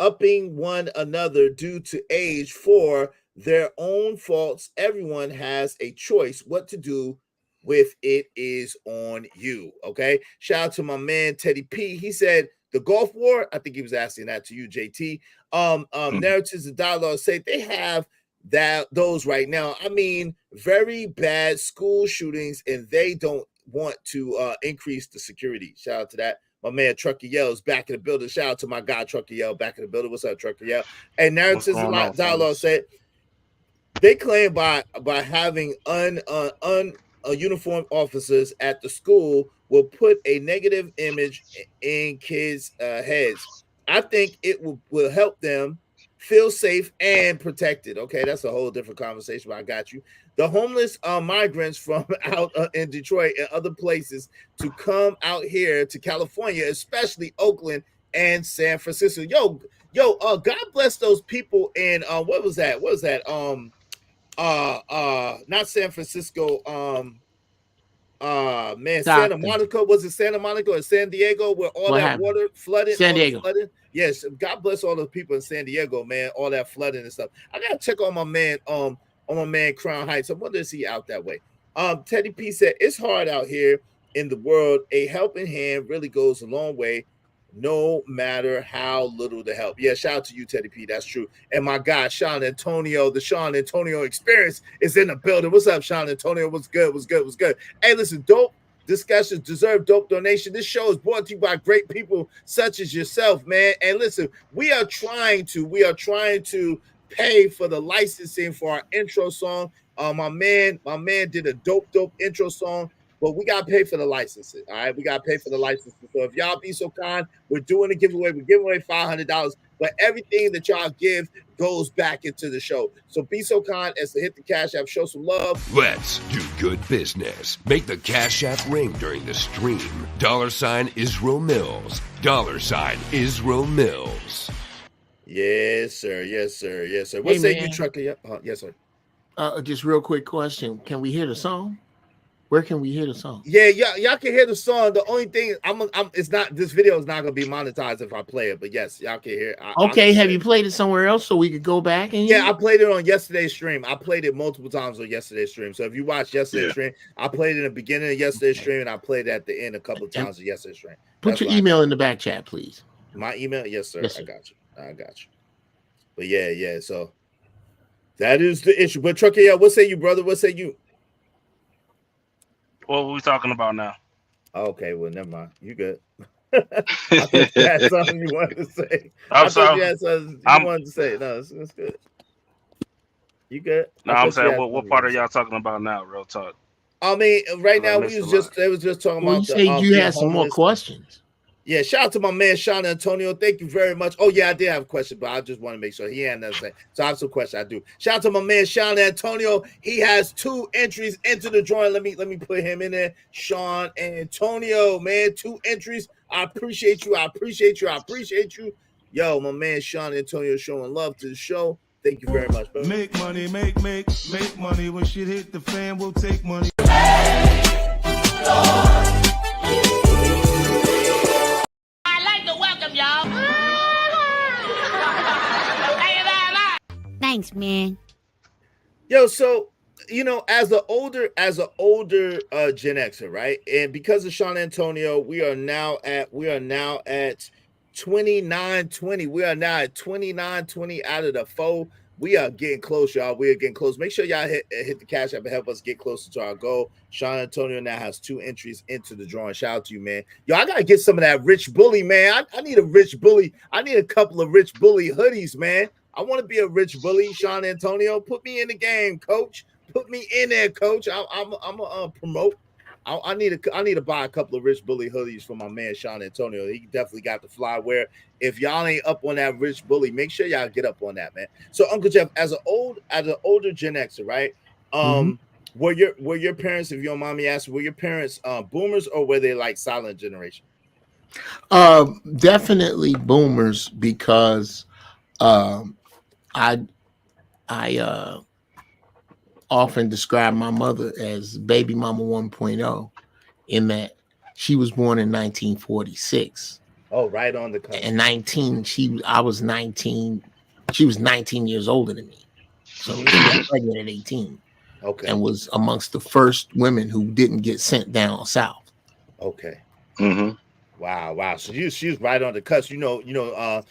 upping one another due to age for their own faults. Everyone has a choice. What to do with it is on you. Okay. Shout out to my man Teddy P. He said the Gulf War. I think he was asking that to you, JT. Narratives and dialogue say they have those right now. I mean, very bad school shootings, and they don't want to increase the security. Shout out to that. My man Trucker Yell is back in the building. Shout out to my guy Trucker Yell back in the building. What's up, Trucker Yell? And narratives and dialogue said they claim by having uniformed officers at the school will put a negative image in kids' heads. I think it will help them feel safe and protected. Okay, that's a whole different conversation, but I got you. The homeless migrants from out in Detroit and other places to come out here to California, especially Oakland and San Francisco. God bless those people in what was that? Not San Francisco, man, Santa Monica. Was it Santa Monica or San Diego where all that water flooded? San Diego. Yes, God bless all those people in San Diego, man. All that flooding and stuff. I gotta check on my man, Crown Heights. I wonder is he out that way? Teddy P said it's hard out here in the world. A helping hand really goes a long way, no matter how little the help. Yeah, shout out to you, Teddy P. That's true. And my guy, Sean Antonio, the Sean Antonio experience is in the building. What's up, Sean Antonio? What's good? Hey, listen, dope discussions deserve dope donation. This show is brought to you by great people such as yourself, man. And listen, we are trying to pay for the licensing for our intro song. My man did a dope intro song. But we got to pay for the licensing. All right. We got to pay for the licensing. So if y'all be so kind, we're doing a giveaway. We're giving away $500. But everything that y'all give goes back into the show. So be so kind as to hit the Cash App, show some love. Let's do good business. Make the Cash App ring during the stream. $ Israel Mills. $ Israel Mills. Yes, sir. What say you, Trucker? Yes, sir. Just real quick question. Can we hear the song? Where can we hear the song? Yeah, y'all can hear the song. The only thing it's not, this video is not gonna be monetized if I play it, but yes, y'all can hear it. Okay, have you played it somewhere else so we could go back and I played it on yesterday's stream. I played it multiple times on yesterday's stream. So if you watch yesterday's stream, I played it in the beginning of yesterday's stream and I played it at the end a couple of times of yesterday's stream. Put your email in the back chat, please. My email? Yes, sir. I got you. But yeah. So that is the issue. But Trucker, what say you, brother? What say you? What were we talking about now? Okay, well, never mind. You good. I thought you had something you wanted to say. I'm sorry. You had something you wanted to say. No, it's good. You good? No, I'm saying, what part are y'all talking about now? Real talk. I mean, right now they was just talking about. You said you had some more questions. Yeah, shout out to my man Sean Antonio. Thank you very much. Oh yeah, I did have a question, but I just want to make sure he had nothing to say. So I have some questions. I do. Shout out to my man Sean Antonio. He has 2 entries into the drawing. Let me put him in there. Sean Antonio, man, 2 entries. I appreciate you. Yo, my man Sean Antonio showing love to the show. Thank you very much, bro. Make money, make money. When shit hit the fan, we'll take money. Thanks, man. Yo, so as an older Gen Xer, right? And because of Sean Antonio, we are now at 29-20. We are now at 29-20 out of the 4. We are getting close, y'all. We are getting close. Make sure y'all hit the Cash App and help us get closer to our goal. Sean Antonio now has 2 entries into the drawing. Shout out to you, man. Yo, I gotta get some of that Rich Bully, man. I need a Rich Bully. I need a couple of Rich Bully hoodies, man. I want to be a Rich Bully. Sean Antonio, put me in the game, coach. Put me in there, coach. I'm a promote. I need to buy a couple of Rich Bully hoodies for my man Sean Antonio. He definitely got the fly wear. If y'all ain't up on that Rich Bully, make sure y'all get up on that, man. So Uncle Jeff, as an older Gen Xer, right? Were your parents, if you don't mind me asking, were your parents boomers or were they like silent generation? Definitely boomers because I often describe my mother as baby mama 1.0 in that she was born in 1946. Oh, right on the cusp. And I was 19. She was 19 years older than me. So she got pregnant at 18. Okay. And was amongst the first women who didn't get sent down south. Okay. Mm-hmm. Wow. So she was right on the cusp. The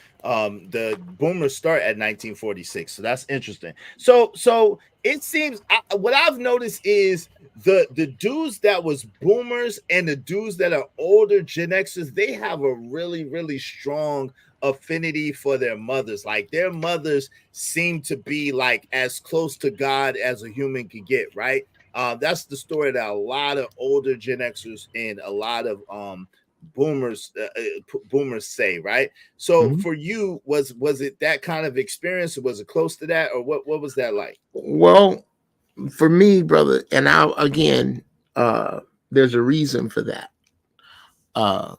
boomers start at 1946. So that's interesting. So it seems what I've noticed is the dudes that was boomers and the dudes that are older Gen Xers, they have a really, really strong affinity for their mothers. Like their mothers seem to be like as close to God as a human could get, right? That's the story that a lot of older Gen Xers and a lot of boomers say, right? So for you, was it that kind of experience, or was it close to that, or what was that like? Well, for me, brother, and now again, there's a reason for that. The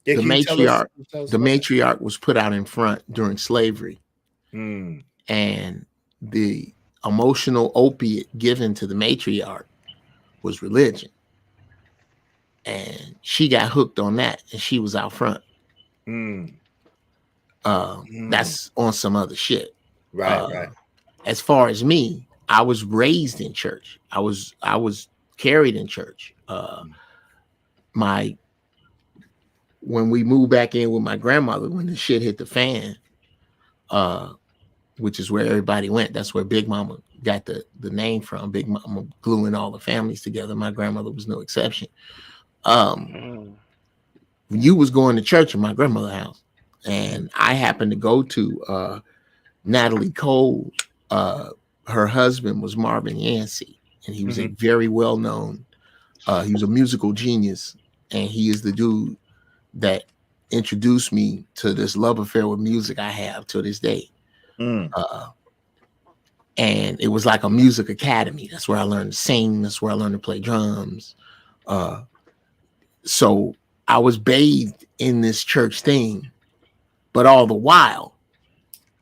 matriarch was put out in front during slavery, and the emotional opiate given to the matriarch was religion, and she got hooked on that, and she was out front. That's on some other shit, right. As far as me, I was raised in church. I was carried in church. When we moved back in with my grandmother, when the shit hit the fan, which is where everybody went. That's where Big Mama got the name from. Big Mama gluing all the families together. My grandmother was no exception. You was going to church in my grandmother's house, and I happened to go to Natalie Cole. Her husband was Marvin Yancey, and he was a very well-known. He was a musical genius, and he is the dude that introduced me to this love affair with music I have to this day. And it was like a music academy. That's where I learned to sing. That's where I learned to play drums. So I was bathed in this church thing, but all the while,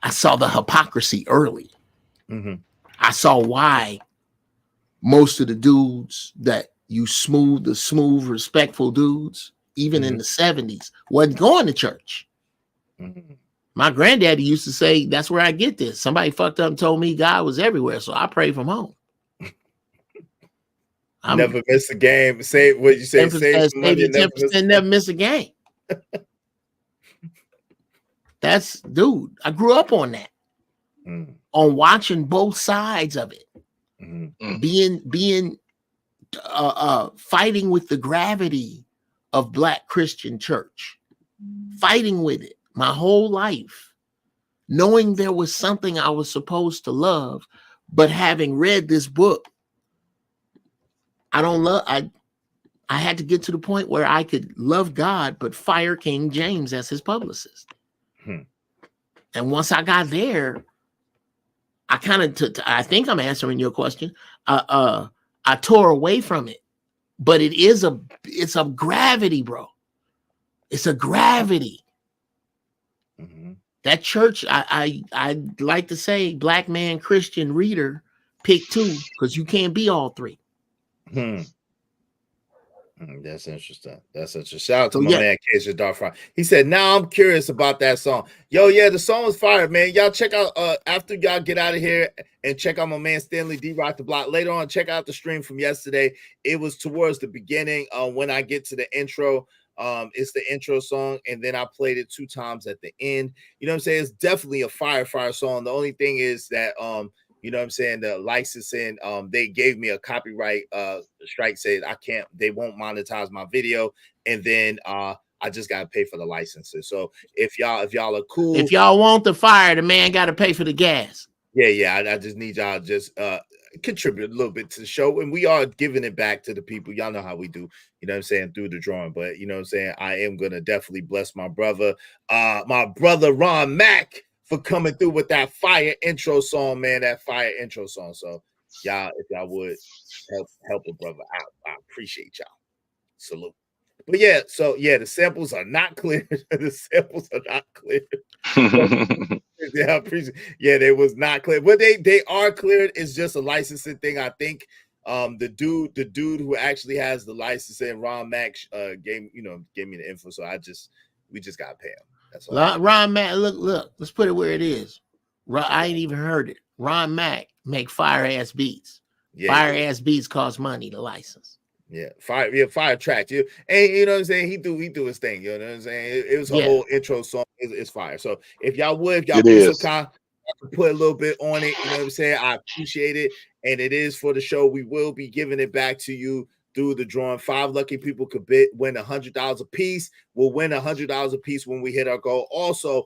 I saw the hypocrisy early. I saw why most of the dudes that the smooth, respectful dudes, even in the 70s, wasn't going to church. My granddaddy used to say, that's where I get this. Somebody fucked up and told me God was everywhere, so I pray from home. Never miss a game. Say what you say. Save some money. 10% never miss a game. That's, dude, I grew up on that. On watching both sides of it. Being fighting with the gravity of Black Christian church. Fighting with it my whole life. Knowing there was something I was supposed to love, but having read this book, I had to get to the point where I could love God, but fire King James as his publicist. And once I got there, I I think I'm answering your question. I tore away from it, but it's a gravity, bro. It's a gravity. That church, I like to say, Black man Christian reader, pick two, because you can't be all three. That's interesting. Shout out to my man Keisha Darfar. He said, now I'm curious about that song. Yo, yeah, the song was fire, man. Y'all check out after y'all get out of here and check out my man Stanley D Rock the Block. Later on, check out the stream from yesterday. It was towards the beginning. When I get to the intro, it's the intro song, and then I played it 2 times at the end. You know what I'm saying? It's definitely a fire song. The only thing is that you know what I'm saying, the licensing, they gave me a copyright strike, said they won't monetize my video, and then I just gotta pay for the licenses. So if y'all are cool, if y'all want the fire, the man gotta pay for the gas. I just need y'all just contribute a little bit to the show, and we are giving it back to the people. Y'all know how we do, you know what I'm saying, through the drawing. But you know what I'm saying, I am gonna definitely bless my brother Ron Mack for coming through with that fire intro song, man. That fire intro song. So y'all, if y'all would help a brother out, I appreciate y'all. Salute. But the samples are not clear. The samples are not clear. Yeah, I appreciate. Yeah, they was not clear, but they are cleared. It's just a licensing thing, I think. The dude who actually has the licensing, Ron Mack, gave me the info, so we just got to pay him. That's all. Ron Mack, look, let's put it where it is. I ain't even heard it. Ron Mack make fire ass beats. Fire ass beats cost money to license. Yeah, fire track. And you know what I'm saying? He do his thing. You know what I'm saying? It was a whole intro song. It's fire. So if y'all be so kind, put a little bit on it. You know what I'm saying? I appreciate it. And it is for the show. We will be giving it back to you through the drawing. 5 lucky people could win $100 a piece. We'll win $100 a piece when we hit our goal. Also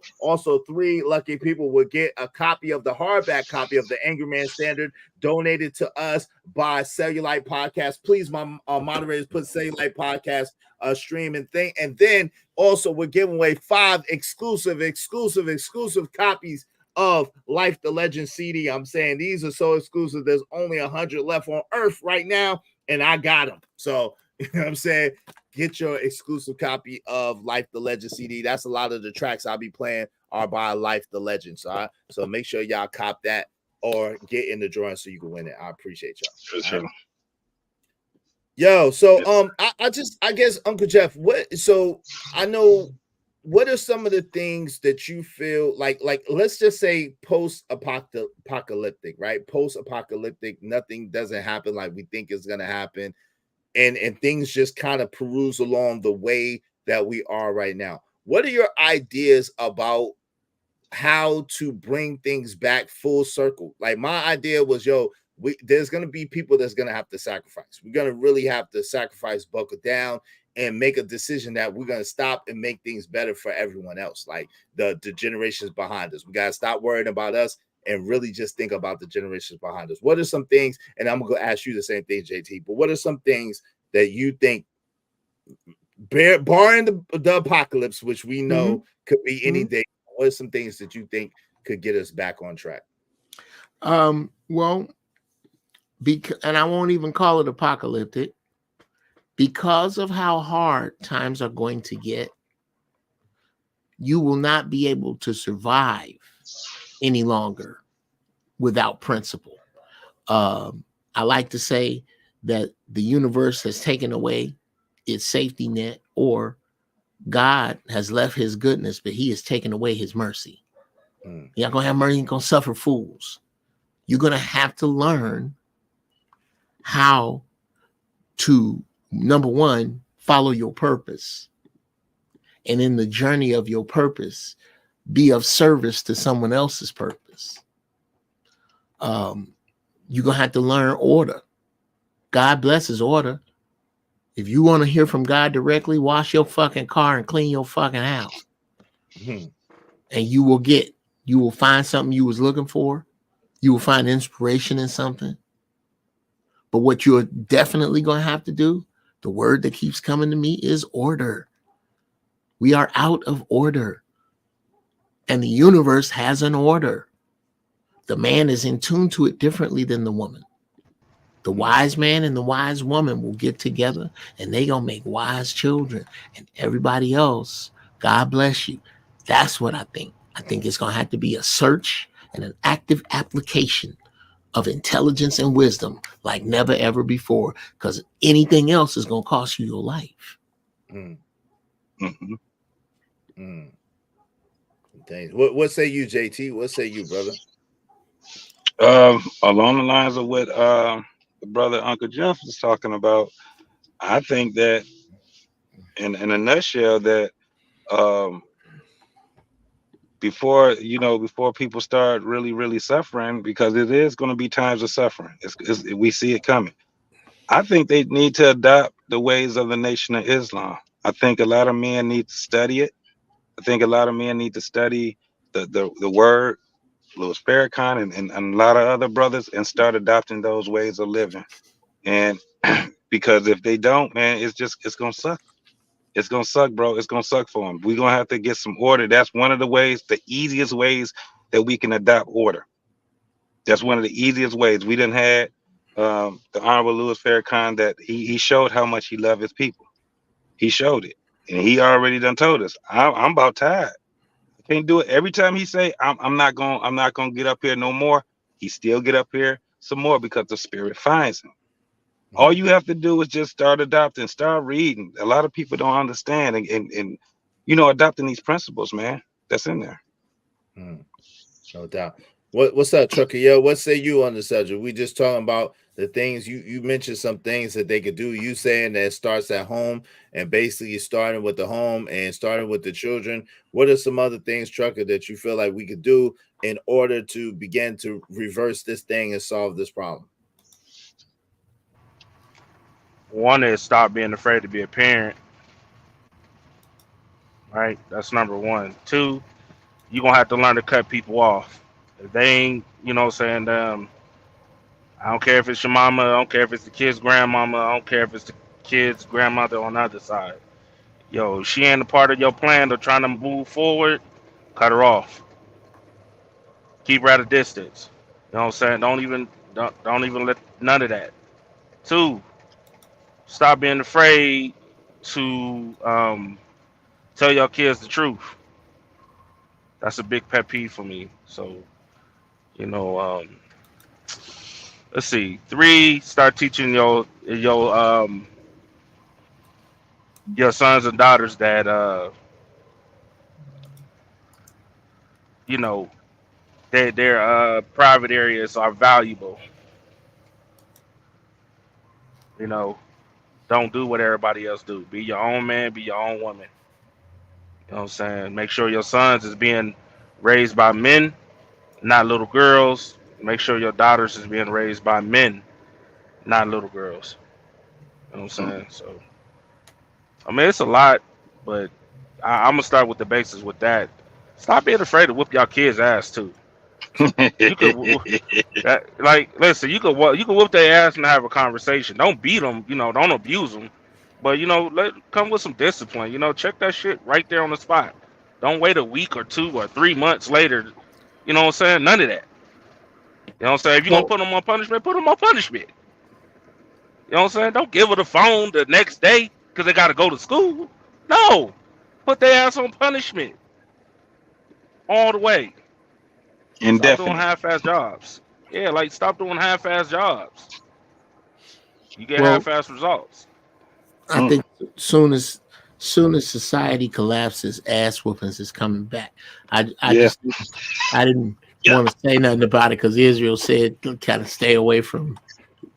3 lucky people will get a copy of the hardback copy of the Angry Man Standard donated to us by Cellulite Podcast. Please, my moderators, put Cellulite Podcast stream and thing. And then also we're giving away 5 exclusive copies of Life the Legend CD. I'm saying these are so exclusive. There's only 100 left on Earth right now, and I got them. So, you know what I'm saying? Get your exclusive copy of Life the Legend CD. That's a lot of the tracks I'll be playing are by Life the Legend. So make sure y'all cop that or get in the drawing so you can win it. I appreciate y'all. For sure. Right? Yo, so I guess Uncle Jeff, what are some of the things that you feel like let's just say post-apocalyptic, right? Post-apocalyptic, nothing doesn't happen like we think is gonna happen, and things just kind of peruse along the way that we are right now. What are your ideas about how to bring things back full circle? Like my idea was, there's going to be people that's going to have to sacrifice. We're going to really have to sacrifice, buckle down, and make a decision that we're going to stop and make things better for everyone else, like the generations behind us. We got to stop worrying about us and really just think about the generations behind us. What are some things, and I'm going to ask you the same thing, JT, but what are some things that you think, barring the apocalypse, which we know could be any day, what are some things that you think could get us back on track? Well, and I won't even call it apocalyptic, because of how hard times are going to get, you will not be able to survive any longer without principle. I like to say that the universe has taken away its safety net, or God has left his goodness, but he has taken away his mercy. You're not going to have mercy, you're going to suffer fools. You're going to have to learn how to, number one, follow your purpose. And in the journey of your purpose, be of service to someone else's purpose. You're going to have to learn order. God blesses order. If you want to hear from God directly, wash your fucking car and clean your fucking house. And you will find something you was looking for. You will find inspiration in something. But what you're definitely going to have to do, the word that keeps coming to me, is order. We are out of order. And the universe has an order. The man is in tune to it differently than the woman. The wise man and the wise woman will get together and they going to make wise children. And everybody else, God bless you. That's what I think. I think it's going to have to be a search and an active application of intelligence and wisdom like never ever before, because anything else is going to cost you your life. Thanks. What say you, JT? What say you, brother? Along the lines of what the brother Uncle Jeff was talking about, I think that in a nutshell that before people start really suffering, because it is going to be times of suffering. We see it coming. I think they need to adopt the ways of the Nation of Islam. I think a lot of men need to study it. I think a lot of men need to study the word, Louis Farrakhan, and a lot of other brothers, and start adopting those ways of living. And because if they don't, man, it's gonna suck. It's gonna suck, bro. It's gonna suck for them. We're gonna have to get some order. That's one of the ways, the easiest ways that we can adopt order. That's one of the easiest ways. We done had the Honorable Louis Farrakhan, that he showed how much he loved his people. He showed it. And he already done told us, I'm about tired. Can't do it. Every time he say, I'm not gonna get up here no more, he still get up here some more because the spirit finds him. All you have to do is just start adopting, start reading. A lot of people don't understand and adopting these principles, man. That's in there. No doubt. What's up, Trucker? Yo, what say you on the subject? We just talking about the things you mentioned, some things that they could do. You saying that it starts at home and basically starting with the home and starting with the children. What are some other things, Trucker, that you feel like we could do in order to begin to reverse this thing and solve this problem? One is stop being afraid to be a parent. Right, that's number one. Two, you're gonna have to learn to cut people off. If they ain't, saying, I don't care if it's your mama, I don't care if it's the kid's grandmama, I don't care if it's the kid's grandmother on the other side. Yo, if she ain't a part of your plan or trying to move forward, cut her off. Keep her at a distance. You know what I'm saying? Don't even let none of that. Two, stop being afraid to tell your kids the truth. That's a big pet peeve for me. So, let's see. Three, start teaching your sons and daughters that their private areas are valuable. You know, don't do what everybody else do. Be your own man, be your own woman. You know what I'm saying? Make sure your sons is being raised by men, not little girls. Make sure your daughters is being raised by men, not little girls. You know what I'm saying? So, I mean, it's a lot, but I'm gonna start with the basics with that. Stop being afraid to whoop y'all kids' ass too. You could, listen. You could whoop their ass and have a conversation. Don't beat them. Don't abuse them. But come with some discipline. Check that shit right there on the spot. Don't wait a week or 2 or 3 months later. You know what I'm saying? None of that. You know what I'm saying? If you're gonna put them on punishment, put them on punishment. You know what I'm saying? Don't give her the phone the next day because they got to go to school. No, put their ass on punishment all the way. Stop doing Indefinite. half-ass jobs. Yeah, stop doing half-ass jobs. You get Well, half-ass results. I think soon as society collapses, ass whoopings is coming back. I didn't want to say nothing about it because Israel said kind of stay away from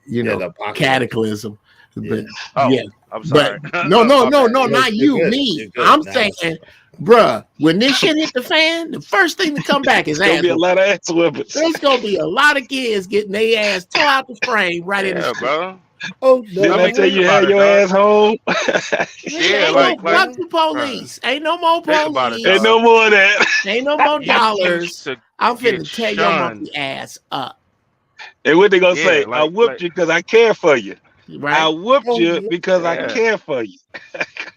the cataclysm. But I'm sorry. No, not you, me. I'm saying, bruh, when this shit hit the fan, the first thing to come back is It's gonna be a lot of ass whoopings. There's gonna be a lot of kids getting their ass tore out the frame right in the street. Bro. Oh no! Didn't I tell you had your ass home? Fuck the police. Ain't no more police. Ain't no more of that. Ain't no more dollars. I'm finna tear your monkey ass up. And what they gonna say? I whooped you because I care for you. Right? I whooped you because I care for you.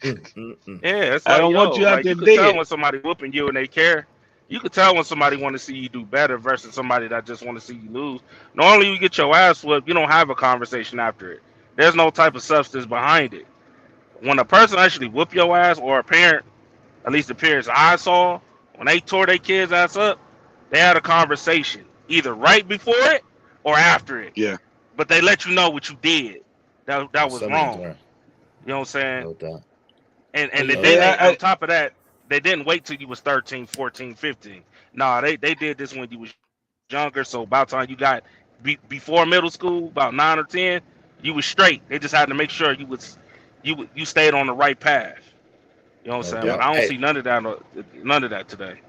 It's I don't want you out there you can tell dead. when somebody whooping you and they care. You can tell when somebody want to see you do better versus somebody that just want to see you lose. Normally, you get your ass whooped, you don't have a conversation after it. There's no type of substance behind it. When a person actually whoop your ass, or a parent, at least the parents I saw, when they tore their kids' ass up, they had a conversation either right before it or after it. Yeah. But they let you know what you did. That was wrong. You know what I'm saying? No doubt. And then on top of that, they didn't wait till you was 13, 14, 15. Nah, they did this when you was younger. So about time you got before middle school, about 9 or 10, you was straight. They just had to make sure you stayed on the right path. You know what I'm saying? But I don't see none of that today.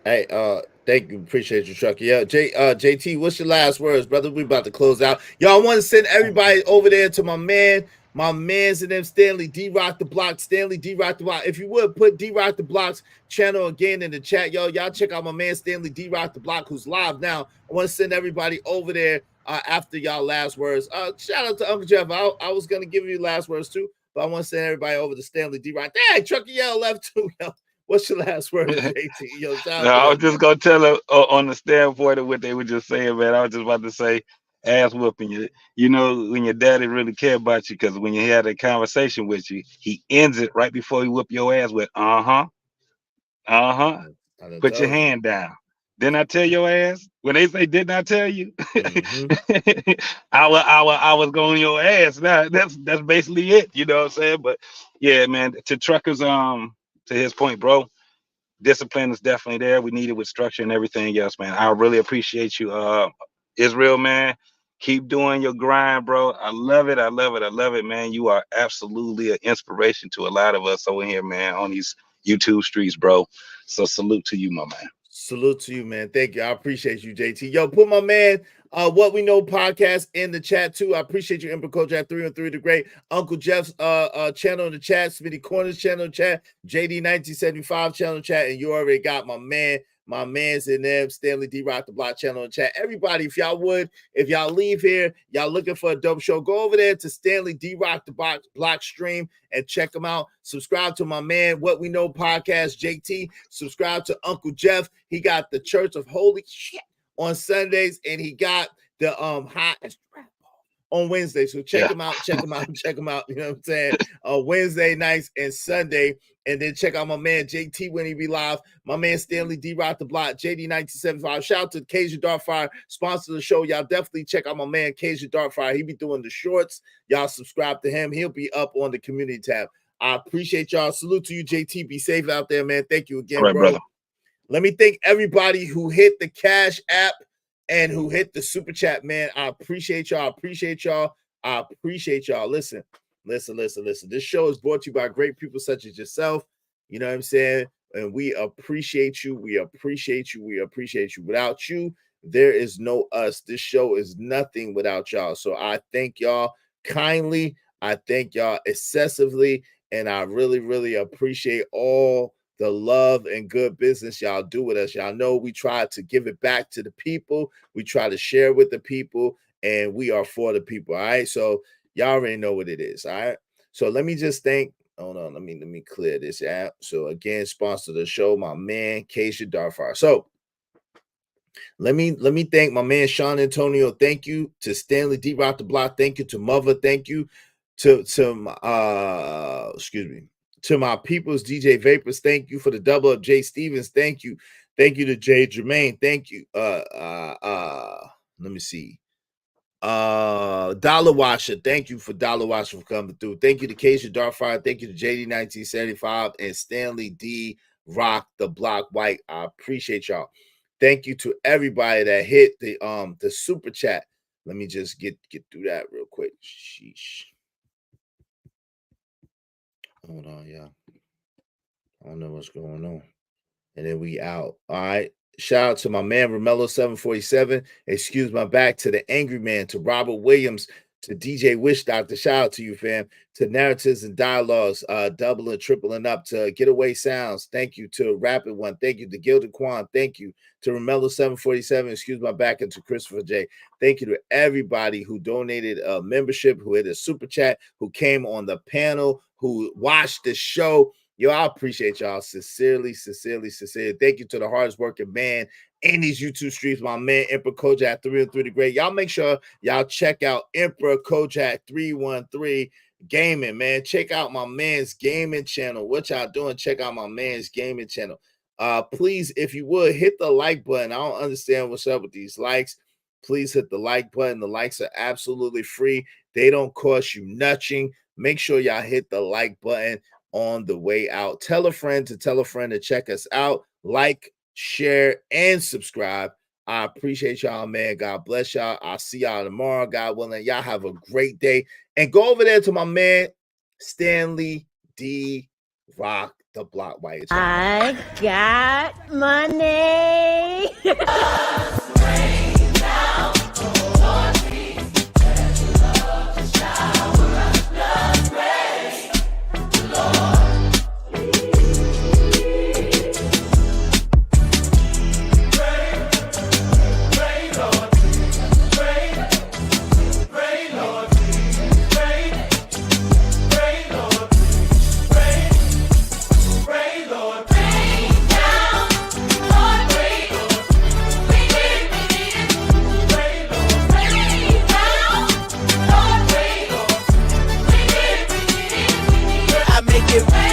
Hey, thank you. Appreciate you, Chucky. Yeah, JT, what's your last words, brother? We about to close out. Y'all want to send everybody over there to my man's and them, Stanley D Rock the Block, Stanley D Rock the Block. If you would put D Rock the Block's channel again in the chat, y'all check out my man Stanley D Rock the Block, who's live now. I want to send everybody over there after y'all last words. Shout out to Uncle Jeff. I was gonna give you last words too, but I want to send everybody over to Stanley D Rock. Hey, Chucky left too. What's your last word, JT? I was just gonna tell her on the standpoint of what they were just saying, man. I was just about to say, ass whooping you. You know, when your daddy really care about you, because when you had a conversation with you, he ends it right before he whoop your ass with Put your hand down. Didn't I tell your ass? When they say didn't I tell you? I was going your ass. Now that's basically it. You know what I'm saying? But yeah, man, to truckers, to his point, bro, discipline is definitely there. We need it with structure and everything else, man. I really appreciate you, Israel, man. Keep doing your grind, bro. I love it. I love it. I love it, man. You are absolutely an inspiration to a lot of us over here, man, on these YouTube streets, bro. So salute to you, my man. Salute to you, man. Thank you. I appreciate you, JT. Yo, put my man, What We Know podcast in the chat too. I appreciate you, Emperor Coach at 303 the Great. Uncle Jeff's channel in the chat, Smitty Corners channel in the chat, JD 1975 channel in the chat, and you already got my man's in them, Stanley D Rock the Block channel in the chat. Everybody, if y'all leave here, y'all looking for a dope show, go over there to Stanley D Rock the Block stream and check him out. Subscribe to my man, What We Know podcast, JT. Subscribe to Uncle Jeff. He got the Church of Holy Shit on Sundays, and he got the hot on Wednesday. So check him out. You know what I'm saying? Wednesday nights and Sunday. And then check out my man JT when he be live. My man Stanley D Rock the Block, JD 1975. Shout out to Cajun Darkfire, sponsor of the show. Y'all definitely check out my man Cajun Darkfire. He be doing the shorts. Y'all subscribe to him. He'll be up on the community tab. I appreciate y'all. Salute to you, JT. Be safe out there, man. Thank you again, bro. Brother. Let me thank everybody who hit the Cash App and who hit the super chat, man. I appreciate y'all. I appreciate y'all. Listen. This show is brought to you by great people such as yourself. You know what I'm saying? And we appreciate you. We appreciate you. Without you, there is no us. This show is nothing without y'all. So I thank y'all kindly. I thank y'all excessively. And I really, really appreciate all the love and good business y'all do with us. Y'all know we try to give it back to the people. We try to share with the people. And we are for the people. All right. So y'all already know what it is. All right. So let me just thank. Hold on. Let me clear this out. So again, sponsor of the show, my man, Keisha Darfire. So let me thank my man Sean Antonio. Thank you to Stanley D Rock the Block. Thank you to Mother. Thank you to my people's DJ Vapors. Thank you for the double up, Jay Stevens. Thank you to Jay Jermaine. Thank you. Let me see. Dollar Washer, thank you for Dollar Washer for coming through. Thank you to Keisha Darfire. Thank you to JD 1975 and Stanley D Rock the Block White. I appreciate y'all. Thank you to everybody that hit the super chat. Let me just get through that real quick. Sheesh. Hold on, y'all. I don't know what's going on. And then we out. All right. Shout out to my man Romello 747. Excuse my back, to the Angry Man, to Robert Williams, to DJ Wish Doctor. Shout out to you, fam. To Narratives and Dialogues, doubling, tripling up. To Getaway Sounds, thank you. To Rapid One, thank you. To Gilded Quan, thank you. To Romello 747, excuse my back, and to Christopher J. Thank you to everybody who donated a membership, who hit a super chat, who came on the panel, who watched the show. Yo, I appreciate y'all sincerely. Thank you to the hardest working man in these YouTube streets, my man Emperor Kojak 313 the Great. Y'all make sure y'all check out Emperor Kojak 313 Gaming, man. Check out my man's gaming channel. What y'all doing? Check out my man's gaming channel. Please, if you would, hit the like button. I don't understand what's up with these likes. Please hit the like button. The likes are absolutely free. They don't cost you nothing. Make sure y'all hit the like button on the way out. Tell a friend to check us out. Like, share, and subscribe. I appreciate y'all, man. God bless y'all. I'll see y'all tomorrow, God willing. Y'all have a great day. And go over there to my man, Stanley D Rock the Block White. I got money. It